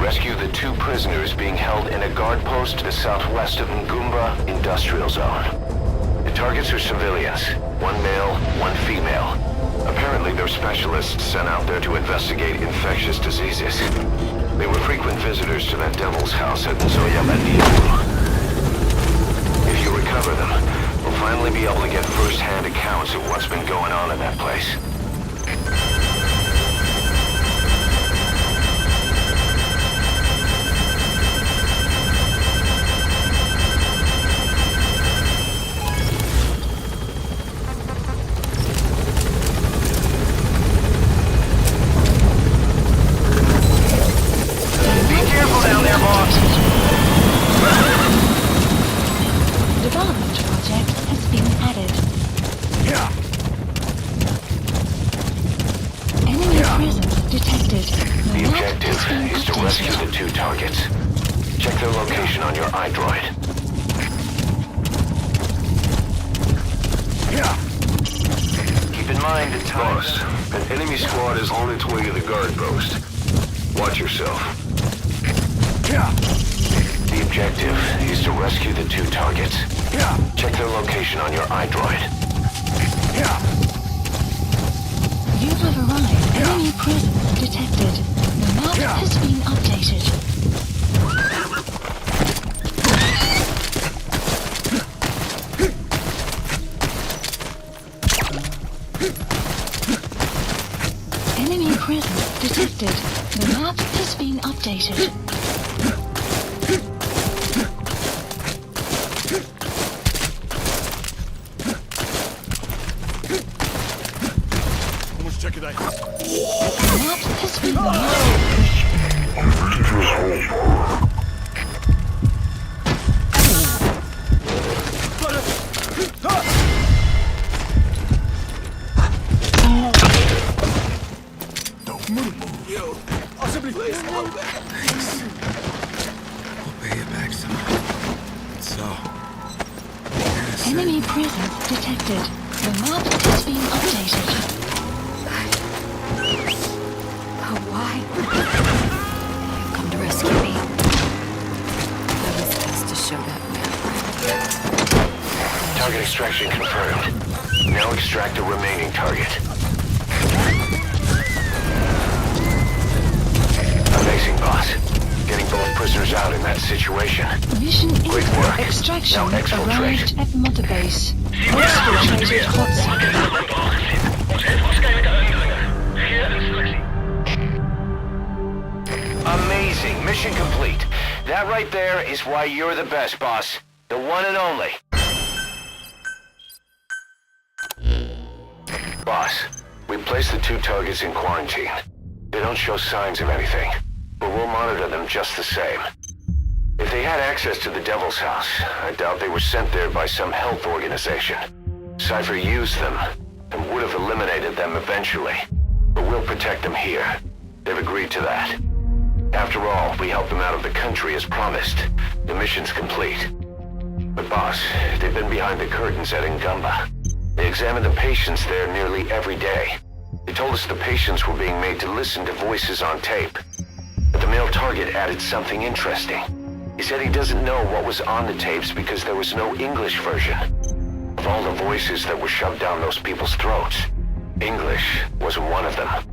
Rescue the 2 prisoners being held in a guard post to the southwest of Ngumba Industrial Zone. The targets are civilians, 1 male, 1 female. Apparently they're specialists sent out there to investigate infectious diseases. They were frequent visitors to that devil's house at Nzoya. If you recover them, we'll finally be able to get first-hand accounts of what's been going on in that place. Development project has been added. Enemy presence detected. The objective is to rescue the 2 targets. Check their location on your iDroid. Keep in mind the time. Boss, an enemy squad is on its way to the guard post. Watch yourself. The objective is to rescue the 2 targets. Check their location on your iDroid. You have arrived. Enemy presence detected. The map has been updated. detected. The map has been updated. Check it out. The map has been Don't move. Yo, possibly please. Thanks. I'll pay you back somehow. So. enemy presence detected. The map has been updated. Why? You've come to rescue me. I was asked to show that man. Target extraction confirmed. Now extract the remaining target. Amazing, boss. Getting both prisoners out in that situation. Mission Great info work. extraction Now exfiltrate. arrived at Mother Base. Exfiltrated hot Amazing. Mission complete. That right there is why you're the best, boss. The one and only. Boss, we placed the 2 targets in quarantine. They don't show signs of anything, but we'll monitor them just the same. If they had access to the Devil's House, I doubt they were sent there by some health organization. Cypher used them, and would have eliminated them eventually. But we'll protect them here. They've agreed to that. After all, we helped them out of the country as promised. The mission's complete. But boss, they've been behind the curtains at Ngamba. They examined the patients there nearly every day. They told us the patients were being made to listen to voices on tape. But the male target added something interesting. He said he doesn't know what was on the tapes because there was no English version. Of all the voices that were shoved down those people's throats, English wasn't one of them.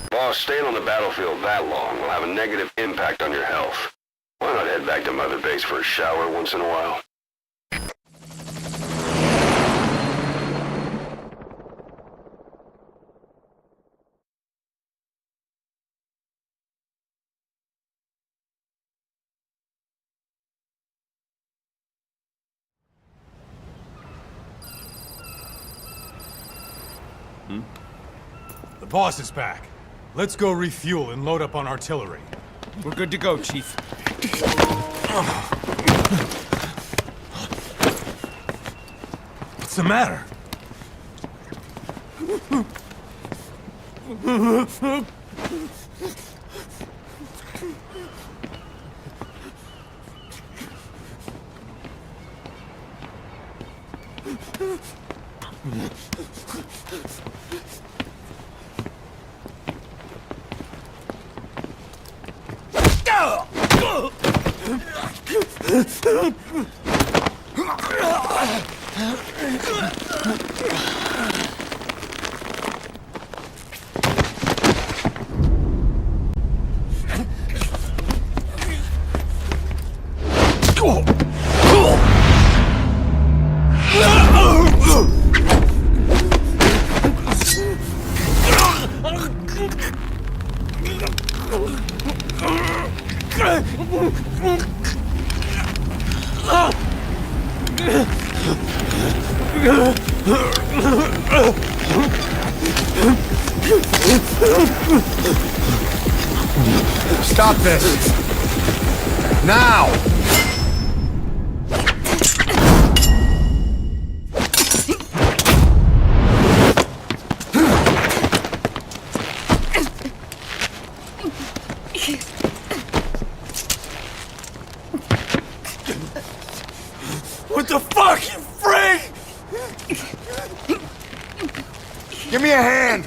Boss, staying on the battlefield that long will have a negative impact on your health. Why not head back to Mother Base for a shower once in a while? The boss is back. Let's go refuel and load up on artillery. We're good to go, Chief. What's the matter? Stop this! Now! What the fuck, you freak? Give me a hand!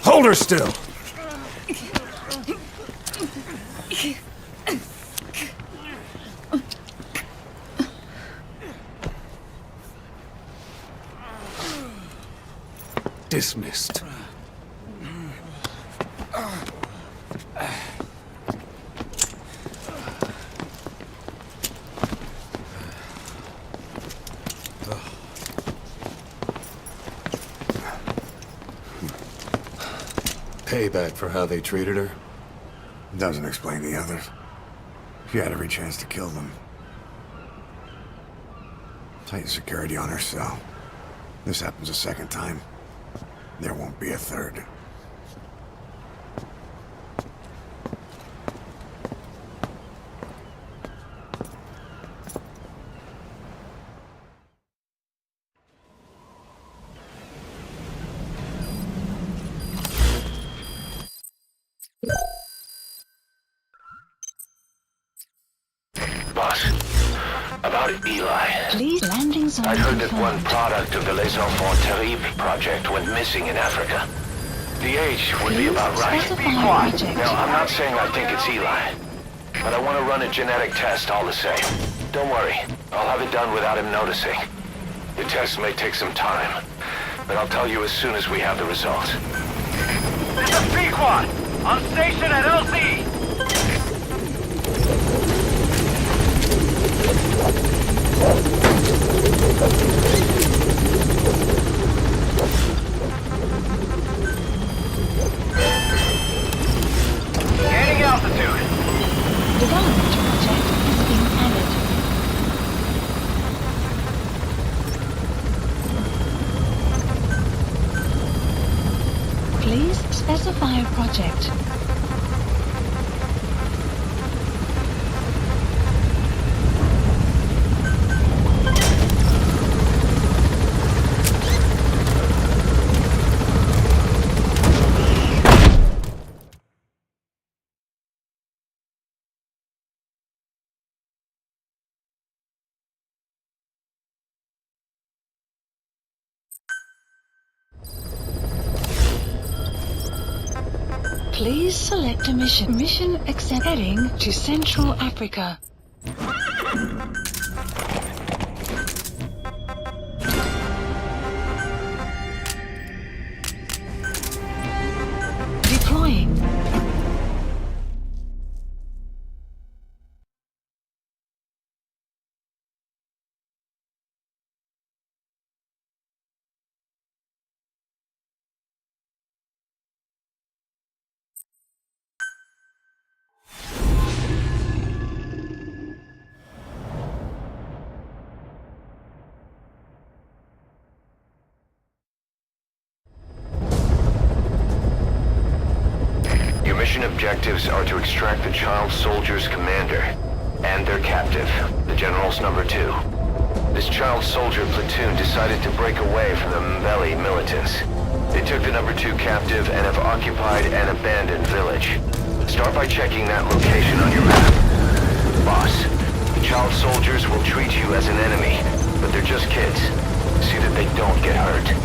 Hold her still! Dismissed. Payback for how they treated her? Doesn't explain the others. She had every chance to kill them. Tight security on her cell. This happens a second time. There won't be a third. Boss, about Eli. Please, landing zone I'd heard that confirmed. one product of the Les Enfants Terribles project went missing in Africa. The age would be about right. Now, I'm not saying I think it's Eli, but I want to run a genetic test all the same. Don't worry, I'll have it done without him noticing. The test may take some time, but I'll tell you as soon as we have the results. This is Pequod, on station at LZ. Gaining altitude. Development project is being added. Please specify a project. Please select a mission. Mission accept. Heading to Central Africa. Deploying. Mission objectives are to extract the child soldier's commander and their captive, the general's number 2. This child soldier platoon decided to break away from the Mbeli militants. They took the number 2 captive and have occupied an abandoned village. Start by checking that location on your map. Boss, the child soldiers will treat you as an enemy, but they're just kids. See that they don't get hurt.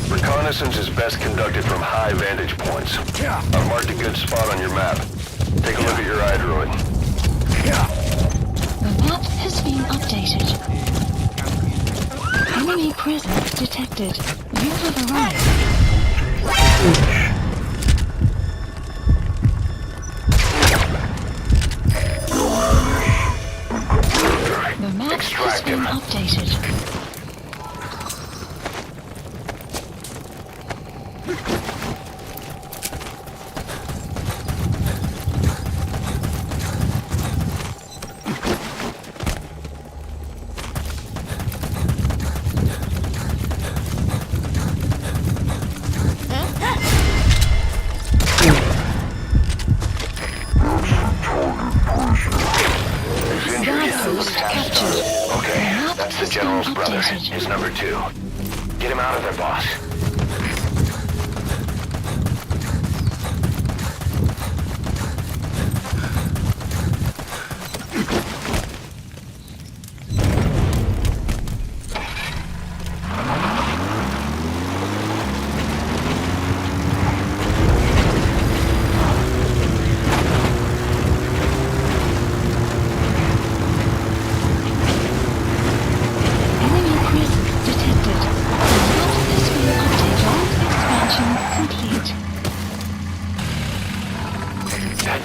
Reconnaissance is best conducted from high vantage points. I've marked a good spot on your map. Take a look at your iDroid. The map has been updated. Enemy presence detected. You have arrived. The map has been updated. activated. is number 2. Get him out of there, boss.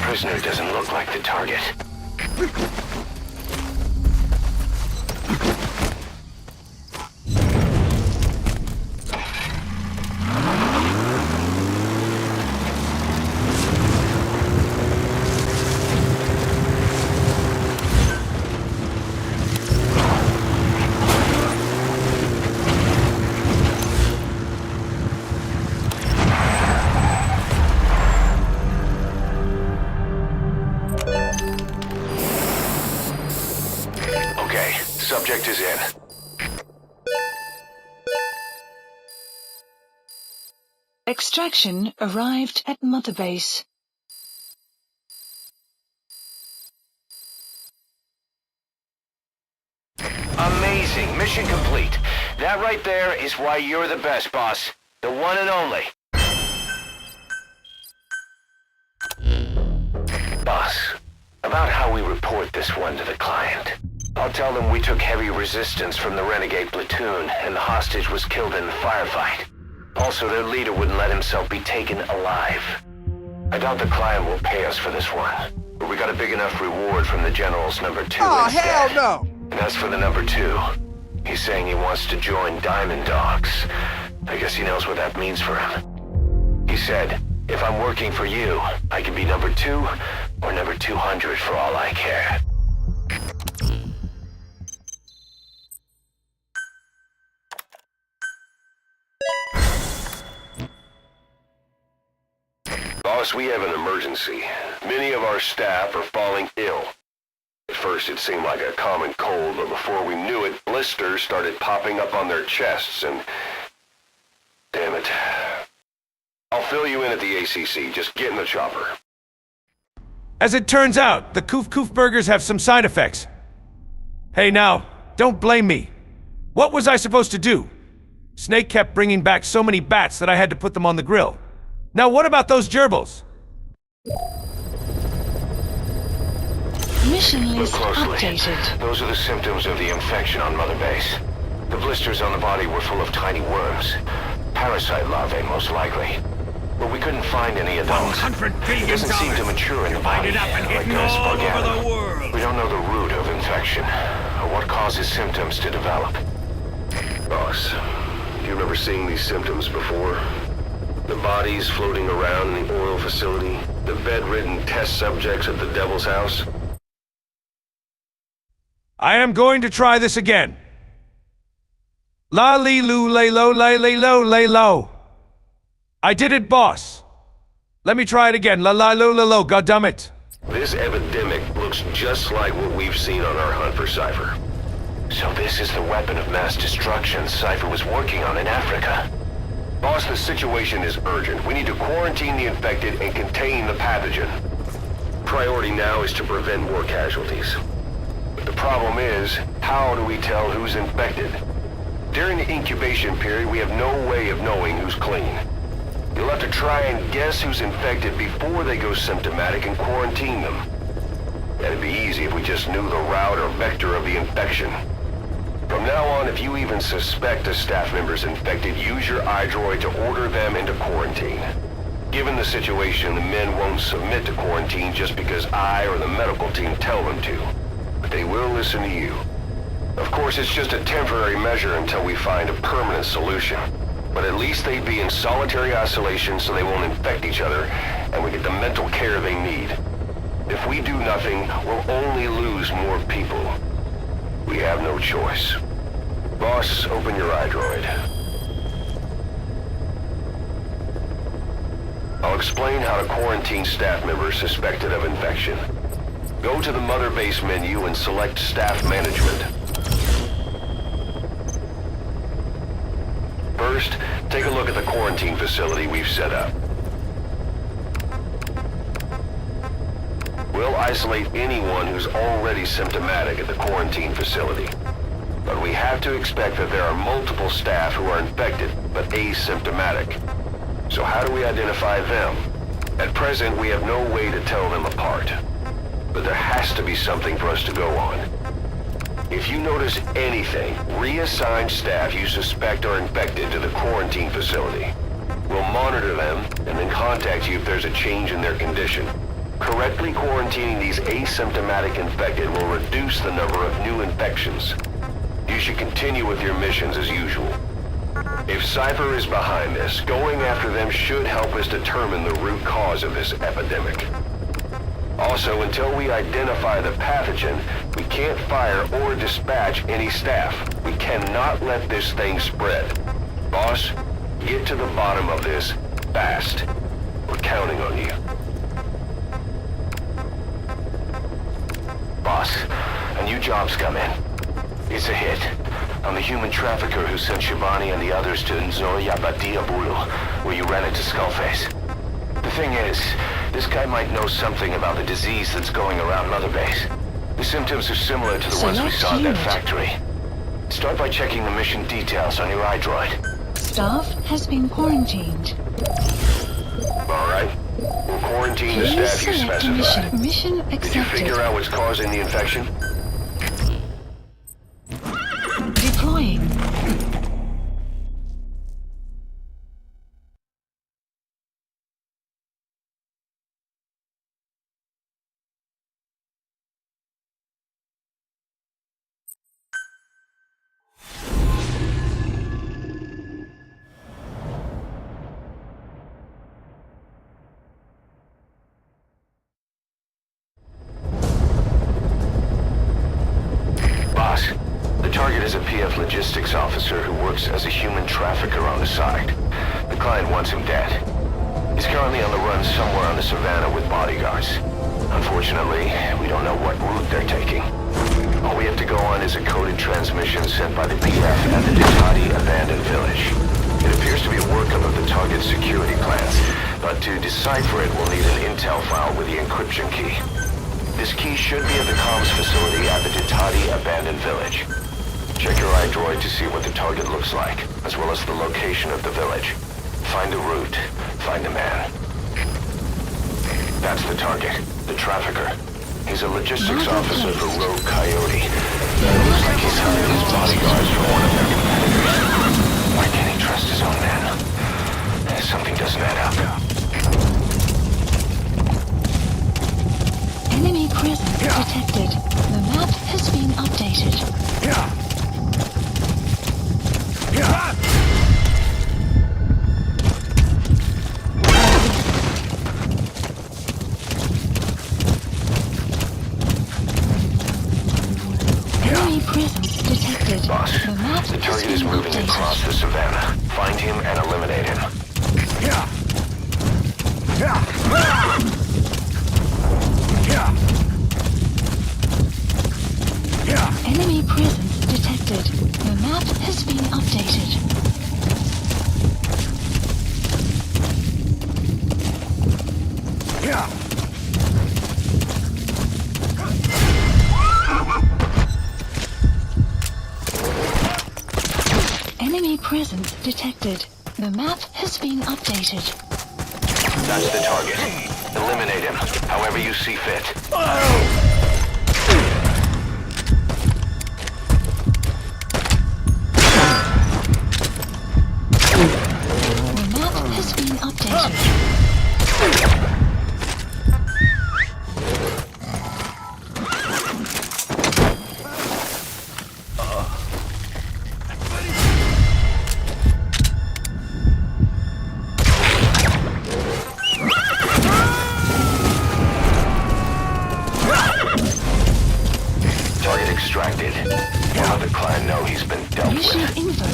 Prisoner doesn't look like the target. Subject is in. Extraction arrived at Mother Base. Amazing. Mission complete. That right there is why you're the best, boss. The one and only. Boss, about how we report this one to the client. I'll tell them we took heavy resistance from the renegade platoon and the hostage was killed in the firefight. Also, their leader wouldn't let himself be taken alive. I doubt the client will pay us for this one, but we got a big enough reward from the general's number 2 instead. Hell no! And as for the number 2, he's saying he wants to join Diamond Dogs. I guess he knows what that means for him. He said, if I'm working for you, I can be number 2 or number 200 for all I care. Boss, we have an emergency. Many of our staff are falling ill. At first it seemed like a common cold, but before we knew it, blisters started popping up on their chests and... Damn it. I'll fill you in at the ACC. Just get in the chopper. As it turns out, the Koof Koof burgers have some side effects. Hey now, don't blame me. What was I supposed to do? Snake kept bringing back so many bats that I had to put them on the grill. Now what about those gerbils? Mission list Look closely. updated. Those are the symptoms of the infection on Mother Base. The blisters on the body were full of tiny worms. Parasite larvae, most likely. But we couldn't find any adults. It doesn't seem to mature in the body, like Spargatum. We don't know the root of infection, or what causes symptoms to develop. Boss, do you remember seeing these symptoms before? The bodies floating around in the oil facility, the bedridden test subjects at the Devil's House. I am going to try this again. La li lu lay lo lay lay lo lay lo. I did it, boss. Let me try it again. La la lo la lo, goddammit. This epidemic looks just like what we've seen on our hunt for Cypher. So this is the weapon of mass destruction Cypher was working on in Africa. Boss, the situation is urgent. We need to quarantine the infected and contain the pathogen. Priority now is to prevent more casualties. But the problem is, how do we tell who's infected? During the incubation period, we have no way of knowing who's clean. You'll have to try and guess who's infected before they go symptomatic and quarantine them. That'd be easy if we just knew the route or vector of the infection. From now on, if you even suspect a staff member's infected, use your iDroid to order them into quarantine. Given the situation, the men won't submit to quarantine just because I or the medical team tell them to. But they will listen to you. Of course, it's just a temporary measure until we find a permanent solution. But at least they'd be in solitary isolation so they won't infect each other, and we get the mental care they need. If we do nothing, we'll only lose more people. We have no choice. Boss, open your iDroid. I'll explain how to quarantine staff members suspected of infection. Go to the Mother Base menu and select Staff Management. First, take a look at the quarantine facility we've set up. We'll isolate anyone who's already symptomatic at the quarantine facility. But we have to expect that there are multiple staff who are infected but asymptomatic. So how do we identify them? At present, we have no way to tell them apart. But there has to be something for us to go on. If you notice anything, reassign staff you suspect are infected to the quarantine facility. We'll monitor them and then contact you if there's a change in their condition. Correctly quarantining these asymptomatic infected will reduce the number of new infections. You should continue with your missions as usual. If Cypher is behind this, going after them should help us determine the root cause of this epidemic. Also, until we identify the pathogen, we can't fire or dispatch any staff. We cannot let this thing spread. Boss, get to the bottom of this fast. We're counting on you. Boss, a new job's come in. It's a hit. I'm the human trafficker who sent Shivani and the others to Nzoya Badia Bulu, where you ran into Skullface. The thing is, this guy might know something about the disease that's going around Mother Base. The symptoms are similar to the ones we saw at that factory. Start by checking the mission details on your iDroid. Staff has been quarantined. Alright. We'll quarantine the staff you specified. Mission accepted. Did you figure out what's causing the infection? Deploying. The target is a PF logistics officer who works as a human trafficker on the side. The client wants him dead. He's currently on the run somewhere on the savannah with bodyguards. Unfortunately, we don't know what route they're taking. All we have to go on is a coded transmission sent by the PF at the Ditati abandoned village. It appears to be a workup of the target's security plans, but to decipher it, we'll need an intel file with the encryption key. This key should be at the comms facility at the Ditati abandoned village. Check your iDroid to see what the target looks like, as well as the location of the village. Find the route, find the man. That's the target, the trafficker. He's a logistics officer for Rogue Coyote. Looks like he's hired his bodyguards from one of their competitors. Why can't he trust his own men? Something doesn't add up. Enemy presence detected. The map has been updated. Enemy presence detected. Boss, the map the target is moving across the savannah. Find him and eliminate him. Enemy presence detected. The map has been updated. Enemy presence detected. The map has been updated. That's the target. Eliminate him, however you see fit. The map has been updated.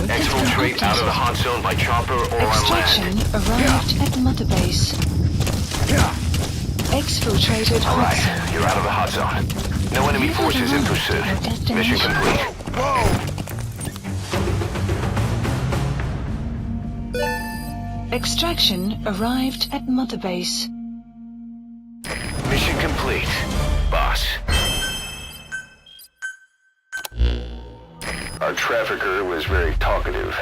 Exfiltrate out of the hot zone by chopper or on land. Arrived at Mother Base. Exfiltrated hot zone. You're out of the hot zone. No enemy forces in pursuit. Mission complete. Extraction arrived at Mother Base. Mission complete, boss. Our trafficker was very talkative.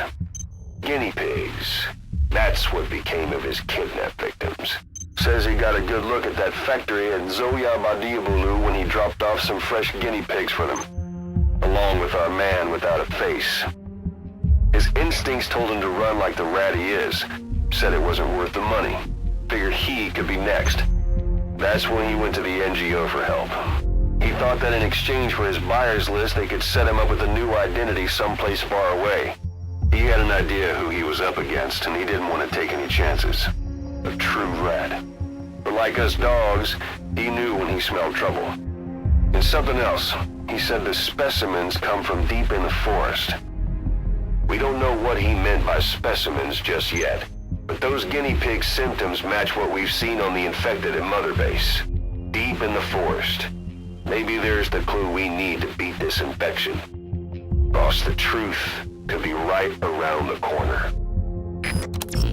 Guinea pigs. That's what became of his kidnapped victims. Says he got a good look at that factory at Zoya Badiabulu when he dropped off some fresh guinea pigs for them, along with our man without a face. His instincts told him to run like the rat he is. Said it wasn't worth the money. Figured he could be next. That's when he went to the NGO for help. He thought that in exchange for his buyer's list, they could set him up with a new identity someplace far away. He had an idea who he was up against, and he didn't want to take any chances. A true rat. But like us dogs, he knew when he smelled trouble. And something else. He said the specimens come from deep in the forest. We don't know what he meant by specimens just yet, but those guinea pig symptoms match what we've seen on the infected at Mother Base. Deep in the forest. Maybe there's the clue we need to beat this infection. Boss, the truth could be right around the corner.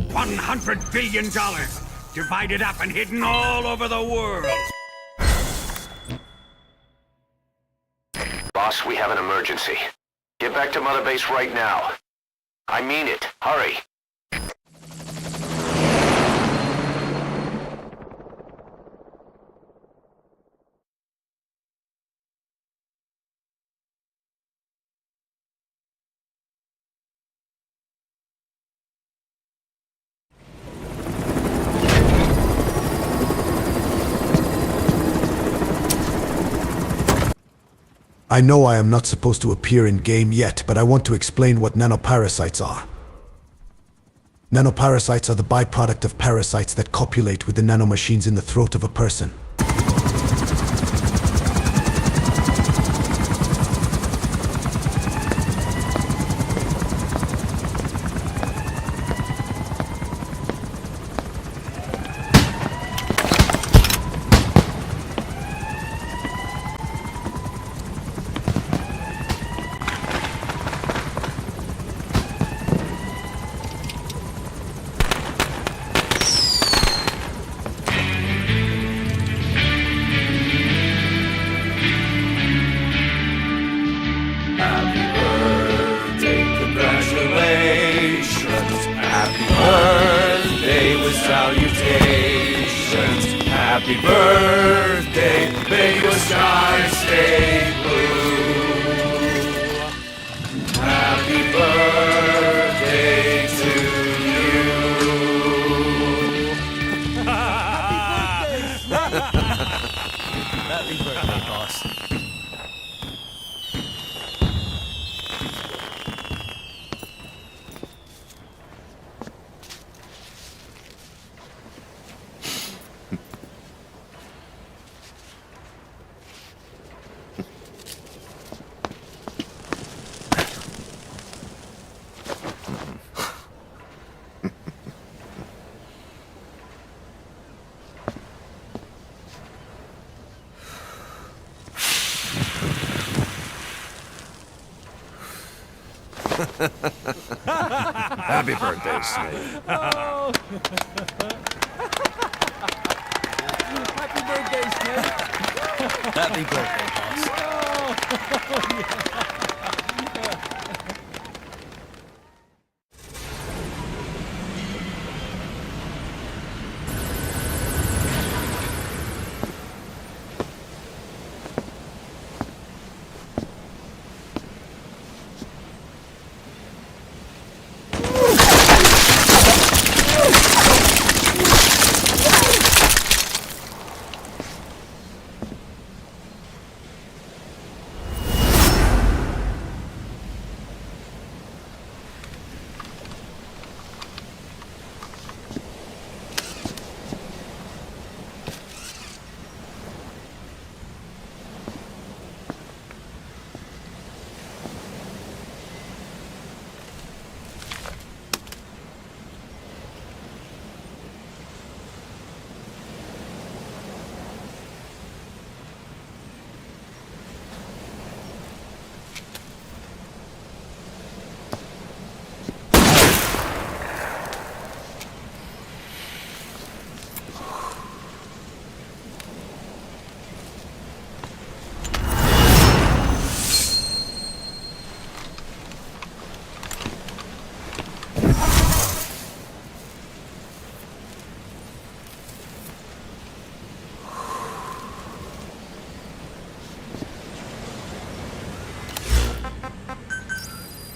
$100 billion, divided up and hidden all over the world. Boss, we have an emergency. Get back to Mother Base right now. I mean it. Hurry. I know I am not supposed to appear in game yet, but I want to explain what nanoparasites are. Nanoparasites are the byproduct of parasites that copulate with the nanomachines in the throat of a person. Happy birthday, may your skies stay blue. Happy birthday to you. Happy birthday, boss. Happy birthday, Snake. Oh. Happy birthday, Snake. Happy birthday, boss. Oh.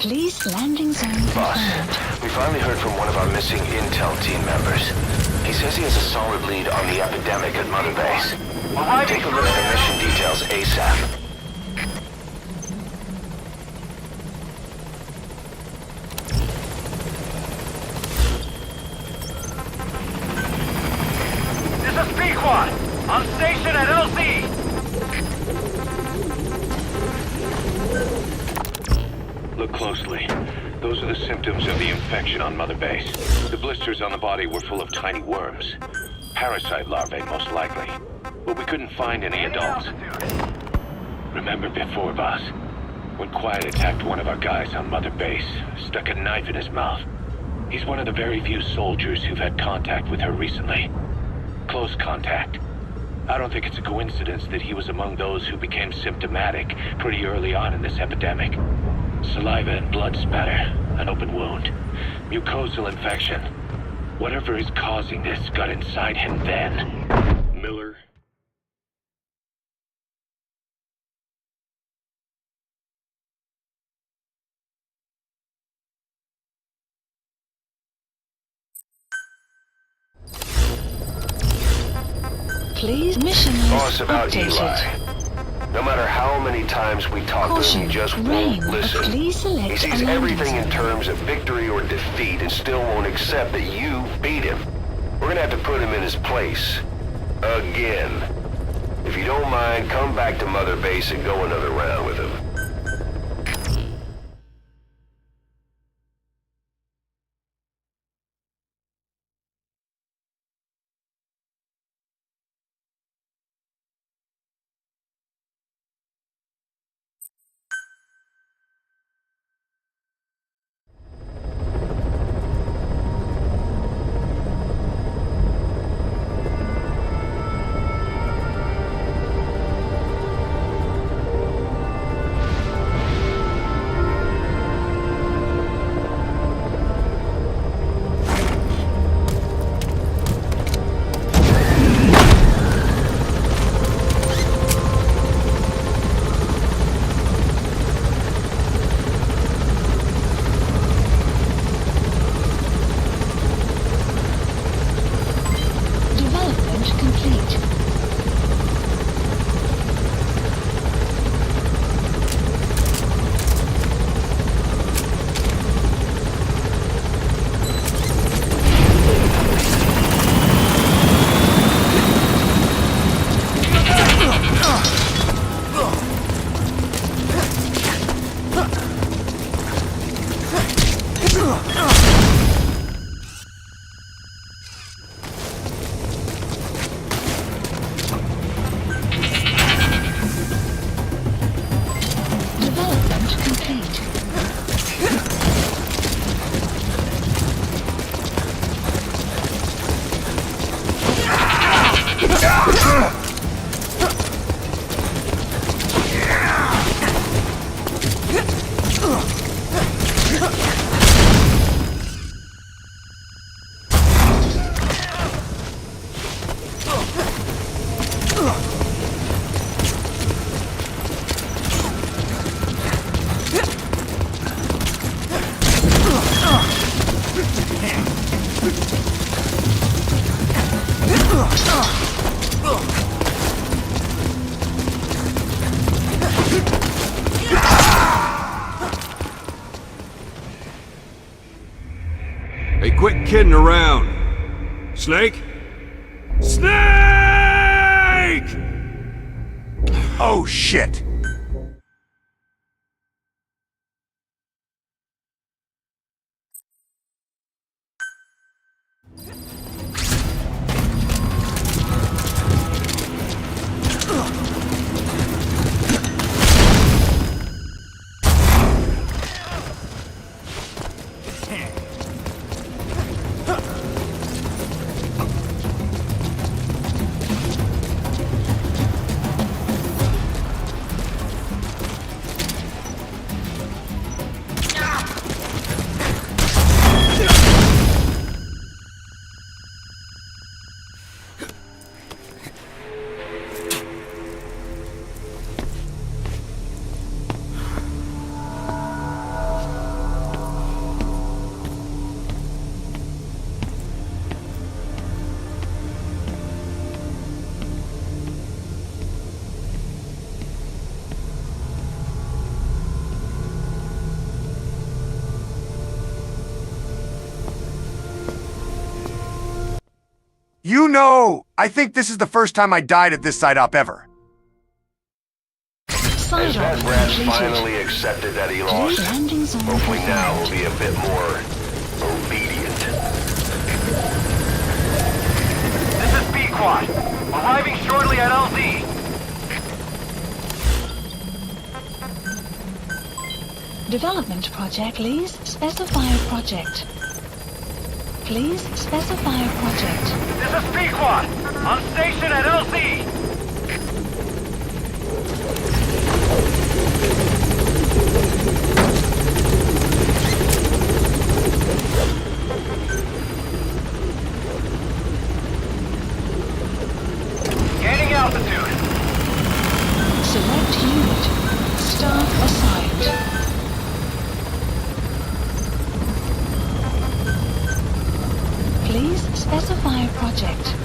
Please, landing zone Boss, confirmed. we finally heard from one of our missing intel team members. He says he has a solid lead on the epidemic at Mother Base. Take a look at the mission details ASAP. This is Pequod, on station at LZ. Look closely. Those are the symptoms of the infection on Mother Base. The blisters on the body were full of tiny worms. Parasite larvae, most likely. But we couldn't find any adults. Remember before, boss? When Quiet attacked one of our guys on Mother Base, stuck a knife in his mouth. He's one of the very few soldiers who've had contact with her recently. Close contact. I don't think it's a coincidence that he was among those who became symptomatic pretty early on in this epidemic. Saliva and blood spatter, an open wound, mucosal infection. Whatever is causing this got inside him then. Miller? Please, mission is Boss, about updated. Eli. No matter how many times we talk to him, he just won't listen. Please select He sees everything in terms of victory or defeat and still won't accept that you beat him. We're gonna have to put him in his place. Again. If you don't mind, come back to Mother Base and go another round with him. Hey, quit kidding around. Snake? Snake! Oh, shit! You know, I think this is the first time I died at this side op ever. As that rat finally accepted that he lost, hopefully now he'll be a bit more obedient. This is B-Quad. Arriving shortly at LZ. Development project, please specify a project. Please specify a project. This is B-Quad. On station at LZ. Gaining altitude. Select unit. Staff assigned. Please specify a project.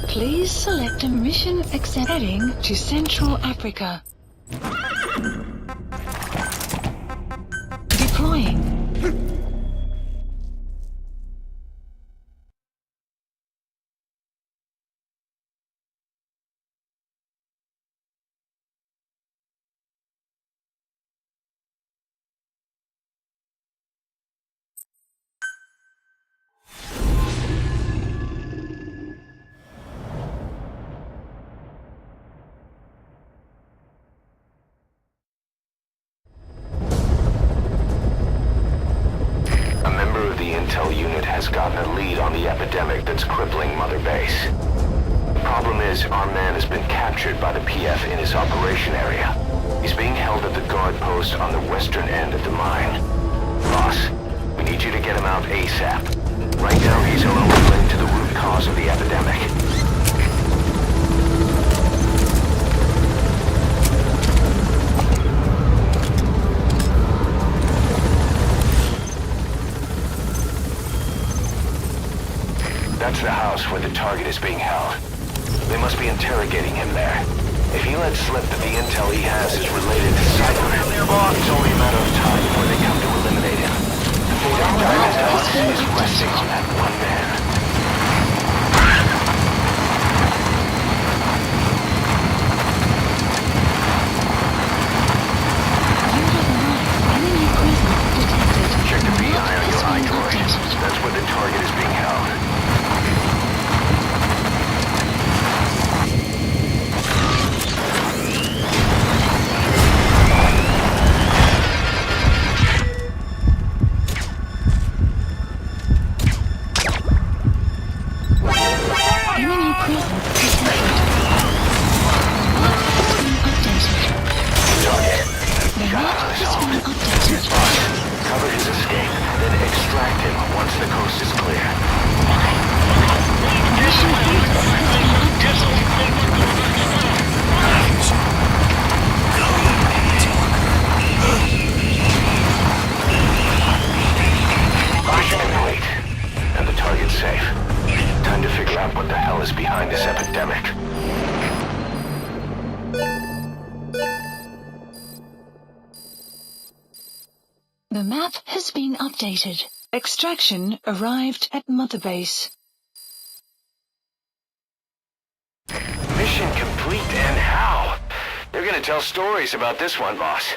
Please select a mission accept heading to Central Africa. Deploying. Intel unit has gotten a lead on the epidemic that's crippling Mother Base. The problem is, our man has been captured by the PF in his operation area. He's being held at the guard post on the western end of the mine. Boss, we need you to get him out ASAP. Right now, he's our only link to the root cause of the epidemic. That's the house where the target is being held. They must be interrogating him there. If he lets slip that the intel he has is related to Cypher, it's only a matter of time before they come to eliminate him. The fate of Diamond Dallas is resting on that one man. Check the PI on your iDroid. That's where the target is being held. Cover his escape, then extract him once the coast is clear. Mission complete, and the target safe. Time to figure out what the hell is behind this epidemic. The map has been updated. Extraction arrived at Mother Base. Mission complete, and how? They're gonna tell stories about this one, boss.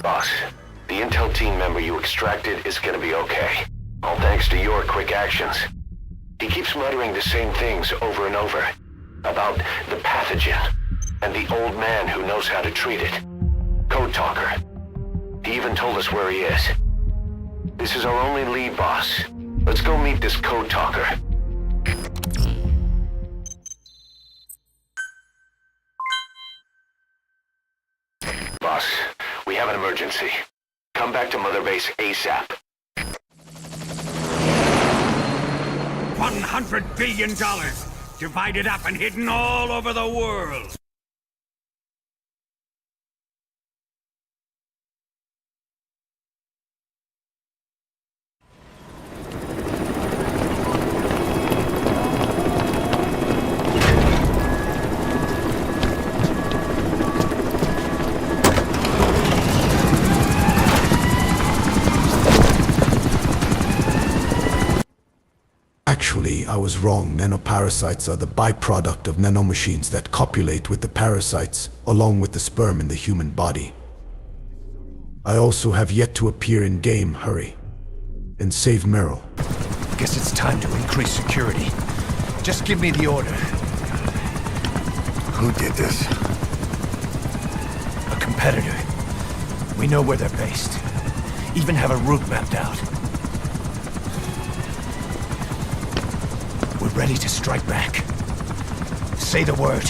Boss, the intel team member you extracted is gonna be okay. All thanks to your quick actions. He keeps muttering the same things over and over. About the pathogen, and the old man who knows how to treat it. Code Talker. He even told us where he is. This is our only lead, boss. Let's go meet this Code Talker. Boss, we have an emergency. Come back to Mother Base ASAP. $100 billion, divided up and hidden all over the world. Actually, I was wrong. Nanoparasites are the byproduct of nanomachines that copulate with the parasites, along with the sperm in the human body. I also have yet to appear in game. Hurry. And save Meryl. Guess it's time to increase security. Just give me the order. Who did this? A competitor. We know where they're based. Even have a route mapped out. We're ready to strike back. Say the word.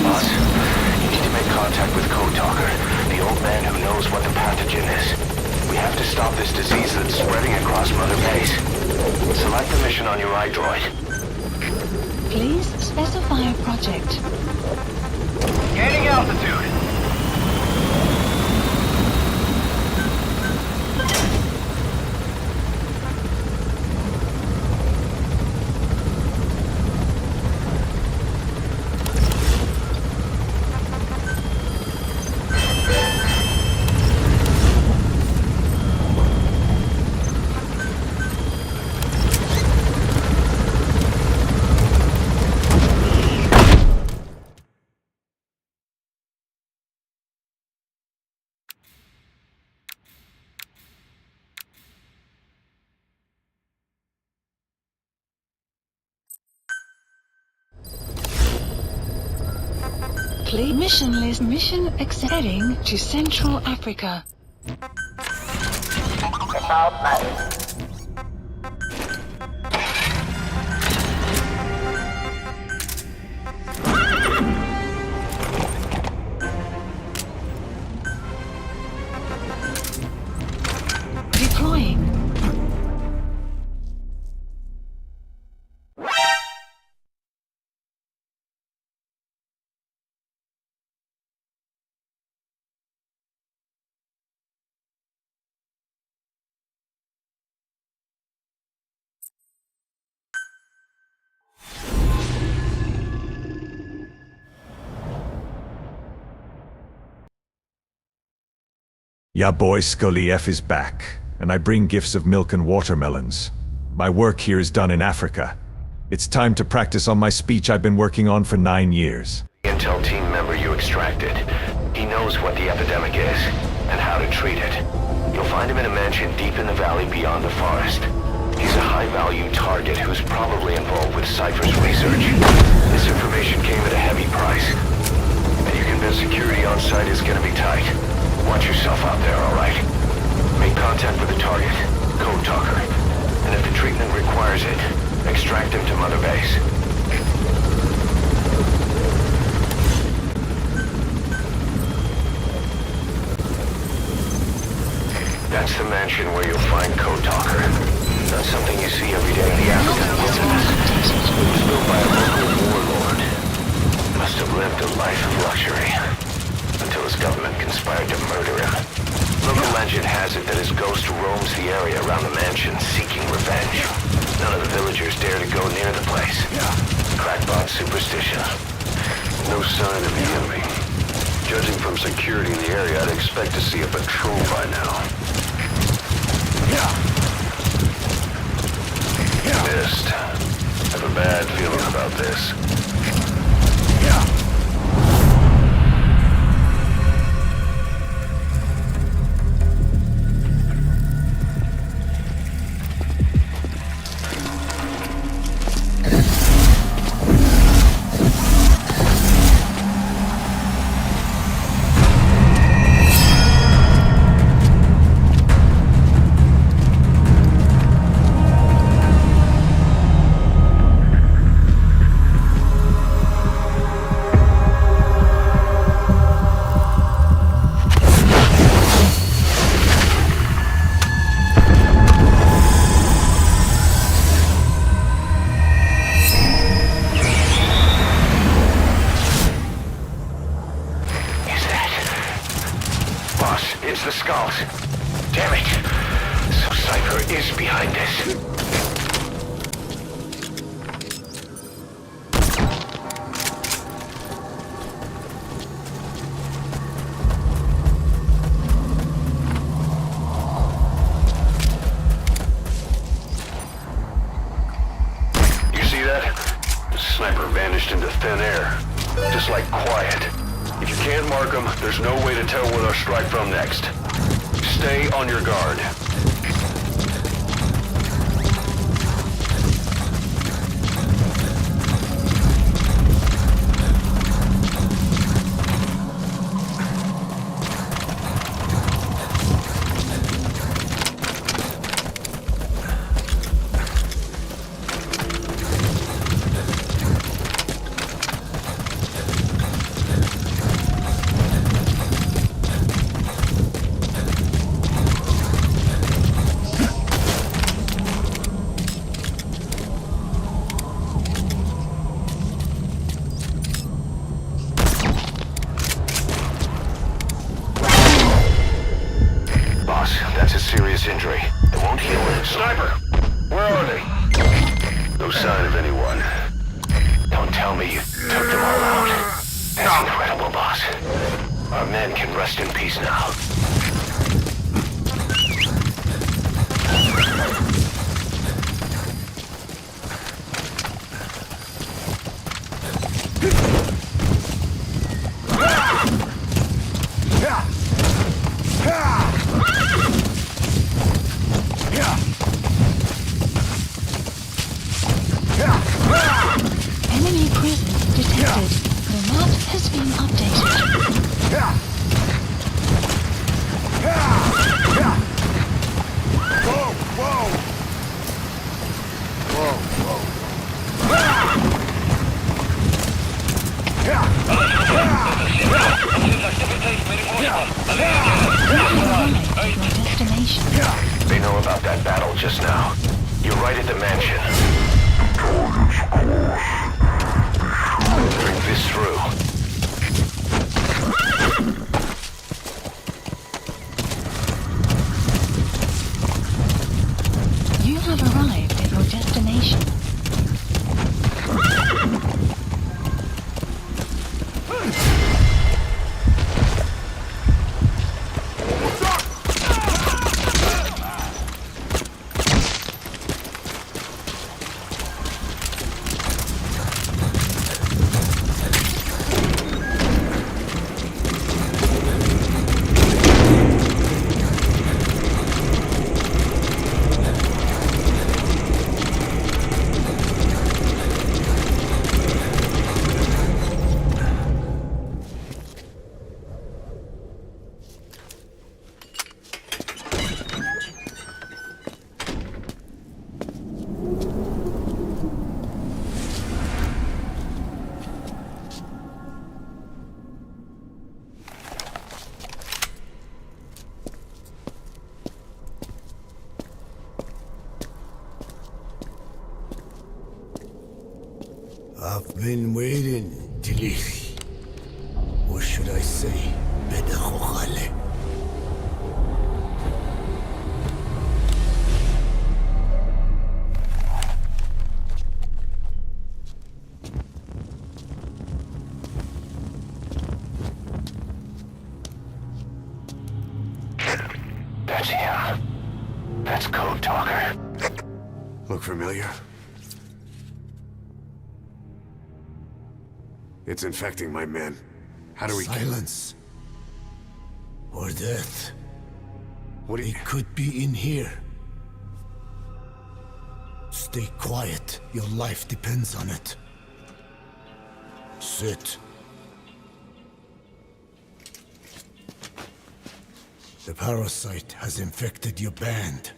Boss, you need to make contact with Code Talker, the old man who knows what the pathogen is. We have to stop this disease that's spreading across Mother Base. Select the mission on your iDroid. Please specify a project. Gaining altitude. Mission list. Mission heading to Central Africa. Deploying. Ya boy, Scully F is back, and I bring gifts of milk and watermelons. My work here is done in Africa. It's time to practice on my speech I've been working on for 9 years. Intel team member you extracted. He knows what the epidemic is, and how to treat it. You'll find him in a mansion deep in the valley beyond the forest. He's a high-value target who's probably involved with Cypher's research. This information came at a heavy price, and you convinced security on site is gonna be tight. Watch yourself out there, alright? Make contact with the target, Code Talker, and if the treatment requires it, extract him to Mother Base. That's the mansion where you'll find Code Talker. Not something you see every day in the African wilderness. It was built by a local warlord. Must have lived a life of luxury. Until his government conspired to murder him. Local legend has it that his ghost roams the area around the mansion seeking revenge. None of the villagers dare to go near the place. Crackpot superstition. No sign of the enemy. Judging from security in the area, I'd expect to see a patrol by now. Missed. Have a bad feeling about this. skulls. Damn it. So Cypher is behind this. Sniper vanished into thin air. Just like quiet. If you can't mark them, there's no way to tell where they'll strike from next. Stay on your guard. Injury. It won't heal it. Sniper! Where are they? No sign of anyone. Don't tell me you took them all out. That's incredible, boss. Our men can rest in peace now. Enemy presence detected. The map has been updated. Whoa, whoa! Whoa, whoa. They know about that battle just now. You're right at the mansion. Bring this through. You have arrived at your destination. I've been waiting, Tilly. Or should I say, Bedahokhale. That's him. That's Code Talker. Look familiar? It's infecting my men. How do we Silence. Or death. What do you... It could be in here. Stay quiet. Your life depends on it. Sit. The parasite has infected your band.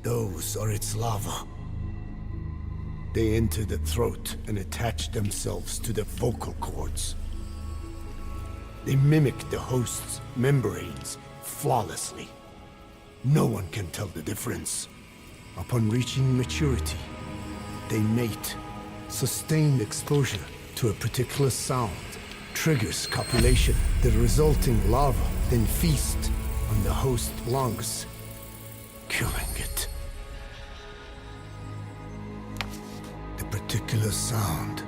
Those are its larvae. They enter the throat and attach themselves to the vocal cords. They mimic the host's membranes flawlessly. No one can tell the difference. Upon reaching maturity, they mate. Sustained exposure to a particular sound triggers copulation. The resulting larvae then feast on the host lungs, killing it. The particular sound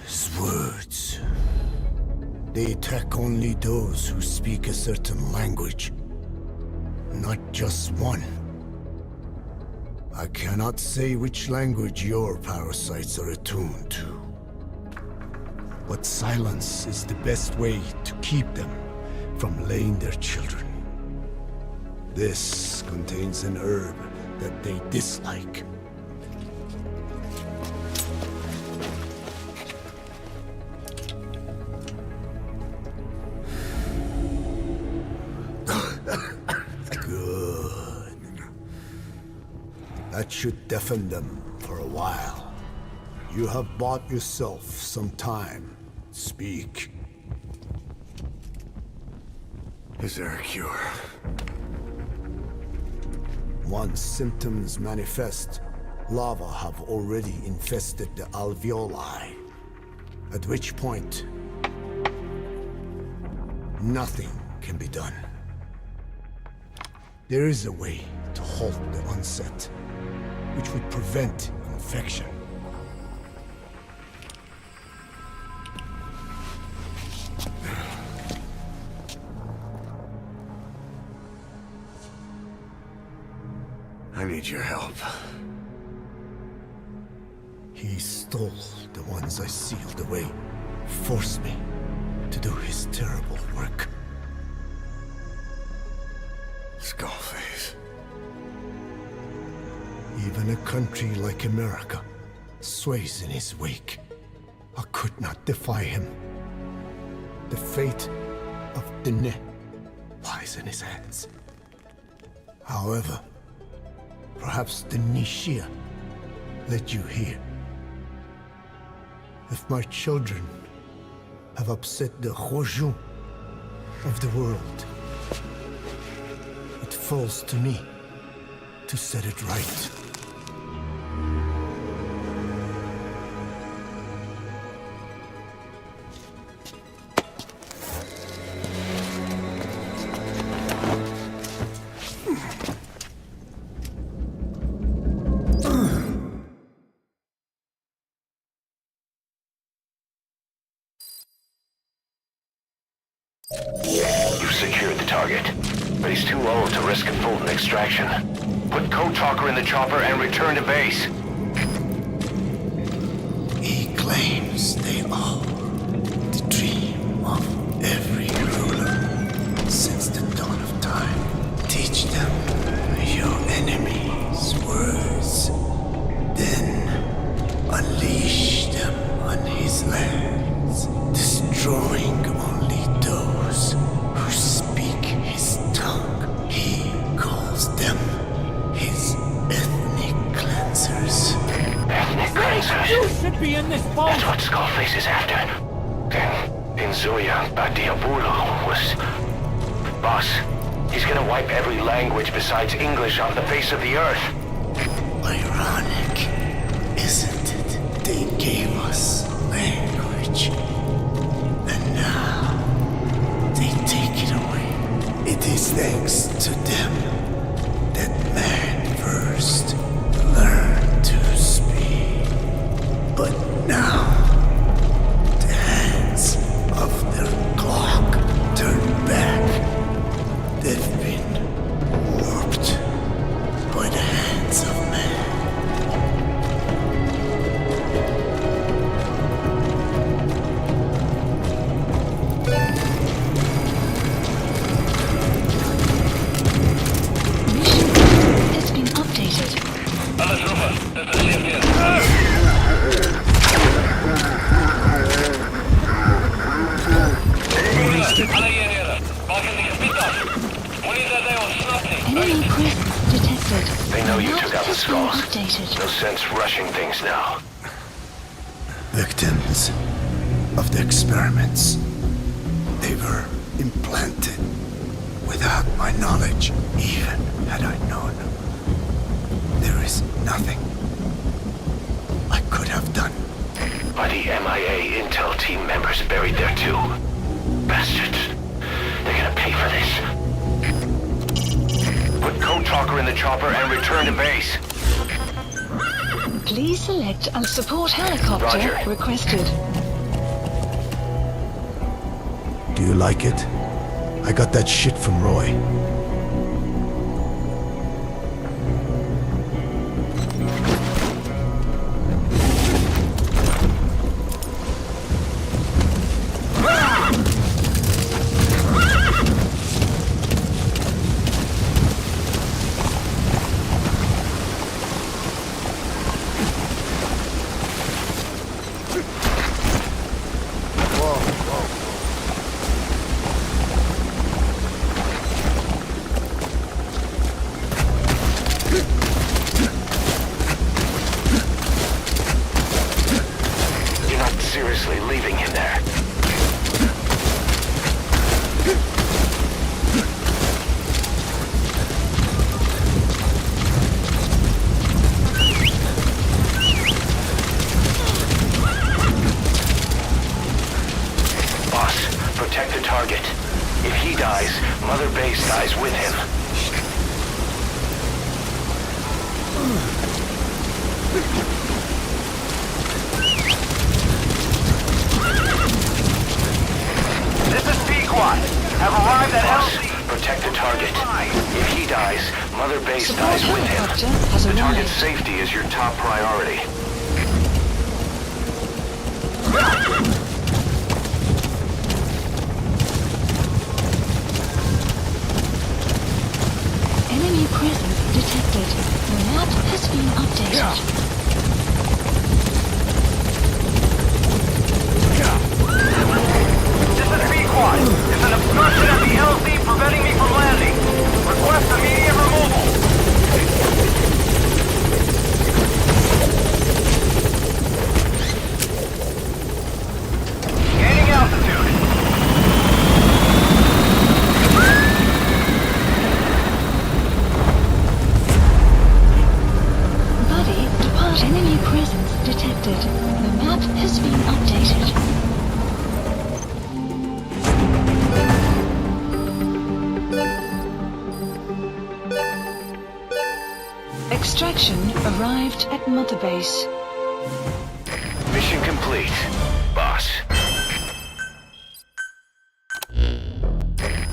is words. They attack only those who speak a certain language, not just one. I cannot say which language your parasites are attuned to, but silence is the best way to keep them from laying their children. This contains an herb that they dislike. Good. That should deafen them for a while. You have bought yourself some time. Speak. Is there a cure? Once symptoms manifest, lava have already infested the alveoli. At which point, nothing can be done. There is a way to halt the onset, which would prevent infection. I need your help. He stole the ones I sealed away, forced me to do his terrible work. Skullface. Even a country like America sways in his wake. I could not defy him. The fate of Dene lies in his hands. However, perhaps the Nishia led you here. If my children have upset the Khojun of the world, it falls to me to set it right. You've secured the target, but he's too old to risk a Fulton extraction. Put Code Talker in the chopper and return to base. He claims they are the dream of every ruler since the dawn of time. Teach them your enemy's words, then unleash them on his lands, destroying only those who speak his tongue. He calls them his ethnic cleansers. Ethnic cleansers? You should be in this boat! That's what Skullface is after. Then, Inzuya Badiabulo was... Boss, he's gonna wipe every language besides English off the face of the earth. Ironic, isn't it? They gave us language, and now they take it away. It is thanks to them that man first learned to speak. But now, the hands of their clock turn back. They've been warped by the hands of man. It's been updated. Enemy presence detected. They know you took out the It's been skulls. updated. No sense rushing things now. Victims of the experiments. They were implanted without my knowledge, even had I known. There is nothing I could have done. Are the MIA intel team members buried there too? Bastards. They're gonna pay for this. Put Code Talker in the chopper and return to base. Please select a support helicopter Roger. requested. Do you like it? I got that shit from Roy. Seriously leaving him there. Boss, protect the target. If he dies, Mother Base dies with him. Have arrived at LZ. Protect the target. If he dies, Mother Base dies with him. The target's safety is your top priority. Enemy presence detected. The map has been updated. There's an obstruction at the LZ preventing me from landing. Request immediate removal. Gaining altitude. Buddy, depart. Enemy presence detected. The map has been updated. Extraction arrived at Mother Base. Mission complete, boss.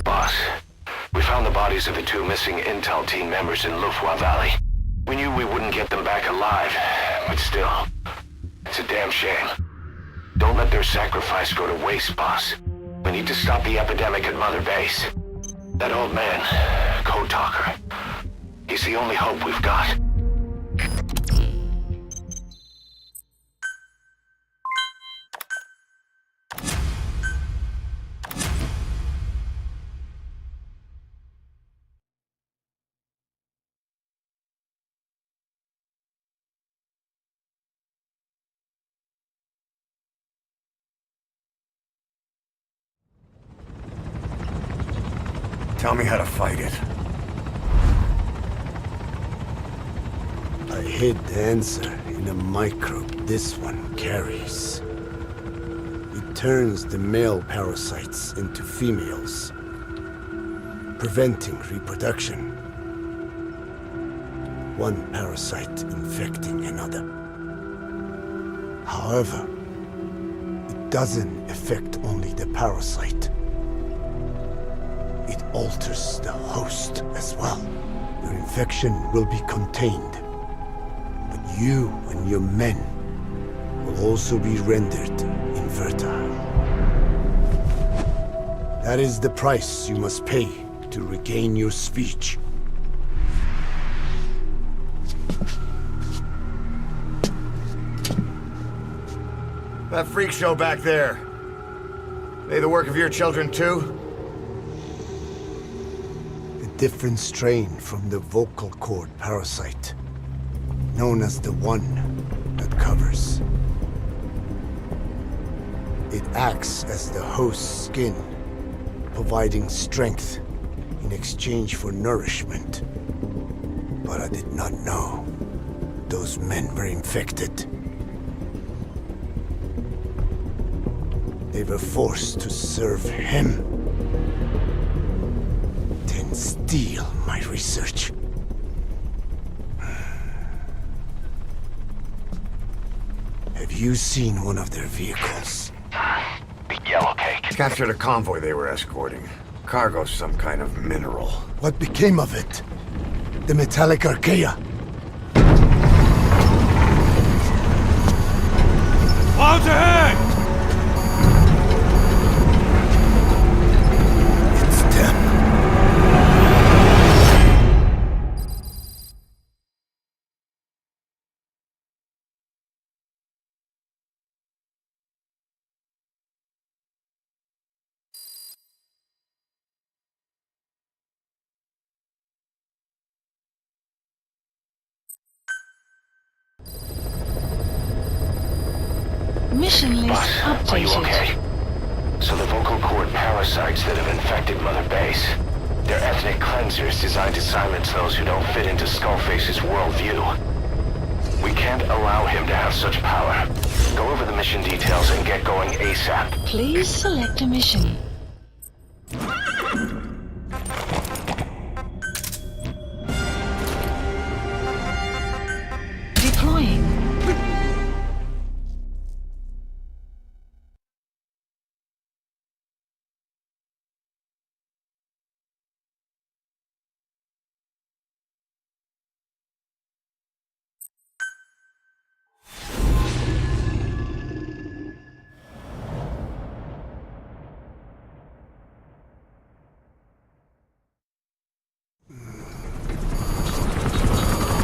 Boss, we found the bodies of the two missing intel team members in Lufwa Valley. We knew we wouldn't get them back alive, but still, it's a damn shame. Don't let their sacrifice go to waste, boss. We need to stop the epidemic at Mother Base. That old man, Code Talker, he's the only hope we've got. Tell me how to fight it. I hid the answer in a microbe this one carries. It turns the male parasites into females, preventing reproduction. One parasite infecting another. However, it doesn't affect only the parasite. It alters the host as well. Your infection will be contained, but you and your men will also be rendered infertile. That is the price you must pay to regain your speech. That freak show back there. They the work of your children too? A different strain from the vocal cord parasite, known as the one that covers. It acts as the host's skin, providing strength in exchange for nourishment. But I did not know those men were infected. They were forced to serve him. Then steal my research. Have you seen one of their vehicles? The yellow cake. Captured a convoy they were escorting. Cargo, some kind of mineral. What became of it? The metallic archaea. Clouds ahead! It's them. Mission list Boss, are you updated. okay? So the vocal cord parasites that have infected Mother Base, they're ethnic cleansers designed to silence those who don't fit into Skullface's worldview. We can't allow him to have such power. Go over the mission details and get going ASAP. Please select a mission. Deploying.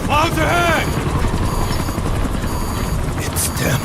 Clouds ahead! It's them.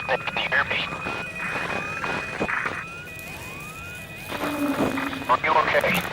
Snake, can you hear me? Are you okay?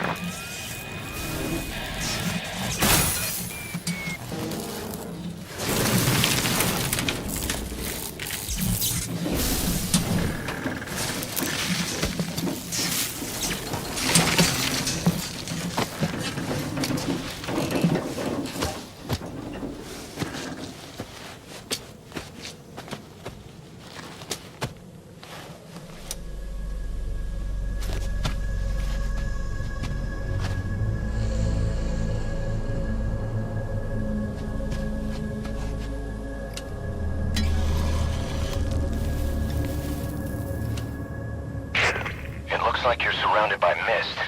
Like you're surrounded by mist.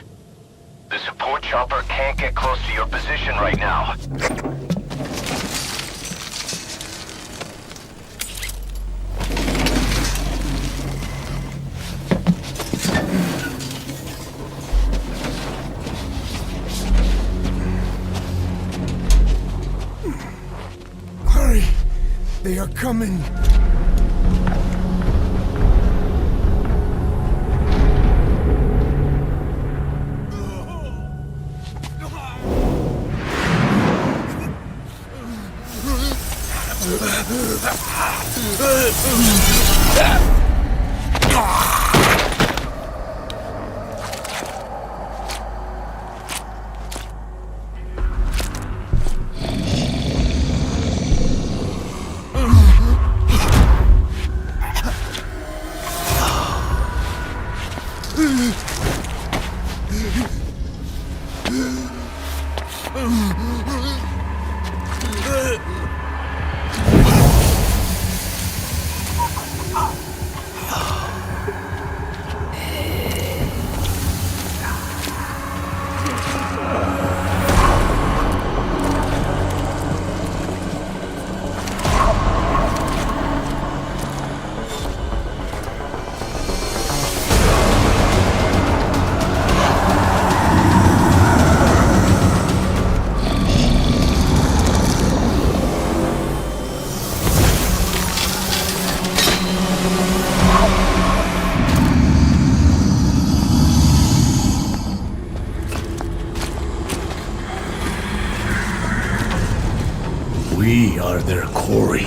The support chopper can't get close to your position right now. Hurry! They are coming! We are their quarry.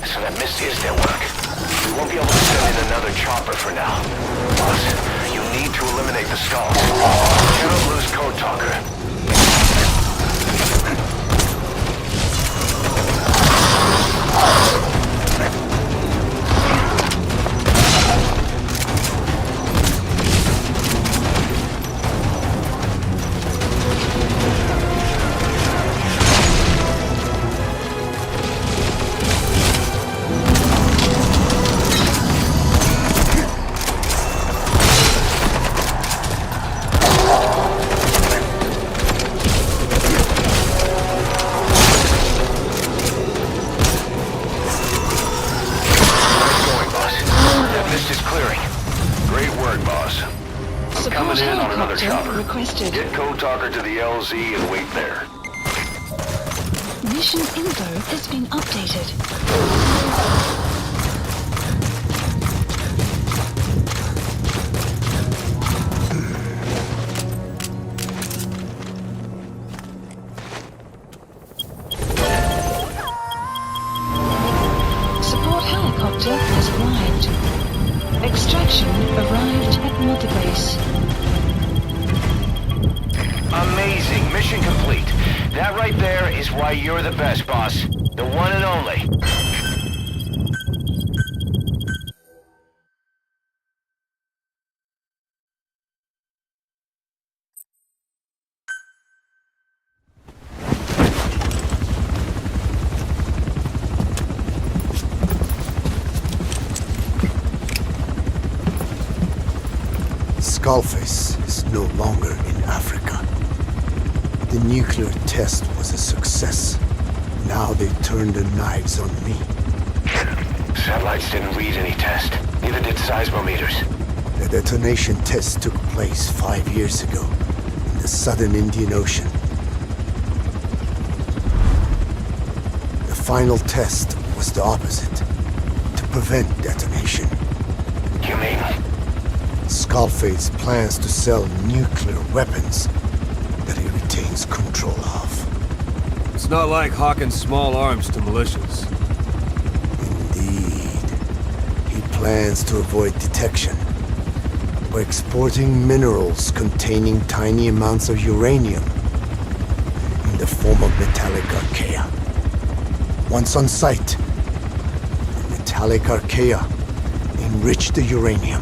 So that mist is their work. We won't be able to send in another chopper for now. Boss, you need to eliminate the skulls. You cannot lose Code Talker. Requested. Get Code Talker to the LZ and wait there. Mission info has been updated. Support helicopter has arrived. Extraction arrived at Mother Base. Amazing. Mission complete. That right there is why you're the best, boss. The one and only. Skullface is no longer in Africa. The nuclear test was a success. Now they turned their knives on me. Satellites didn't read any test. Neither did seismometers. The detonation test took place 5 years ago in the southern Indian Ocean. The final test was the opposite, to prevent detonation. You mean? Skullface plans to sell nuclear weapons that he retains control of. It's not like hawking small arms to militias. Indeed. He plans to avoid detection by exporting minerals containing tiny amounts of uranium in the form of metallic archaea. Once on site, the metallic archaea enrich the uranium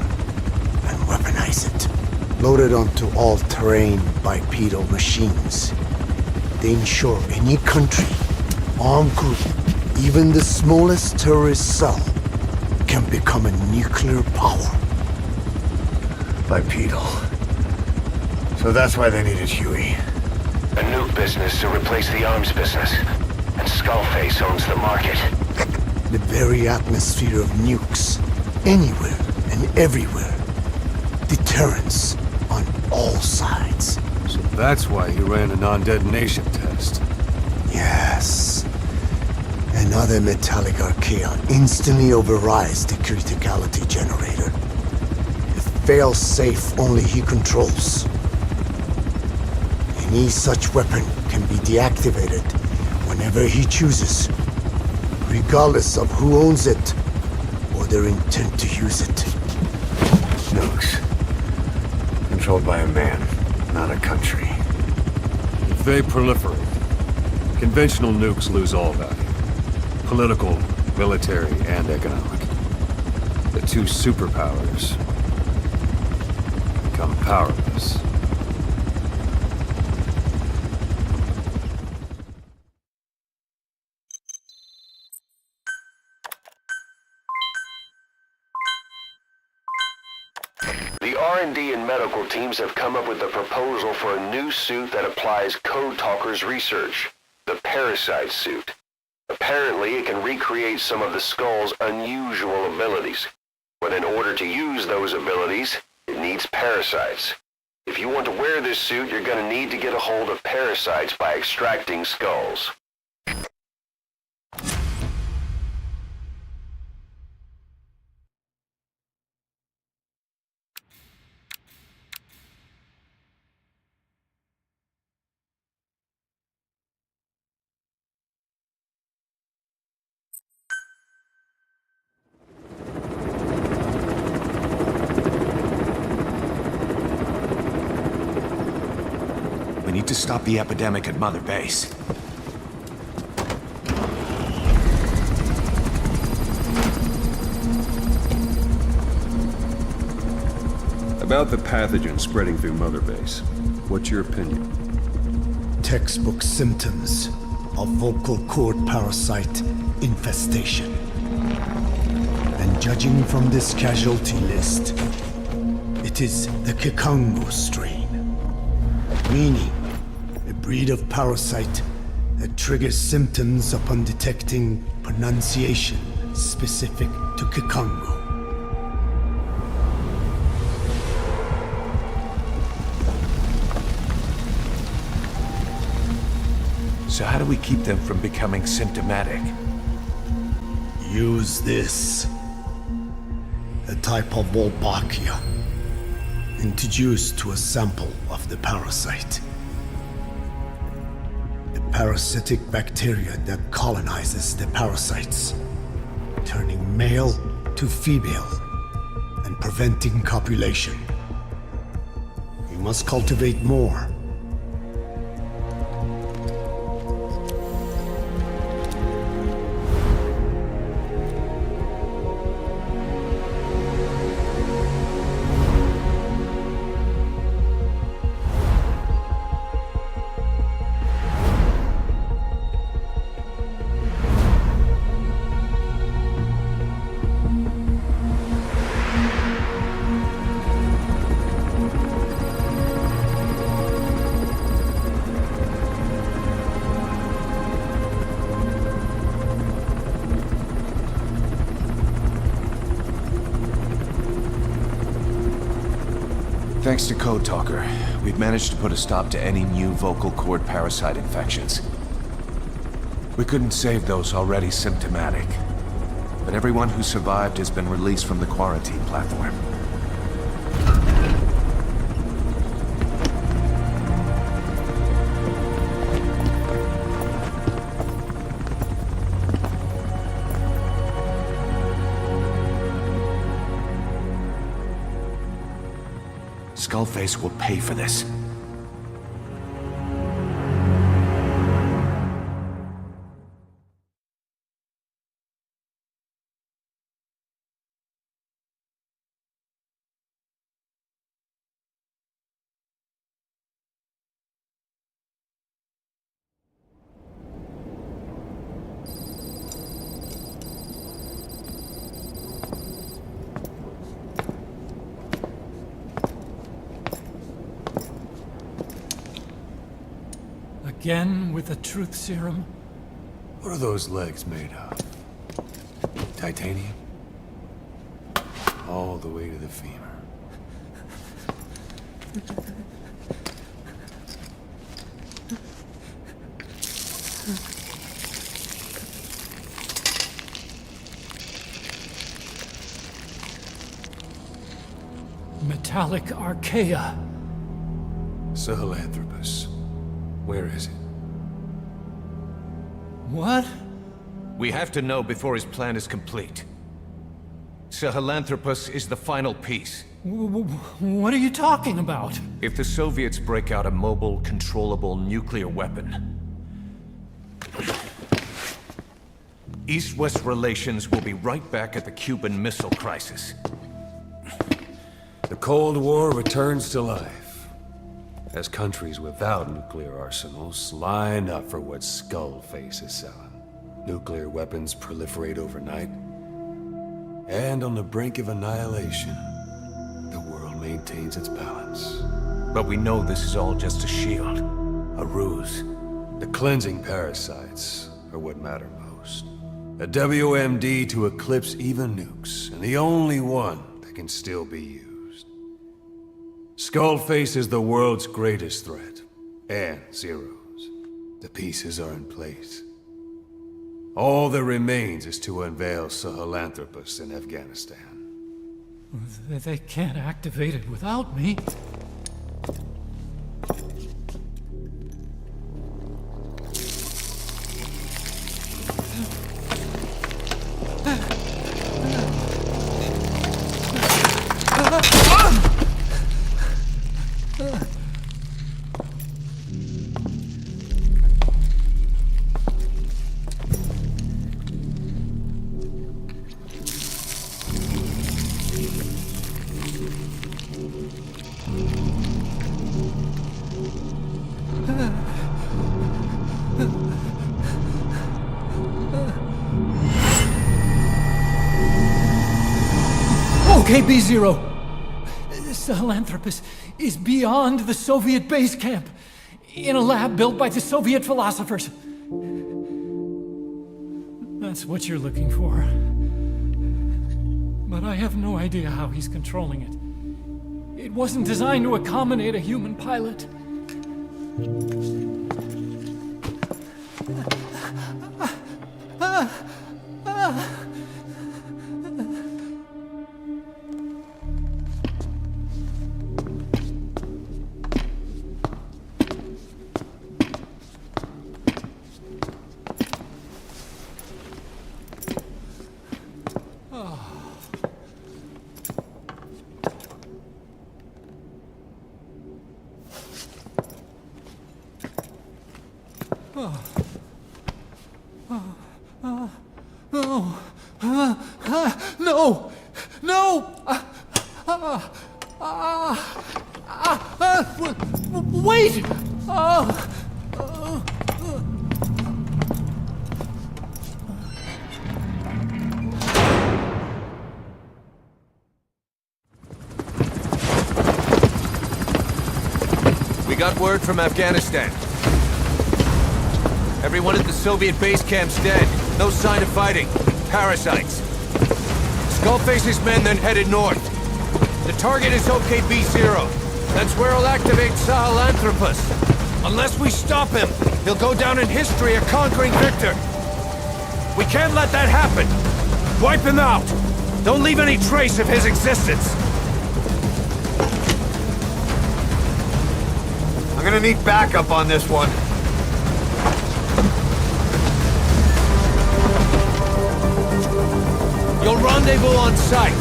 and weaponize it. Loaded onto all-terrain bipedal machines. They ensure any country, armed group, even the smallest terrorist cell, can become a nuclear power. Bipedal. So that's why they needed Huey. A nuke business to replace the arms business. And Skullface owns the market. The very atmosphere of nukes, anywhere and everywhere. Deterrence on all sides. So that's why he ran a non-detonation test. Yes. Another metallic archaea instantly overrides the criticality generator. It fails safe only he controls. Any such weapon can be deactivated whenever he chooses, regardless of who owns it or their intent to use it. Nukes. Controlled by a man, not a country. If they proliferate, conventional nukes lose all value. Political, military, and economic. The two superpowers become powerless. The R&D and medical teams have come up with a proposal for a new suit that applies Code Talker's research, the Parasite suit. Apparently, it can recreate some of the Skull's unusual abilities. But in order to use those abilities, it needs parasites. If you want to wear this suit, you're going to need to get a hold of parasites by extracting skulls. to stop the epidemic at Mother Base. About the pathogen spreading through Mother Base, what's your opinion? Textbook symptoms of vocal cord parasite infestation. And judging from this casualty list, it is the Kikongo strain, meaning a breed of parasite that triggers symptoms upon detecting pronunciation specific to Kikongo. So how do we keep them from becoming symptomatic? Use this. A type of Wolbachia, introduced to a sample of the parasite. The parasitic bacteria that colonizes the parasites, turning male to female and preventing copulation. We must cultivate more. Thanks to Code Talker, we've managed to put a stop to any new vocal cord parasite infections. We couldn't save those already symptomatic, but everyone who survived has been released from the quarantine platform. Skullface will pay for this. Again with the truth serum? What are those legs made of? Titanium? All the way to the femur. Metallic archaea. Sahelanthropus. Where is it? What? We have to know before his plan is complete. Sahelanthropus is the final piece. What are you talking about? If the Soviets break out a mobile, controllable nuclear weapon, East-West relations will be right back at the Cuban Missile Crisis. The Cold War returns to life, as countries without nuclear arsenals line up for what Skullface is selling. Nuclear weapons proliferate overnight, and on the brink of annihilation, the world maintains its balance. But we know this is all just a shield, a ruse. The cleansing parasites are what matter most. A WMD to eclipse even nukes, and the only one that can still be used. Skullface is the world's greatest threat, and Zero's. The pieces are in place. All that remains is to unveil Sahelanthropus in Afghanistan. They can't activate it without me. Okay, B-Zero. Sahelanthropus is beyond the Soviet base camp, in a lab built by the Soviet philosophers. That's what you're looking for. But I have no idea how he's controlling it. It wasn't designed to accommodate a human pilot. No! No! Wait! We got word from Afghanistan. Everyone at the Soviet base camp's dead. No sign of fighting. Parasites. Skullface's men then headed north. The target is OKB-0. That's where he'll activate Sahelanthropus. Unless we stop him, he'll go down in history a conquering victor. We can't let that happen. Wipe him out. Don't leave any trace of his existence. I'm gonna need backup on this one. You'll rendezvous on site.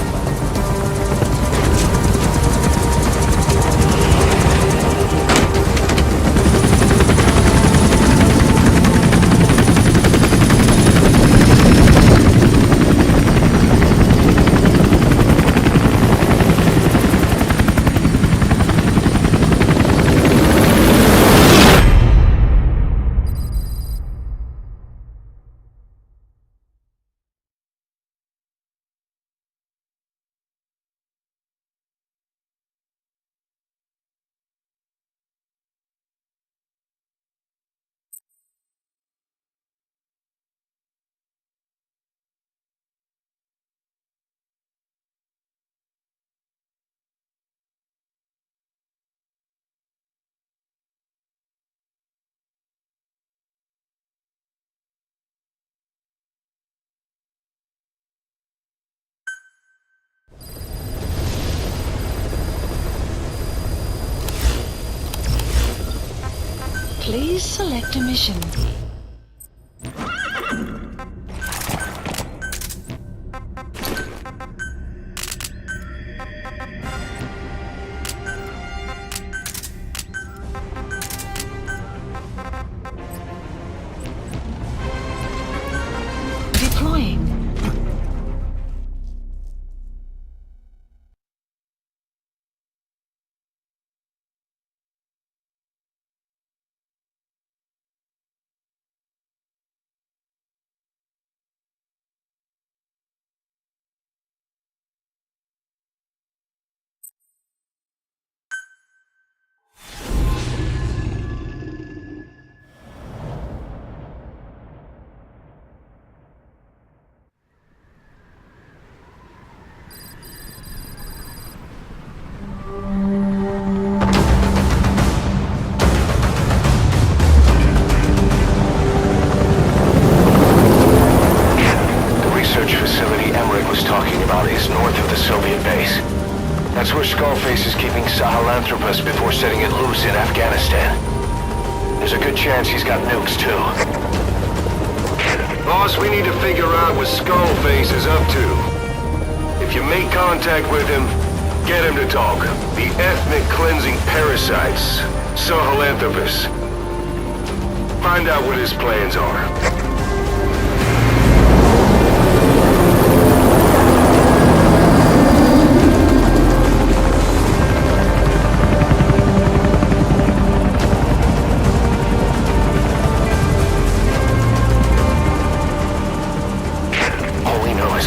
Please select a mission. Deploying. That's where Skullface is keeping Sahelanthropus before setting it loose in Afghanistan. There's a good chance he's got nukes, too. Boss, we need to figure out what Skullface is up to. If you make contact with him, get him to talk. The ethnic cleansing parasites, Sahelanthropus. Find out what his plans are.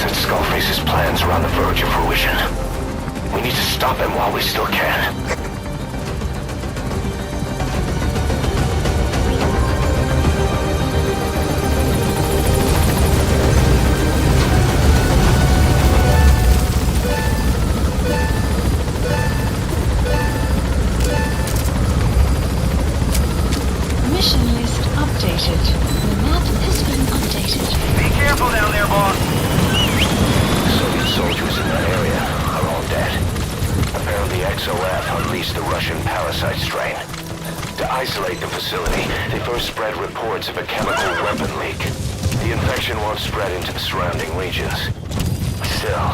Skullface's plans are on the verge of fruition. stop him while we still can. Mission list updated. The map has been updated. Be careful down there, boss. Soviet soldiers in that area are all dead. Apparently XOF unleashed the Russian parasite strain. To isolate the facility, they first spread reports of a chemical weapon leak. The infection won't spread into the surrounding regions. Still,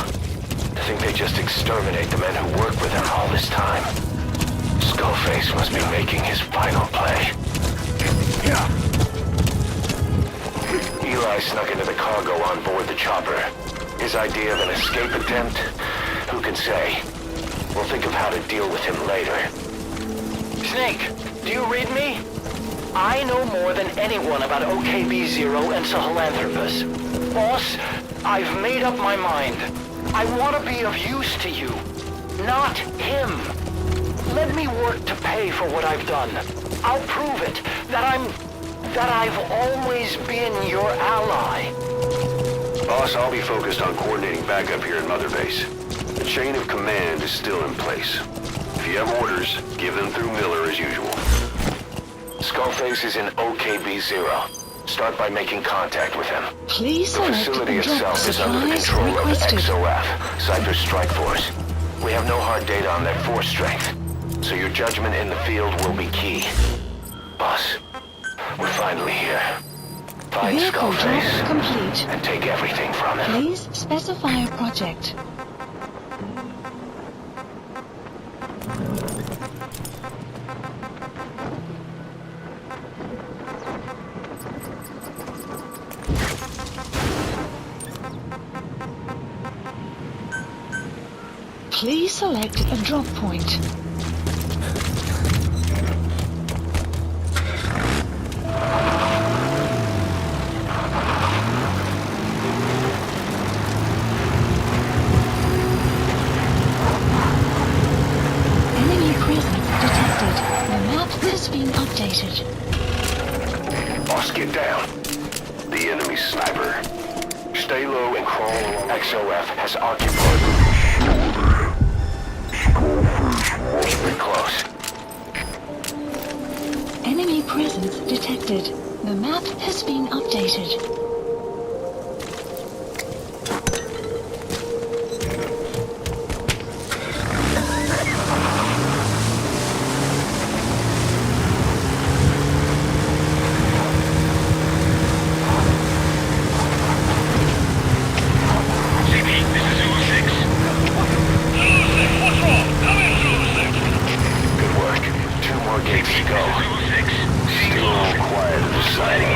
to think they just exterminate the men who worked with them all this time. Skullface must be making his final play. Eli snuck into the cargo on board the chopper. His idea of an escape attempt? Who can say? We'll think of how to deal with him later. Snake, do you read me? I know more than anyone about OKB-0 and Sahelanthropus. Boss, I've made up my mind. I want to be of use to you, not him. Let me work to pay for what I've done. I'll prove it, that I've always been your ally. Boss, I'll be focused on coordinating backup here at Mother Base. The chain of command is still in place. If you have orders, give them through Miller as usual. Skullface is in OKB-0. Start by making contact with him. Please The select facility and drop itself is under the supplies control of requested. XOF, Cypher's strike force. We have no hard data on their force strength, so your judgment in the field will be key. Boss, we're finally here. Find Vehicle drop Skullface complete. and take everything from him. Please specify a project. Please select a drop point. Enemy presence detected. The map has been updated. Boss, get down. The enemy sniper. Stay low and crawl. XOF has occupied. Keep it close. Enemy presence detected. The map has been updated. Good work. 2 more gates to go. Still all quiet at the silo.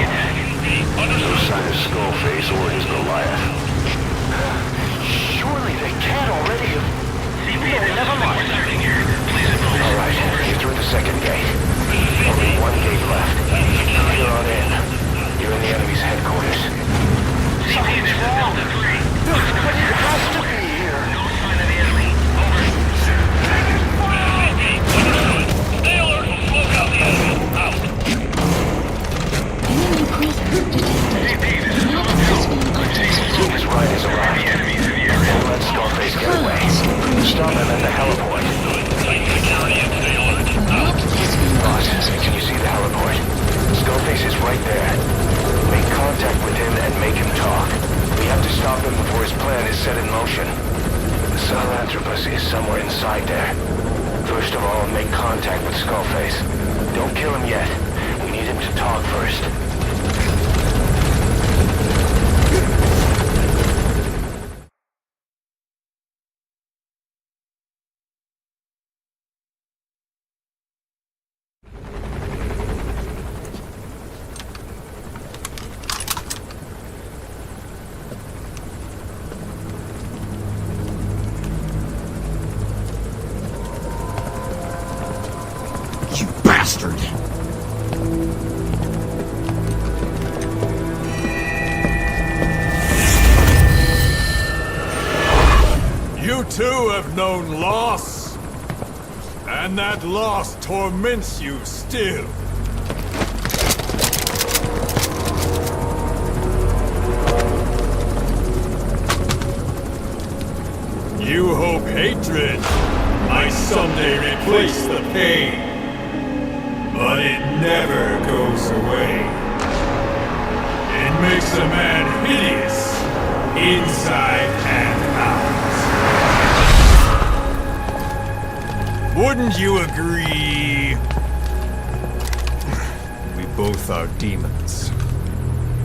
No sign of Skullface or his Goliath. Surely they can't already have... No, never mind. Alright, you're through the second gate. Only 1 gate left. Clear on in. You're in the enemy's headquarters. Something's wrong. But it has to be here. No sign of the enemy. Over. Stay alert and smoke out the enemy. Out. Enemy presence detected. The map has been updated. His ride is arrived. Don't let Skullface get away. Stop him at the heliport. Boss, can you see the heliport? Skullface is right there. Make contact with him and make him talk. We have to stop him before his plan is set in motion. The Sahelanthropus is somewhere inside there. First of all, make contact with Skullface. Don't kill him yet. We need him to talk first. Bastard! You too have known loss. And that loss torments you still. You hope hatred might someday replace the pain. But it never goes away. It makes a man hideous, inside and out. Wouldn't you agree? We both are demons.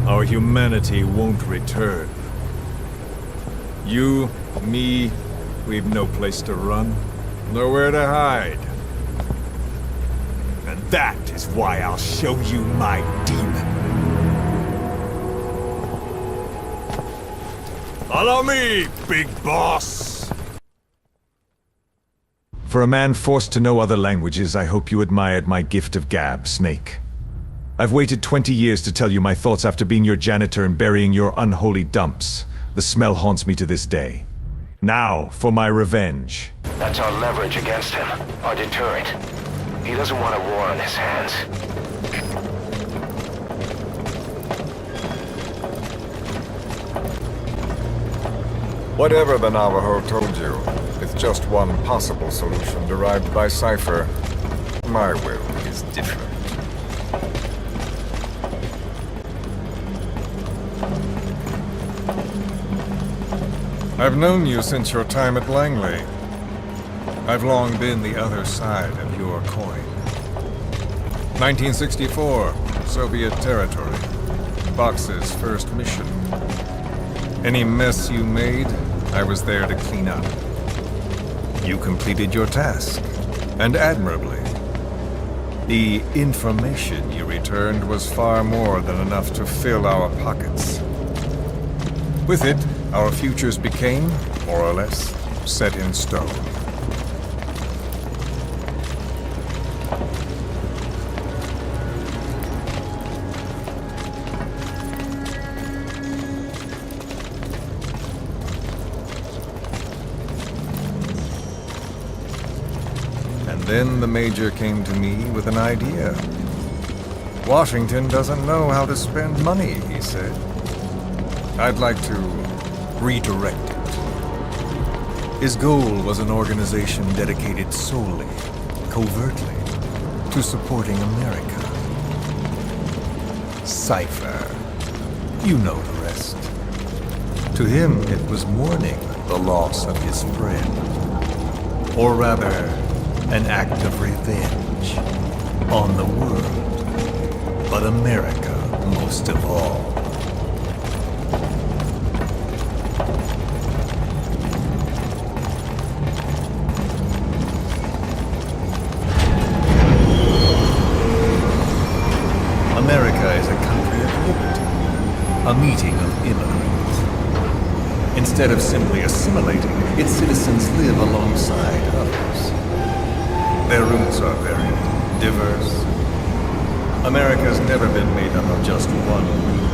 Our humanity won't return. You, me, we've no place to run, nowhere to hide. And that is why I'll show you my demon. Follow me, big boss! For a man forced to know other languages, I hope you admired my gift of gab, Snake. I've waited 20 years to tell you my thoughts after being your janitor and burying your unholy dumps. The smell haunts me to this day. Now, for my revenge. That's our leverage against him, our deterrent. He doesn't want a war on his hands. Whatever the Navajo told you, it's just one possible solution derived by Cypher. My will is different. I've known you since your time at Langley. I've long been the other side of your coin. 1964, Soviet territory. Box's first mission. Any mess you made, I was there to clean up. You completed your task, and admirably. The information you returned was far more than enough to fill our pockets. With it, our futures became, more or less, set in stone. And then the Major came to me with an idea. Washington doesn't know how to spend money, he said. I'd like to redirect it. His goal was an organization dedicated solely, covertly, to supporting America. Cypher. You know the rest. To him, it was mourning the loss of his friend. Or rather, an act of revenge on the world, but America most of all. America is a country of liberty, a meeting of immigrants. Instead of simply assimilating, its citizens live alongside others. Their roots are very diverse. America's never been made up of just one group.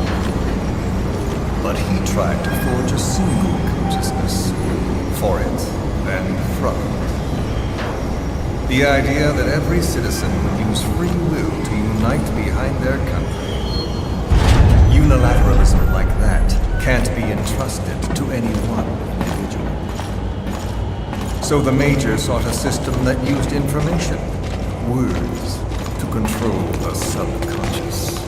But he tried to forge a single consciousness for it and from it. The idea that every citizen would use free will to unite behind their country. Unilateralism like that can't be entrusted to any one individual. So the Major sought a system that used information, words, to control the subconscious.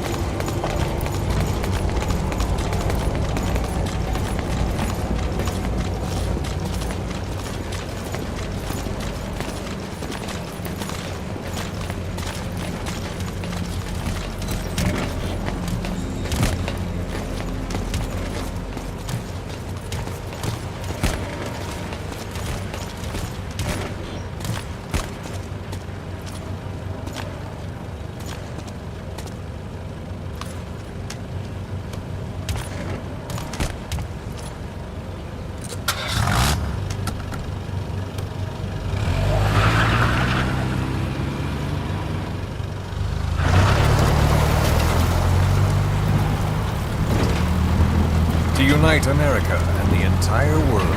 To unite America and the entire world.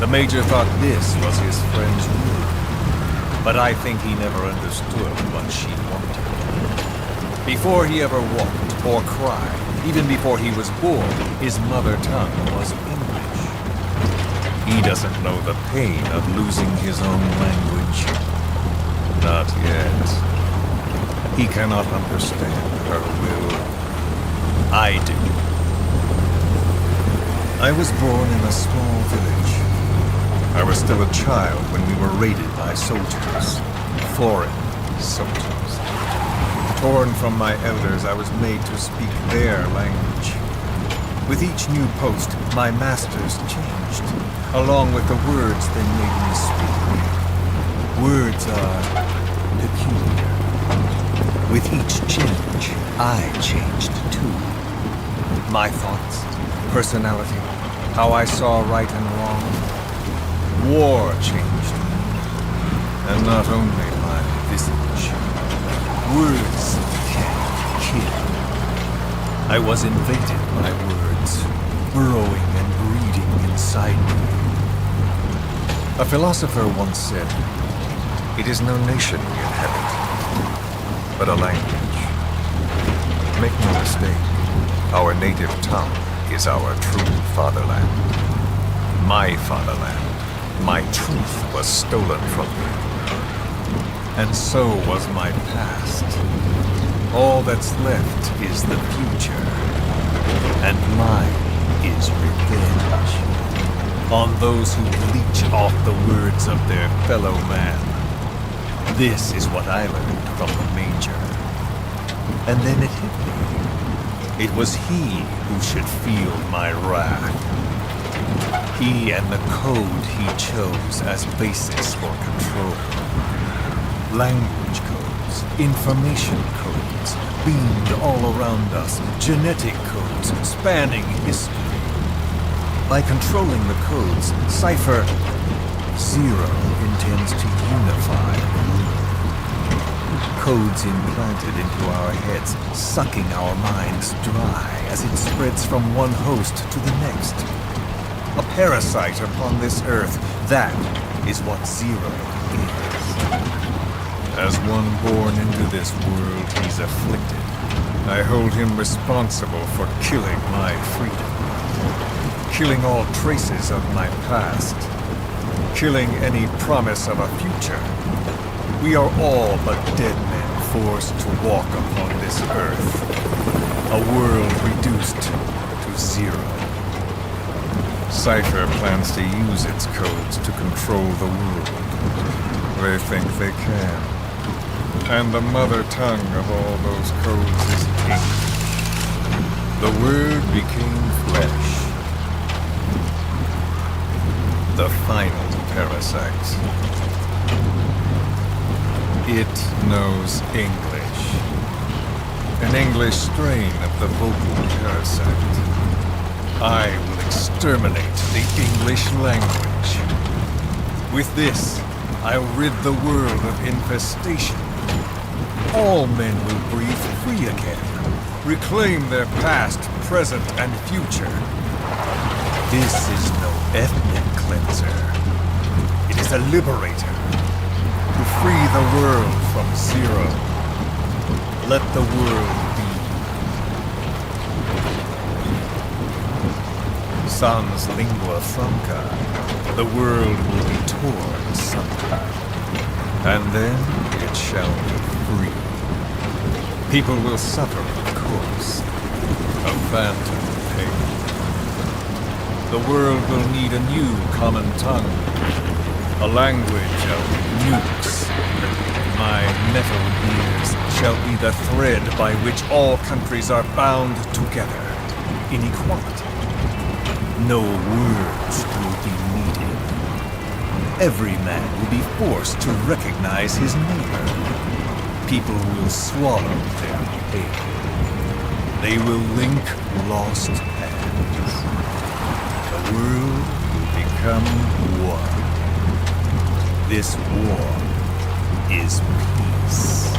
The Major thought this was his friend's will. but I think he never understood what she wanted. Before he ever walked or cried, even before he was born, his mother tongue was English. He doesn't know the pain of losing his own language. Not yet. He cannot understand her will. I do. I was born in a small village. I was still a child when we were raided by soldiers. Foreign soldiers. Torn from my elders, I was made to speak their language. With each new post, my masters changed, along with the words they made me speak. Words are peculiar. With each change, I changed too. My thoughts, personality, how I saw right and wrong. War changed me. And not only my visage. Words can kill. I was invaded by words, burrowing and breeding inside me. A philosopher once said, "It is no nation we inhabit, but a language." Make no mistake, our native tongue is our true fatherland. My fatherland. My truth was stolen from me. And so was my past. All that's left is the future. And mine is revenge. On those who leech off the words of their fellow man. This is what I learned from the Major. And then it hit me. It was he who should feel my wrath. He and the code he chose as basis for control. Language codes, information codes, beamed all around us, genetic codes spanning history. By controlling the codes, Cypher Zero intends to unify the world. Codes implanted into our heads, sucking our minds dry as it spreads from one host to the next. A parasite upon this earth, that is what Zero is. As one born into this world, he's afflicted. I hold him responsible for killing my freedom. Killing all traces of my past. Killing any promise of a future. We are all but dead men forced to walk upon this earth. A world reduced to zero. Cypher plans to use its codes to control the world. They think they can. And the mother tongue of all those codes is English. The word became flesh. The final parasite. It knows English. An English strain of the vocal parasite. I will exterminate the English language. With this, I'll rid the world of infestation. All men will breathe free again, reclaim their past, present, and future. This is no ethnic cleanser. It is a liberator. To free the world from Zero. Let the world be. Sans lingua franca, the world will be torn sometime. And then it shall be free. People will suffer, of course. A phantom pain. The world will need a new common tongue. A language of nukes. My metal years shall be the thread by which all countries are bound together in equality. No words will be needed. Every man will be forced to recognize his neighbor. People will swallow their pain. They will link lost hands. The world will become one. This war is peace.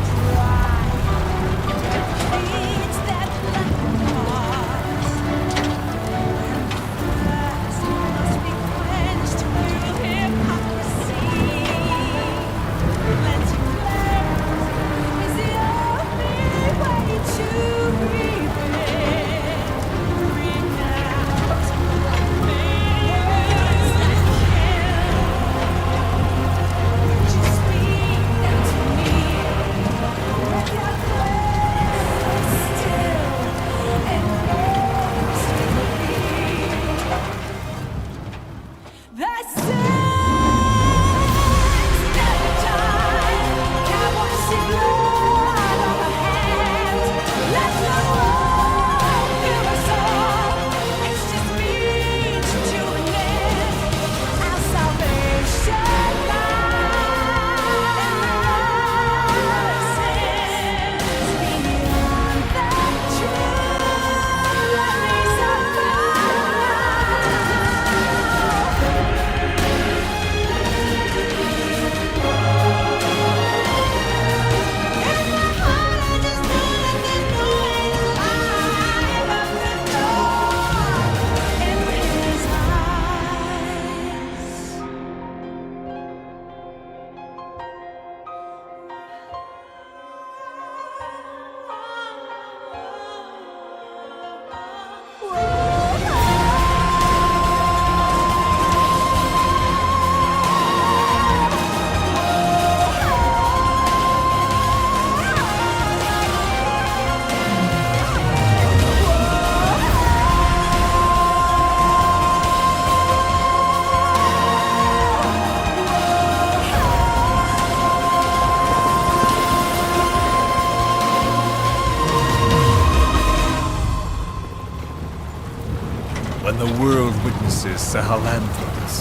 This is Sahelanthropus.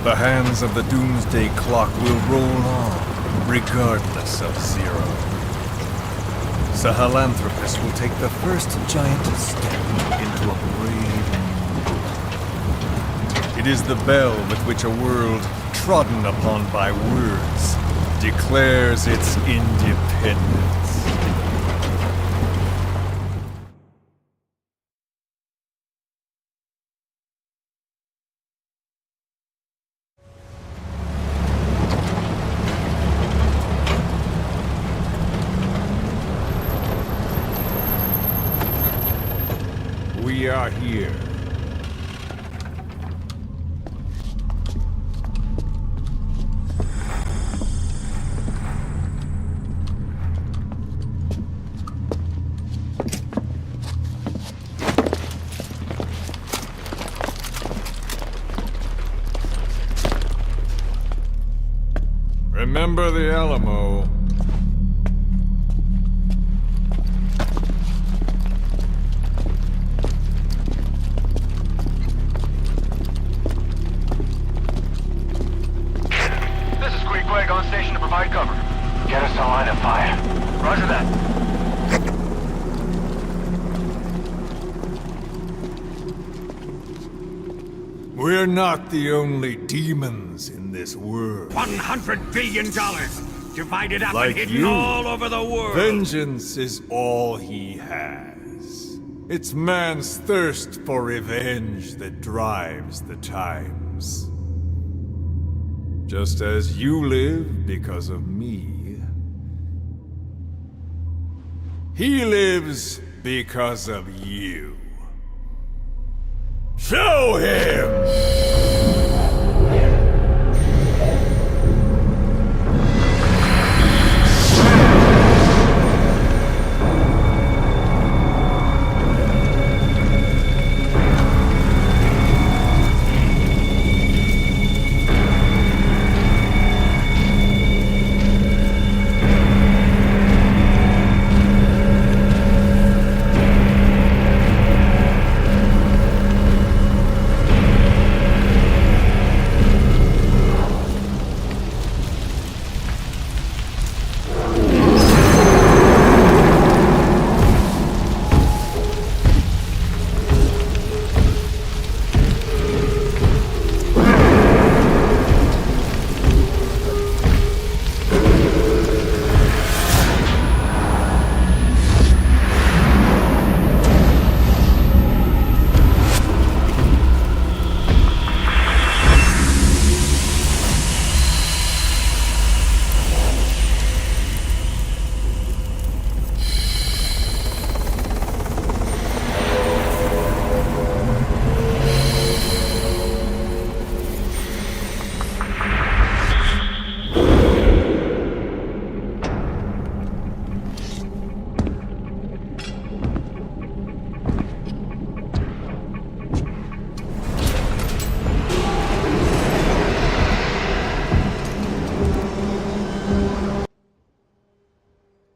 The hands of the doomsday clock will roll on, regardless of zero. Sahelanthropus will take the first giant step into a brave new world. It is the bell with which a world trodden upon by words declares its independence. We are here. Remember the Alamo. On station to provide cover. Get us a line of fire. Roger that. We're not the only demons in this world. $100 billion divided up Like and hidden you, all over the world. vengeance is all he has. It's man's thirst for revenge that drives the times. Just as you live because of me, he lives because of you. Show him!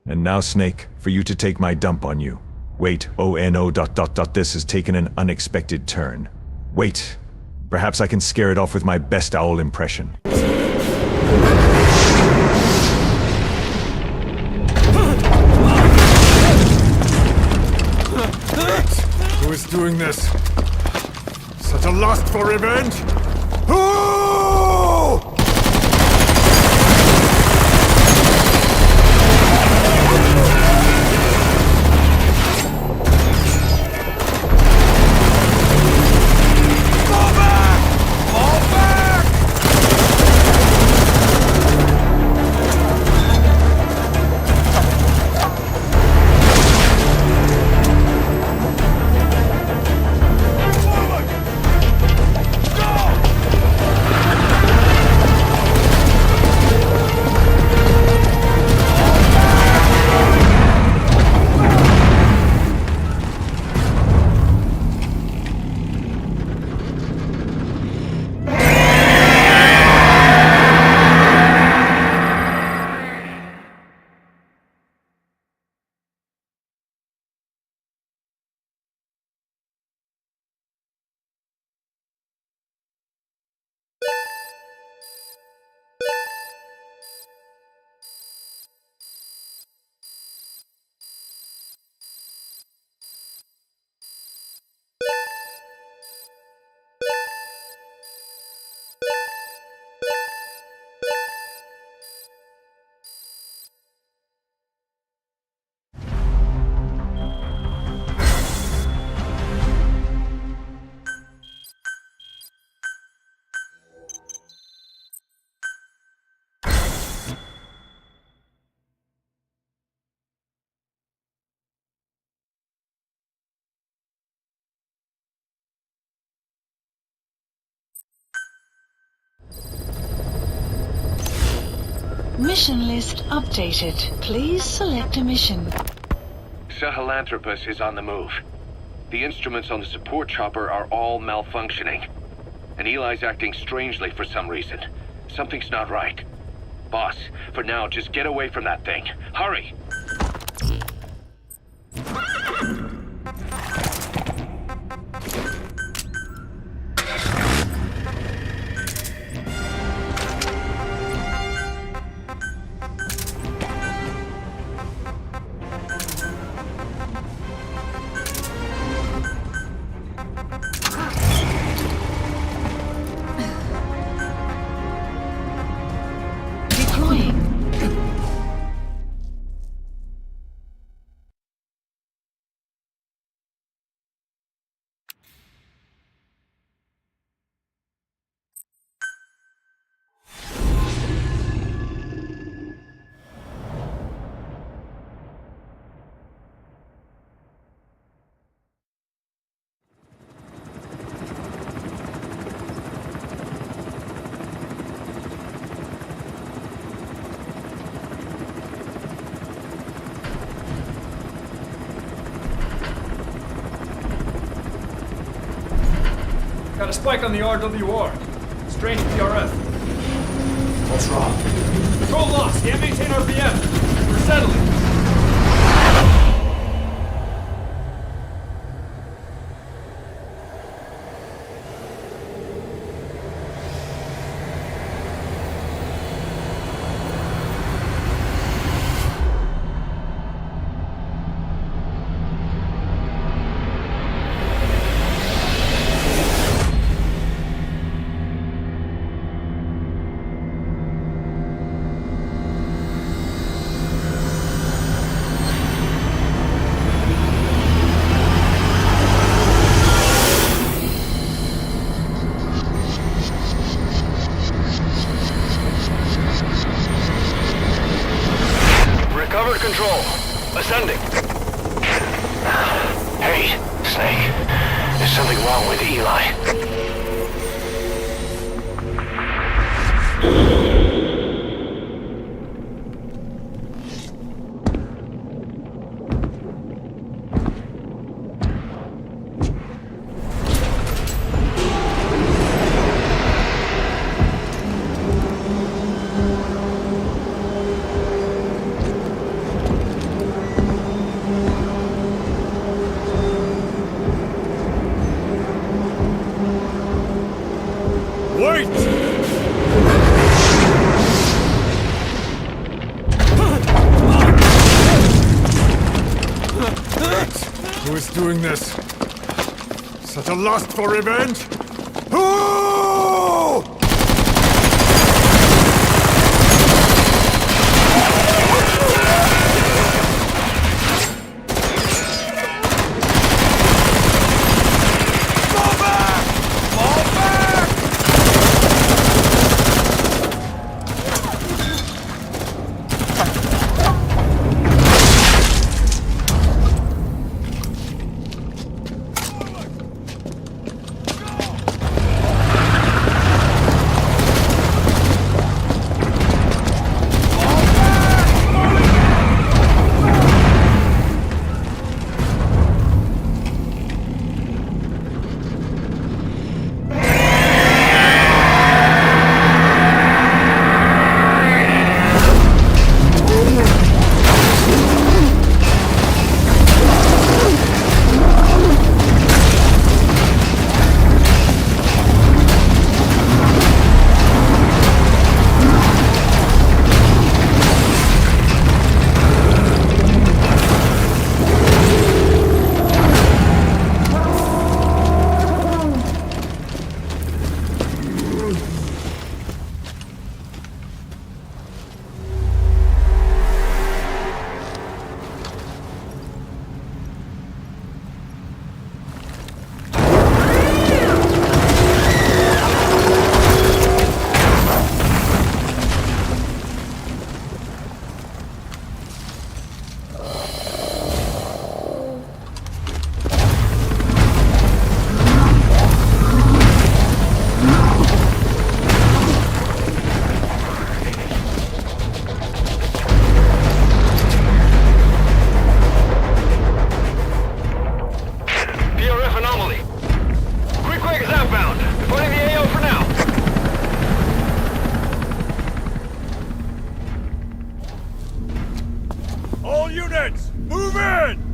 And now, Snake, for you to take my dump on you. Wait, ONO ... This has taken an unexpected turn. Wait. Perhaps I can scare it off with my best owl impression. Who is doing this? Such a lust for revenge? Who? Mission list updated. Please select a mission. Sahelanthropus is on the move. The instruments on the support chopper are all malfunctioning. And Eli's acting strangely for some reason. Something's not right. Boss, for now, just get away from that thing. Hurry! Got a spike on the RWR. Straining PRF. What's wrong? Control lost. Can't maintain RPM. We're settling. Control. Ascending. Hey, Snake. There's something wrong with Eli. Who is doing this? Such a lust for revenge? Who? All units, move in!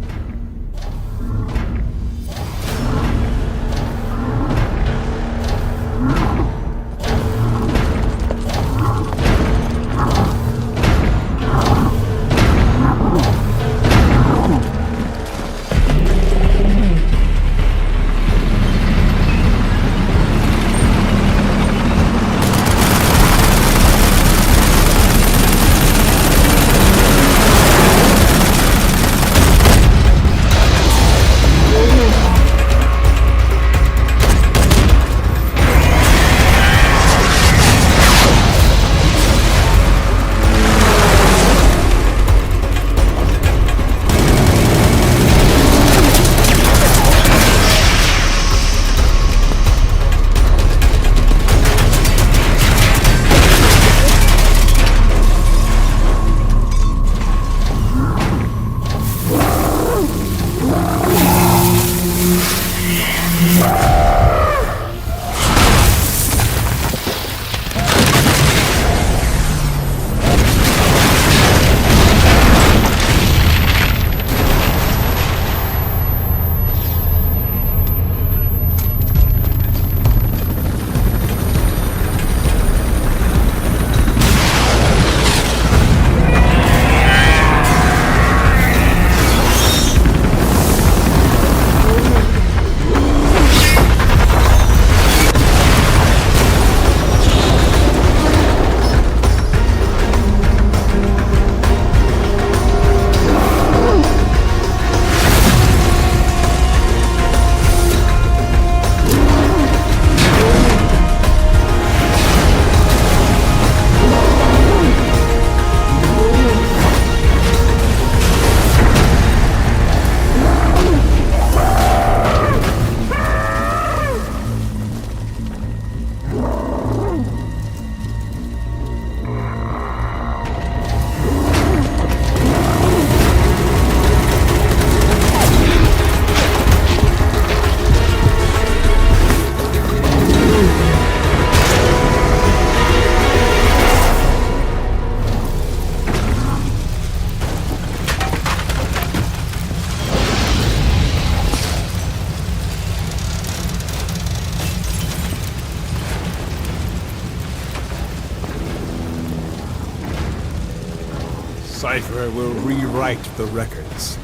Cypher will rewrite the records,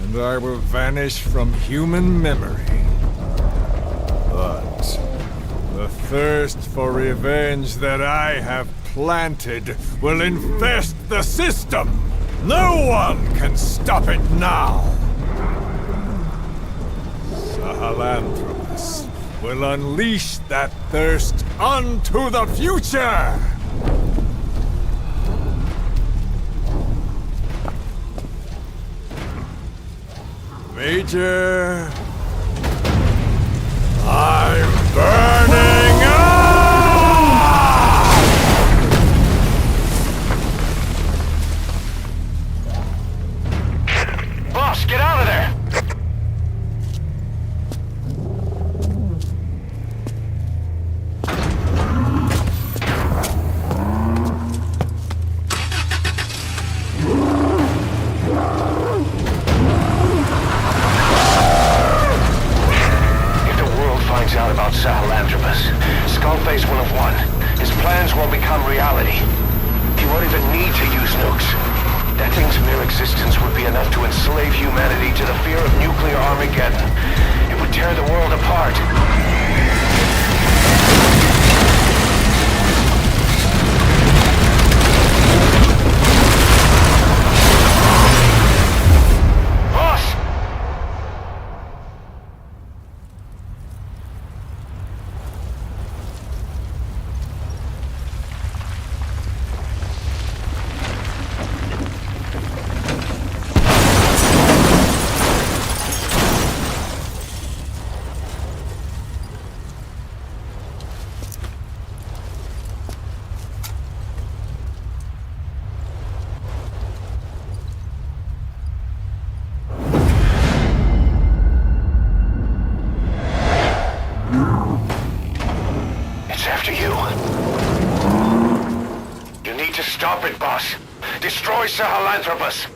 and I will vanish from human memory. But the thirst for revenge that I have planted will infest the system. No one can stop it now. Sahelanthropus will unleash that thirst onto the future! Major, I'm burning up! Boss, get out of there! Out about Sahelanthropus. Skullface will have won. His plans will become reality. He won't even need to use nukes. That thing's mere existence would be enough to enslave humanity to the fear of nuclear Armageddon. It would tear the world apart. Stop it, boss. Destroy Sahelanthropus.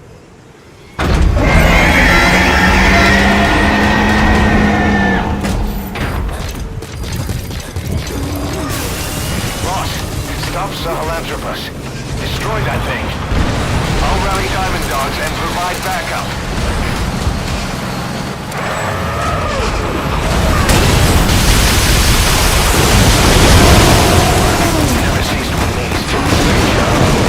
South Sahelanthropus. Destroy that thing. I'll rally Diamond Dogs and provide backup. Never ceased with me. Great job.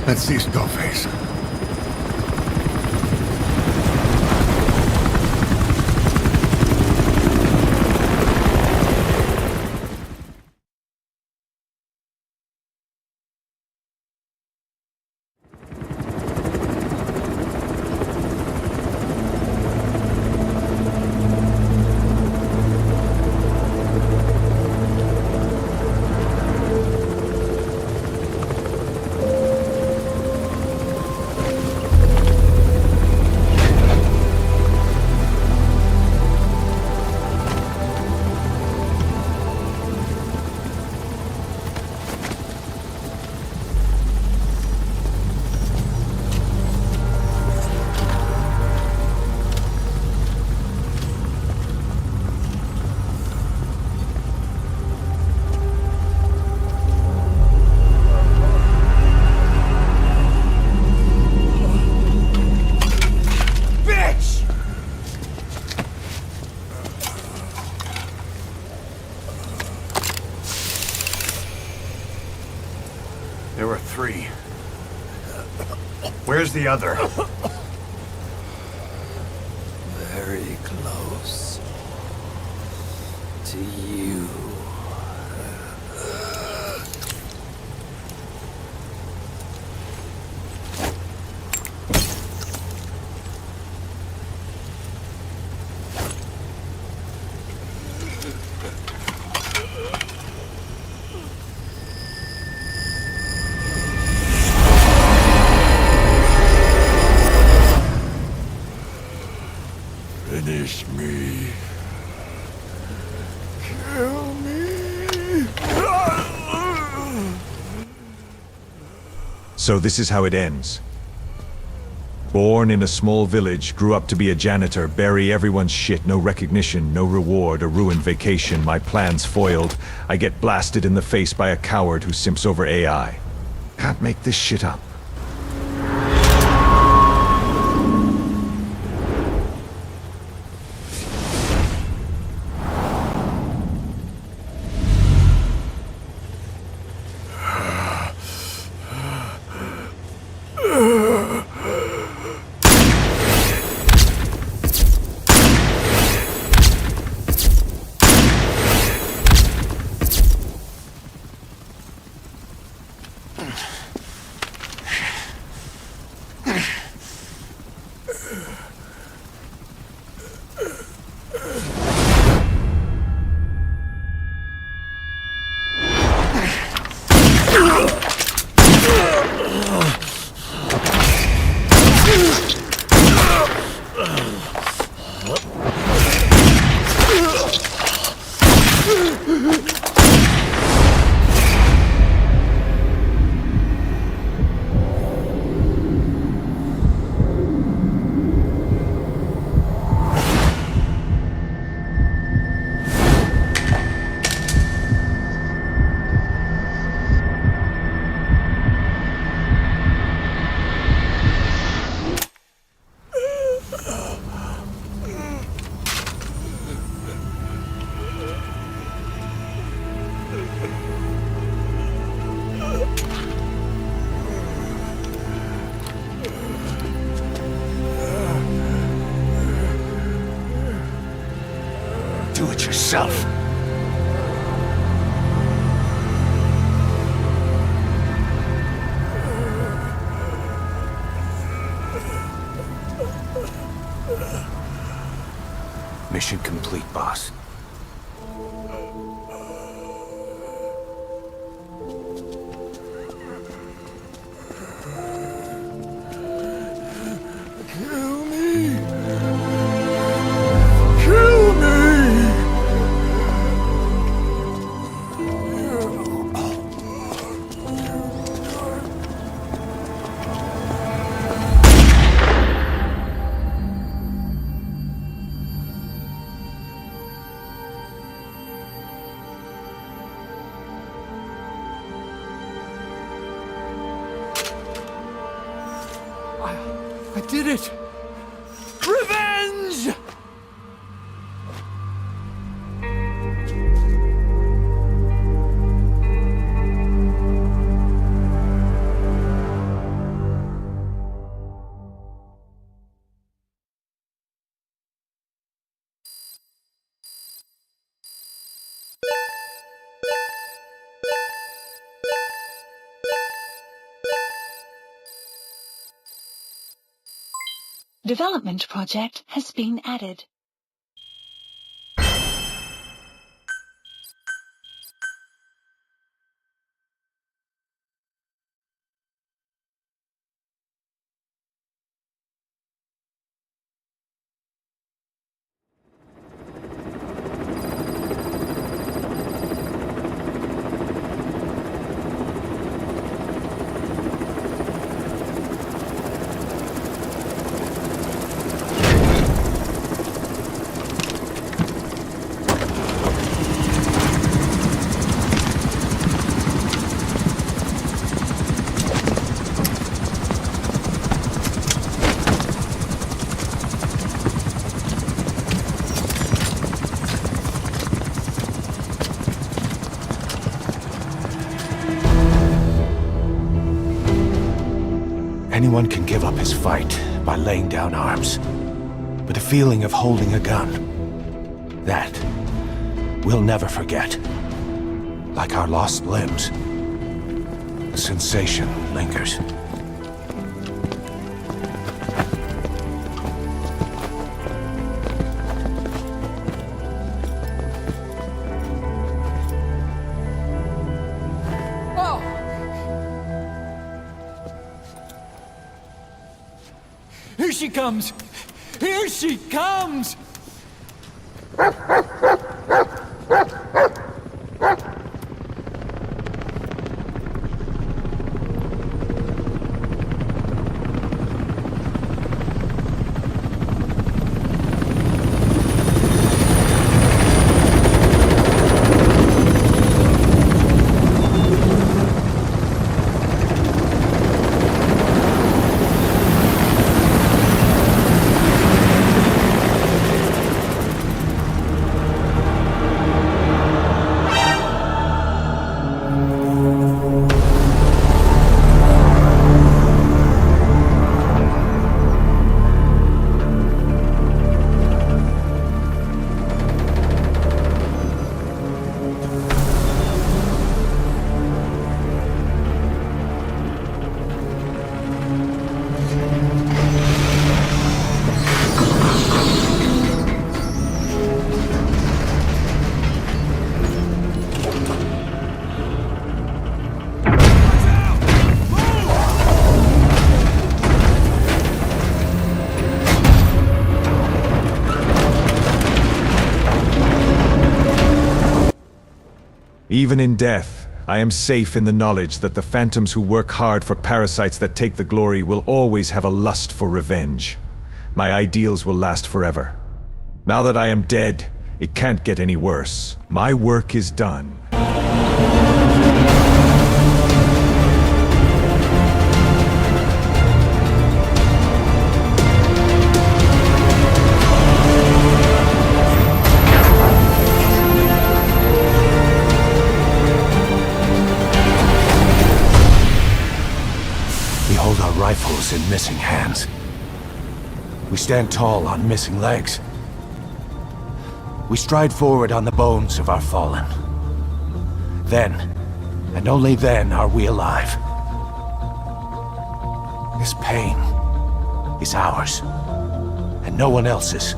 Let's see Skullface. There were 3. Where's the other? Very close to you. Kill me! So this is how it ends. Born in a small village, grew up to be a janitor, bury everyone's shit, no recognition, no reward, a ruined vacation, my plans foiled. I get blasted in the face by a coward who simps over AI. Can't make this shit up. Do it yourself. Mission complete, boss. Kill me! Kill me! I did it! Revenge! Development project has been added. Anyone can give up his fight by laying down arms. But the feeling of holding a gun, that we'll never forget. Like our lost limbs, the sensation lingers. Here she comes! Here she comes! Even in death, I am safe in the knowledge that the phantoms who work hard for parasites that take the glory will always have a lust for revenge. My ideals will last forever. Now that I am dead, it can't get any worse. My work is done. We hold our rifles in missing hands. We stand tall on missing legs. We stride forward on the bones of our fallen. Then, and only then, are we alive. This pain is ours, and no one else's.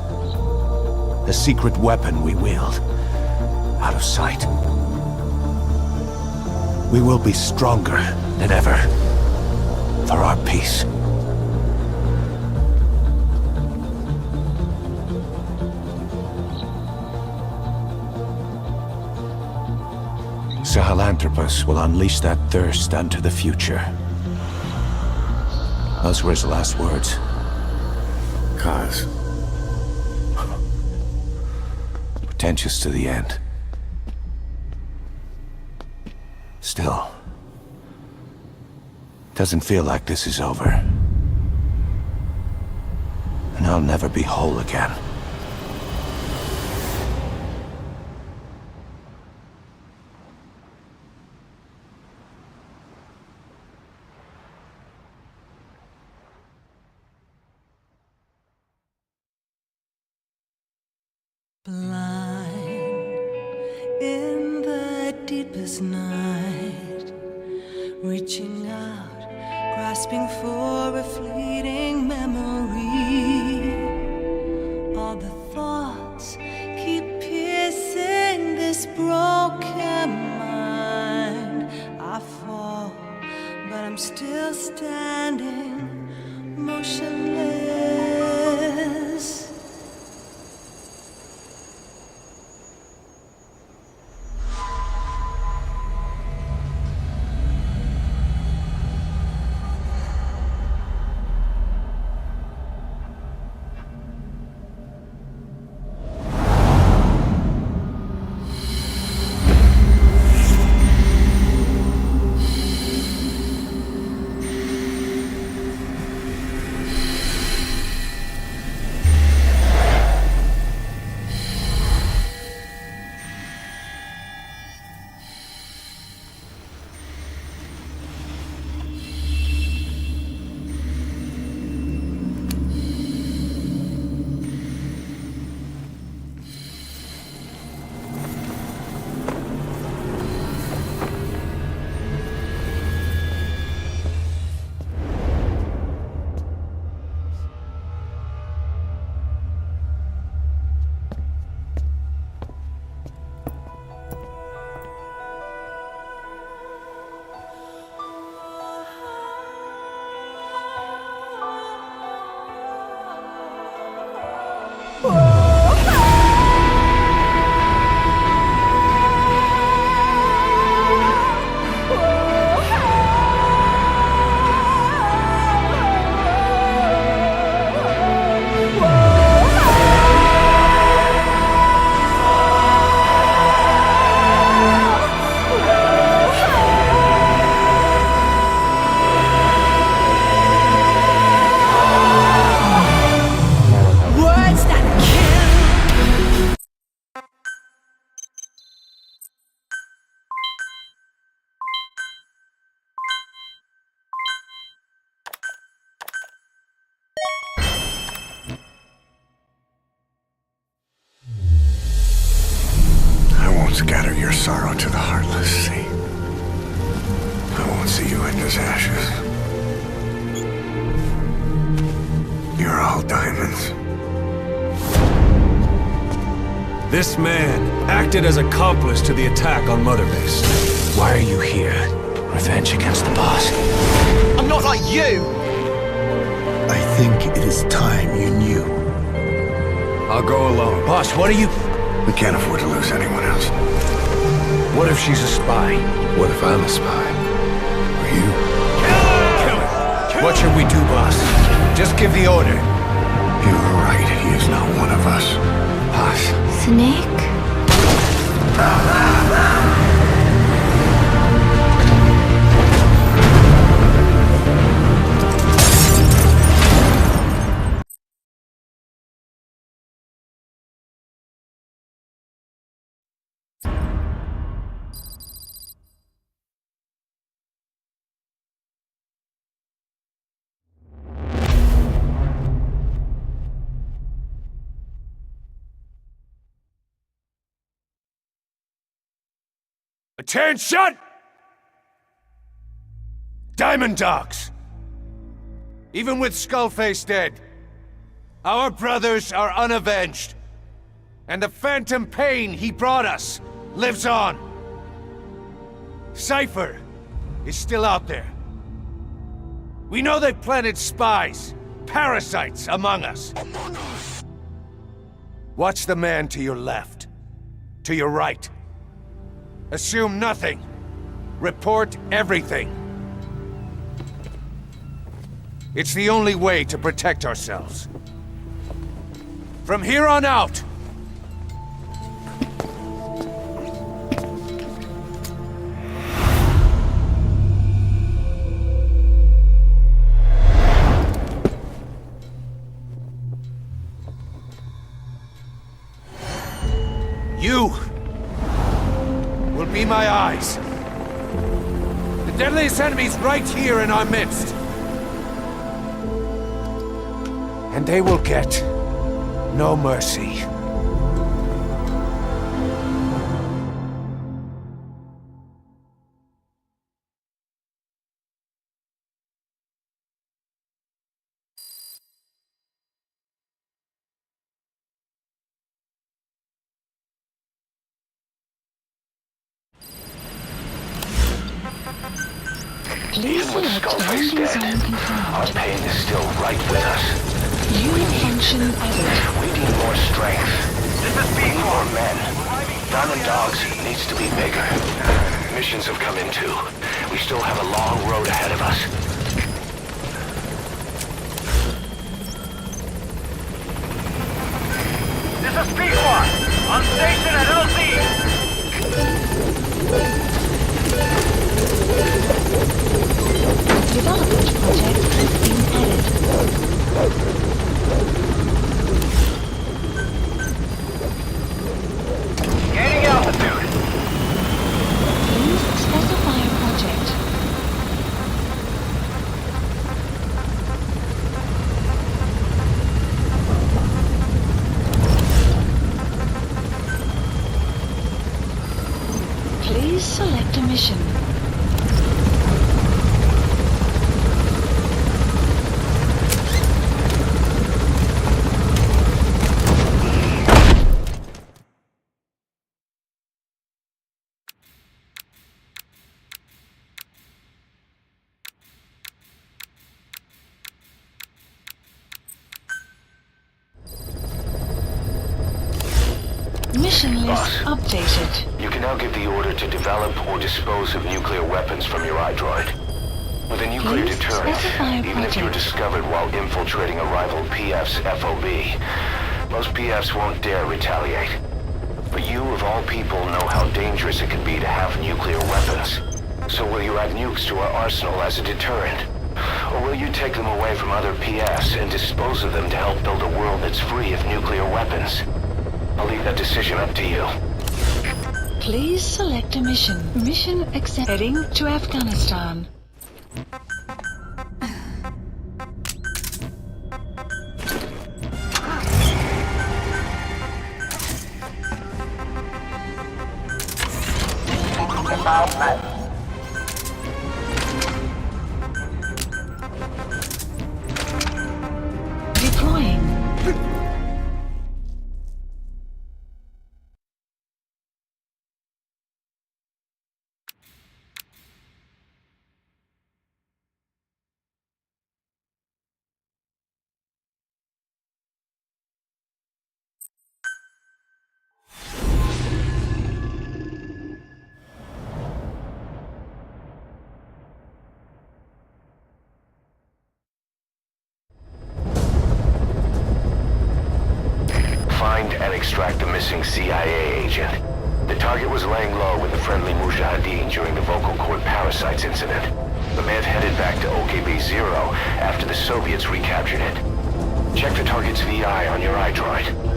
The secret weapon we wield, out of sight. We will be stronger than ever, for our peace. Sahelanthropus will unleash that thirst unto the future. Those were his last words. Cause. Pretentious to the end. Still, doesn't feel like this is over. And I'll never be whole again. Blind in the deepest night, reaching out, grasping for a fleeting memory. All the thoughts keep piercing this broken mind. I fall, but I'm still standing, motionless. Scatter your sorrow to the heartless sea. I won't see you in his ashes. You're all diamonds. This man acted as accomplice to the attack on Mother Base. Why are you here? Revenge against the boss? I'm not like you! I think it is time you knew. I'll go alone. Boss, what are you... We can't afford to lose anyone else. What if she's a spy? What if I'm a spy? Or you? Kill her! What should we do, boss? Just give the order. You are right. He is not one of us. Us. Snake? Attention! Diamond Dogs! Even with Skullface dead, our brothers are unavenged. And the phantom pain he brought us lives on. Cypher is still out there. We know they planted spies, parasites among us. Watch the man to your left, to your right. Assume nothing. Report everything. It's the only way to protect ourselves. From here on out, you will be my eyes. The deadliest enemy's right here in our midst. And they will get no mercy. Even with Skullface dead, our pain is still right with us. Unit function added. We need more strength. We need more men. Diamond Dogs needs to be bigger. Missions have come in too. We still have a long road ahead of us. This is P1, on station at LZ. Development project has been added. Gaining altitude. Please specify a project. Please select a mission. Mission list updated. You can now give the order to develop or dispose of nuclear weapons from your iDroid. With a nuclear Please deterrent, specify a even if you're project. discovered while infiltrating a rival PF's FOB, most PFs won't dare retaliate. But you, of all people, know how dangerous it can be to have nuclear weapons. So will you add nukes to our arsenal as a deterrent? Or will you take them away from other PFs and dispose of them to help build a world that's free of nuclear weapons? I'll leave that decision up to you. Please select a mission. Mission accept. Heading to Afghanistan. Deploying. and extract the missing CIA agent. The target was laying low with the friendly Mujahideen during the vocal cord parasites incident, but may have headed back to OKB-0 after the Soviets recaptured it. Check the target's VI on your iDroid.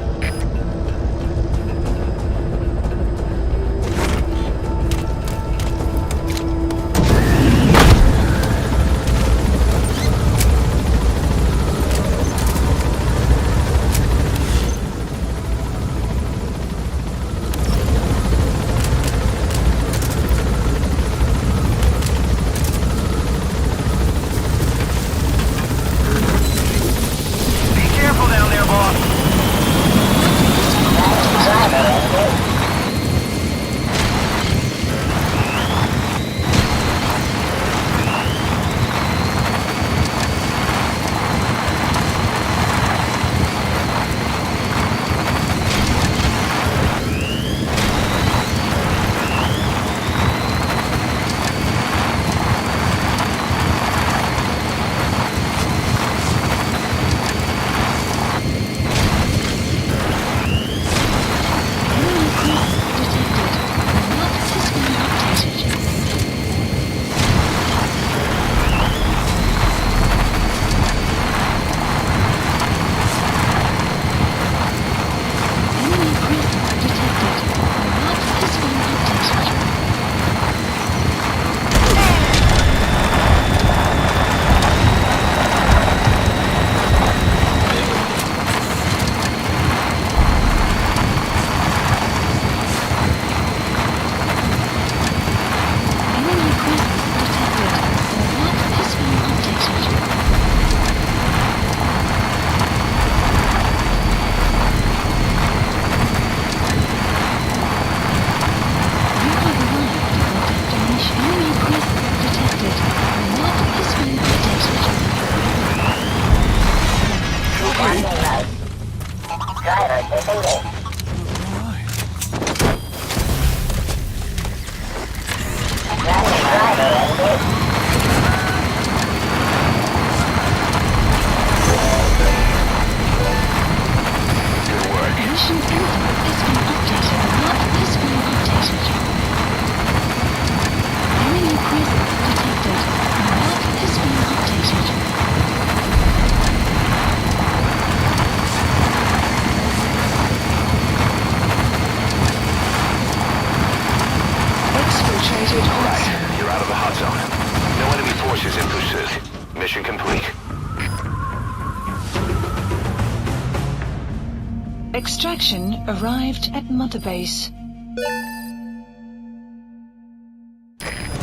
Extraction arrived at Mother Base.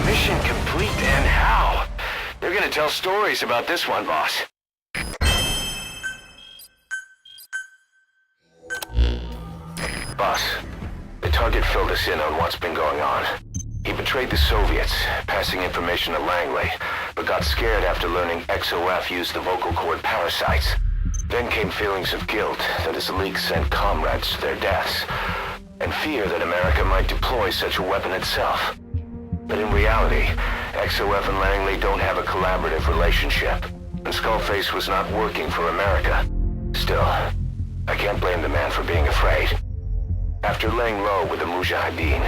Mission complete, and how? They're gonna tell stories about this one, boss. Boss, the target filled us in on what's been going on. He betrayed the Soviets, passing information to Langley, but got scared after learning XOF used the vocal cord parasites. Then came feelings of guilt that his leak sent comrades to their deaths, and fear that America might deploy such a weapon itself. But in reality, XOF and Langley don't have a collaborative relationship, and Skullface was not working for America. Still, I can't blame the man for being afraid. After laying low with the Mujahideen,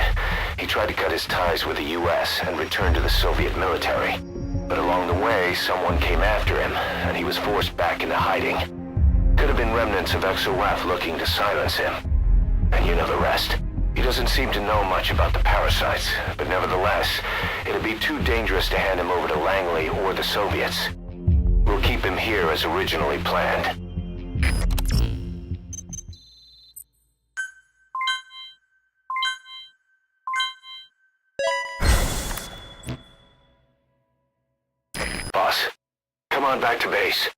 he tried to cut his ties with the US and return to the Soviet military. But along the way, someone came after him, and he was forced back into hiding. Could have been remnants of XOF looking to silence him. And you know the rest. He doesn't seem to know much about the parasites, but nevertheless, it'd be too dangerous to hand him over to Langley or the Soviets. We'll keep him here as originally planned. Boss, come on back to base.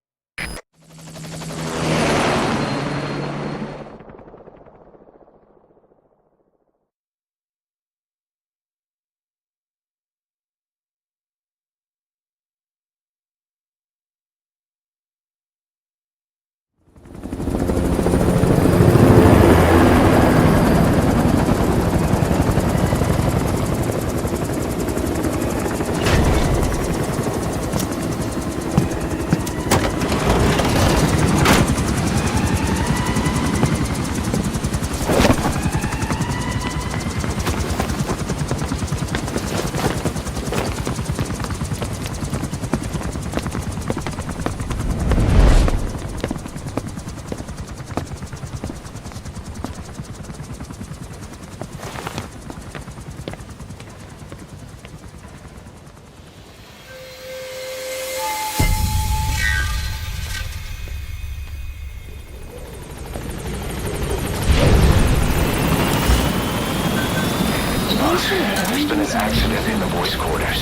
There's been an accident in the boys' quarters.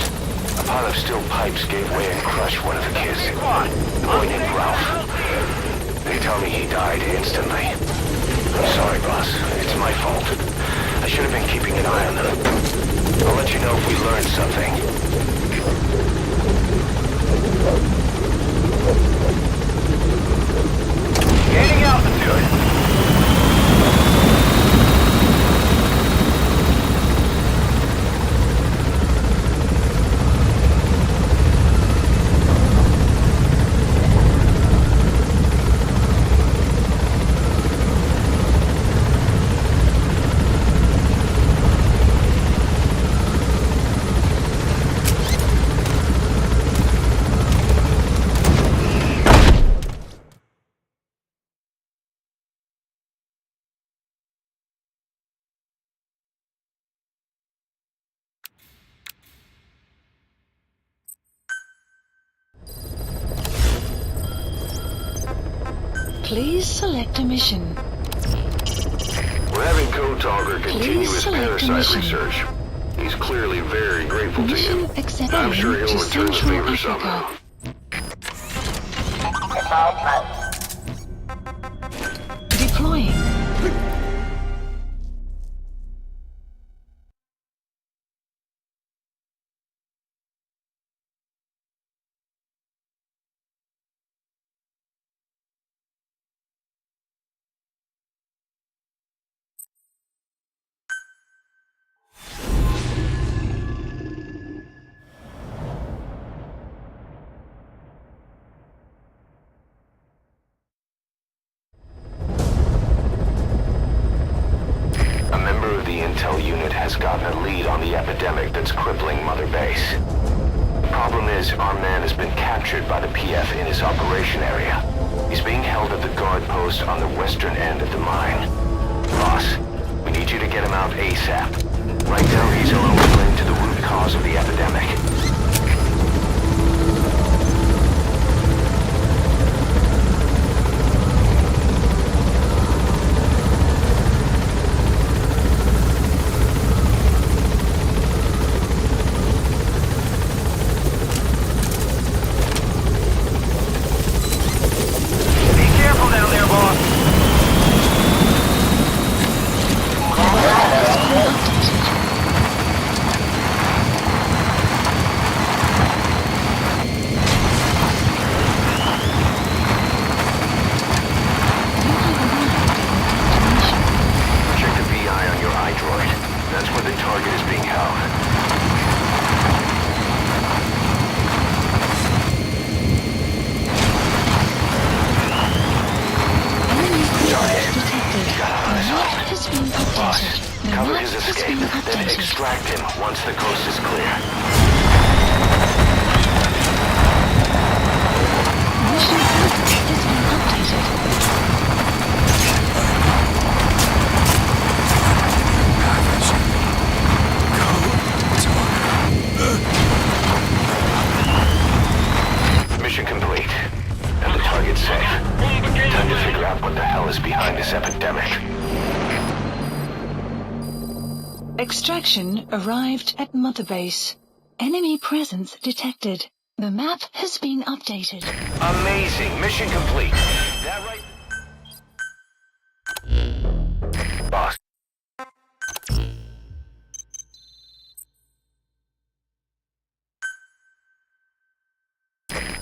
A pile of steel pipes gave way and crushed one of the kids. The boy named Ralph. They tell me he died instantly. I'm sorry, boss. It's my fault. I should have been keeping an eye on them. I'll let you know if we learn something. Gaining altitude. Please select a mission. We're having Code Talker continue his parasite research. He's clearly very grateful to you. I'm sure he'll return the favor somehow. Deploying. Intel unit has gotten a lead on the epidemic that's crippling Mother Base. The problem is, our man has been captured by the PF in his operation area. He's being held at the guard post on the western end of the mine. Boss, we need you to get him out ASAP. Right now, he's our only link to the root cause of the epidemic. Cover his escape, then extract him once the coast is clear. Mission has been updated. Mission complete. And the target's safe. Time to figure out what the hell is behind this epidemic. Extraction arrived at Mother Base. Enemy presence detected. The map has been updated. Amazing. Mission complete. That right? Boss.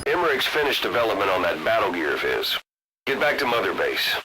Emmerich's finished development on that battle gear of his. Get back to Mother Base.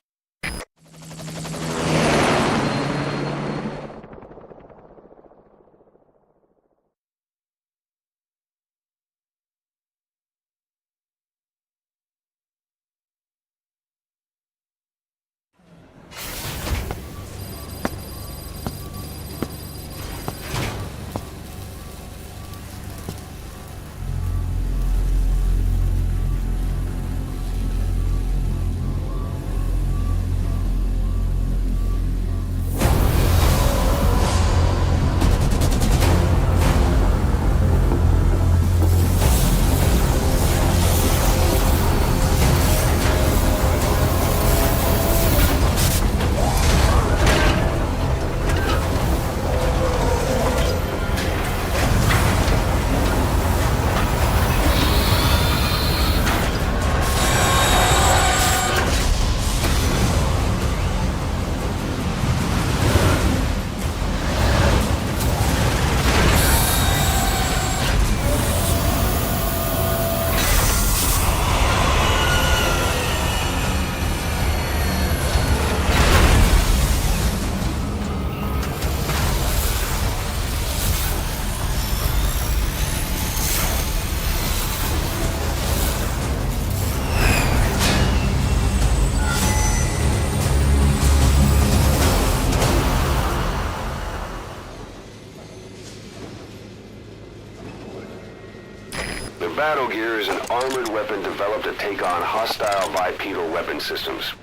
battle gear is an armored weapon developed to take on hostile bipedal weapon systems.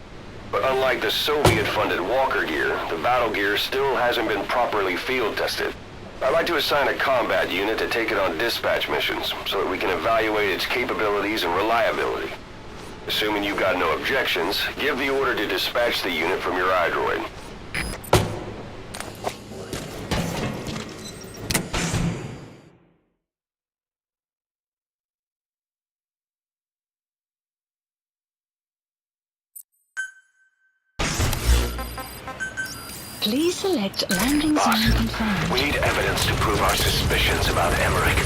But unlike the Soviet-funded Walker gear, the battle gear still hasn't been properly field tested. I'd like to assign a combat unit to take it on dispatch missions, so that we can evaluate its capabilities and reliability. Assuming you've got no objections, give the order to dispatch the unit from your iDroid. Please select landing zone confirmed. We need evidence to prove our suspicions about Emmerich.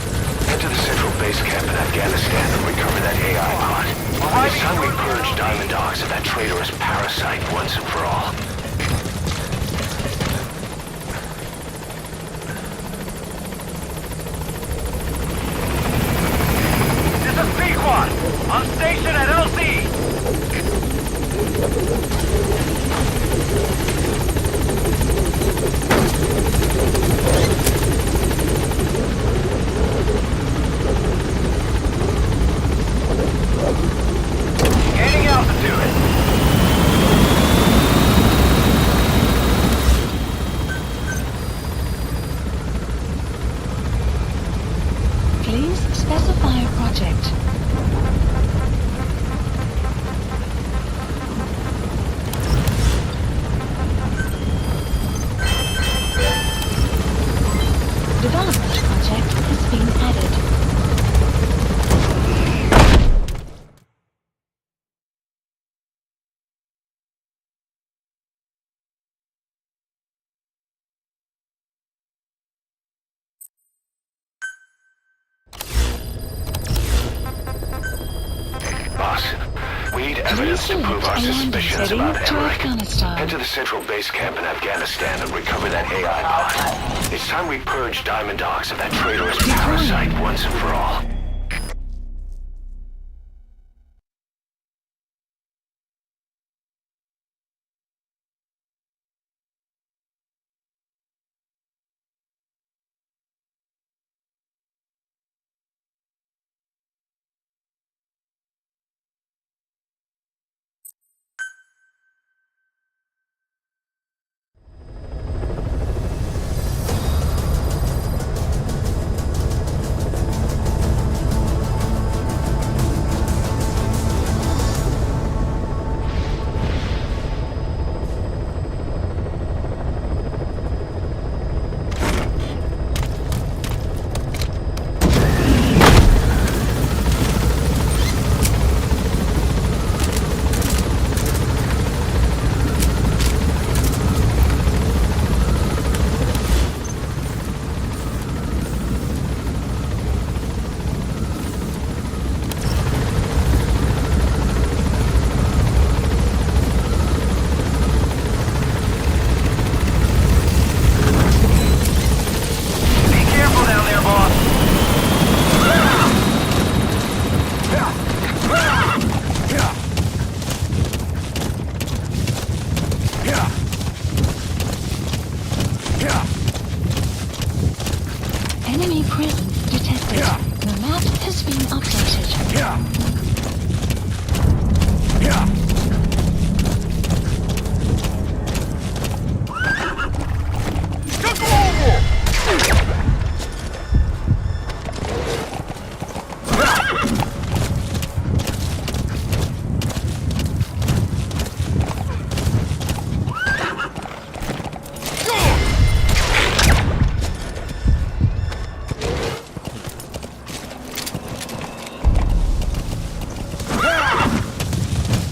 Head to the central base camp in Afghanistan and recover that AI pod. It's time we purge Diamond Dogs of that traitorous parasite once and for all. This is Pequod, on station at LZ. Gaining altitude. Please specify a project. Development project has been added. Boss, we need evidence to prove our suspicions about Emmerich. Head to the central base camp in Afghanistan and recover that AI pod. It's time we purge Diamond Dogs of that traitorous parasite once and for all. Enemy presence detected. The map has been updated.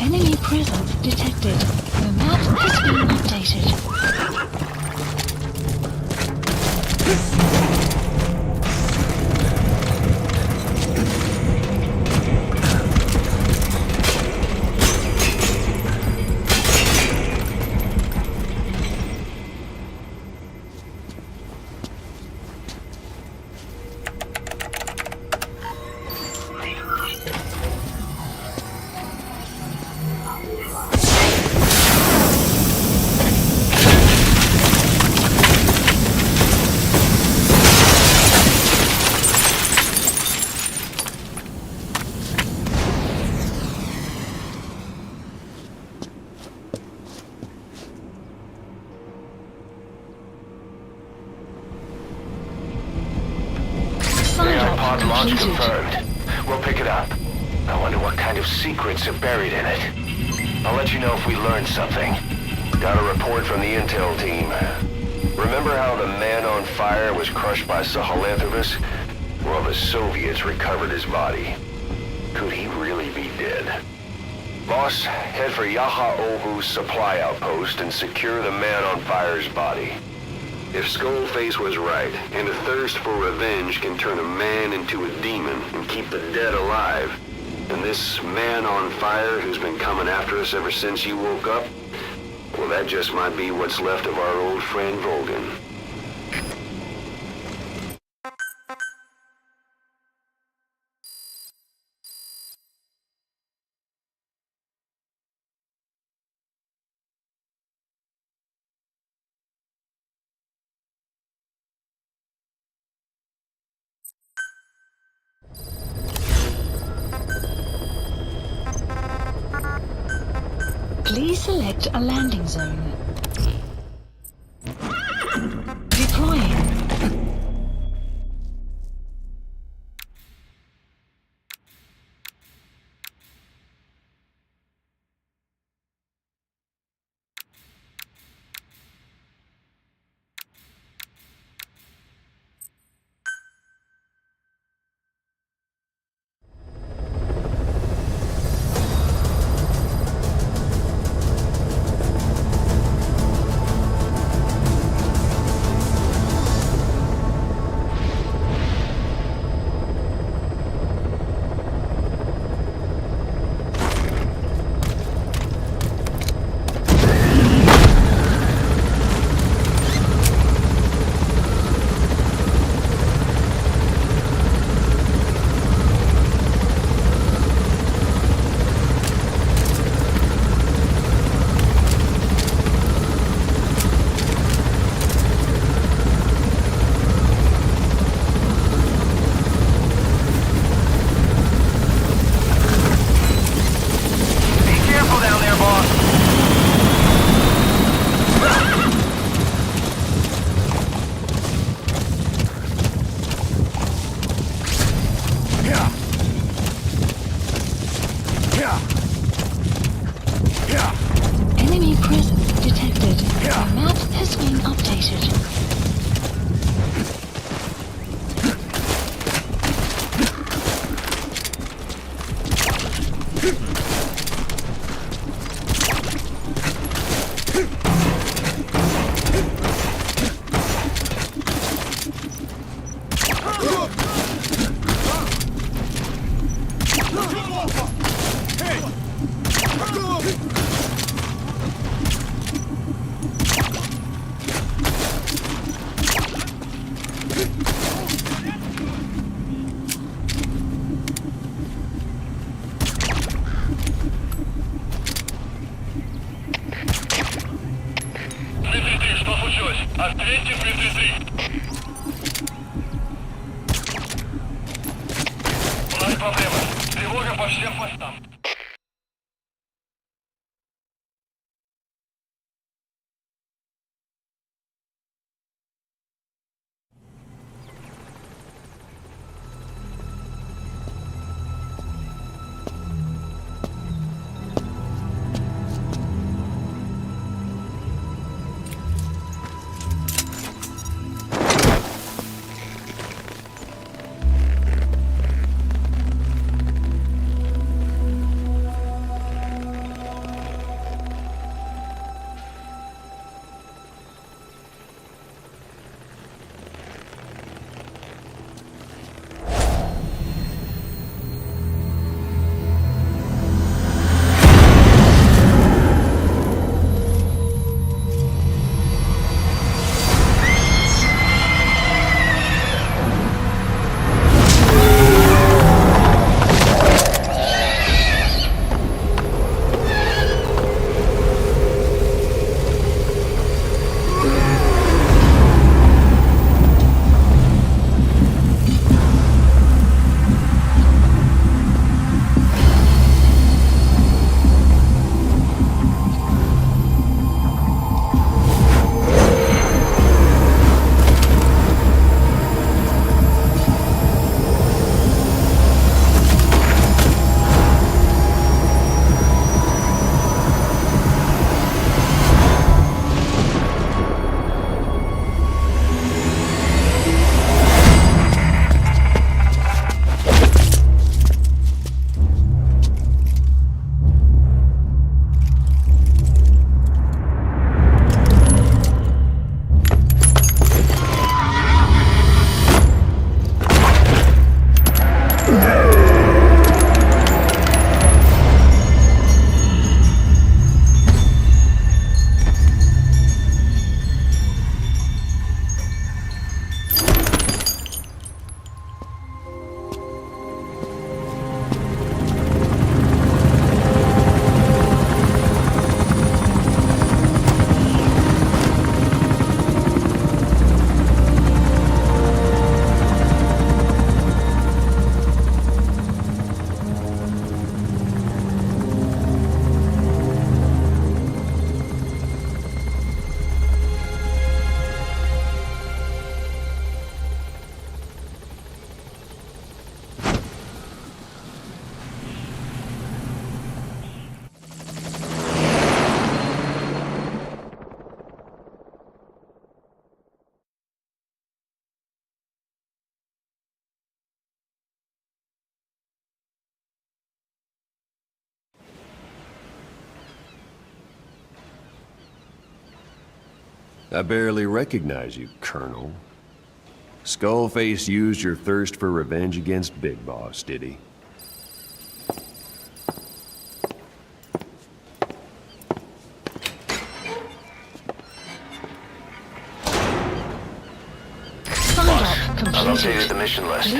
Enemy presence detected. The map has been updated. Pod launch confirmed. We'll pick it up. I wonder what kind of secrets are buried in it. I'll let you know if we learn something. Got a report from the intel team. Remember how the man on fire was crushed by Sahelanthropus? Well, the Soviets recovered his body. Could he really be dead? Boss, head for Yaha Ovu's supply outpost and secure the man on fire's body. If Skullface was right, and a thirst for revenge can turn a man into a demon and keep the dead alive, and this man on fire who's been coming after us ever since you woke up, well, that just might be what's left of our old friend Volgan. Please select a landing zone. Deploying. Enemy presence detected. The map has been updated. Ответьте, 333. У нас проблема. Тревога по всем постам. I barely recognize you, Colonel. Skullface used your thirst for revenge against Big Boss, did he? I've updated the mission list.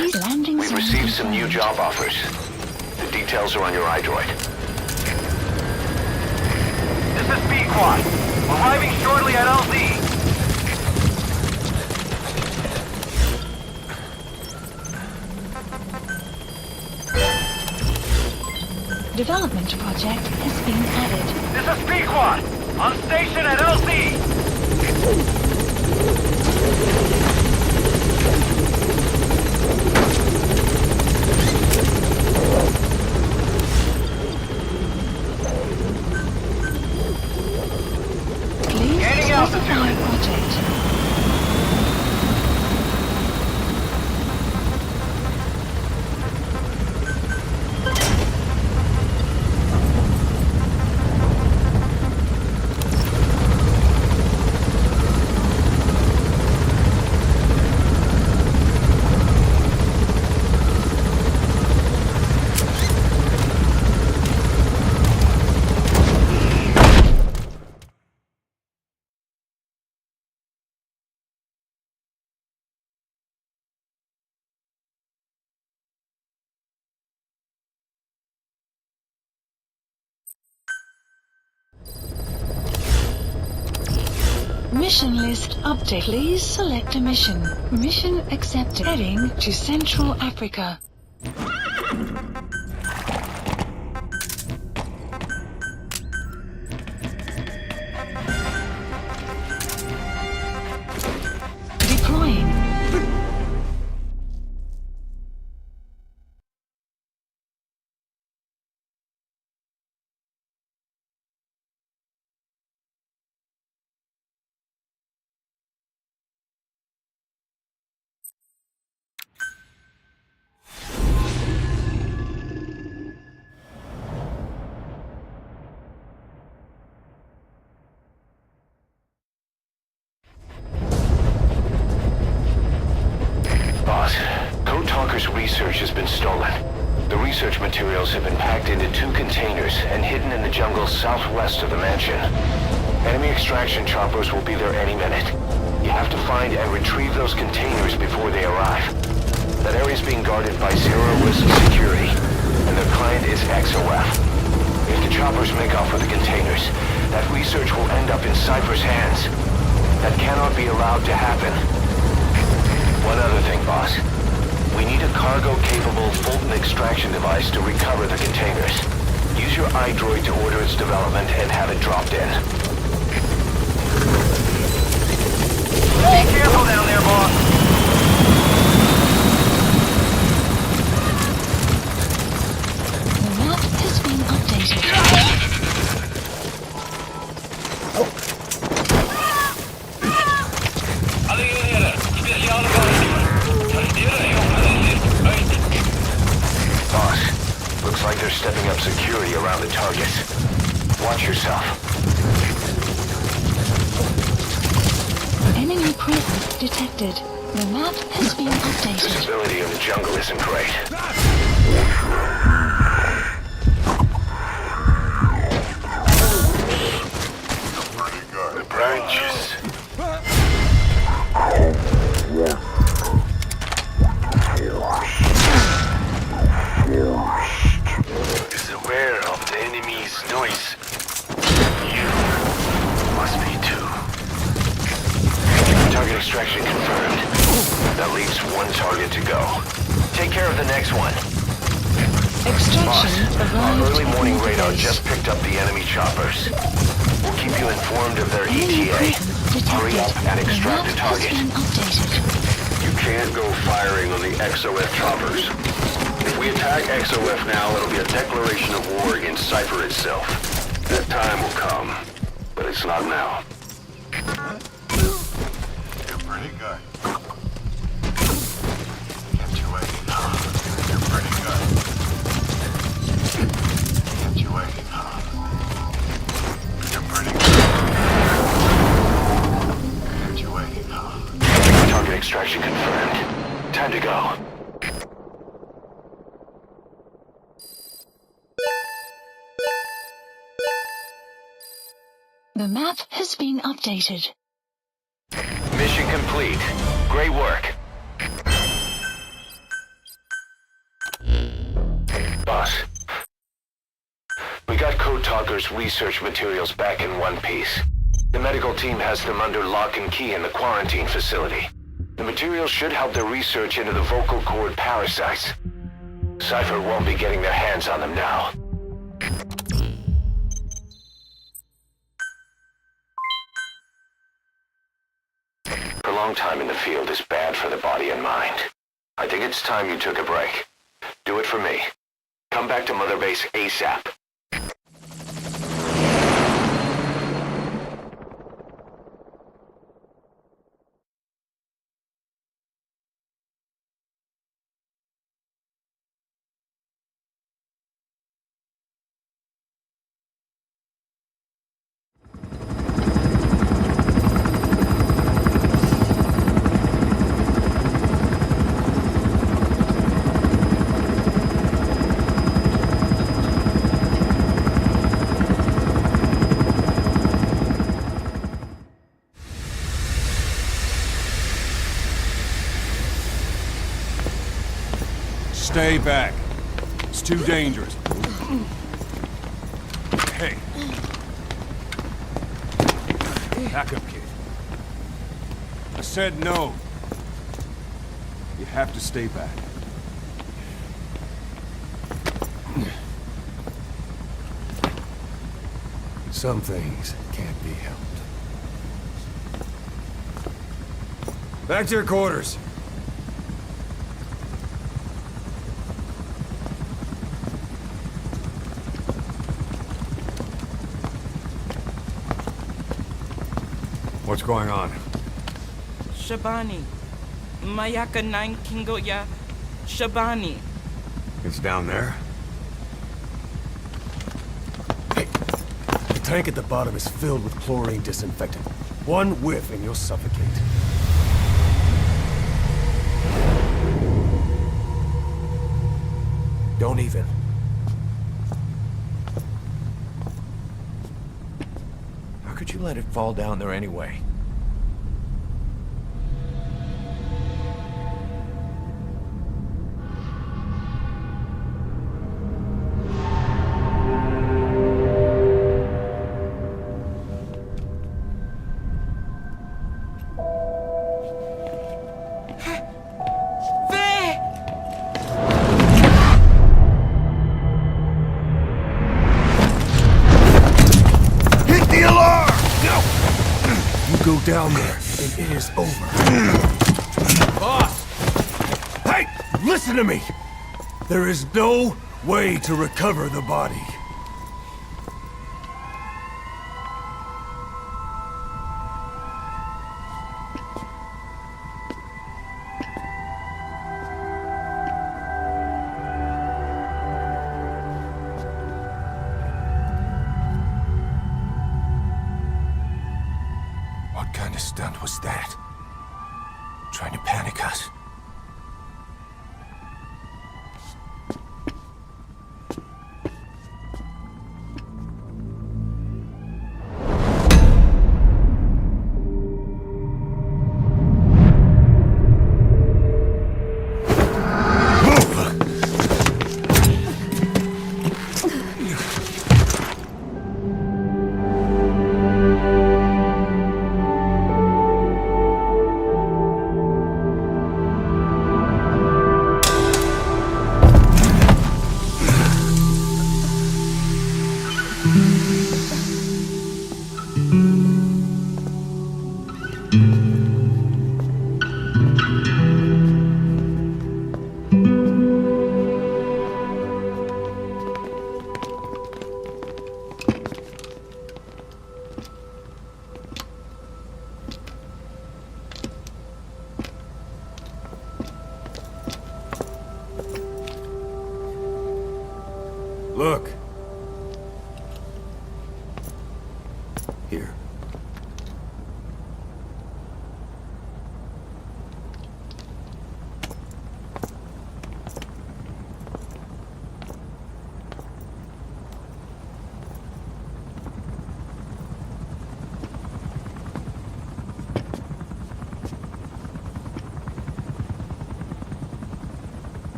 We've received some new job offers. The details are on your iDroid. This is B-Quad. Arriving shortly at LZ. Development project has been added. This is B-Quad. On station at LZ. Gaining altitude. Project. Mission list update. Please select a mission. Mission accepted. Heading to Central Africa. Deploying. Research has been stolen. The research materials have been packed into 2 containers and hidden in the jungle southwest of the mansion. Enemy extraction choppers will be there any minute. You have to find and retrieve those containers before they arrive. That area is being guarded by zero-risk security, and their client is XOF. If the choppers make off with the containers, that research will end up in Cypher's hands. That cannot be allowed to happen. One other thing, boss. We need a cargo-capable Fulton extraction device to recover the containers. Use your iDroid to order its development and have it dropped in. Be careful down there, boss. The map has been updated. Looks like they're stepping up security around the targets. Watch yourself. Enemy presence detected. The map has been updated. Visibility in the jungle isn't great. The branches. Is aware of the enemy's noise. You must be too. Target extraction confirmed. That leaves 1 target to go. Take care of the next one. Extraction Our early morning radar just picked up the enemy choppers. We'll keep you informed of their ETA. Hurry up and extract the target. You can't go firing on the XOF choppers. If we attack XOF now, it'll be a declaration of war against Cypher itself. That time will come, but it's not now. You're pretty good. Kept you waiting, huh? You're pretty good. Kept you waiting, huh? You're pretty good. Time to go. The map has been updated. Mission complete. Great work. Boss. We got Code Talker's research materials back in one piece. The medical team has them under lock and key in the quarantine facility. The materials should help their research into the vocal cord parasites. Cypher won't be getting their hands on them now. Prolonged time in the field is bad for the body and mind. I think it's time you took a break. Do it for me. Come back to Mother Base ASAP. Stay back. It's too dangerous. Hey. Back up, kid. I said no. You have to stay back. Some things can't be helped. Back to your quarters. What's going on? Shabani. Mayaka 9 Kingoya. Shabani. It's down there? Hey, the tank at the bottom is filled with chlorine disinfectant. One whiff and you'll suffocate. Don't even. How could you let it fall down there anyway? Go down there, and it is over. Boss! Hey! Listen to me! There is no way to recover the body. What kind of stunt was that? Trying to panic us? Look. Here.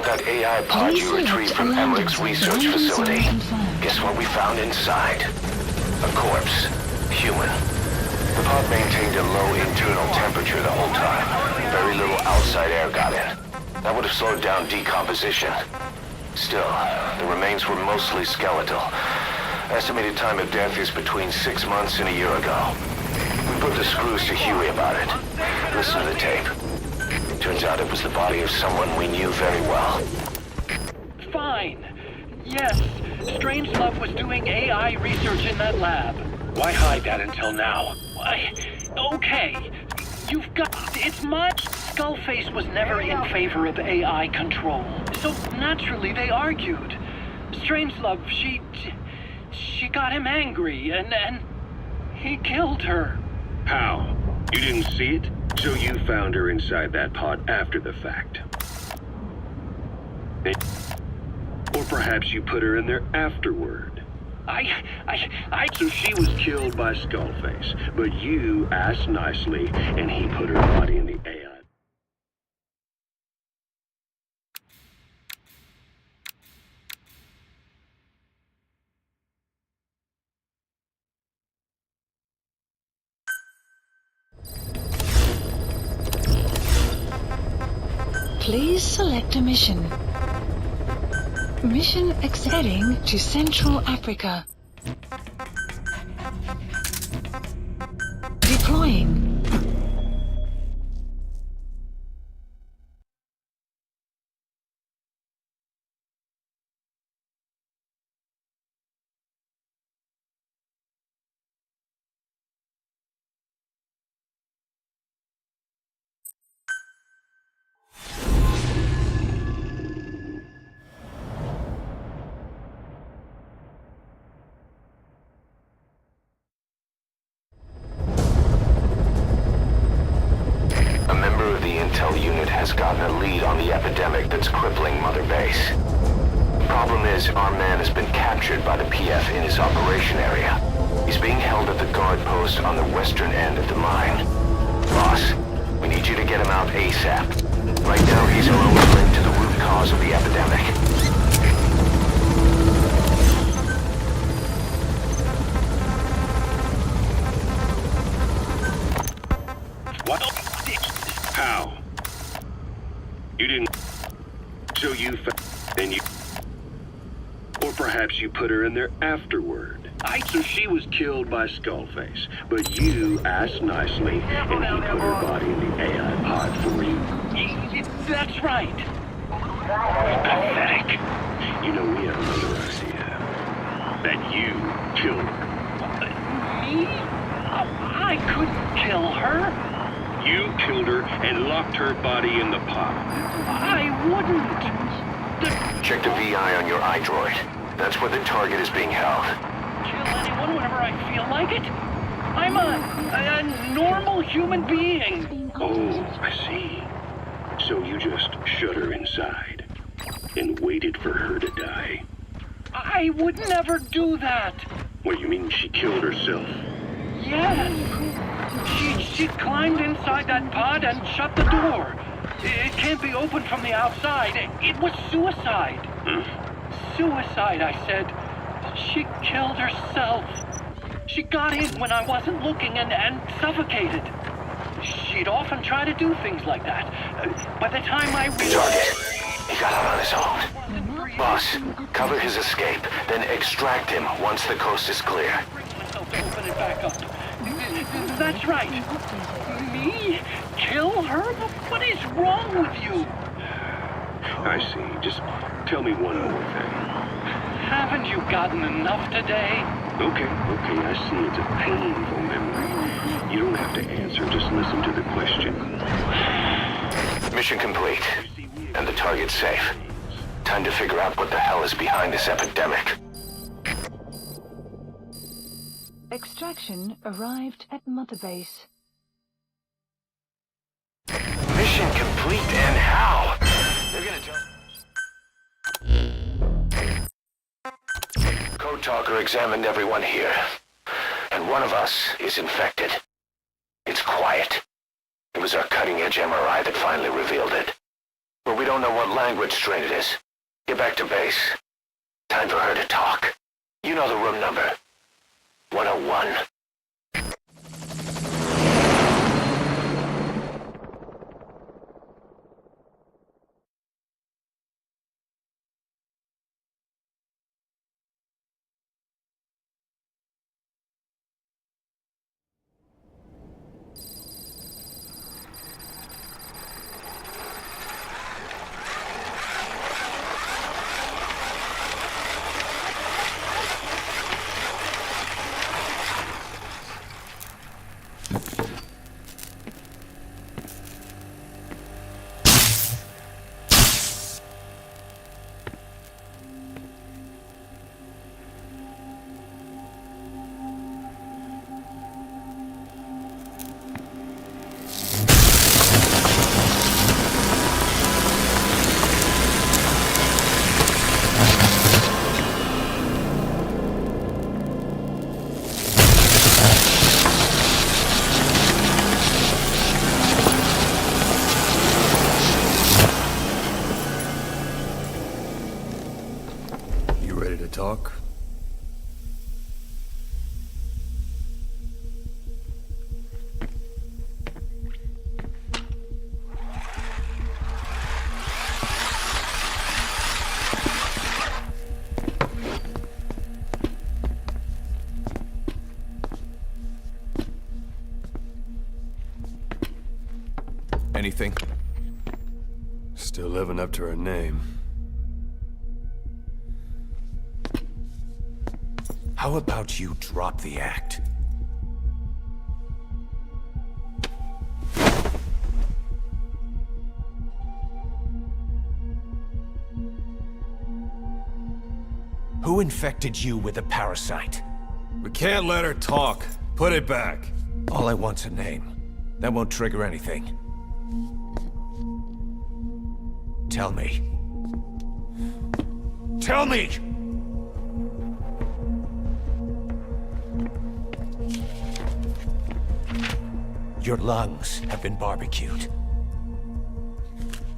about that AI pod you retrieved from Malik's research facility. Guess what we found inside? A corpse. Human. The pod maintained a low internal temperature the whole time. Very little outside air got in. That would have slowed down decomposition. Still, the remains were mostly skeletal. Estimated time of death is between 6 months and a year ago. We put the screws to Huey about it. Listen to the tape. Turns out it was the body of someone we knew very well. Fine. Yes, Strangelove was doing AI research in that lab. Why hide that until now? Okay. You've got... It's my... Skullface was never in favor of AI control. So naturally they argued. Strangelove, she got him angry and he killed her. How? You didn't see it? So you found her inside that pod after the fact. Or perhaps you put her in there afterward. So she was killed by Skullface, but you asked nicely, and he put her body in the AI. Please select a mission. Mission heading to Central Africa. Deploying. Has gotten a lead on the epidemic that's crippling Mother Base. Problem is, our man has been captured by the PF in his operation area. He's being held at the guard post on the western end of the mine. Boss, we need you to get him out ASAP. Right now, he's our only link to the root cause of the epidemic. What? How? You didn't... So you and you... Or perhaps you put her in there afterward. So she was killed by Skullface, but you asked nicely, and he put her body in the AI pod for you. That's right. Pathetic. You know, we have another idea. That you killed her. Me? I couldn't kill her. You killed her and locked her body in the pod. I wouldn't. Check the VI on your iDroid. That's where the target is being held. Kill anyone whenever I feel like it? I'm a normal human being. Oh, I see. So you just shut her inside and waited for her to die. I would never do that. What, you mean she killed herself? Yes. She climbed inside that pod and shut the door. It can't be opened from the outside. It was suicide. Suicide, I said. She killed herself. She got in when I wasn't looking and suffocated. She'd often try to do things like that. By the time I realized... Target. He got out on his own. Boss, cover his escape, then extract him once the coast is clear. Open it back up. That's right. Me? Kill her? What is wrong with you? I see. Just tell me one more thing. Haven't you gotten enough today? Okay, I see it's a painful memory. You don't have to answer, just listen to the question. Mission complete. And the target's safe. Time to figure out what the hell is behind this epidemic. Extraction arrived at Mother Base. Mission complete, and how? They're gonna tell... Code Talker examined everyone here, and one of us is infected. It's quiet. It was our cutting-edge MRI that finally revealed it. but we don't know what language strain it is. Get back to base. Time for her to talk. You know the room number. 101. Talk? Anything? Still living up to her name. How about you drop the act? Who infected you with a parasite? We can't let her talk. Put it back. All I want's a name. That won't trigger anything. Tell me. Tell me! Your lungs have been barbecued.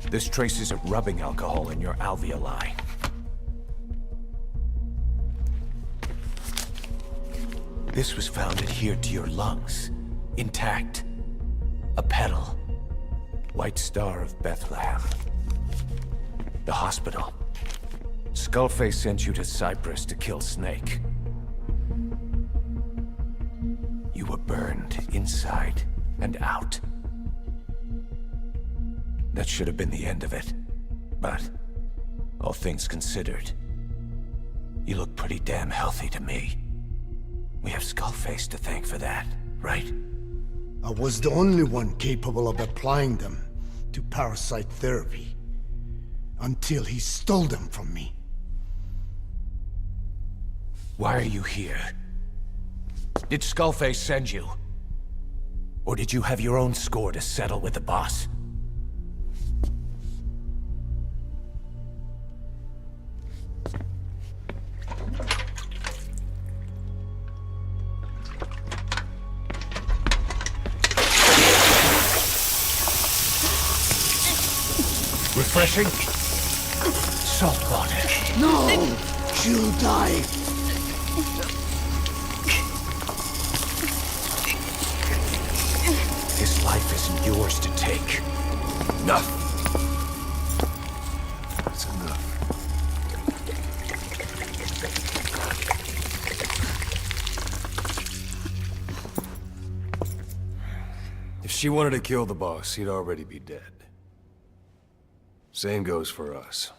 There's traces of rubbing alcohol in your alveoli. This was found adhered to your lungs, intact. A petal. White Star of Bethlehem. The hospital. Skullface sent you to Cyprus to kill Snake. You were burned inside and out. That should have been the end of it. But, all things considered, you look pretty damn healthy to me. We have Skullface to thank for that, right? I was the only one capable of applying them to parasite therapy. Until he stole them from me. Why are you here? Did Skullface send you? Or did you have your own score to settle with the boss? Refreshing? Salt water. No! She'll die! His life isn't yours to take. Enough! That's enough. If she wanted to kill the boss, he'd already be dead. Same goes for us.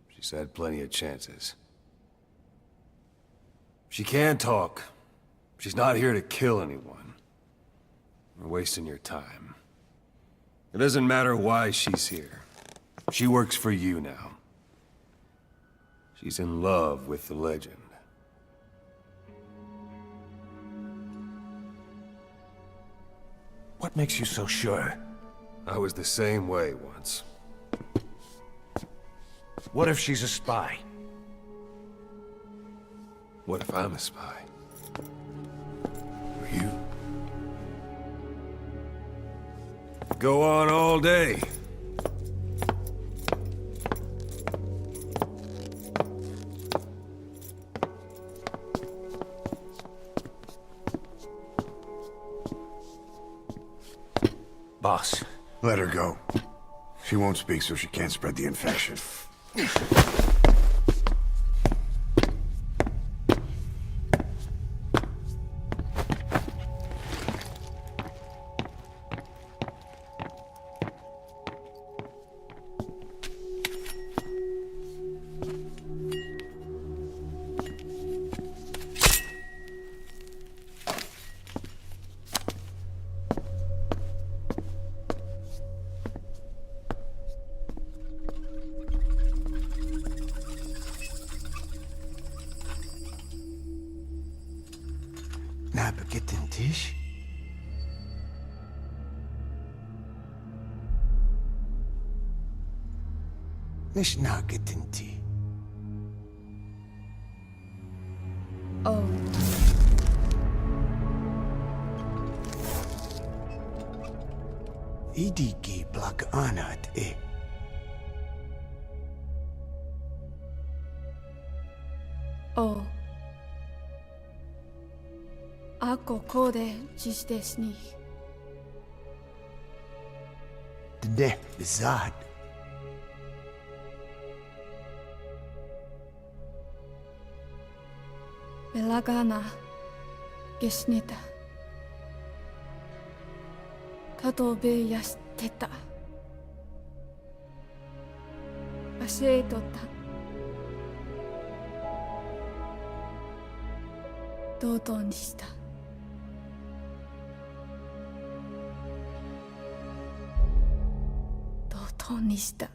She's had plenty of chances. She can't talk. She's not here to kill anyone. We're wasting your time. It doesn't matter why she's here. She works for you now. She's in love with the legend. What makes you so sure? I was the same way once. What if she's a spy? What if I'm a spy? Or you? Go on all day. Boss. Let her go. She won't speak so she can't spread the infection. نابكتن تيش؟ مش ناقت انتي؟ إيديكي بلاك آنات إيه؟ Ako kode dziś desni. ده بالزاد Belagana gesnita. Katobe yasteta. Aseitota. Dodoにした。dodoにした。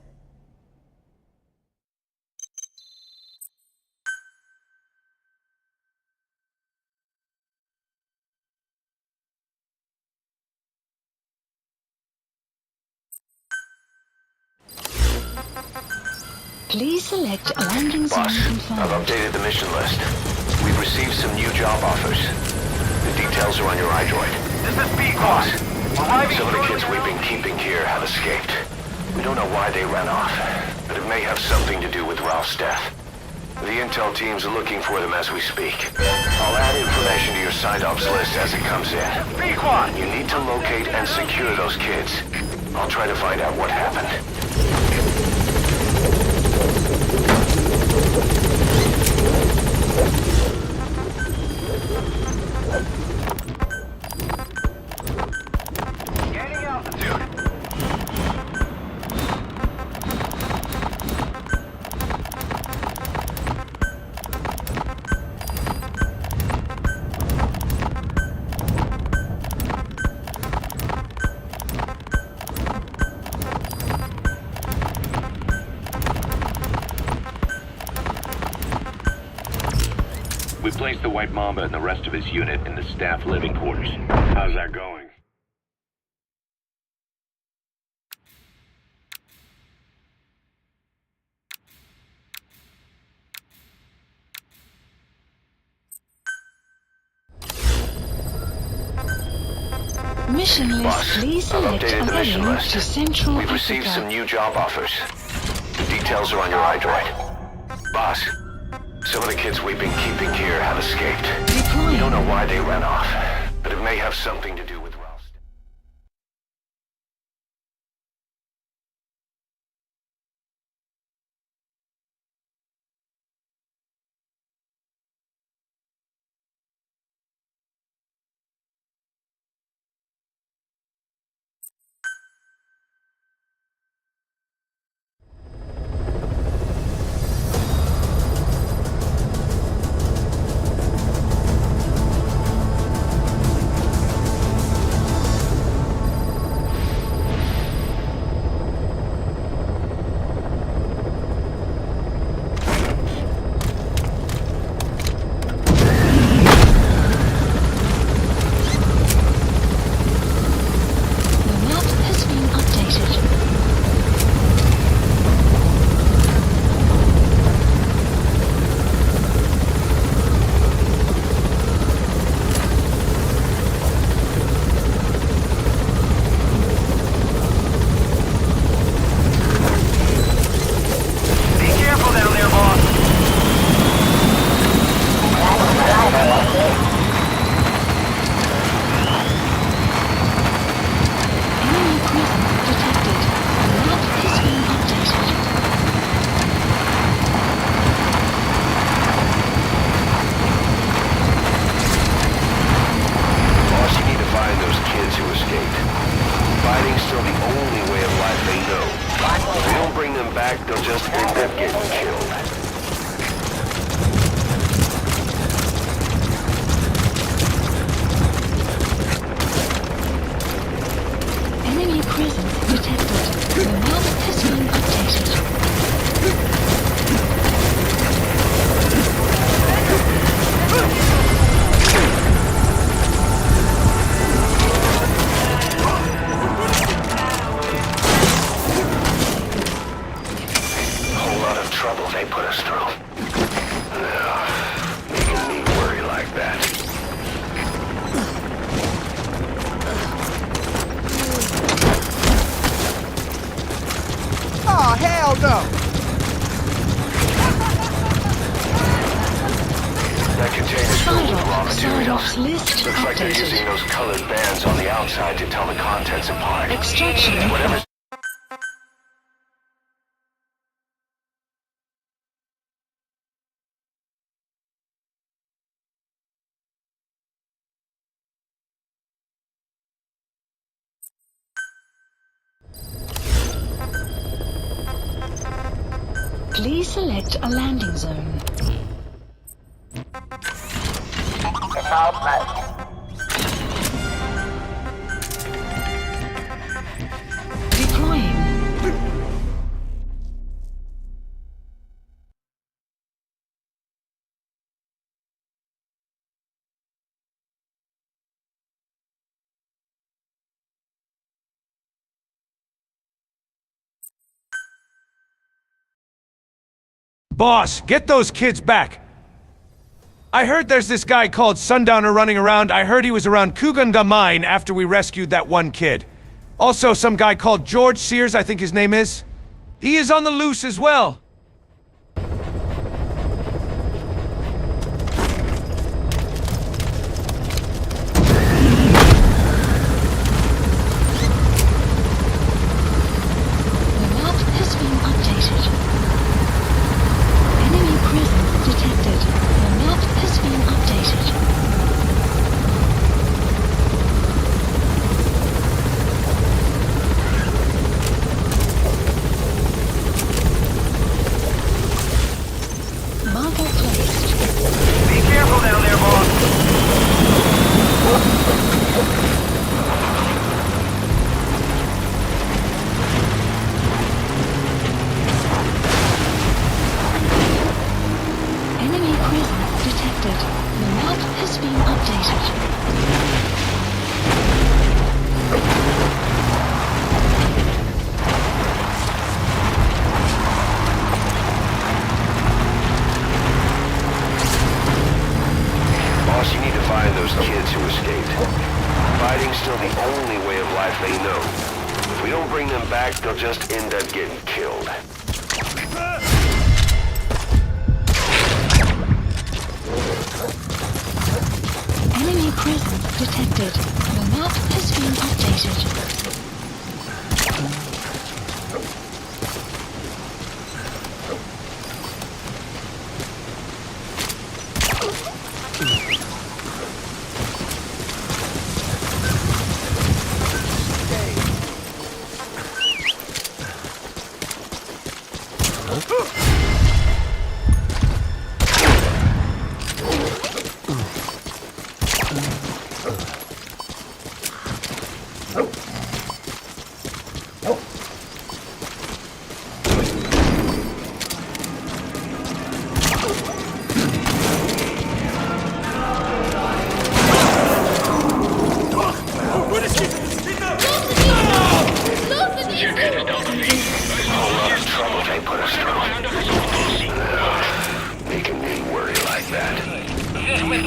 Please select a landing zone Boss, confirmed. I've updated the mission list. We've received some new job offers. The details are on your iDroid. This is B, Boss, some of the kids we've been keeping here have escaped. We don't know why they ran off, but it may have something to do with Ralph's death. The intel teams are looking for them as we speak. I'll add information to your side ops list as it comes in. You need to locate and secure those kids. I'll try to find out what happened. Gaining altitude. We placed the White Mamba and the rest of his unit in the staff living quarters. How's that going? Mission list. Boss, Please I've select updated the a mission route list. to Central We've received some Africa. new job offers. The details are on your iDroid. Boss, some of the kids we've been keeping here have escaped. We don't know why they ran off, but it may have something to do with Ralph's. raw materials. Side-ops list Looks like they're using updated. those colored bands on the outside to tell the contents apart. Extraction. Whatever's Please select a landing zone. Deploying. Boss, get those kids back! I heard there's this guy called Sundowner running around. I heard he was around Kuganda Mine after we rescued that one kid. Also, some guy called George Sears, I think his name is. He is on the loose as well. The map has been updated. Enemy presence detected. The map has been updated. Marker placed. Be careful down there, boss. Enemy presence detected. The map has been updated. Boss, you need to find those kids who escaped. Fighting's still the only way of life they know. If we don't bring them back, they'll just end up getting killed. Enemy presence detected. The map has been updated. Making me worry like that.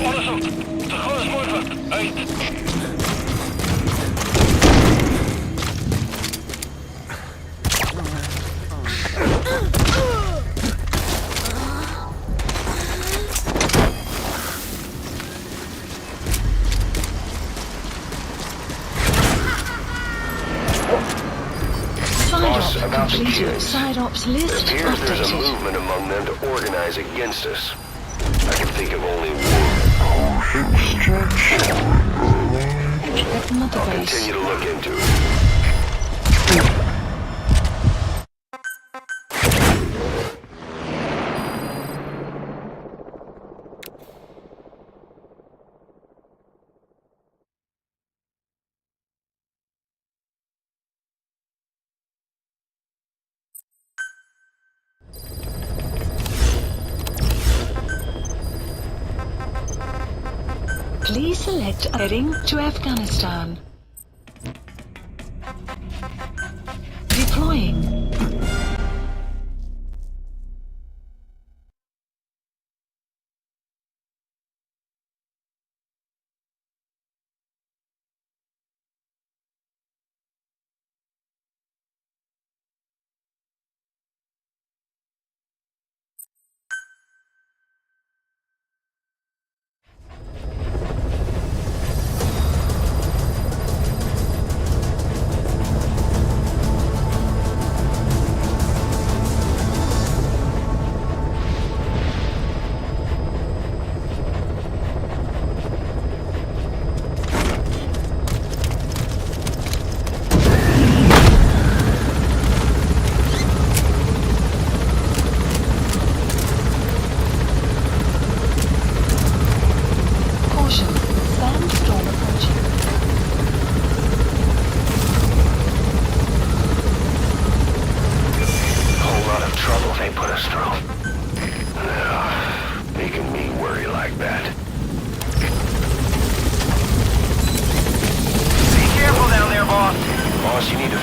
Boss, about the kids. Side ops It list appears there's a updated. movement among them to organize against us. I can think of only one. At Mother I'll Base. continue to look into it. Please select heading to Afghanistan. Deploying.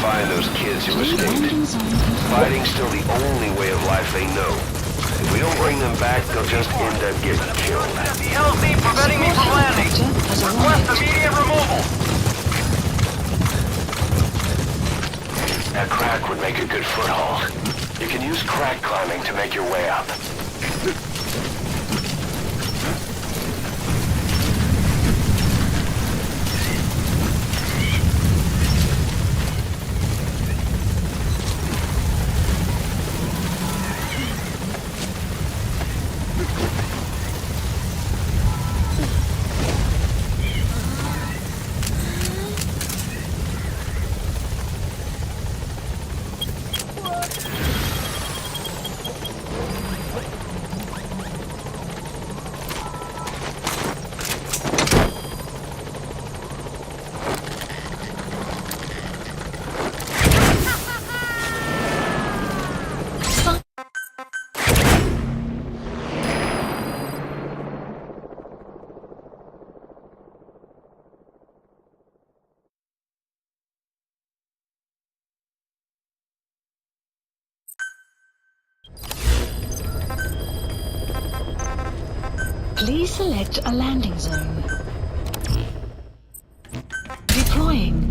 find those kids who escaped. Fighting's still the only way of life they know. If we don't bring them back, they'll just end up getting killed. LZ preventing me from landing. Request immediate removal. That crack would make a good foothold. You can use crack climbing to make your way up. Please select a landing zone. Deploying.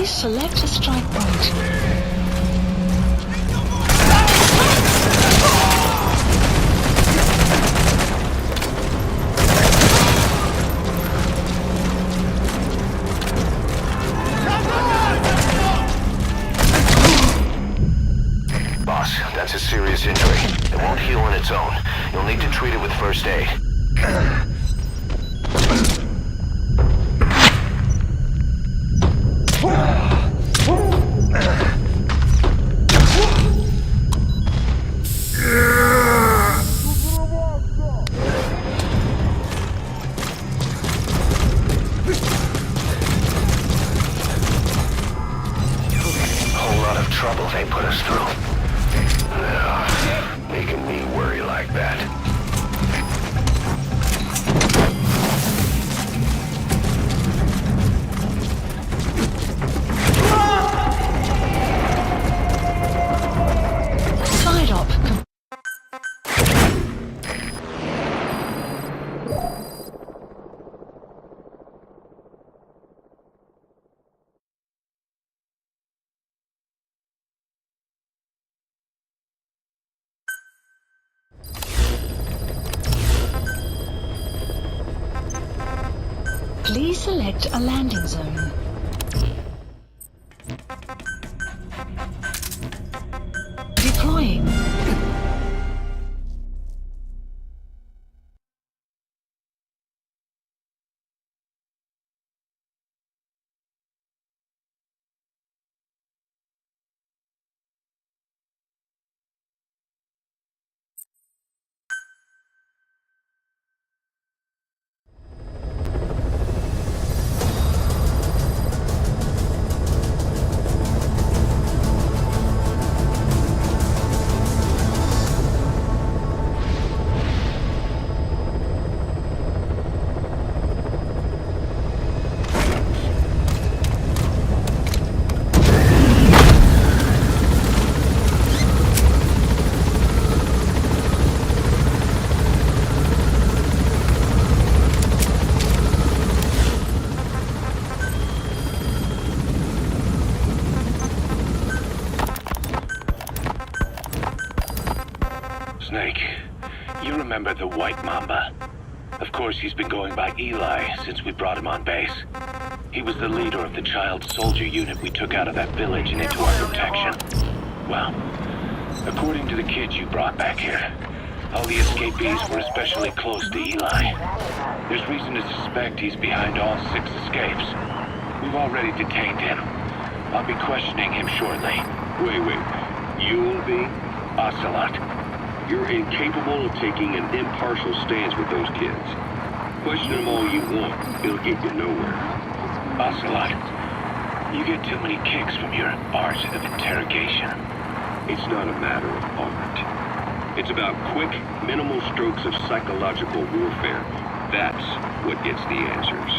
Select a strike point. Boss, that's a serious injury. It won't heal on its own. You'll need to treat it with first aid. Trouble they put us through. Making me worry like that. Please select a landing zone. Deploying. Snake, you remember the White Mamba? Of course, he's been going by Eli since we brought him on base. He was the leader of the child soldier unit we took out of that village and into our protection. Well, according to the kids you brought back here, all the escapees were especially close to Eli. There's reason to suspect he's behind all 6 escapes. We've already detained him. I'll be questioning him shortly. Wait. You'll be? Ocelot. You're incapable of taking an impartial stance with those kids. Question them all you want. It'll get you nowhere. Ocelot, you get too many kicks from your art of interrogation. It's not a matter of art. It's about quick, minimal strokes of psychological warfare. That's what gets the answers.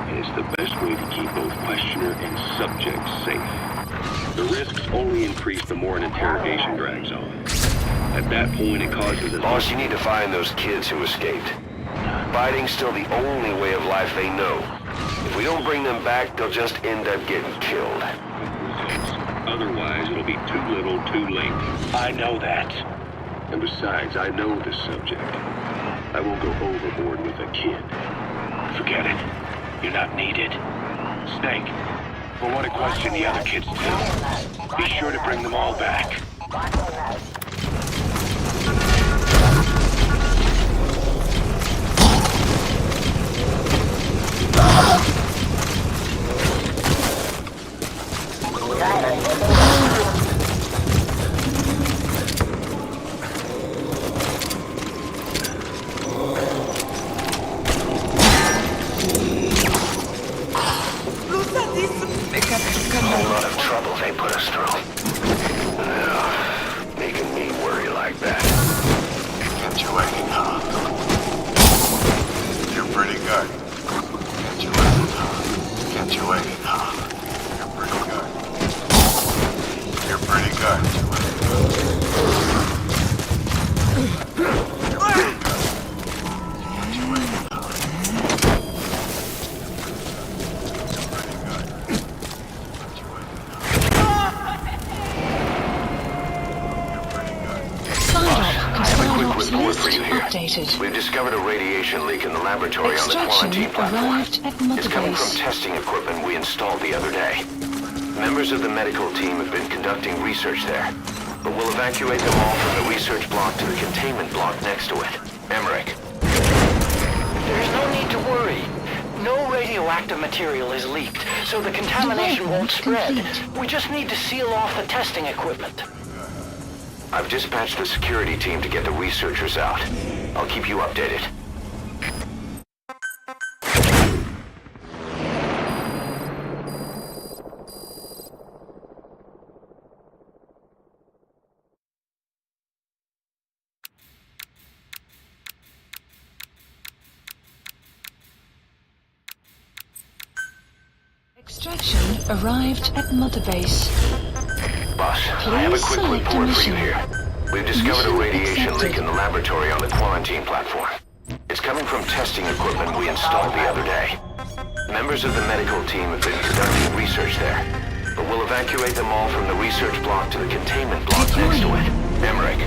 And it's the best way to keep both questioner and subject safe. The risks only increase the more an interrogation drags on. At that point, it causes... Boss, you need to find those kids who escaped. Fighting's still the only way of life they know. If we don't bring them back, they'll just end up getting killed. Otherwise, it'll be too little, too late. I know that. And besides, I know the subject. I won't go overboard with a kid. Forget it. You're not needed. Snake, we'll want to question the other kids too. Be sure to bring them all back. A lot of trouble they put us through. Making me worry like that. Get you waiting, huh? You're pretty good. Get you waiting, huh? Get you waiting, huh? You're pretty good. You're pretty good. We've discovered a radiation leak in the laboratory on the quarantine platform. It's coming from testing equipment we installed the other day. Members of the medical team have been conducting research there, but we'll evacuate them all from the research block to the containment block next to it. Emmerich. There's no need to worry. No radioactive material is leaked, so the contamination won't spread. We just need to seal off the testing equipment. I've dispatched the security team to get the researchers out. I'll keep you updated. Extraction arrived at Mother Base. Boss, I have a quick report for you here. We've discovered a radiation leak in the laboratory on the quarantine platform. It's coming from testing equipment we installed the other day. Members of the medical team have been conducting research there, but we'll evacuate them all from the research block to the containment block next to it. Emmerich.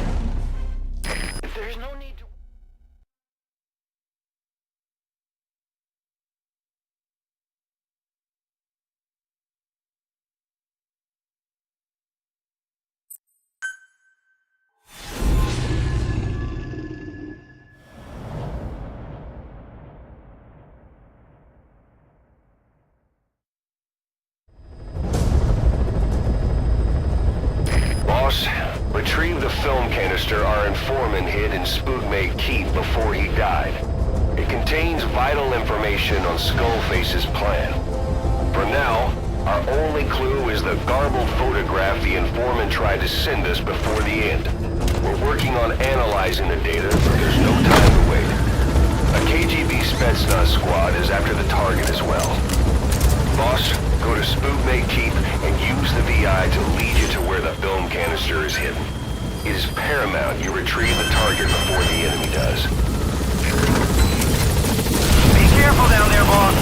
film canister our informant hid in Spookmate Keep before he died. It contains vital information on Skullface's plan. For now, our only clue is the garbled photograph the informant tried to send us before the end. We're working on analyzing the data, but there's no time to wait. A KGB Spetsnaz squad is after the target as well. Boss, go to Spookmate Keep and use the VI to lead you to where the film canister is hidden. It is paramount you retrieve the target before the enemy does. Be careful down there, boss.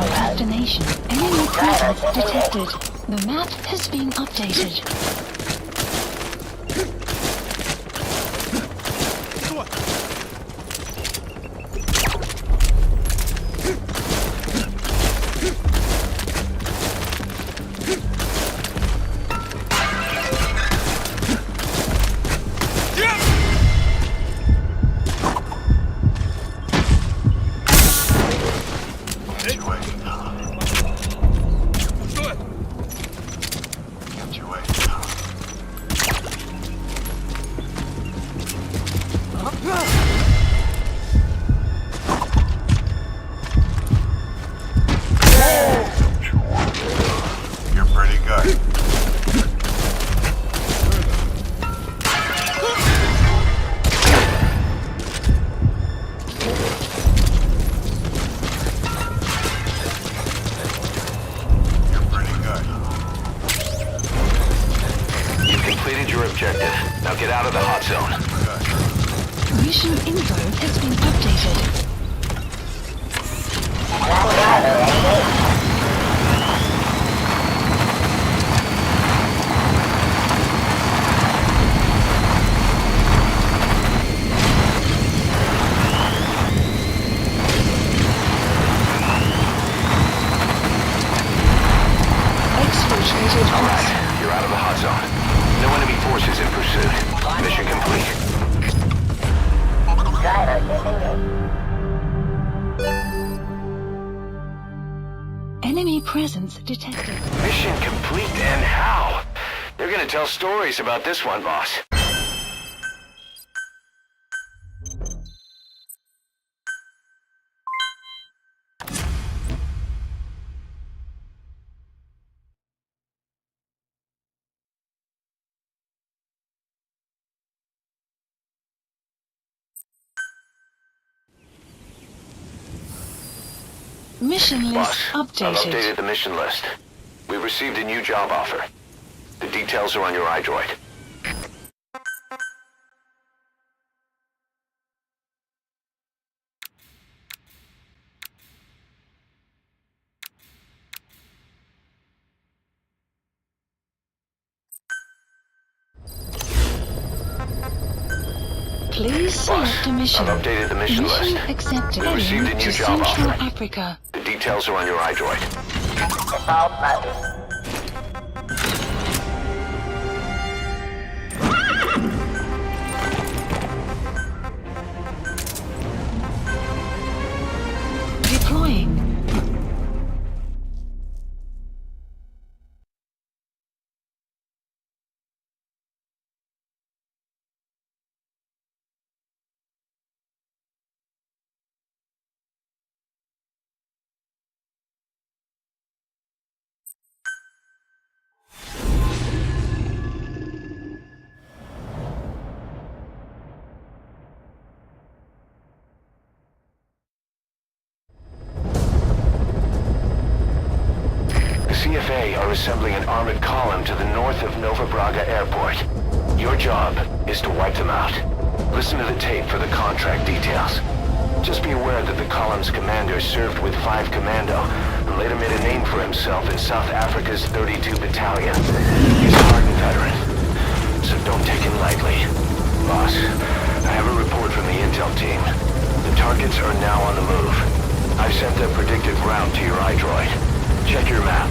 Destination. Enemy presence detected. The map has been updated. Mission info has been updated. Exfiltrated. All right, you're out of the hot zone. No enemy forces in pursuit. Mission complete. Enemy presence detected. Mission complete, and how? They're gonna tell stories about this one, boss. Mission list updated. I've updated the mission list. We've received a new job offer. The details are on your iDroid. Please select a mission. I've updated the mission list. Accepted. We received a new to job Central offer. Africa. The details are on your iDroid. Deploying. CFA are assembling an armored column to the north of Nova Braga Airport. Your job is to wipe them out. Listen to the tape for the contract details. Just be aware that the column's commander served with 5 Commando and later made a name for himself in South Africa's 32 Battalion. He's a hardened veteran, so don't take him lightly. Boss, I have a report from the intel team. The targets are now on the move. I've sent their predicted route to your iDroid. Check your map.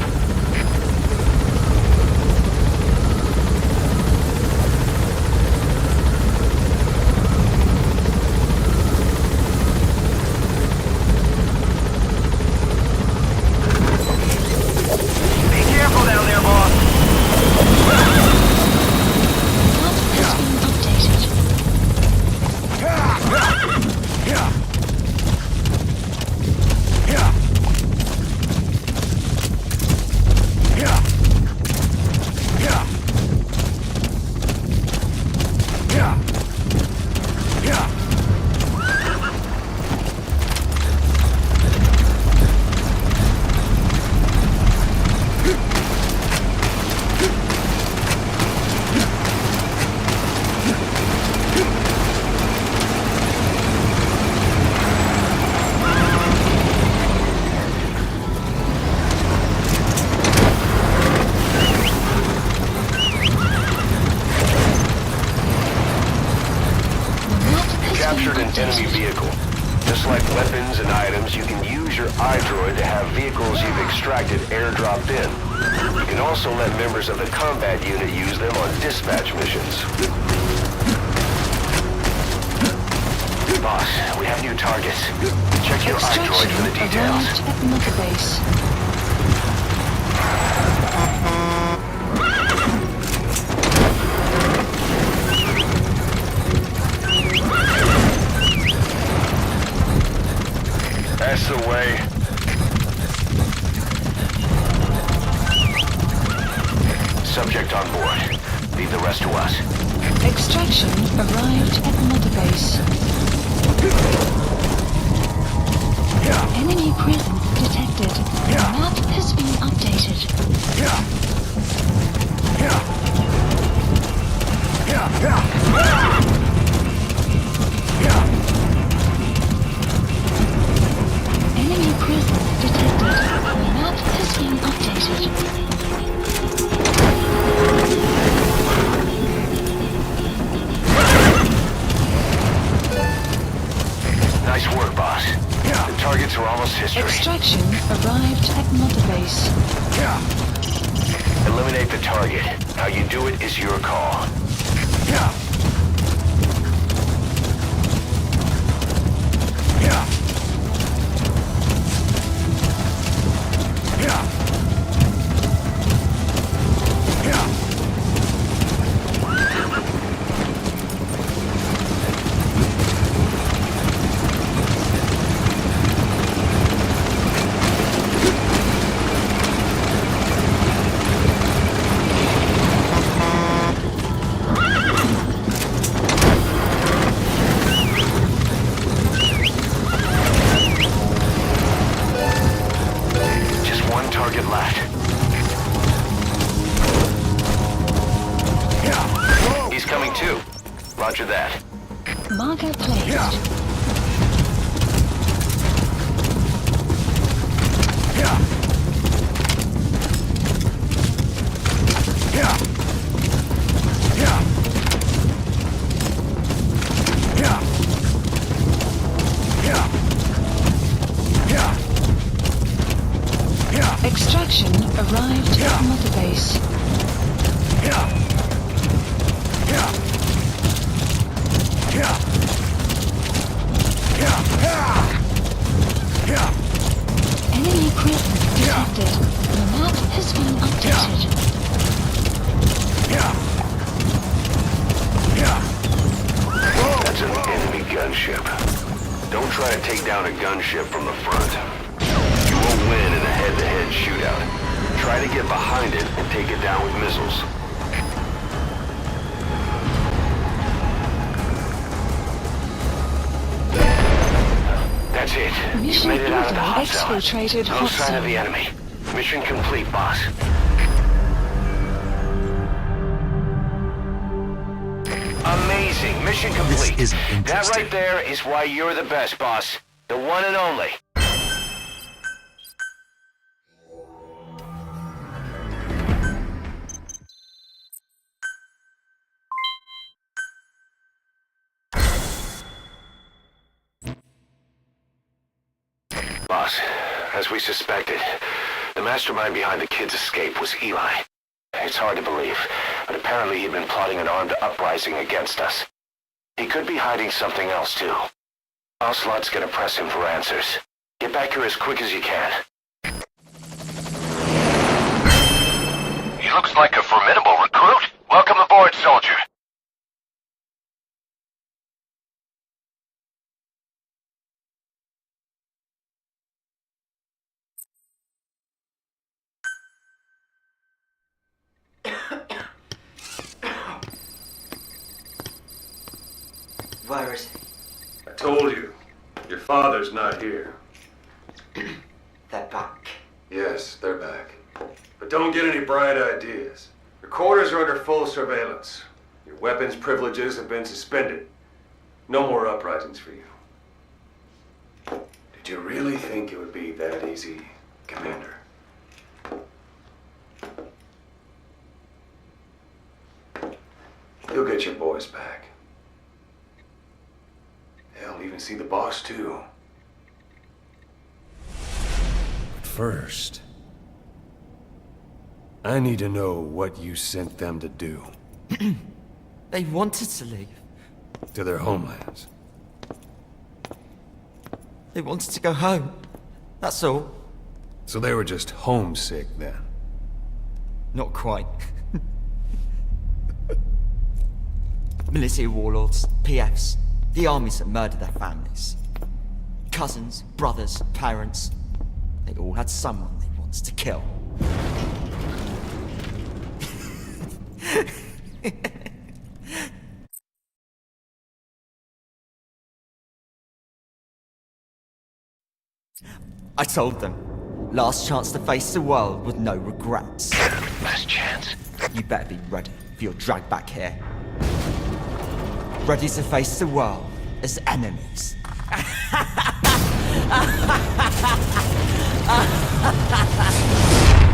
enemy vehicle. Just like weapons and items, you can use your iDroid to have vehicles you've extracted airdropped in. You can also let members of the combat unit use them on dispatch missions. Boss, we have new targets. Check your iDroid for the details. Arrived at Mother Base. That's the way. Subject on board. Leave the rest to us. Extraction arrived at Mother Base. Enemy presence detected. The map has been updated. Enemy presence detected. The map has been updated. Nice work, boss. The targets are almost history. Extraction arrived at Mother Base. Eliminate the target. How you do it is your call. Roger that. Marker placed. Extraction arrived at Mother Base. Enemy presence detected. The map has been updated. That's an enemy gunship. Don't try to take down a gunship from the front. You won't win in a head-to-head shootout. Try to get behind it and take it down with missiles. That's it. You've made it out of the hot zone. No sign of the enemy. Mission complete, boss. Amazing. Mission complete. That right there is why you're the best, boss. The one and only. Boss, as we suspected, the mastermind behind the kid's escape was Eli. It's hard to believe, but apparently he'd been plotting an armed uprising against us. He could be hiding something else, too. Ocelot's gonna press him for answers. Get back here as quick as you can. He looks like a formidable recruit. Welcome aboard, soldier. Virus. I told you. Your father's not here. They're back. Yes, they're back. But don't get any bright ideas. Your quarters are under full surveillance. Your weapons privileges have been suspended. No more uprisings for you. Did you really think it would be that easy, Commander? You'll get your boys back. Hell, even see the boss, too. But first, I need to know what you sent them to do. They wanted to leave. To their homelands. They wanted to go home. That's all. So they were just homesick then? Not quite. Military warlords, PFs, the armies that murdered their families. Cousins, brothers, parents. They all had someone they wanted to kill. I told them, last chance to face the world with no regrets. Last chance? You better be ready for your drag back here. Ready to face the world as enemies.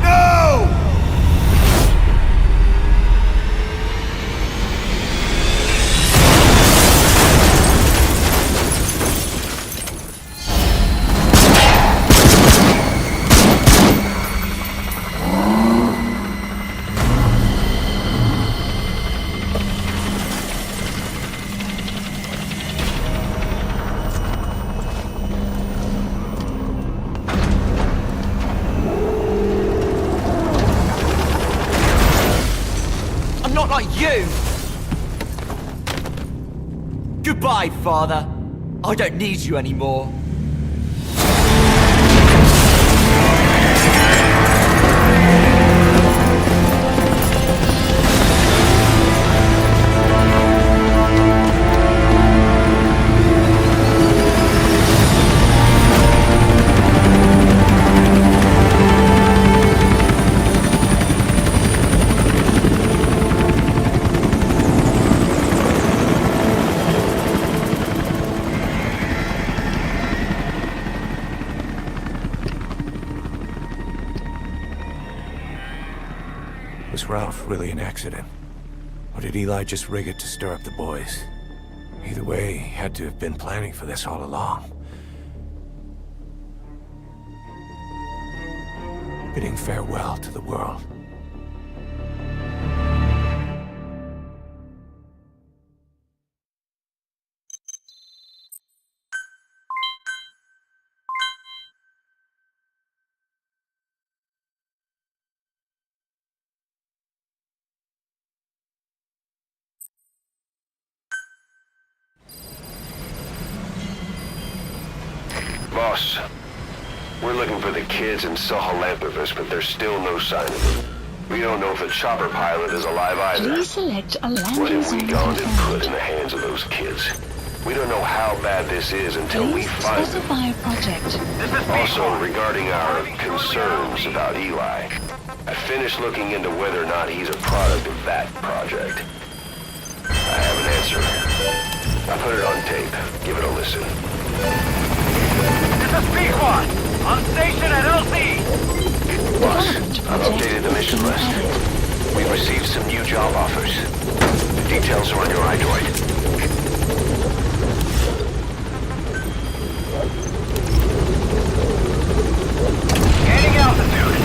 No! You! Goodbye, Father. I don't need you anymore. Was Ralph really an accident? Or did Eli just rig it to stir up the boys? Either way, he had to have been planning for this all along. Bidding farewell to the world. Boss, we're looking for the kids in Sahelanthropus, but there's still no sign of them. We don't know if the chopper pilot is alive either. Please select a landing What have we zone gone and confirmed. put in the hands of those kids? We don't know how bad this is until we Please find them. specify a project. Also, regarding our concerns about Eli, I finished looking into whether or not he's a product of that project. I have an answer. I put it on tape. Give it a listen. This is P-Quad! On station at LC! Boss, I've updated the mission list. We've received some new job offers. The details are on your iDroid. Gaining altitude!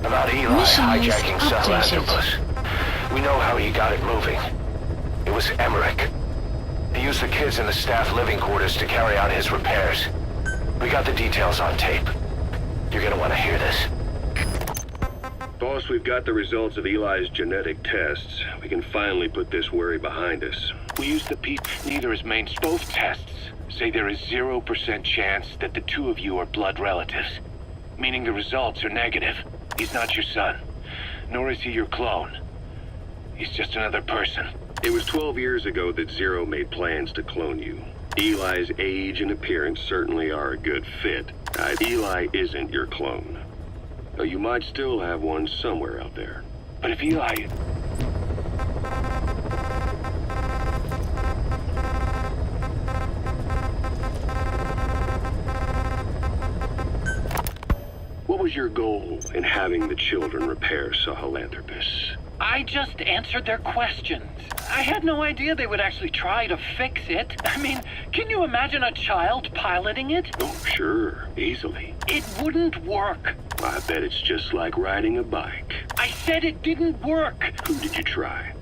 About Eli hijacking Sahelanthropus. We know how he got it moving. It was Emmerich. He used the kids in the staff living quarters to carry out his repairs. We got the details on tape. You're gonna want to hear this. Boss, we've got the results of Eli's genetic tests. We can finally put this worry behind us. We used the piece. Neither is main. Both tests say there is 0% chance that the two of you are blood relatives, meaning the results are negative. He's not your son, nor is he your clone. He's just another person. It was 12 years ago that Zero made plans to clone you. Eli's age and appearance certainly are a good fit. Eli isn't your clone. Though you might still have one somewhere out there. But if Eli... What was your goal in having the children repair Sahelanthropus? I just answered their questions. I had no idea they would actually try to fix it. I mean, can you imagine a child piloting it? Oh, sure. Easily. It wouldn't work. I bet it's just like riding a bike. I said it didn't work. Who did you try?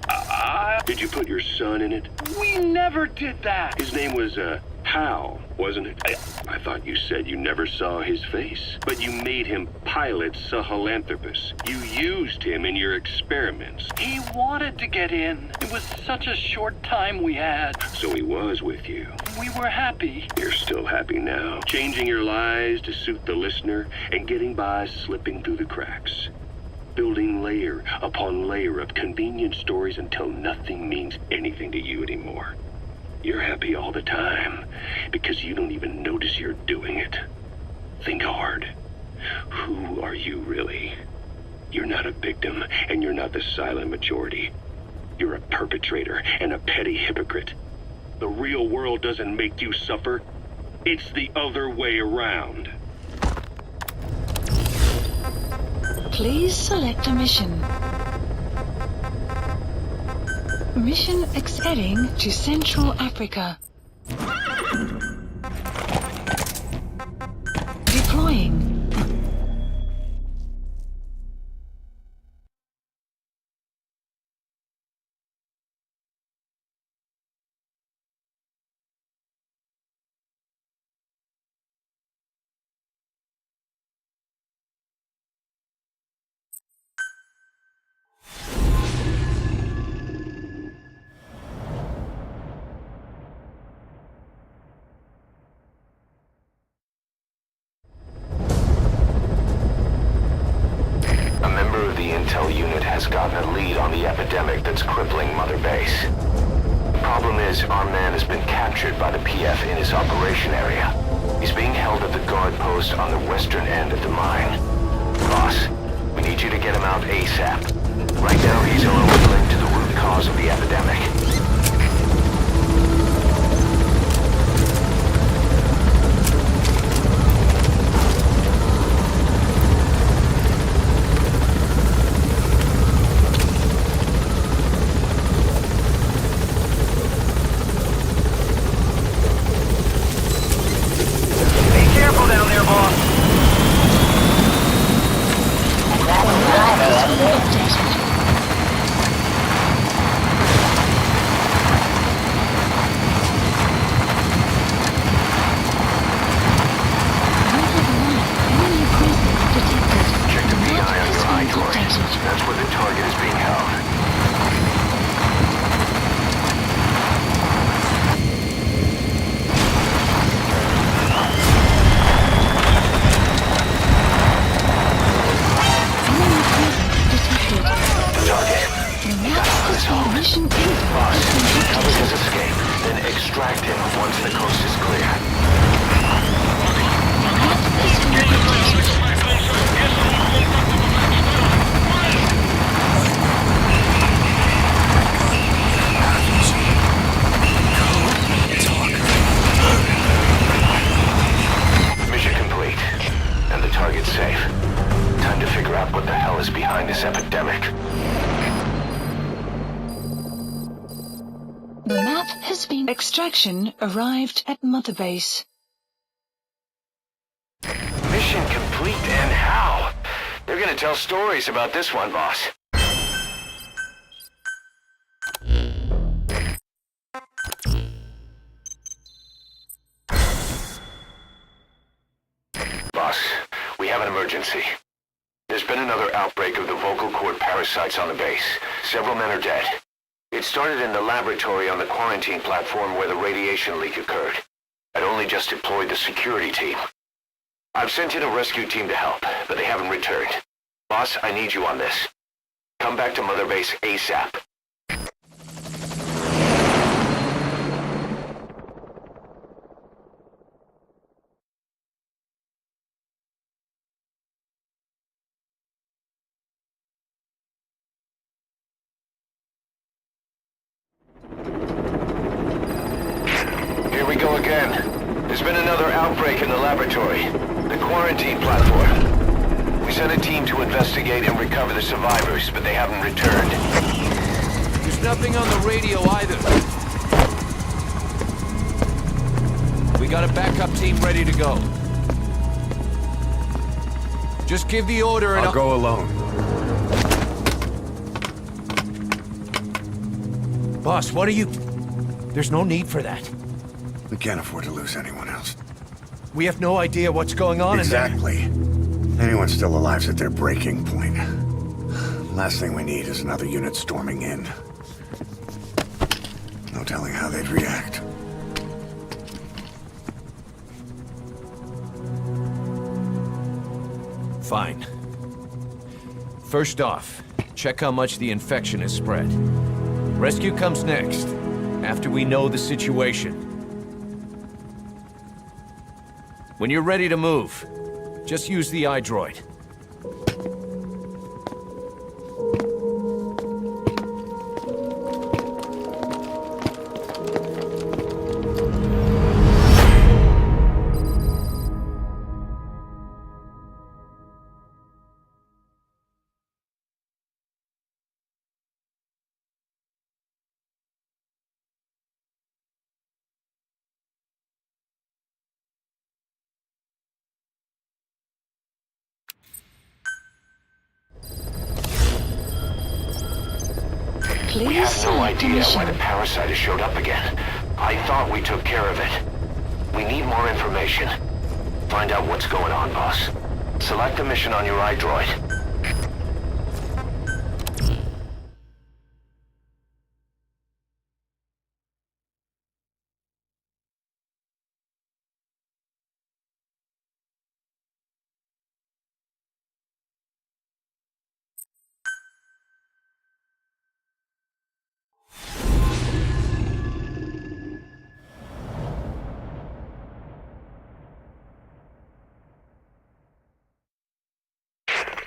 Did you put your son in it? We never did that. His name was, Hal, wasn't it? I thought you said you never saw his face. But you made him pilot Sahelanthropus. You used him in your experiments. He wanted to get in. It was such a short time we had. So he was with you. We were happy. You're still happy now. Changing your lies to suit the listener and getting by slipping through the cracks. Building layer upon layer of convenient stories until nothing means anything to you anymore. You're happy all the time because you don't even notice you're doing it. Think hard. Who are you really? You're not a victim and you're not the silent majority. You're a perpetrator and a petty hypocrite. The real world doesn't make you suffer. It's the other way around. Please select a mission. Mission heading to Central Africa. Deploying. Intel unit has gotten a lead on the epidemic that's crippling Mother Base. The problem is, our man has been captured by the PF in his operation area. He's being held at the guard post on the western end of the mine. Boss, we need you to get him out ASAP. Right now, he's our only link to the root cause of the epidemic. Extraction arrived at Mother Base. Mission complete, and how? They're gonna tell stories about this one, boss. Boss, we have an emergency. There's been another outbreak of the vocal cord parasites on the base. Several men are dead. It started in the laboratory on the quarantine platform where the radiation leak occurred. I'd only just deployed the security team. I've sent in a rescue team to help, but they haven't returned. Boss, I need you on this. Come back to Mother Base ASAP. Here we go again. There's been another outbreak in the laboratory. The quarantine platform. We sent a team to investigate and recover the survivors, but they haven't returned. There's nothing on the radio either. We got a backup team ready to go. Just give the order and I'll go alone. Boss, what are you... There's no need for that. We can't afford to lose anyone else. We have no idea what's going on Exactly. Anyone still alive's at their breaking point. Last thing we need is another unit storming in. No telling how they'd react. Fine. First off, check how much the infection has spread. Rescue comes next, after we know the situation. When you're ready to move, just use the iDroid. We have no idea why the parasite has showed up again. I thought we took care of it. We need more information. Find out what's going on, boss. Select the mission on your iDroid.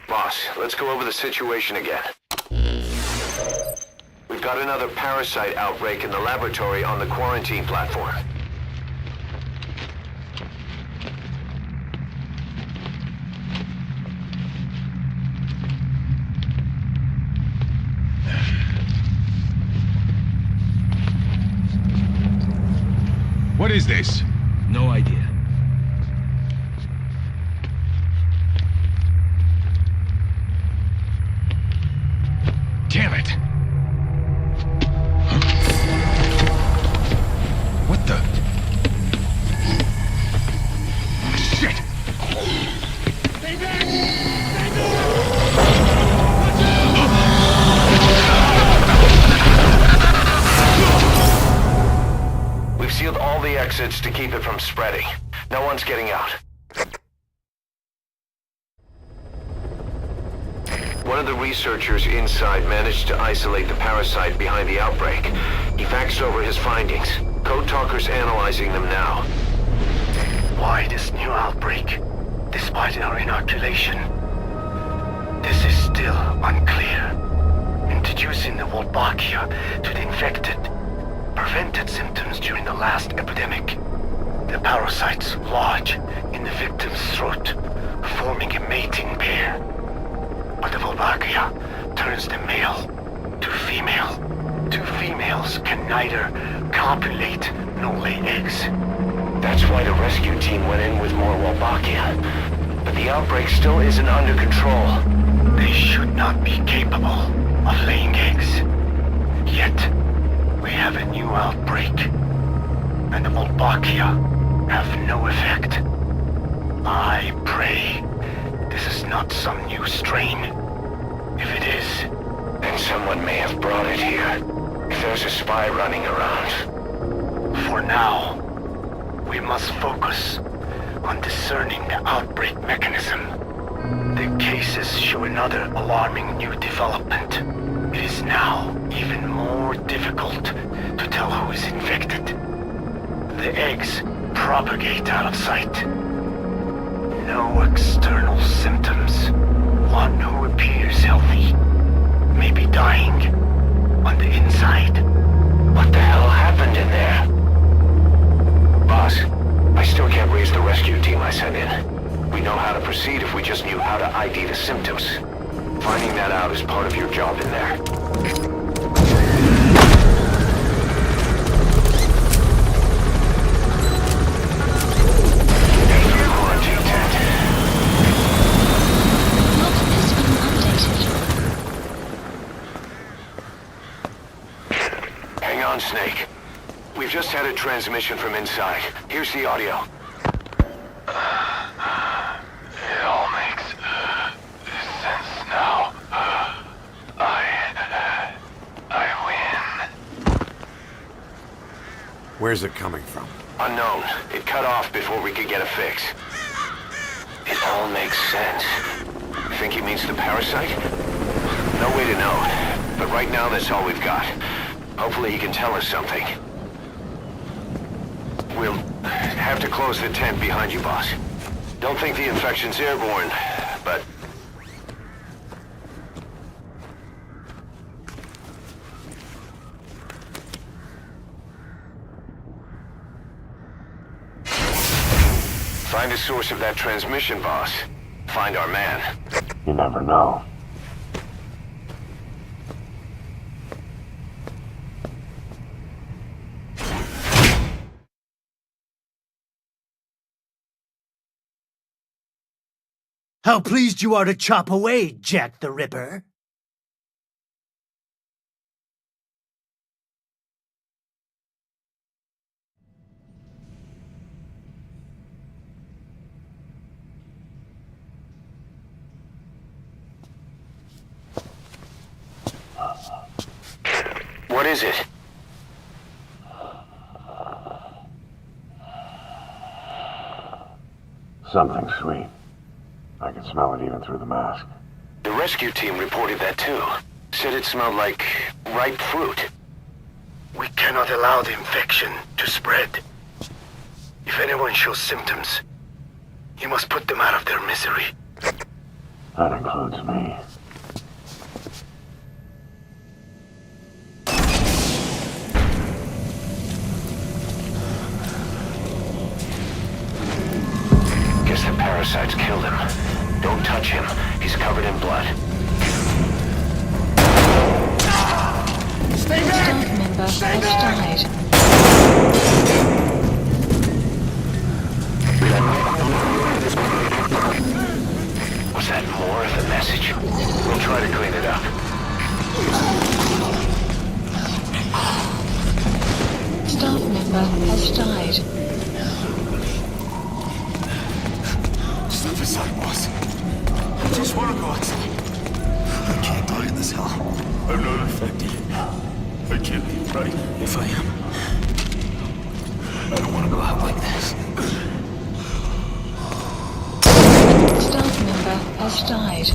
Boss, let's go over the situation again. We've got another parasite outbreak in the laboratory on the quarantine platform. What is this? No idea. Damn it! Huh? What the? Shit! Stay back! We've sealed all the exits to keep it from spreading. No one's getting out. One of the researchers inside managed to isolate the parasite behind the outbreak. He faxed over his findings. Code Talker's analyzing them now. Why this new outbreak, despite our inoculation? This is still unclear. Introducing the Wolbachia to the infected prevented symptoms during the last epidemic. The parasites lodge in the victim's throat, forming a mating pair. But the Wolbachia turns the male to female. Two females can neither copulate nor lay eggs. That's why the rescue team went in with more Wolbachia. But the outbreak still isn't under control. They should not be capable of laying eggs. Yet, we have a new outbreak. And the Wolbachia have no effect. I pray This is not some new strain. If it is, then someone may have brought it here. If there's a spy running around. For now, we must focus on discerning the outbreak mechanism. The cases show another alarming new development. It is now even more difficult to tell who is infected. The eggs propagate out of sight. No external symptoms. One who appears healthy may be dying on the inside. What the hell happened in there? Boss, I still can't raise the rescue team I sent in. We know how to proceed if we just knew how to ID the symptoms. Finding that out is part of your job in there. Hang on, Snake. We've just had a transmission from inside. Here's the audio. It all makes sense now. I win. Where's it coming from? Unknown. It cut off before we could get a fix. It all makes sense. Think he means the parasite? No way to know. But right now, that's all we've got. Hopefully he can tell us something. We'll have to close the tent behind you, boss. Don't think the infection's airborne, but... Find the source of that transmission, boss. Find our man. You never know. How pleased you are to chop away, Jack the Ripper. What is it? Something sweet. I can smell it even through the mask. The rescue team reported that too. Said it smelled like ripe fruit. We cannot allow the infection to spread. If anyone shows symptoms, you must put them out of their misery. That includes me. Guess the parasites killed him. Don't touch him. He's covered in blood. Stay back! Staff member has died. Was that more of the message? We'll try to clean it up. Staff member has died. Step aside, boss. I just want to go outside. I can't die in this hell. I'm not infected. I can't be right if I am. I don't want to go out like this. Staff member has died.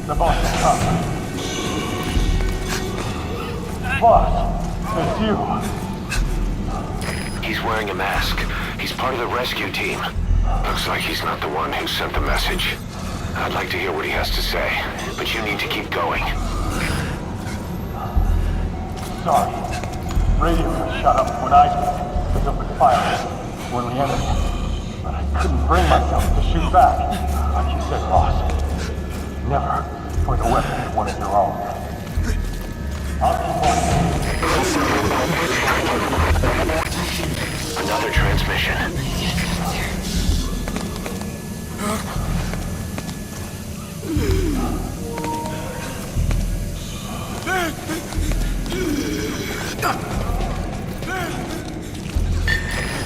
The boss is up. Boss, it's you. He's wearing a mask. He's part of the rescue team. Looks like he's not the one who sent the message. I'd like to hear what he has to say, but you need to keep going. Sorry. Radio was shut up when I was open fire when we entered. But I couldn't bring myself to shoot back. Like you said, boss. Never point a weapon at one of your own. I'll keep watching. Another transmission.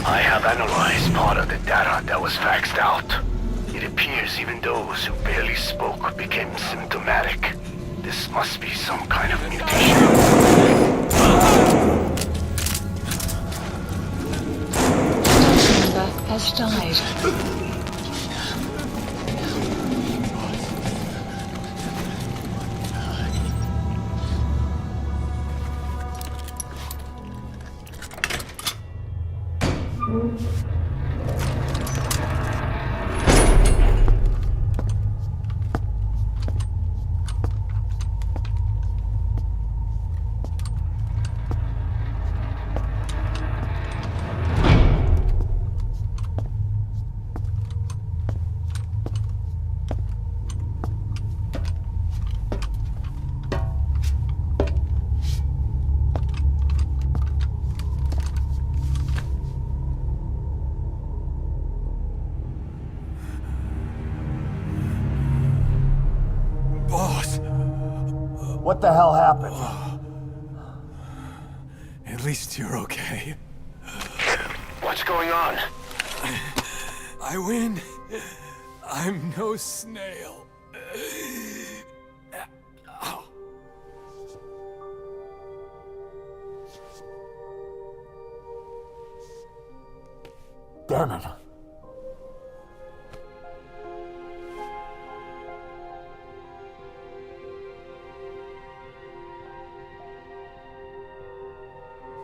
I have analyzed part of the data that was faxed out. It appears even those who barely spoke became symptomatic. This must be some kind of mutation. Member has died. What the hell happened? At least you're okay. What's going on? I win. I'm no snail. Damn it.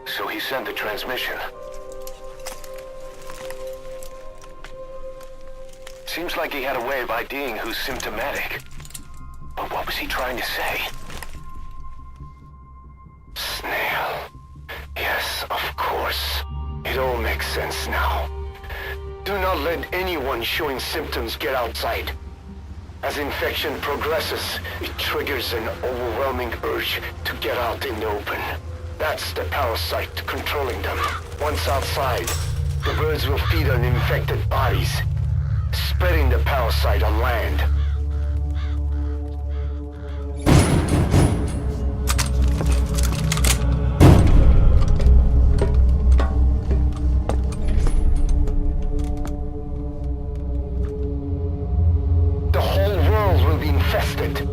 So he sent the transmission. Seems like he had a way of IDing who's symptomatic. But what was he trying to say? Snail. Yes, of course. It all makes sense now. Do not let anyone showing symptoms get outside. As infection progresses, it triggers an overwhelming urge to get out in the open. That's the parasite controlling them. Once outside, the birds will feed on infected bodies, spreading the parasite on land. The whole world will be infested.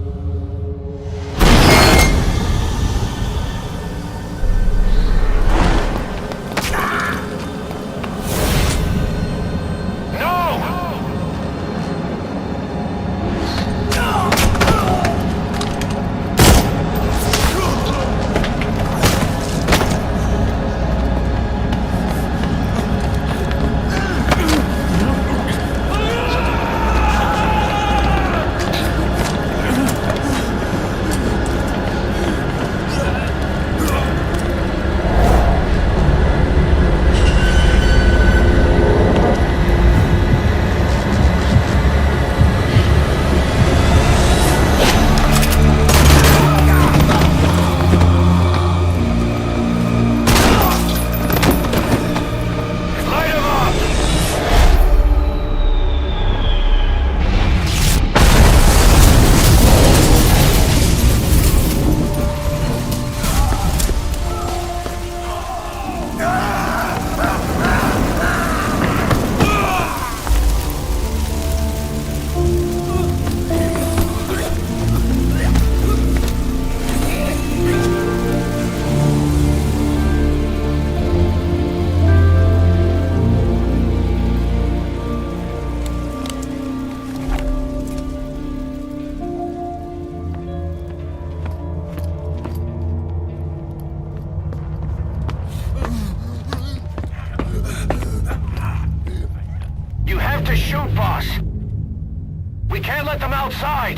Outside!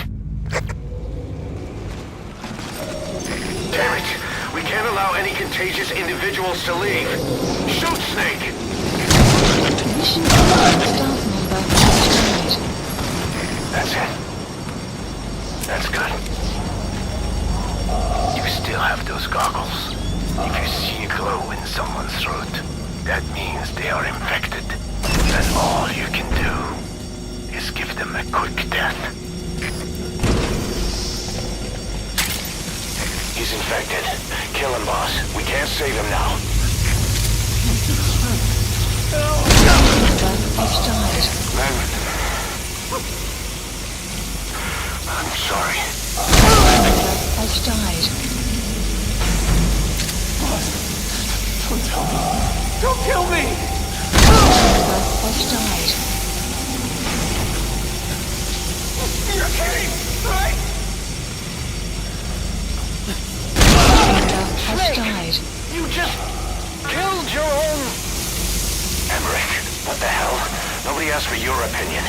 Damn it! We can't allow any contagious individuals to leave. Shoot, Snake! Mission staff member destroyed. That's it. That's good. You still have those goggles. If you see a glow in someone's throat, that means they are infected. And all you can do is give them a quick death. He's infected. Kill him, boss. We can't save him now. has died. Men. I'm sorry. Has died. Don't kill me! Has died. You're kidding, right? Has died. You just killed your own... Emmerich, what the hell? Nobody asked for your opinion.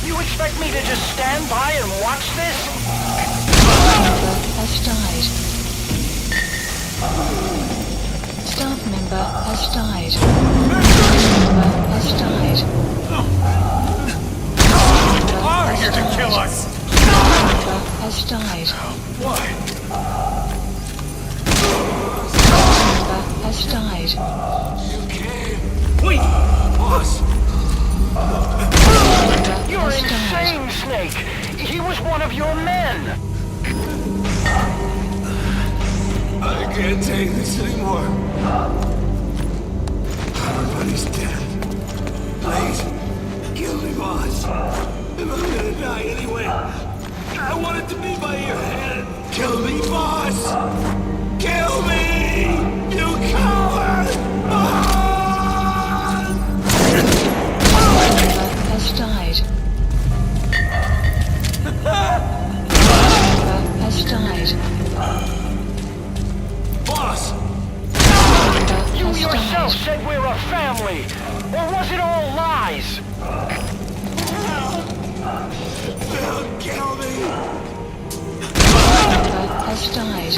You expect me to just stand by and watch this? Has died. Staff member has died. Member has died. Are here to kill us! Member has died. Why? Member has died. Wait! Boss! You're insane, Snake! He was one of your men! I can't take this anymore. Everybody's dead. Please, kill me, boss. If I'm gonna die anyway, I want it to be by your hand. Kill me, boss! Kill me! You coward! Member has died. Member has died. Boss! You yourself said we're a family! Or was it all lies? Don't kill me! Member has died.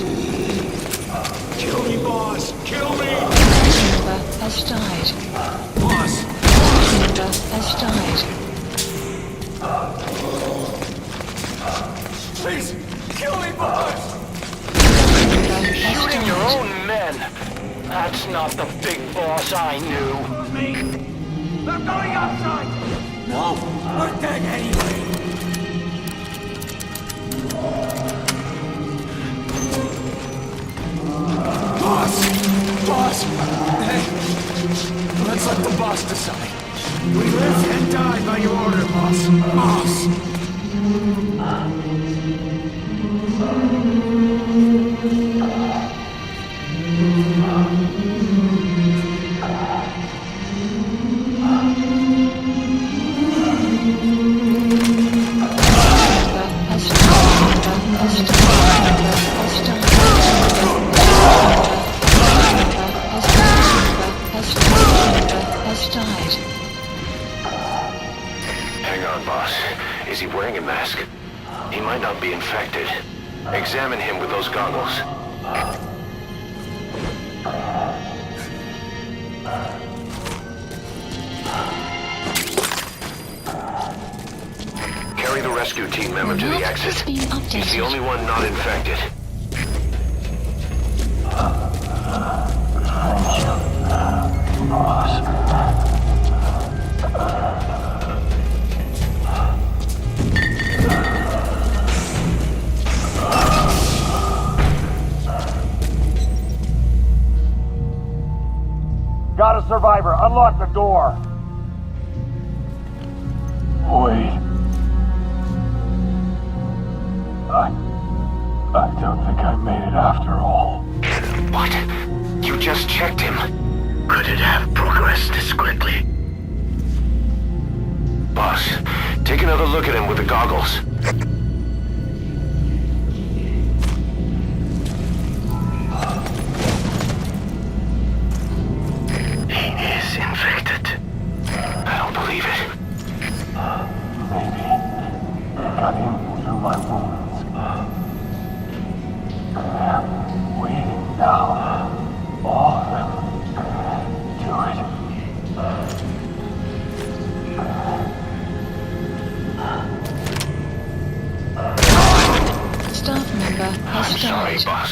Kill me, boss! Kill me! Member has died. Boss! Member has died. Please, kill me, boss! Shooting your own men! That's not the big boss I knew. Me! They're going outside! No, we're dead anyway! Boss! Boss! Hey! Let's let the boss decide. We live and die by your order, boss. Boss! Hang on, boss. Is he wearing a mask? He might not be infected. Examine him with those goggles. Carry the rescue team member to the exit. He's the only one not infected. Got a survivor. Unlock the door. Wait. I don't think I made it after all. What? You just checked him. Could it have progressed this quickly? Boss, take another look at him with the goggles. He is infected. I don't believe it. Maybe it got in through my wounds. They're waiting now. All of them. Do it. Staff member has I'm sorry, died. boss.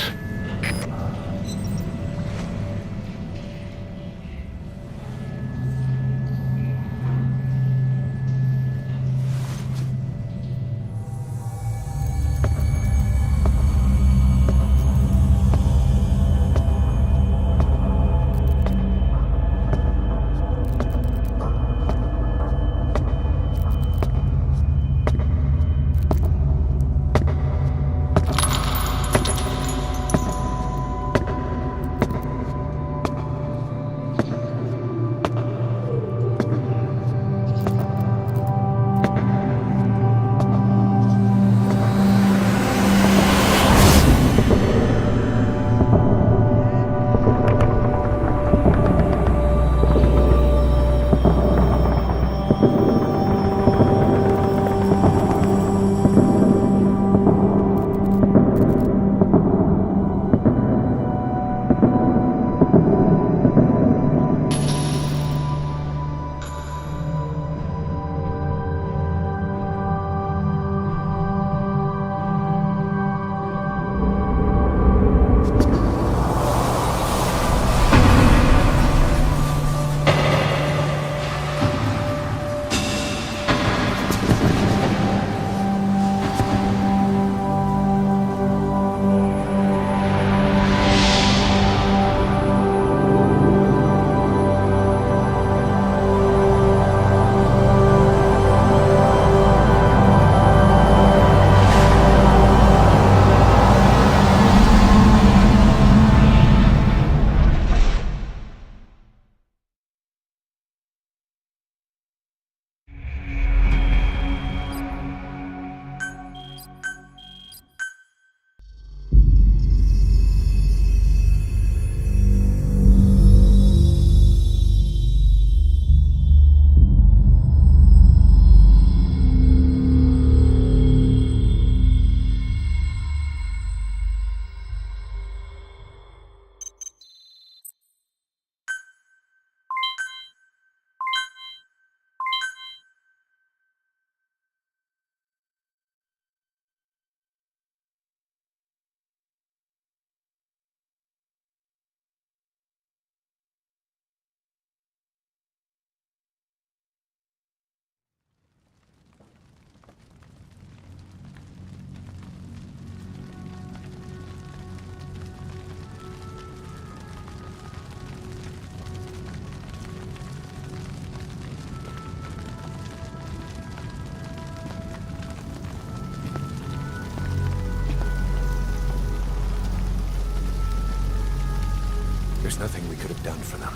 There's nothing we could have done for them.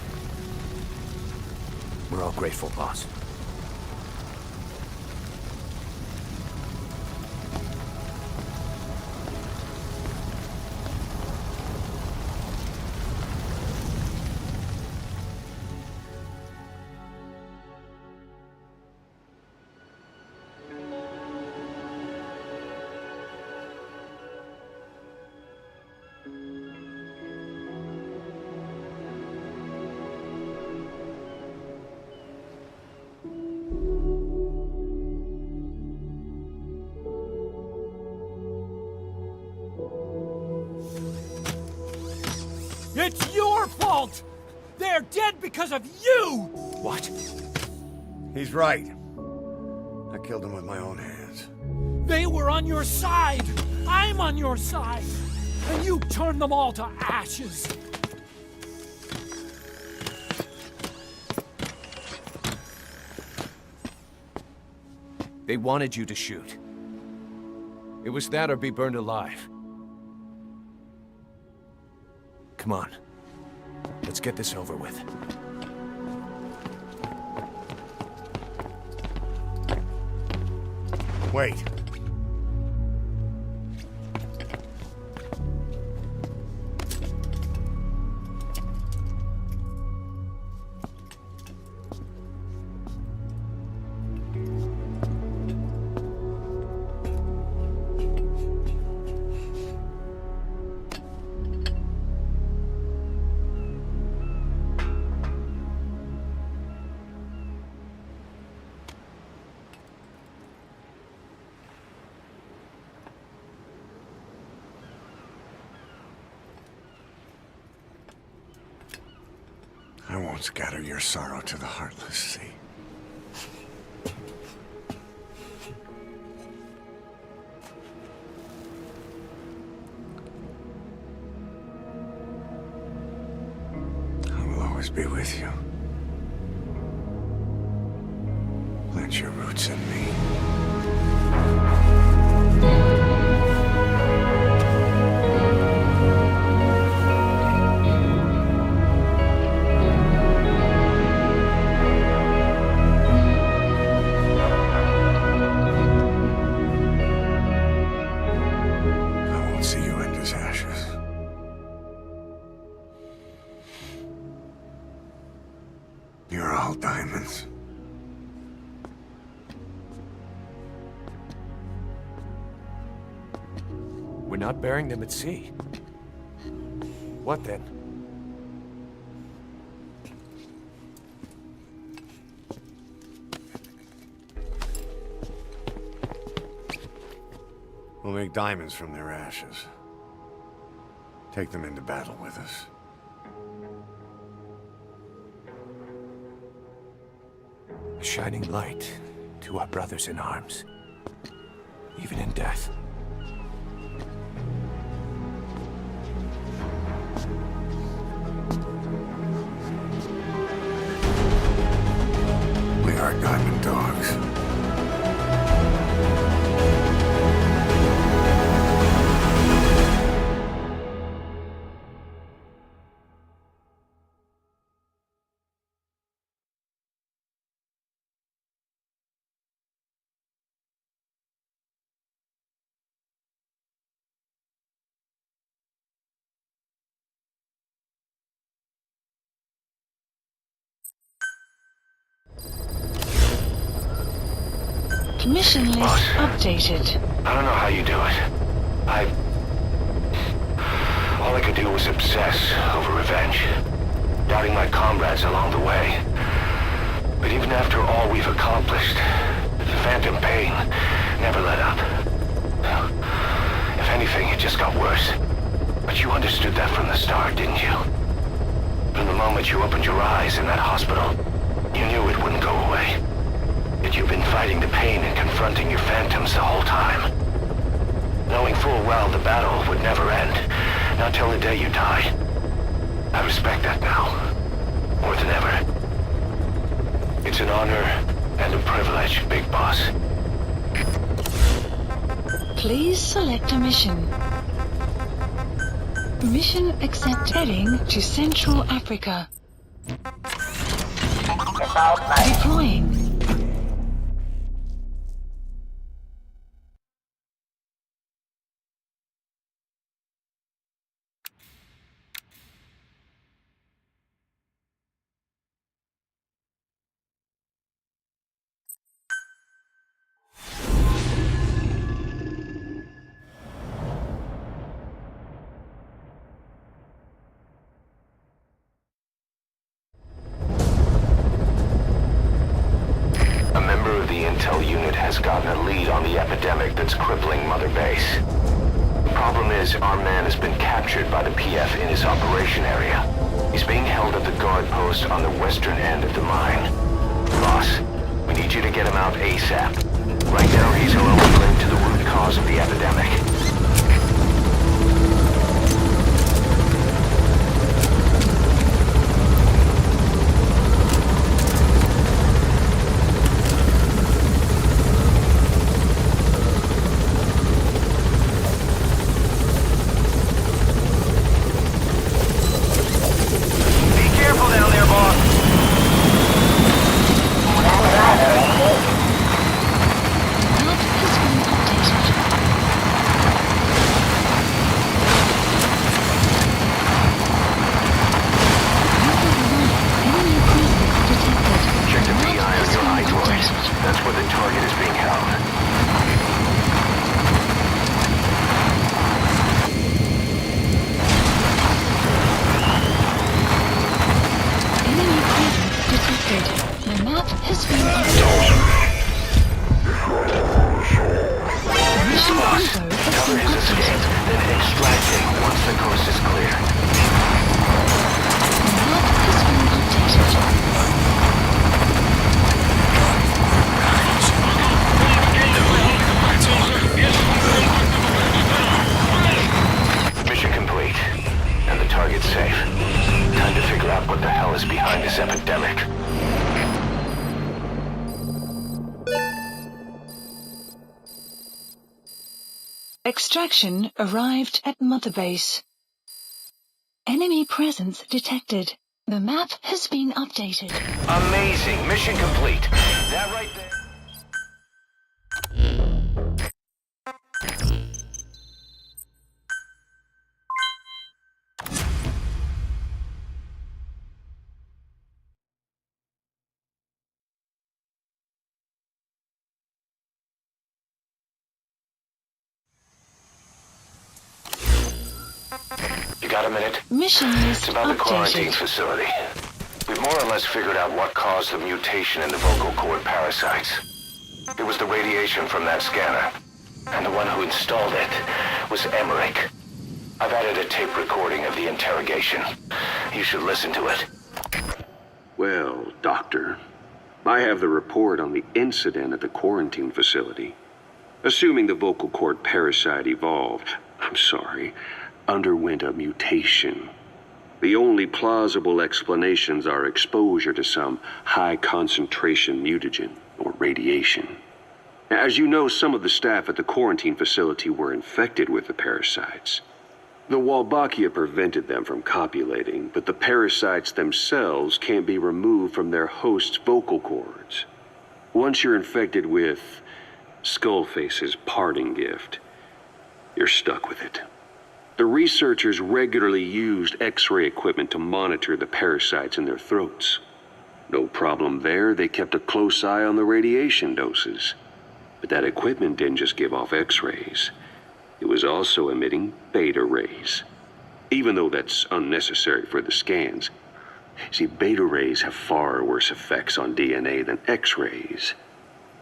We're all grateful, boss. It's your fault! They're dead because of you! What? He's right. I killed him with my own hands. They were on your side! I'm on your side! And you turned them all to ashes! They wanted you to shoot. It was that or be burned alive. Come on. Let's get this over with. Wait. I won't scatter your sorrow to the heartless sea. I will always be with you. Plant your roots in me. You're all diamonds. We're not burying them at sea. What then? We'll make diamonds from their ashes. Take them into battle with us. A shining light to our brothers in arms, even in death. We are diamond dogs. Mission list updated. I don't know how you do it. All I could do was obsess over revenge, doubting my comrades along the way. But even after all we've accomplished, the phantom pain never let up. If anything, it just got worse. But you understood that from the start, didn't you? From the moment you opened your eyes in that hospital, you knew it wouldn't go away. That you've been fighting the pain and confronting your phantoms the whole time. Knowing full well the battle would never end, not till the day you die. I respect that now, more than ever. It's an honor and a privilege, Big Boss. Please select a mission. Mission accept heading to Central Africa. Deploying. Intel unit has gotten a lead on the epidemic that's crippling Mother Base. The problem is, our man has been captured by the PF in his operation area. He's being held at the guard post on the western end of the mine. Boss, we need you to get him out ASAP. Right now, he's our only link to the root cause of the epidemic. Extraction arrived at Mother Base. Enemy presence detected. The map has been updated. Amazing. Mission complete. That right there. You got a minute? Mission list It's about the quarantine updated. facility. We've more or less figured out what caused the mutation in the vocal cord parasites. It was the radiation from that scanner. And the one who installed it was Emmerich. I've added a tape recording of the interrogation. You should listen to it. Well, Doctor, I have the report on the incident at the quarantine facility. Assuming the vocal cord parasite underwent a mutation. The only plausible explanations are exposure to some high-concentration mutagen, or radiation. As you know, some of the staff at the quarantine facility were infected with the parasites. The Wolbachia prevented them from copulating, but the parasites themselves can't be removed from their host's vocal cords. Once you're infected with Skullface's parting gift, you're stuck with it. The researchers regularly used X-ray equipment to monitor the parasites in their throats. No problem there, they kept a close eye on the radiation doses. But that equipment didn't just give off X-rays. It was also emitting beta rays. Even though that's unnecessary for the scans. See, beta rays have far worse effects on DNA than X-rays.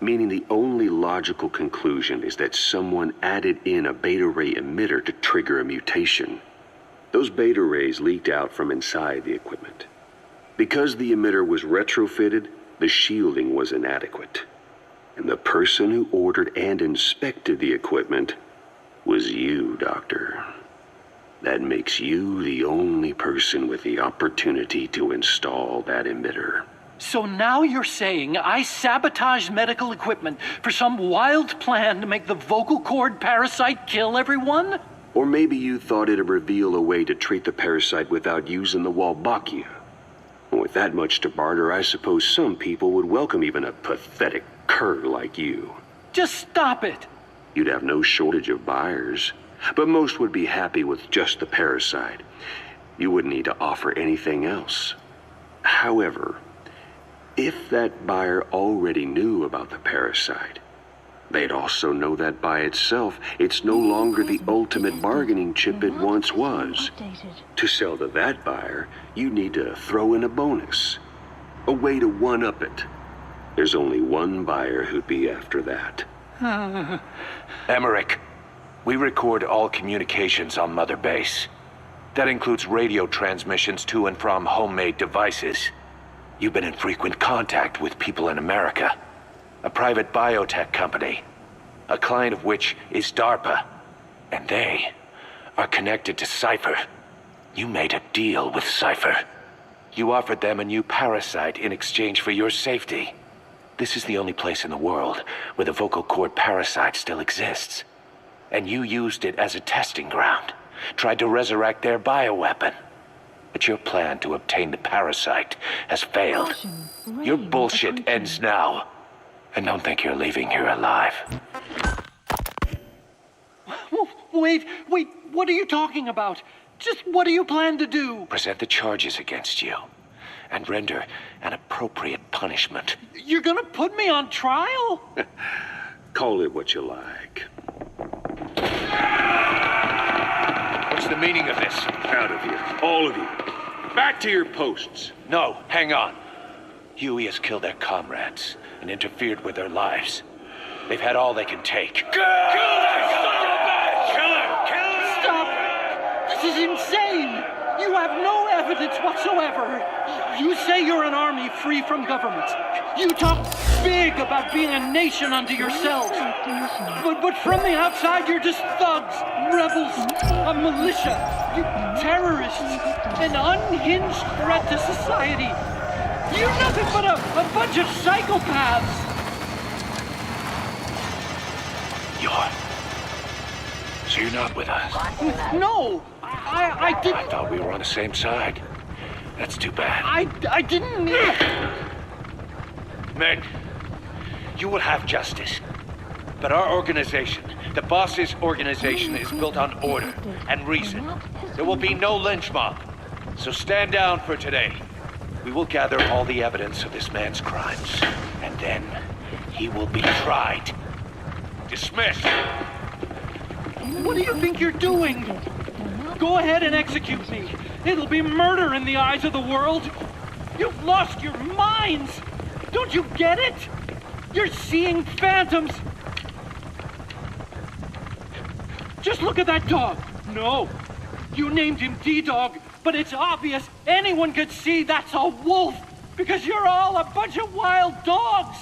Meaning the only logical conclusion is that someone added in a beta ray emitter to trigger a mutation. Those beta rays leaked out from inside the equipment. Because the emitter was retrofitted, the shielding was inadequate. And the person who ordered and inspected the equipment was you, Doctor. That makes you the only person with the opportunity to install that emitter. So now you're saying I sabotaged medical equipment for some wild plan to make the vocal cord parasite kill everyone? Or maybe you thought it'd reveal a way to treat the parasite without using the Wolbachia. With that much to barter, I suppose some people would welcome even a pathetic cur like you. Just stop it! You'd have no shortage of buyers, but most would be happy with just the parasite. You wouldn't need to offer anything else. However, if that buyer already knew about the parasite, they'd also know that by itself, it's no longer the ultimate bargaining chip it once was. To sell to that buyer, you need to throw in a bonus. A way to one-up it. There's only one buyer who'd be after that. Emmerich, we record all communications on Mother Base. That includes radio transmissions to and from homemade devices. You've been in frequent contact with people in America. A private biotech company, a client of which is DARPA, and they are connected to Cypher. You made a deal with Cypher. You offered them a new parasite in exchange for your safety. This is the only place in the world where the vocal cord parasite still exists. And you used it as a testing ground, tried to resurrect their bioweapon. But your plan to obtain the parasite has failed. Your bullshit ends now. And don't think you're leaving here alive. Wait, what are you talking about? Just what do you plan to do? Present the charges against you, and render an appropriate punishment. You're gonna put me on trial? Call it what you like. What's the meaning of this? Out of here, all of you. Back to your posts. No, hang on. Huey has killed their comrades and interfered with their lives. They've had all they can take. Kill that son of a bitch! Kill him! Stop! This is insane! You have no evidence whatsoever. You say you're an army free from government. You talk big about being a nation unto yourselves. But from the outside, you're just thugs, rebels, a militia, you terrorists, an unhinged threat to society. You're nothing but a bunch of psychopaths. So you're not with us? No, I didn't. I thought we were on the same side. That's too bad. I didn't mean. Men, you will have justice. But our organization, the boss's organization, is built on order and reason. There will be no lynch mob. So stand down for today. We will gather all the evidence of this man's crimes, and then he will be tried. Dismissed. What do you think you're doing? Go ahead and execute me. It'll be murder in the eyes of the world. You've lost your minds. Don't you get it? You're seeing phantoms. Just look at that dog. No, you named him D-Dog, but it's obvious anyone could see that's a wolf because you're all a bunch of wild dogs.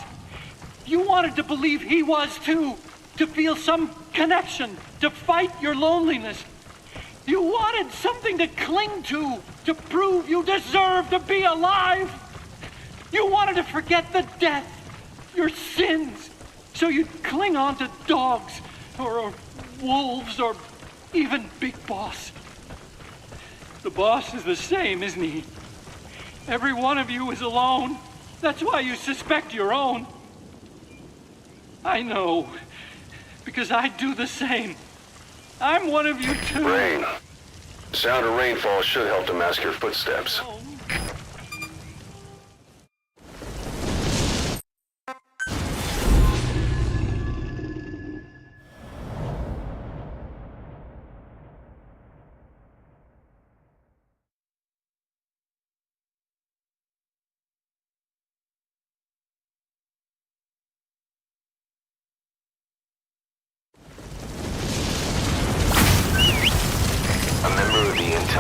You wanted to believe he was too, to feel some connection, to fight your loneliness. You wanted something to cling to prove you deserve to be alive. You wanted to forget the death, your sins, so you'd cling on to dogs, or wolves, or even Big Boss. The boss is the same, isn't he? Every one of you is alone. That's why you suspect your own. I know, because I do the same. I'm one of you too. Rain. Sound of rainfall should help to mask your footsteps.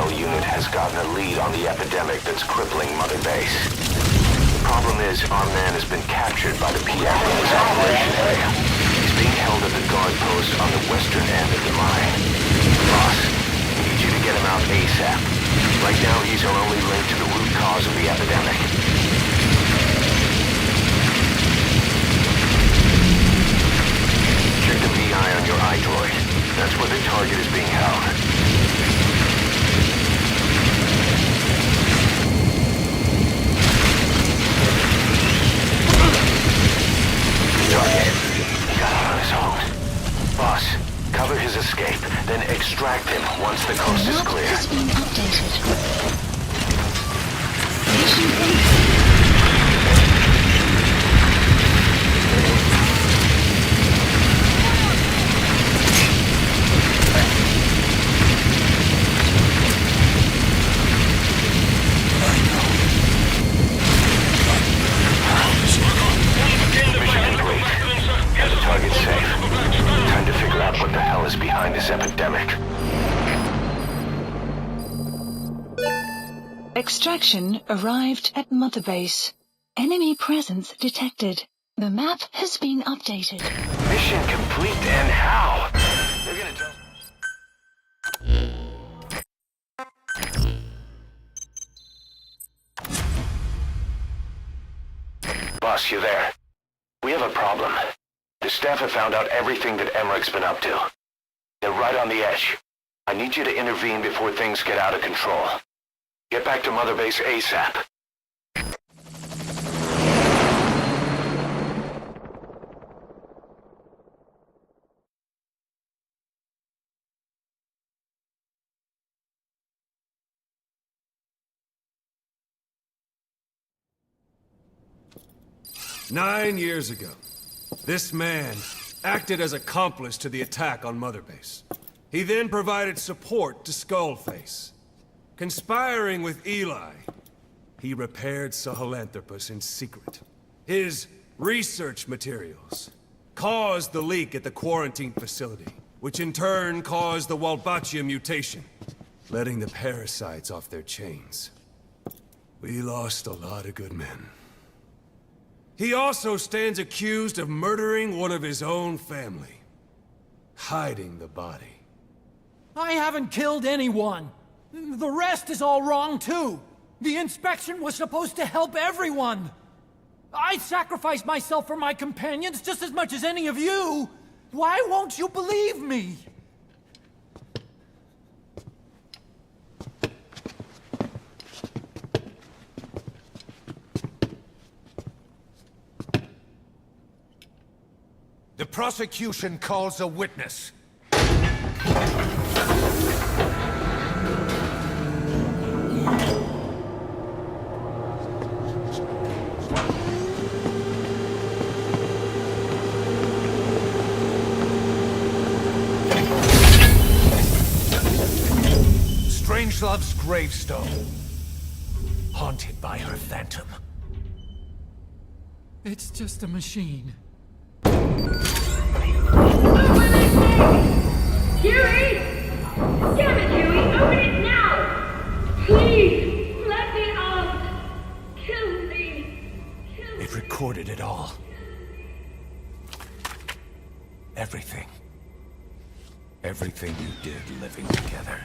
Unit has gotten a lead on the epidemic that's crippling Mother Base. The problem is, our man has been captured by the PF in his operation area. He's being held at the guard post on the western end of the mine. Boss, we need you to get him out ASAP. Right now, he's our only link to the root cause of the epidemic. Check the VI on your iDroid. That's where the target is being held. Target. He got out on his own. Boss, cover his escape, then extract him once the coast is clear. Has been updated. Mission complete. Target safe. Time to figure out what the hell is behind this epidemic. Extraction arrived at Mother Base. Enemy presence detected. The map has been updated. Mission complete, and how? They're gonna tell... Boss, you there? We have a problem. The staff have found out everything that Emmerich's been up to. They're right on the edge. I need you to intervene before things get out of control. Get back to Mother Base ASAP. Nine years ago, this man acted as accomplice to the attack on Mother Base. He then provided support to Skullface. Conspiring with Eli, he repaired Sahelanthropus in secret. His research materials caused the leak at the quarantine facility, which in turn caused the Walbachia mutation, letting the parasites off their chains. We lost a lot of good men. He also stands accused of murdering one of his own family, hiding the body. I haven't killed anyone. The rest is all wrong, too. The inspection was supposed to help everyone. I sacrificed myself for my companions just as much as any of you. Why won't you believe me? The prosecution calls a witness. Strangelove's gravestone, haunted by her phantom. It's just a machine. Huey! Damn it, Huey! Open it now! Please! Let me out! Kill me! It recorded it all. Everything. Everything you did living together.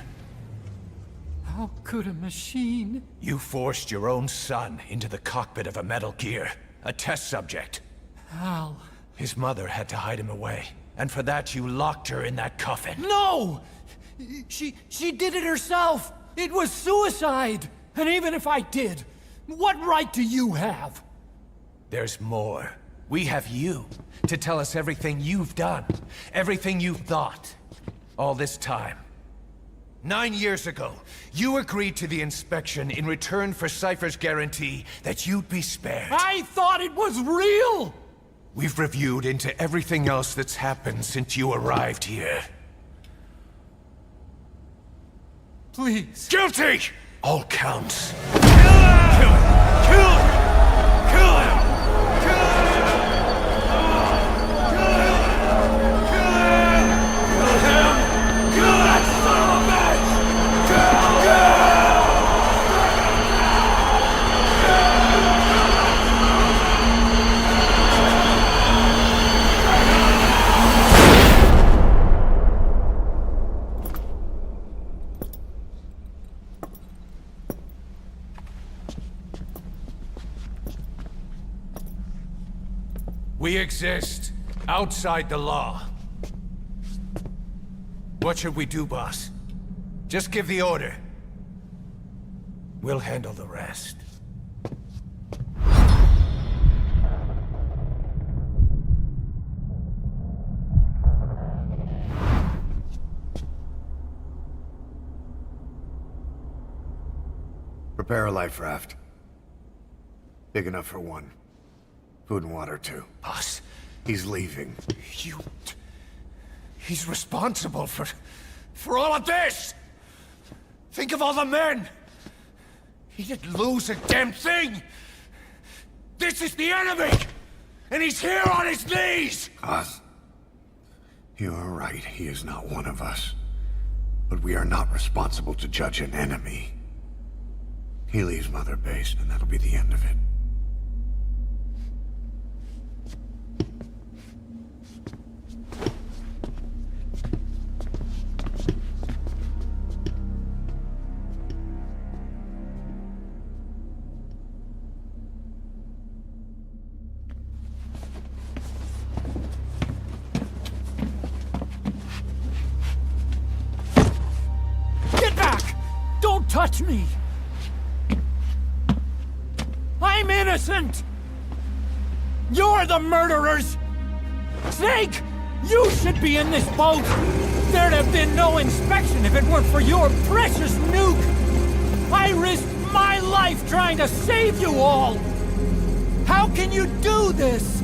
How could a machine? You forced your own son into the cockpit of a Metal Gear, a test subject. How? His mother had to hide him away, and for that you locked her in that coffin. No! She did it herself! It was suicide! And even if I did, what right do you have? There's more. We have you, to tell us everything you've done, everything you've thought, all this time. 9 years ago, you agreed to the inspection in return for Cypher's guarantee that you'd be spared. I thought it was real! We've reviewed into everything else that's happened since you arrived here. Please. Guilty! All counts. Kill him! Kill him! Kill him! Kill him! We exist outside the law. What should we do, boss? Just give the order. We'll handle the rest. Prepare a life raft. Big enough for one. Food and water, too. Boss, he's leaving. He's responsible for all of this! Think of all the men! He didn't lose a damn thing! This is the enemy! And he's here on his knees! Us. You are right, he is not one of us. But we are not responsible to judge an enemy. He leaves Mother Base, and that'll be the end of it. Get back! Don't touch me! I'm innocent! You're the murderers! Snake! You should be in this boat! There'd have been no inspection if it weren't for your precious nuke! I risked my life trying to save you all! How can you do this?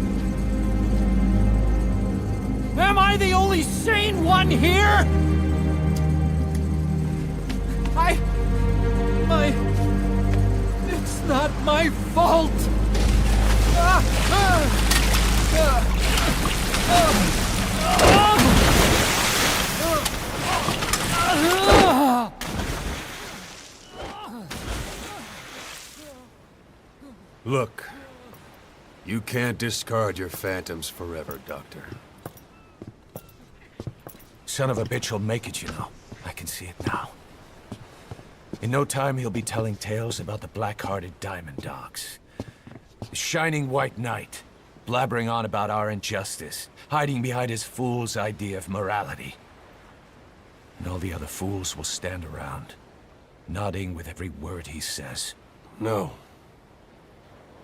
Am I the only sane one here? It's not my fault! Look, you can't discard your phantoms forever, Doctor. Son of a bitch will make it, you know. I can see it now. In no time, he'll be telling tales about the black-hearted Diamond Dogs. The Shining White Knight, blabbering on about our injustice, hiding behind his fool's idea of morality. And all the other fools will stand around, nodding with every word he says. No.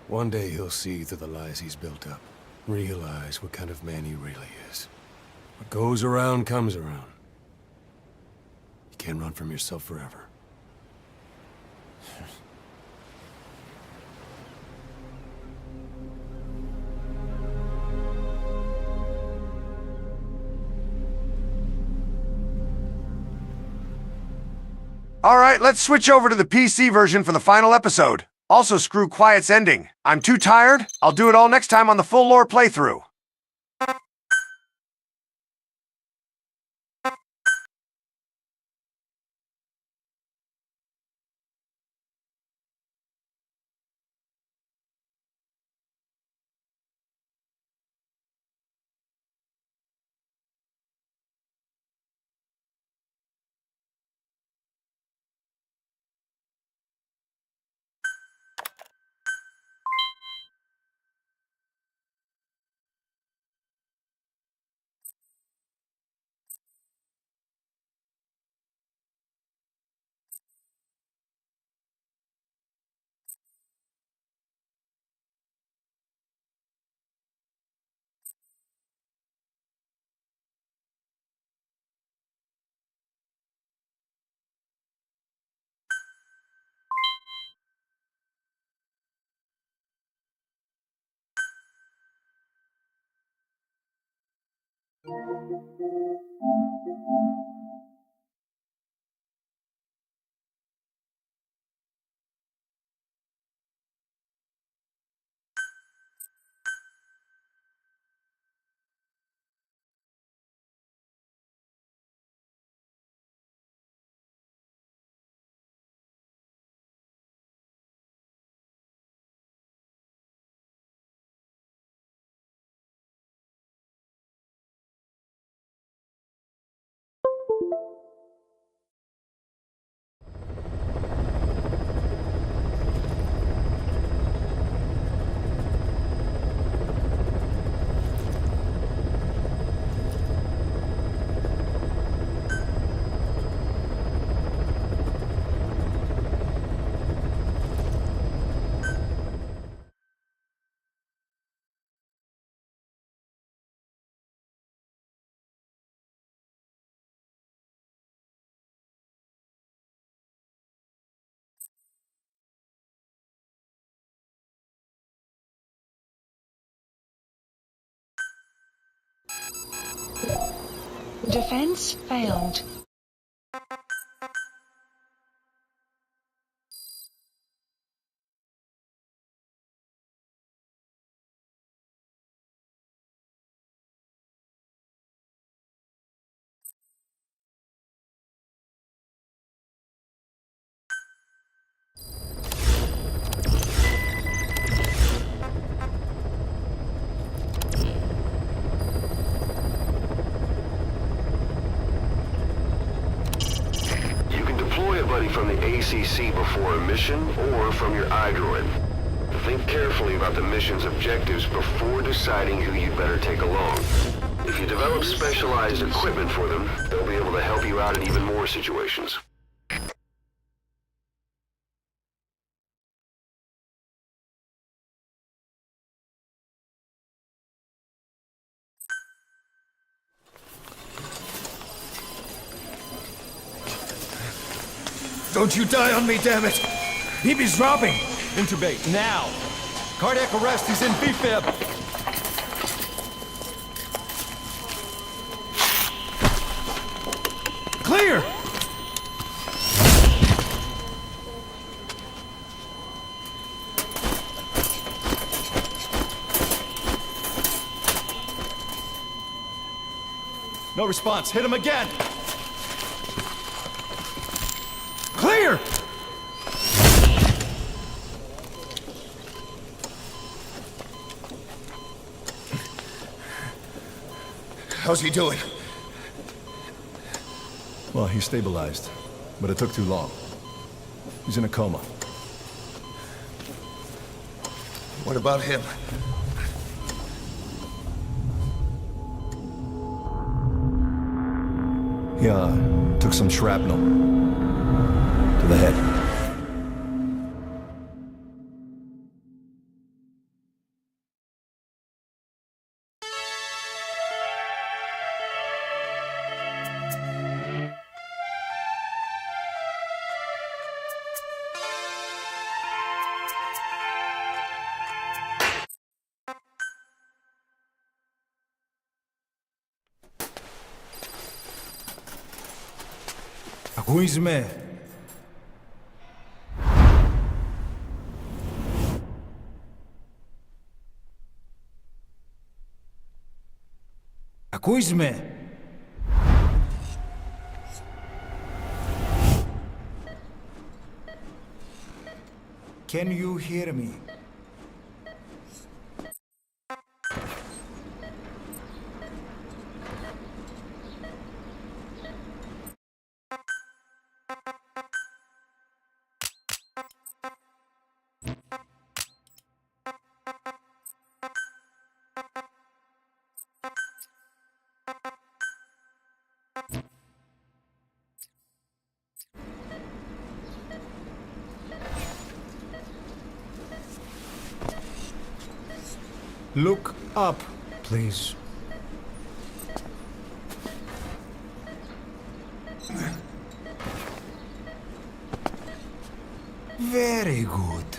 One day he'll see through the lies he's built up, realize what kind of man he really is. What goes around comes around. You can't run from yourself forever. Alright, let's switch over to the PC version for the final episode. Also screw Quiet's ending. I'm too tired. I'll do it all next time on the full lore playthrough. Defense failed. From the ACC before a mission or from your iDroid. Think carefully about the mission's objectives before deciding who you'd better take along. If you develop specialized equipment for them, they'll be able to help you out in even more situations. Don't you die on me, damn it! He's dropping! Intubate, now! Cardiac arrest, he's in BFib! Clear! No response, hit him again! Clear! How's he doing? Well, he stabilized, but it took too long. He's in a coma. What about him? He, took some shrapnel. To the head. Ακούεις με? Ακούεις με? Can you hear me? Look up, please. Very good.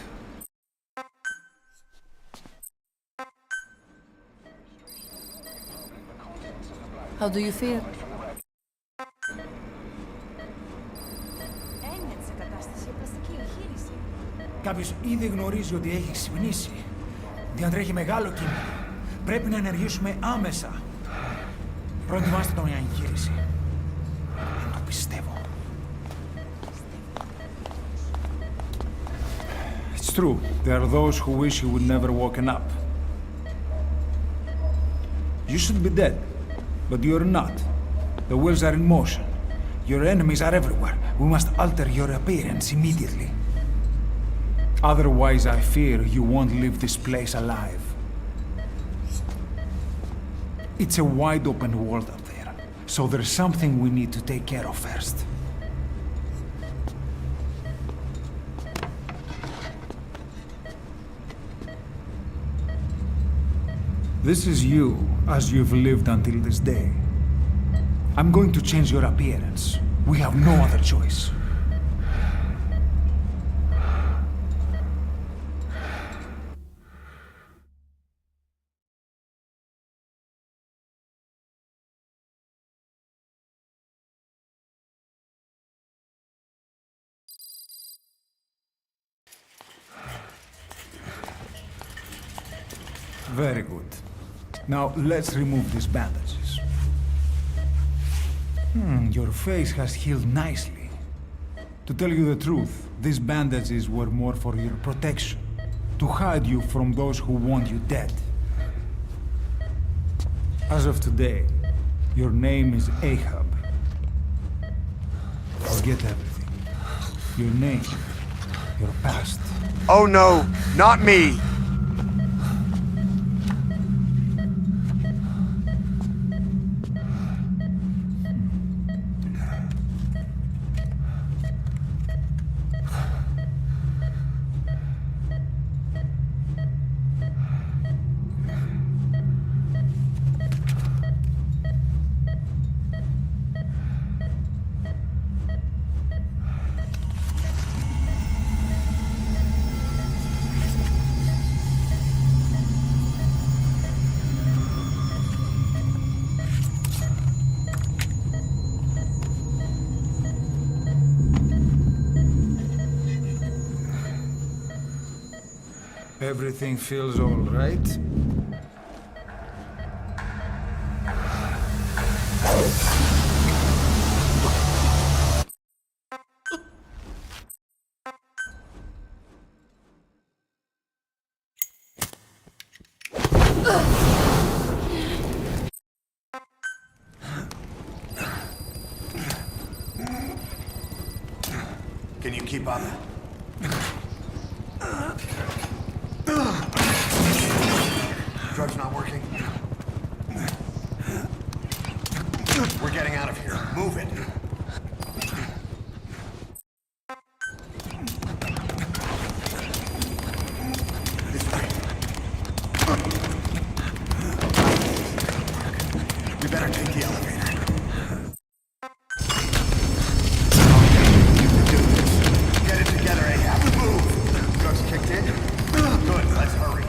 How do you feel? Κάποιος ήδη γνωρίζει ότι έχει ξυπνήσει. Διαντρέχει μεγάλο κίνδυνο. Πρέπει να ενεργήσουμε άμεσα. Προετοιμάστε τον για εγχείρηση. Δεν το πιστεύω. It's true. There are those who wish you would never woken up. You should be dead, but you're not. The wheels are in motion. Your enemies are everywhere. We must alter your appearance immediately. Otherwise, I fear you won't leave this place alive. It's a wide open world up there, so there's something we need to take care of first. This is you, as you've lived until this day. I'm going to change your appearance. We have no other choice. Very good. Now, let's remove these bandages. Your face has healed nicely. To tell you the truth, these bandages were more for your protection. To hide you from those who want you dead. As of today, your name is Ahab. Forget everything. Your name, your past. Oh no, not me! Everything feels all right? Can you keep up? Drug's not working. We're getting out of here. Move it. This way. We better take the elevator. You can do this. Get it together, Ahab. Move. Drugs kicked in? Good. Let's hurry.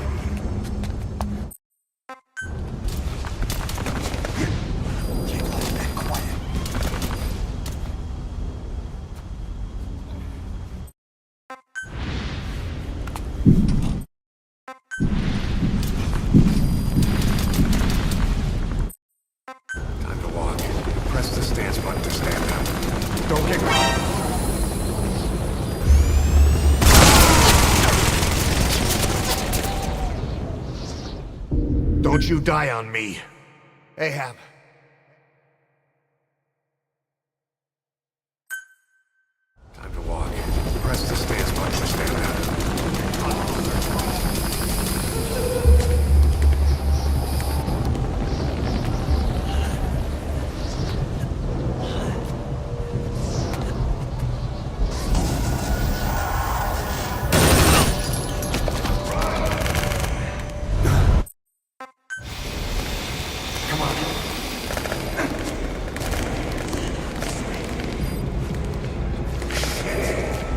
Time to walk. Press the stance button to stand up. Don't get caught. Don't you die on me, Ahab. Time to walk. Press the stance button to stand up.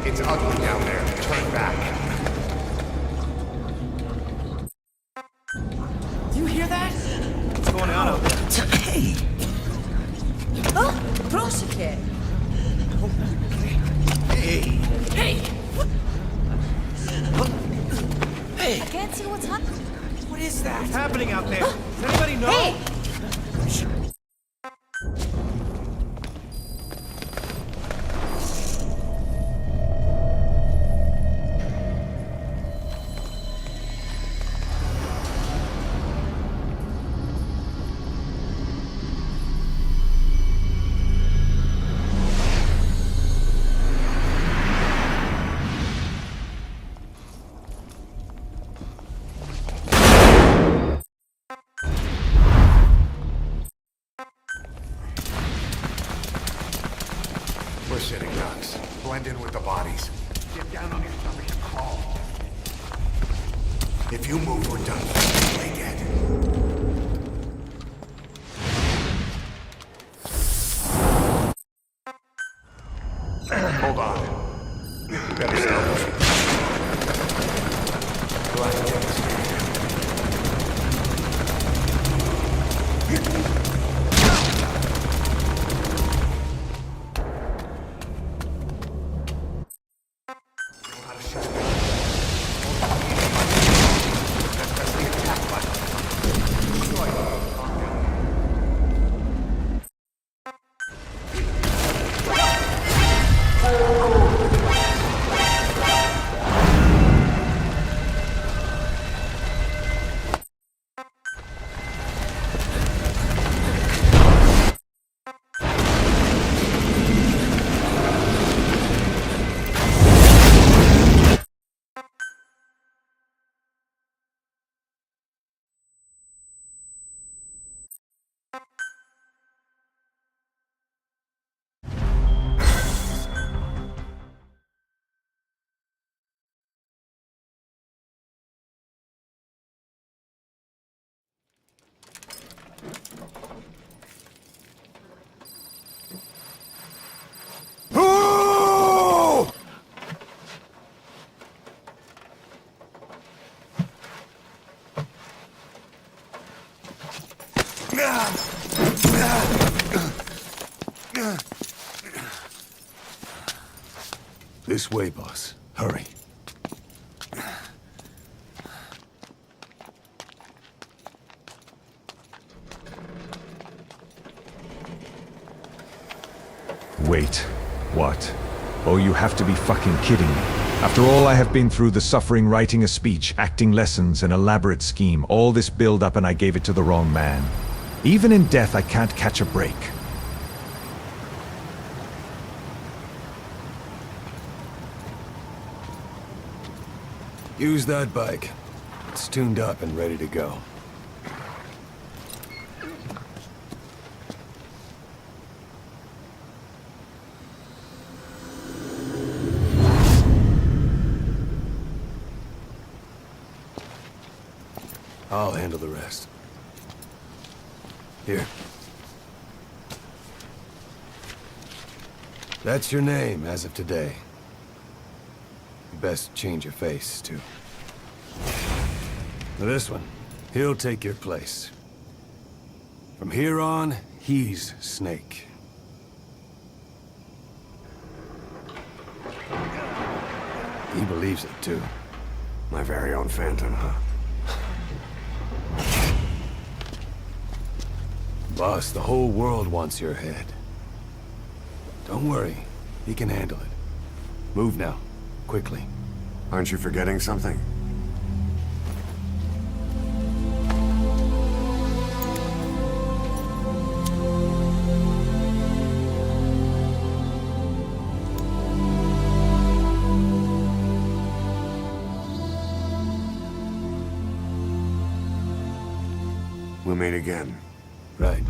It's ugly down there. Turn back. Do you hear that? What's going on out there? Hey! Oh, proszę. Hey! Hey! Hey! I can't see what's happening. What is that? What's happening out there? Does anybody know? Hey! We're sitting ducks. Blend in with the bodies. Get down on your stomach and crawl. If you move, we're done. Play dead. Hold on. Better salvage. Glad to get this. Press the attack button. This way, boss. Hurry. Wait. What? Oh, you have to be fucking kidding me. After all I have been through, the suffering, writing a speech, acting lessons, an elaborate scheme, all this build-up, and I gave it to the wrong man. Even in death, I can't catch a break. Use that bike. It's tuned up and ready to go. I'll handle the rest. Here. That's your name as of today. You best change your face, too. This one, he'll take your place. From here on, he's Snake. He believes it, too. My very own Phantom, huh? Boss, the whole world wants your head. Don't worry, he can handle it. Move now, quickly. Aren't you forgetting something? We'll meet again. Right.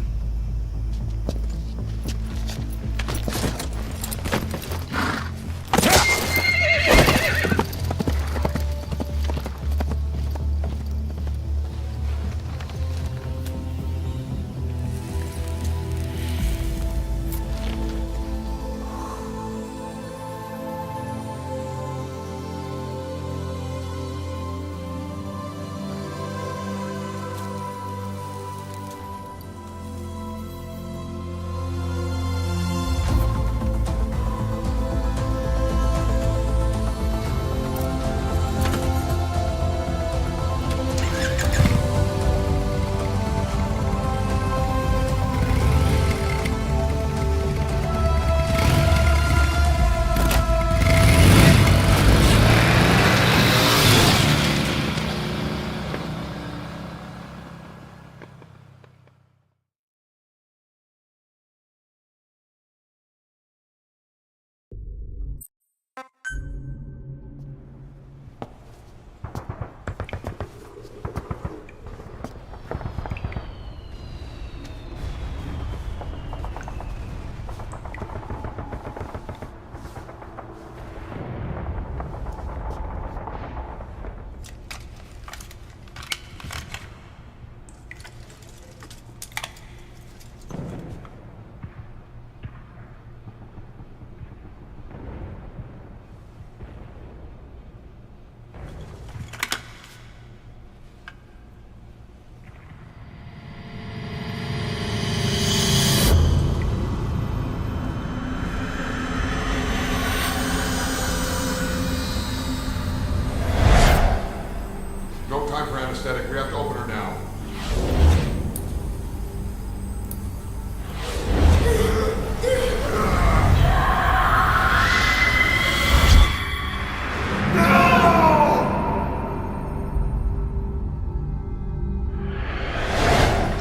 anesthetic. We have to open her now.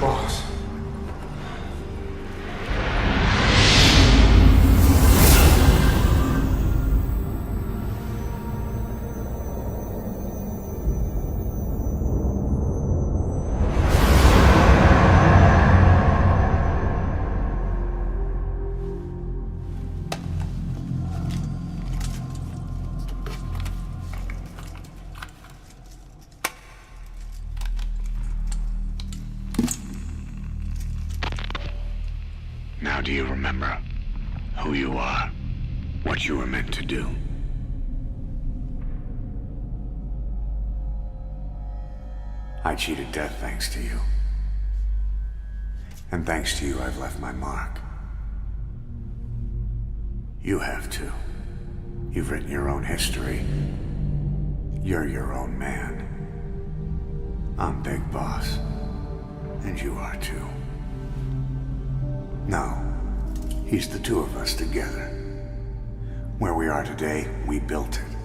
Boss. Now do you remember who you are? What you were meant to do? I cheated death thanks to you. And thanks to you, I've left my mark. You have too. You've written your own history. You're your own man. I'm Big Boss. And you are too. No. He's the two of us together. Where we are today, we built it.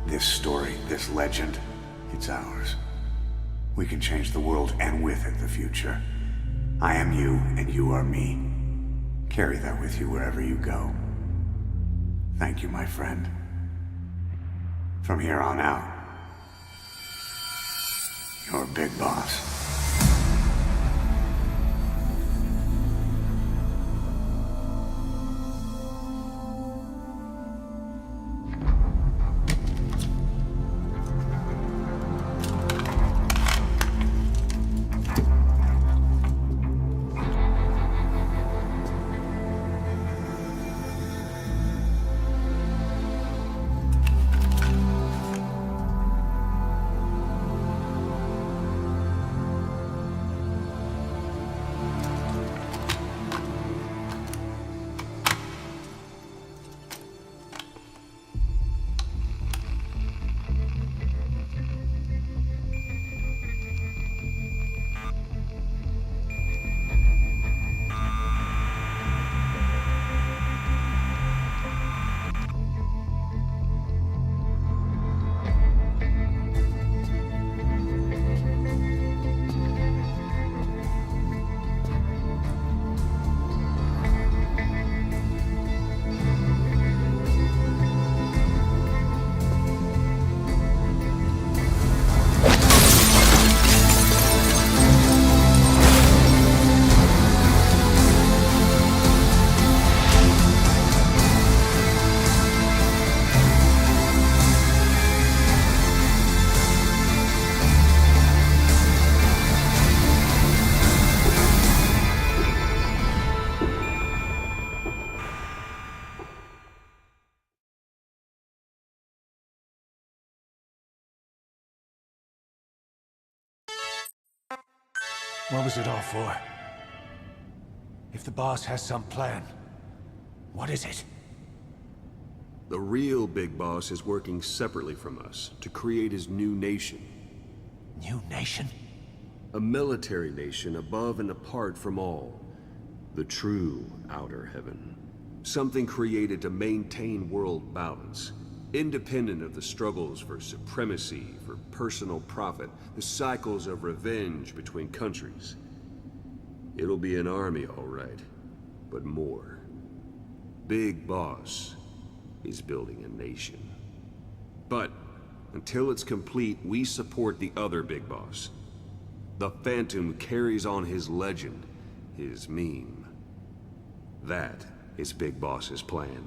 This story, this legend, it's ours. We can change the world and with it the future. I am you and you are me. Carry that with you wherever you go. Thank you, my friend. From here on out, you're Big Boss. What was it all for? If the boss has some plan, what is it? The real Big Boss is working separately from us to create his new nation. New nation? A military nation above and apart from all. The true outer heaven. Something created to maintain world balance. Independent of the struggles for supremacy, for personal profit, the cycles of revenge between countries. It'll be an army, all right, but more. Big Boss is building a nation. But until it's complete, we support the other Big Boss. The Phantom carries on his legend, his meme. That is Big Boss's plan.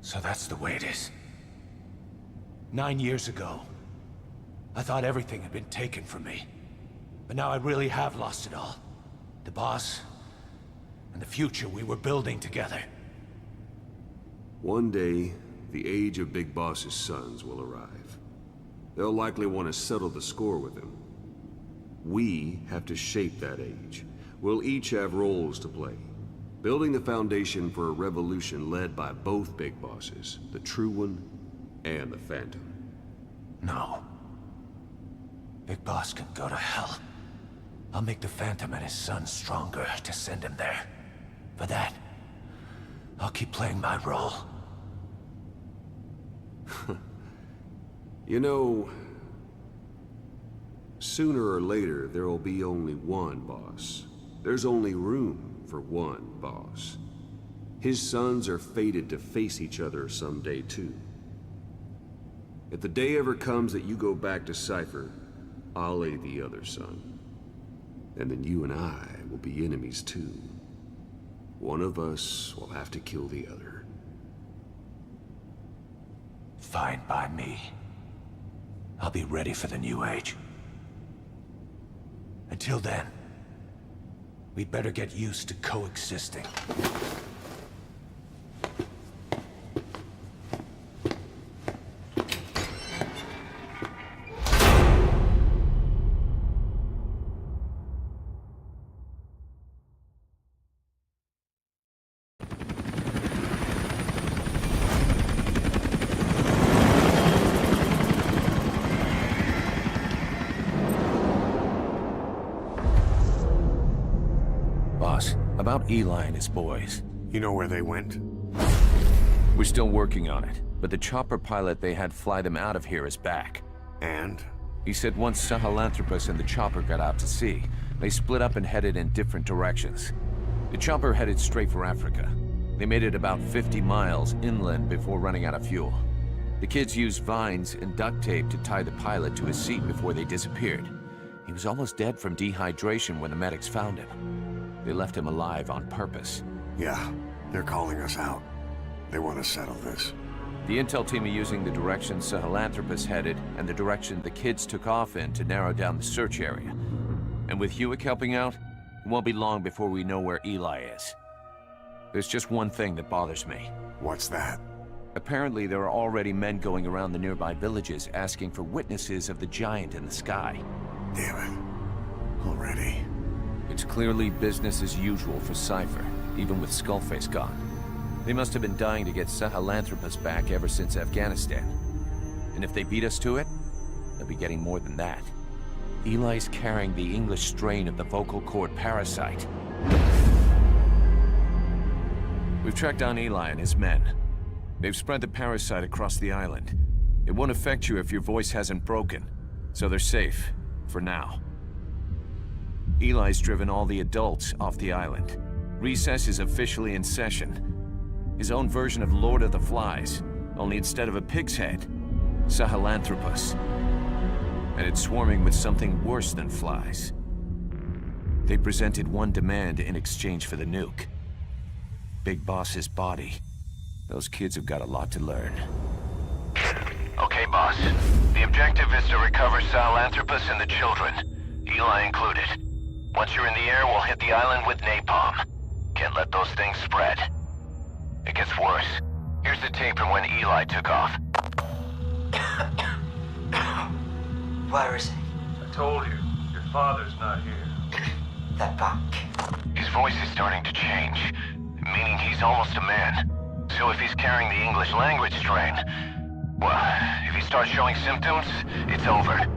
So that's the way it is. 9 years ago, I thought everything had been taken from me. But now I really have lost it all. The boss, and the future we were building together. One day, the age of Big Boss's sons will arrive. They'll likely want to settle the score with him. We have to shape that age. We'll each have roles to play. Building the foundation for a revolution led by both Big Bosses, the True One and the Phantom. No. Big Boss can go to hell. I'll make the Phantom and his son stronger to send him there. For that, I'll keep playing my role. You know, sooner or later there will be only one boss. There's only room for one boss. His sons are fated to face each other someday too. If the day ever comes that you go back to Cypher, I'll aid the other son. And then you and I will be enemies too. One of us will have to kill the other. Fine by me. I'll be ready for the new age. Until then, we'd better get used to coexisting. About Eli and his boys. You know where they went? We're still working on it, but the chopper pilot they had fly them out of here is back. And? He said once Sahelanthropus and the chopper got out to sea, they split up and headed in different directions. The chopper headed straight for Africa. They made it about 50 miles inland before running out of fuel. The kids used vines and duct tape to tie the pilot to his seat before they disappeared. He was almost dead from dehydration when the medics found him. They left him alive on purpose. Yeah, they're calling us out. They want to settle this. The intel team are using the direction Sahelanthropus headed and the direction the kids took off in to narrow down the search area. And with Hewitt helping out, it won't be long before we know where Eli is. There's just one thing that bothers me. What's that? Apparently there are already men going around the nearby villages asking for witnesses of the giant in the sky. Damn it. Already? It's clearly business as usual for Cypher, even with Skullface gone. They must have been dying to get Sahelanthropus back ever since Afghanistan. And if they beat us to it, they'll be getting more than that. Eli's carrying the English strain of the vocal cord parasite. We've tracked down Eli and his men. They've spread the parasite across the island. It won't affect you if your voice hasn't broken, so they're safe, for now. Eli's driven all the adults off the island. Recess is officially in session. His own version of Lord of the Flies, only instead of a pig's head, Sahelanthropus. And it's swarming with something worse than flies. They presented one demand in exchange for the nuke. Big Boss's body. Those kids have got a lot to learn. Okay, boss. The objective is to recover Sahelanthropus and the children, Eli included. Once you're in the air, we'll hit the island with napalm. Can't let those things spread. It gets worse. Here's the tape from when Eli took off. Where is he? I told you, your father's not here. They're back. His voice is starting to change, meaning he's almost a man. So if he's carrying the English language strain, well, if he starts showing symptoms, it's over.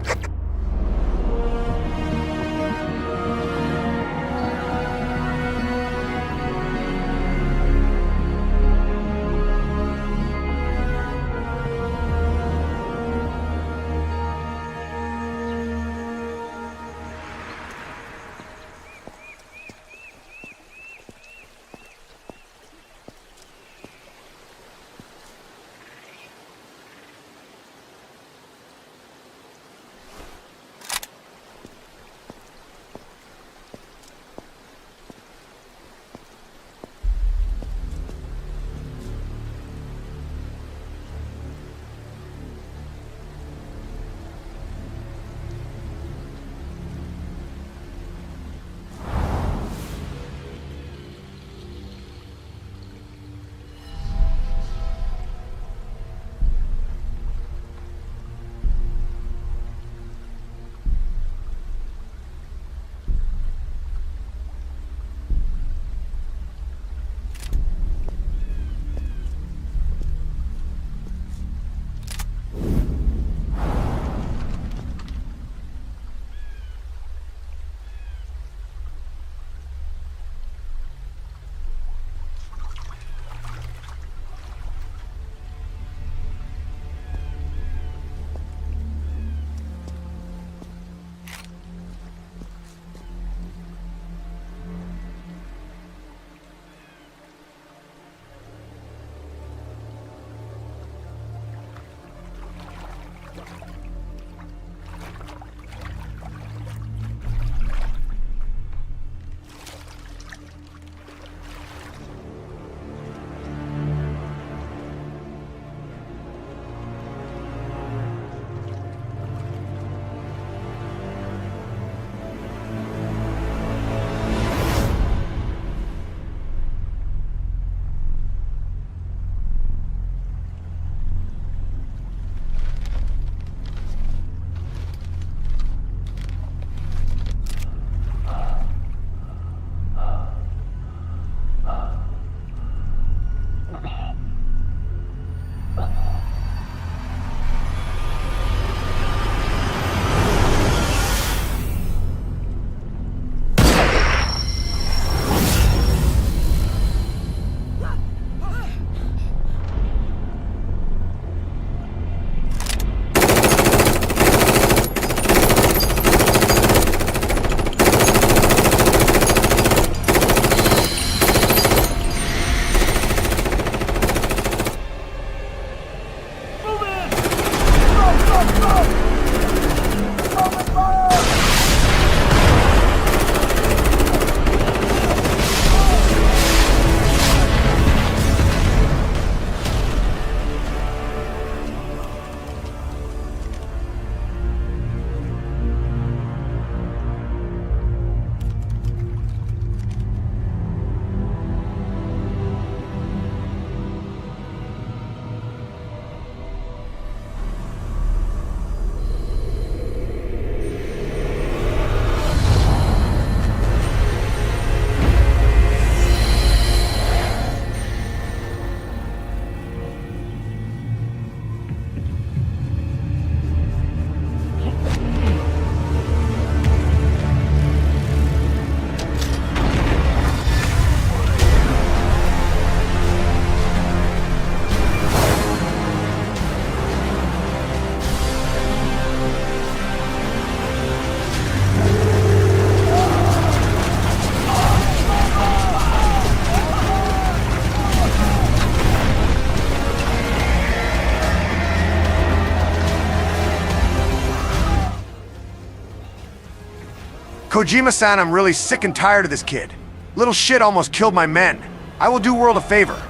Kojima-san, I'm really sick and tired of this kid. Little shit almost killed my men. I will do World a favor.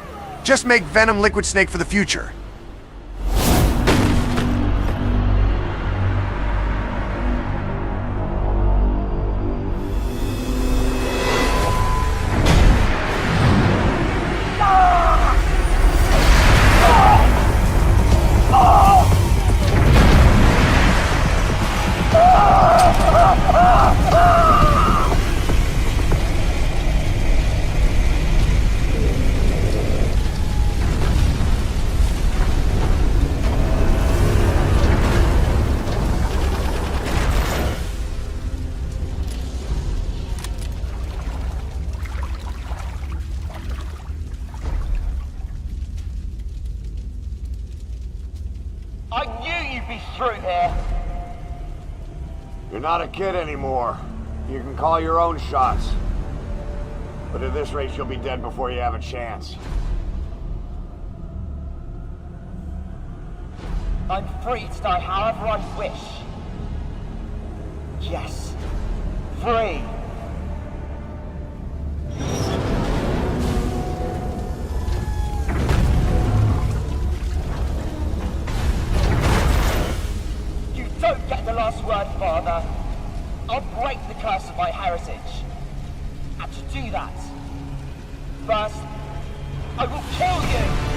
Just make Venom Liquid Snake for the future. You're not a kid anymore. You can call your own shots. But at this rate, you'll be dead before you have a chance. I'm free to die however I wish. Yes. Free. You don't get the last word, Father. I'll break the curse of my heritage. And to do that, first, I will kill you!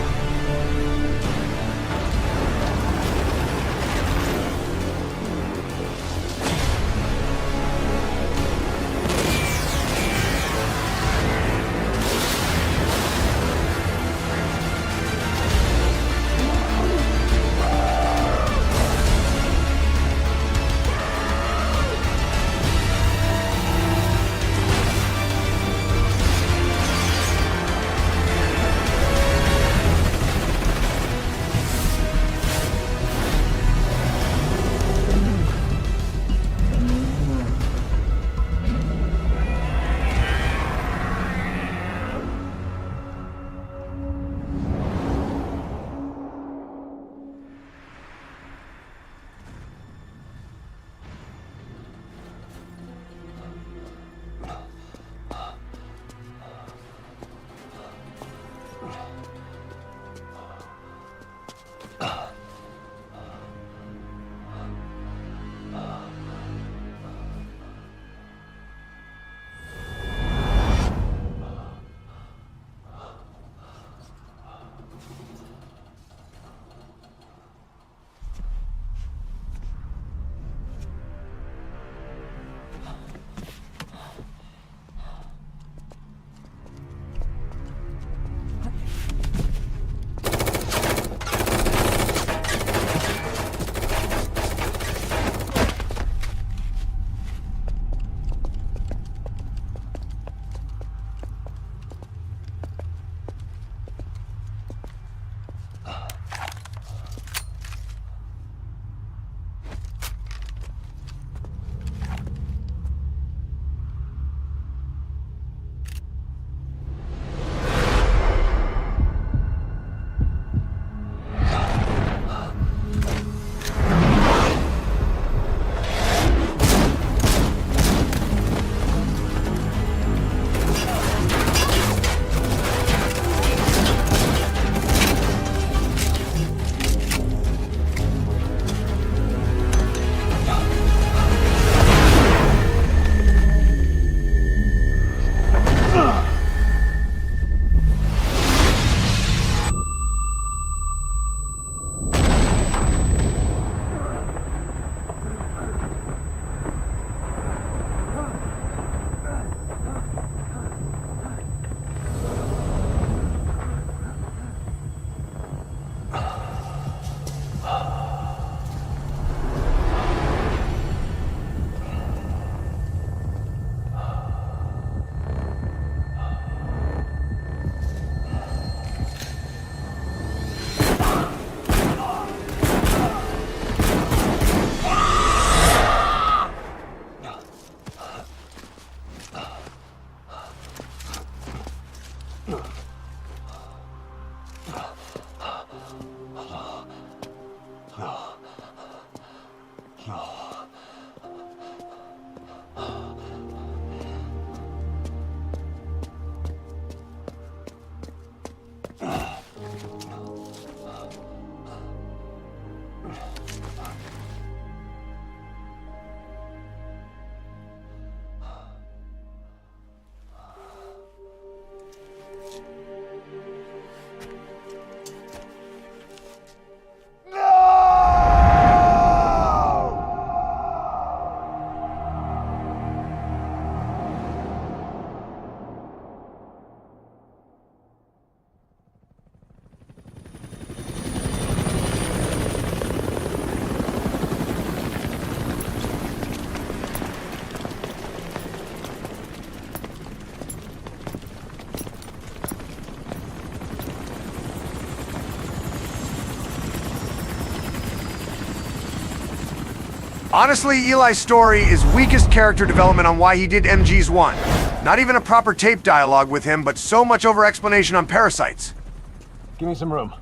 Honestly, Eli's story is weakest character development on why he did MG's 1. Not even a proper tape dialogue with him, but so much over-explanation on parasites. Give me some room.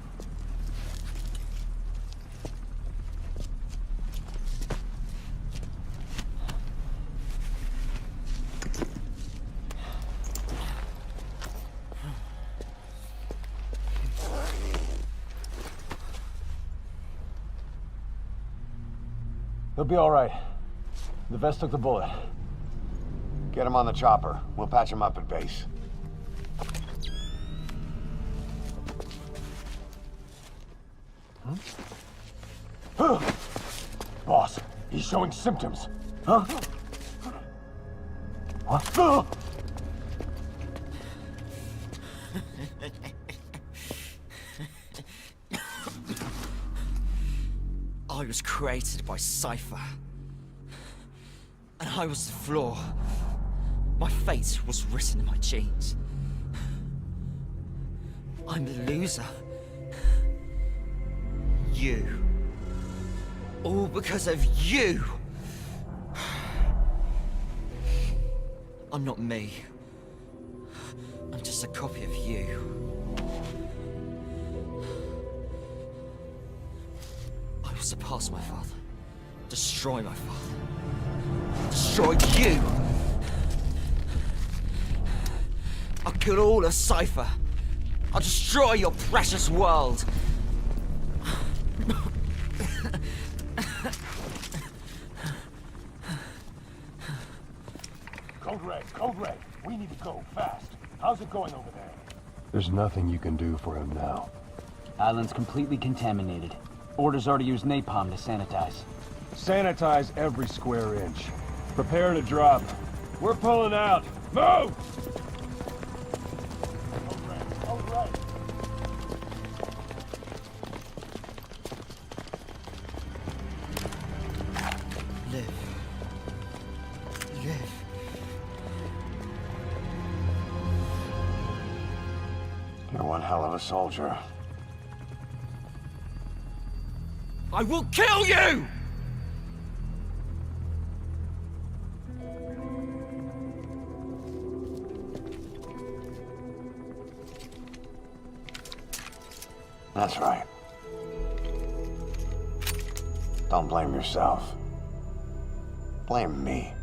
They'll be all right. The vest took the bullet. Get him on the chopper. We'll patch him up at base. Boss, he's showing symptoms. Huh? What? I was created by Cypher. And I was the flaw. My fate was written in my genes. I'm the loser. You. All because of you. I'm not me. I'm just a copy of you. I will surpass my father. Destroy my father. Destroy you! I'll kill all of Cypher. I'll destroy your precious world. Code Red, we need to go, fast. How's it going over there? There's nothing you can do for him now. Island's completely contaminated. Orders are to use napalm to sanitize. Sanitize every square inch. Prepare to drop. We're pulling out. Move! Code Red. Live. Live. You're one hell of a soldier. I will kill you! That's right. Don't blame yourself. Blame me.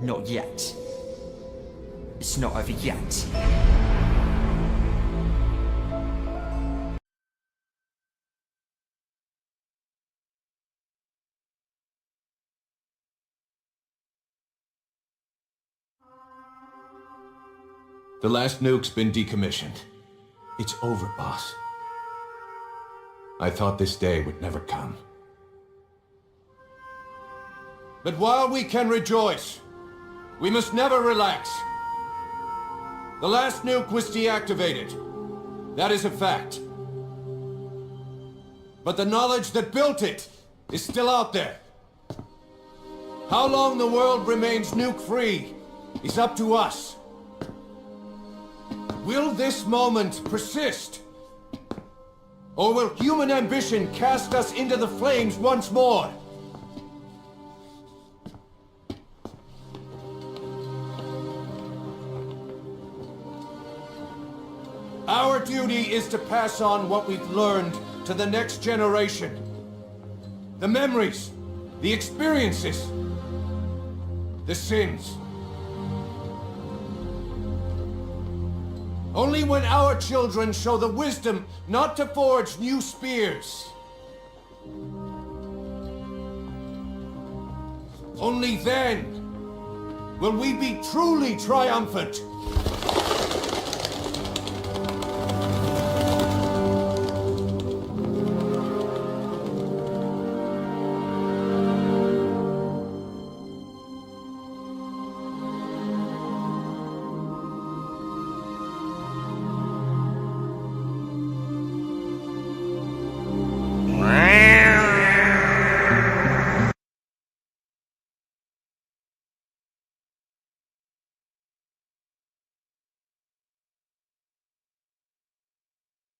Not yet. It's not over yet. The last nuke's been decommissioned. It's over, boss. I thought this day would never come. But while we can rejoice, we must never relax. The last nuke was deactivated. That is a fact. But the knowledge that built it is still out there. How long the world remains nuke-free is up to us. Will this moment persist? Or will human ambition cast us into the flames once more? Our duty is to pass on what we've learned to the next generation. The memories, the experiences, the sins. Only when our children show the wisdom not to forge new spears. Only then will we be truly triumphant.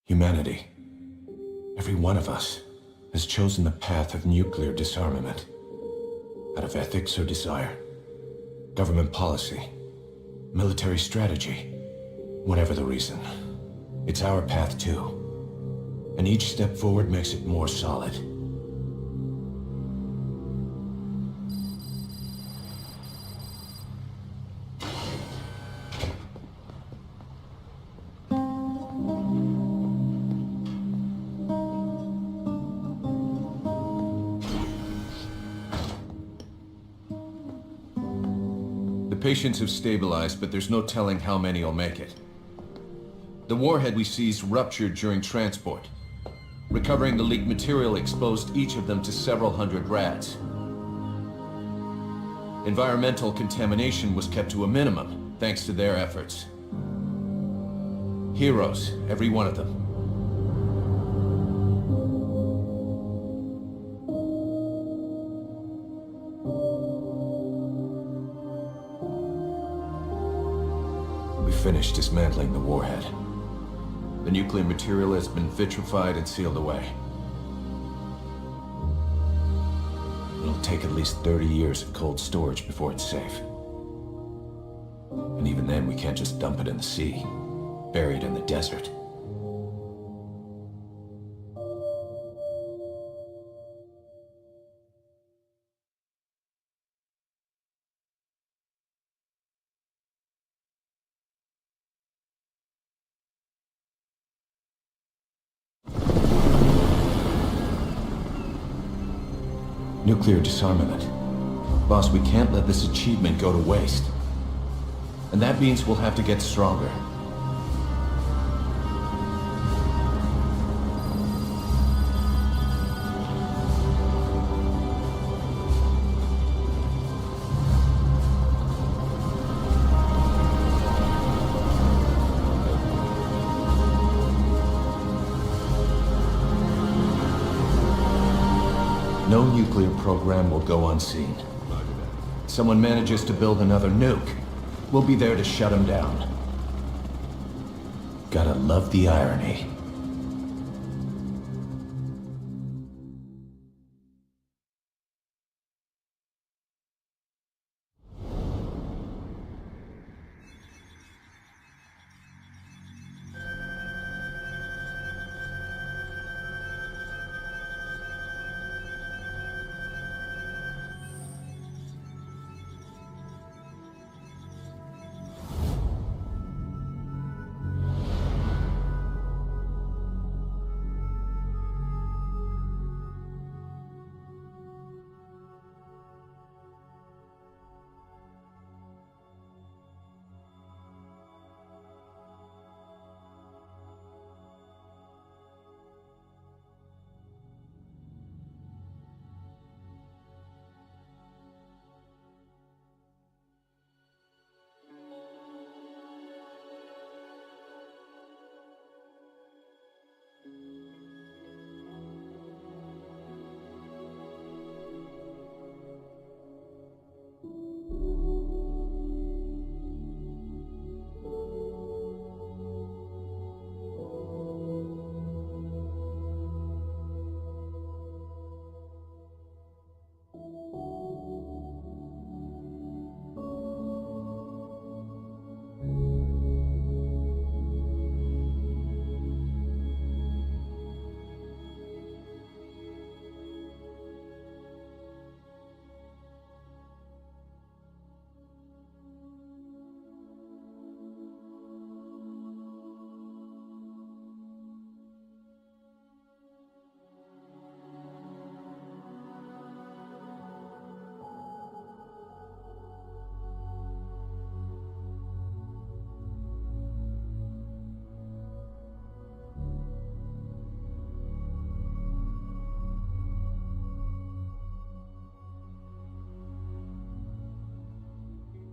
Humanity, every one of us, has chosen the path of nuclear disarmament. Out of ethics or desire, government policy, military strategy, whatever the reason. It's our path too. And each step forward makes it more solid. Patients have stabilized, but there's no telling how many will make it. The warhead we seized ruptured during transport. Recovering the leaked material exposed each of them to several hundred rads. Environmental contamination was kept to a minimum, thanks to their efforts. Heroes, every one of them. Finished dismantling the warhead. The nuclear material has been vitrified and sealed away. It'll take at least 30 years of cold storage before it's safe. And even then, we can't just dump it in the sea, buried in the desert. Nuclear disarmament. Boss, we can't let this achievement go to waste. And that means we'll have to get stronger. No nuclear program will go unseen. Someone manages to build another nuke, we'll be there to shut him down. Gotta love the irony.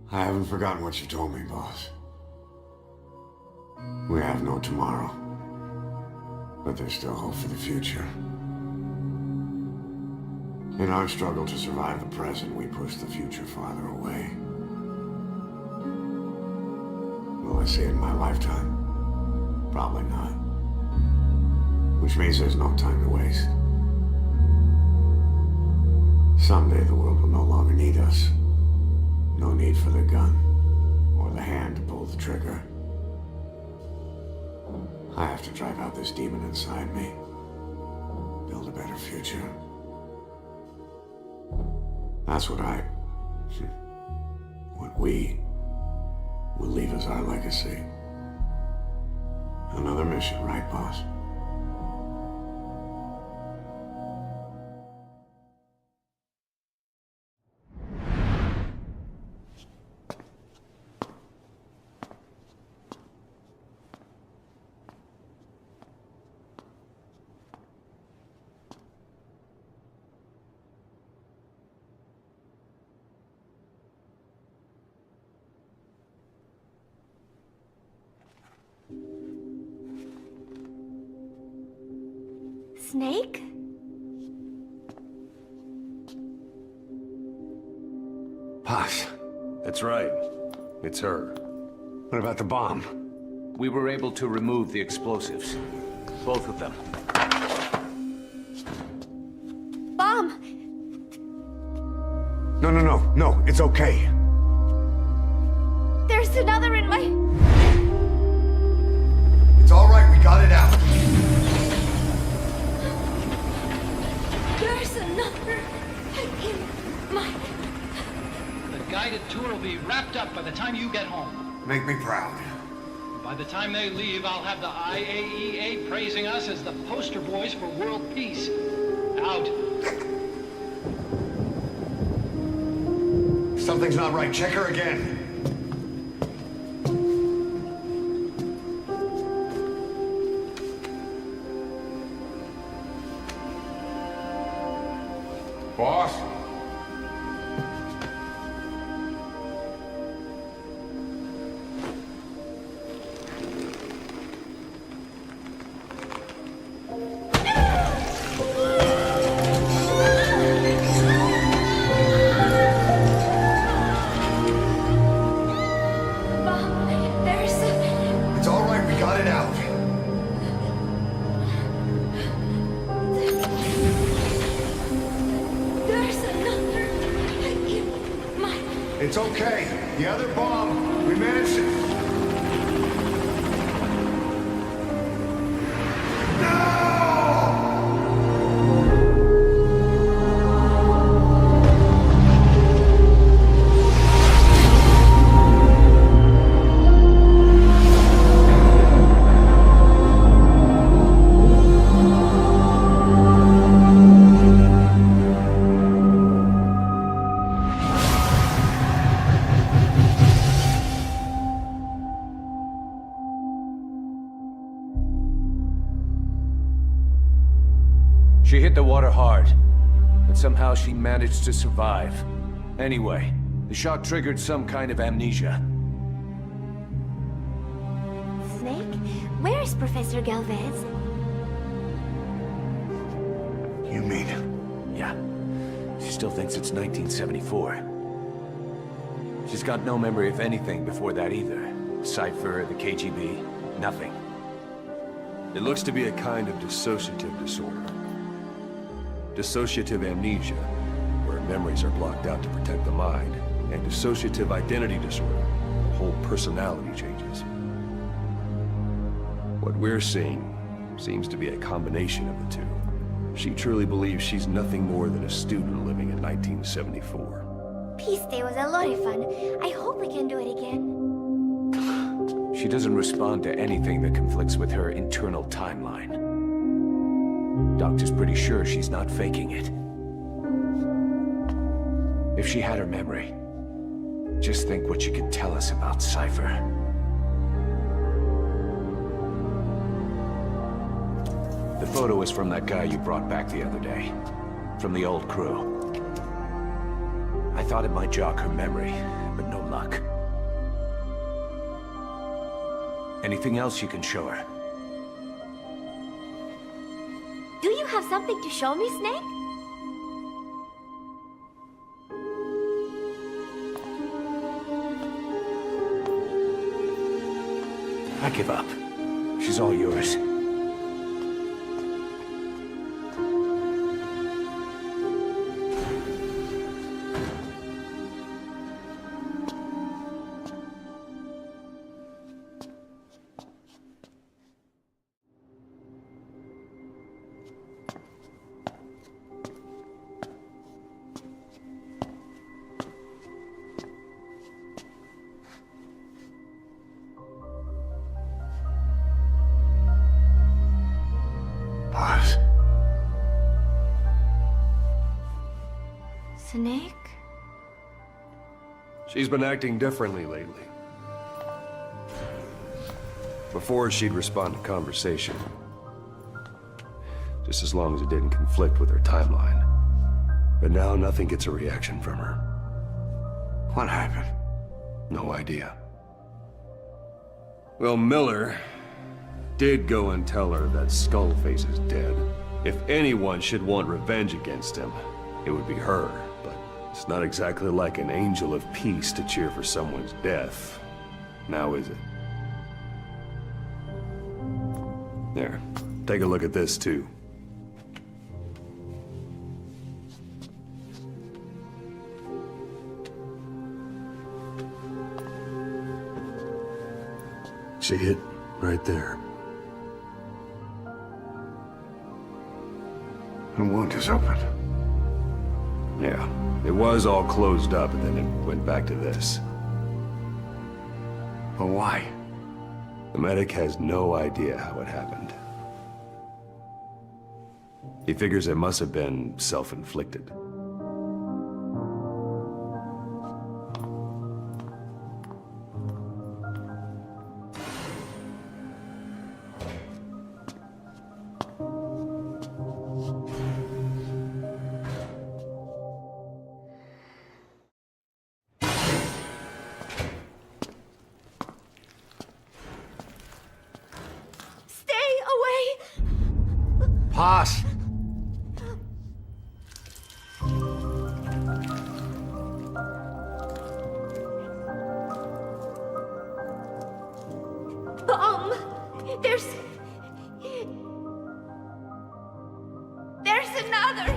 I haven't forgotten what you told me, boss. We have no tomorrow. But there's still hope for the future. In our struggle to survive the present, we push the future farther away. Will I see it in my lifetime? Probably not. Which means there's no time to waste. Someday the world will no longer need us. No need for the gun, or the hand to pull the trigger. I have to drive out this demon inside me. Build a better future. That's what we will leave as our legacy. Another mission, right, boss? Snake? Boss. That's right. It's her. What about the bomb? We were able to remove the explosives. Both of them. Bomb! No, it's okay. There's another in my... It's all right, we got it out. There's another in my... The guided tour will be wrapped up by the time you get home. Make me proud. By the time they leave, I'll have the IAEA praising us as the poster boys for world peace. Out. Something's not right. Check her again. Boss? It's all right, we got it out. It's okay. The other bomb, we managed it. She hit the water hard, but somehow she managed to survive. Anyway, the shock triggered some kind of amnesia. Snake? Where is Professor Galvez? You mean? Yeah. She still thinks it's 1974. She's got no memory of anything before that either. Cypher, the KGB, nothing. It looks to be a kind of dissociative disorder. Dissociative amnesia, where memories are blocked out to protect the mind, and dissociative identity disorder, the whole personality changes. What we're seeing seems to be a combination of the two. She truly believes she's nothing more than a student living in 1974. Peace Day was a lot of fun. I hope we can do it again. She doesn't respond to anything that conflicts with her internal timeline. Doctor's pretty sure she's not faking it. If she had her memory, just think what she could tell us about Cypher. The photo is from that guy you brought back the other day. From the old crew. I thought it might jog her memory, but no luck. Anything else you can show her? Do you have something to show me, Snake? I give up. She's all yours. Snake? She's been acting differently lately. Before, she'd respond to conversation. Just as long as it didn't conflict with her timeline. But now nothing gets a reaction from her. What happened? No idea. Well, Miller did go and tell her that Skullface is dead. If anyone should want revenge against him, it would be her. But it's not exactly like an angel of peace to cheer for someone's death. Now is it? There. Take a look at this, too. See it? Right there. The wound is open. Yeah. It was all closed up, and then it went back to this. But why? The medic has no idea how it happened. He figures it must have been self-inflicted. Pass! There's another!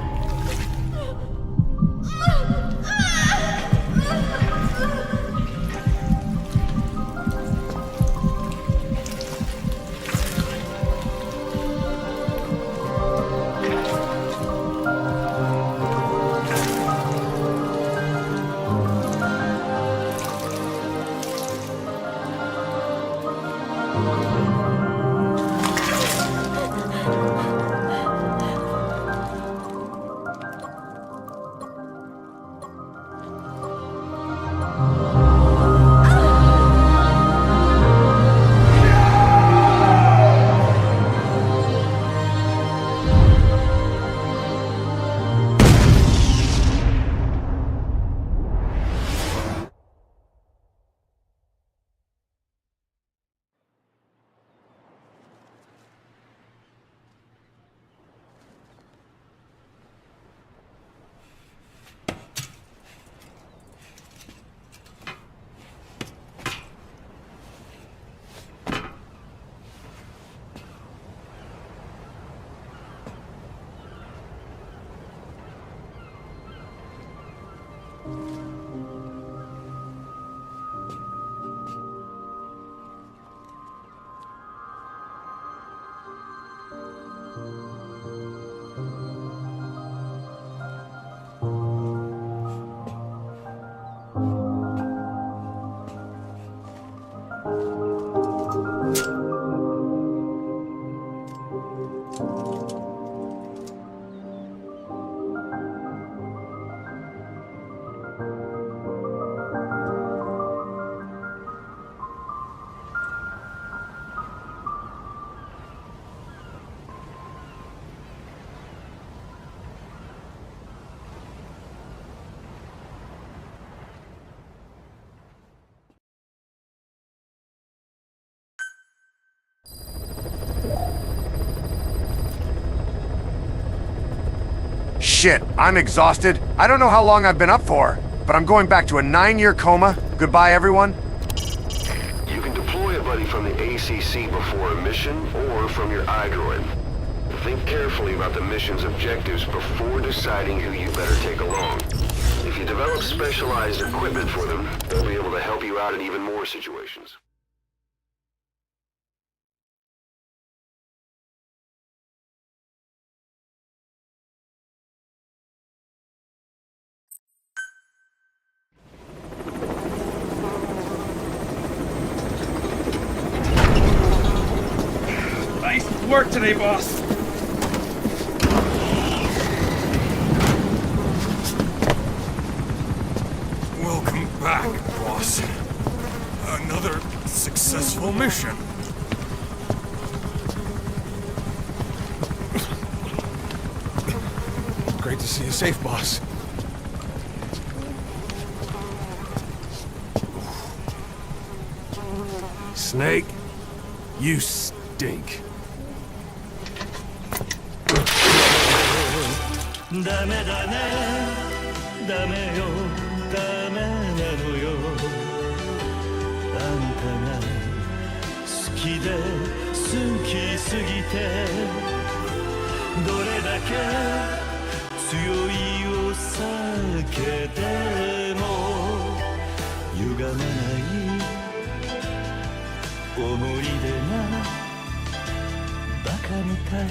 Shit, I'm exhausted. I don't know how long I've been up for, but I'm going back to a 9-year coma. Goodbye, everyone. You can deploy a buddy from the ACC before a mission, or from your iDroid. Think carefully about the mission's objectives before deciding who you better take along. If you develop specialized equipment for them, they'll be able to help you out in even more situations. Nice work today, boss. Welcome back, boss. Another successful mission. Great to see you safe, boss. Snake, you stink. ダメだねダメよダメなのよあんたが好きで好きすぎてどれだけ強いを避けても歪まない思い出がバカみたい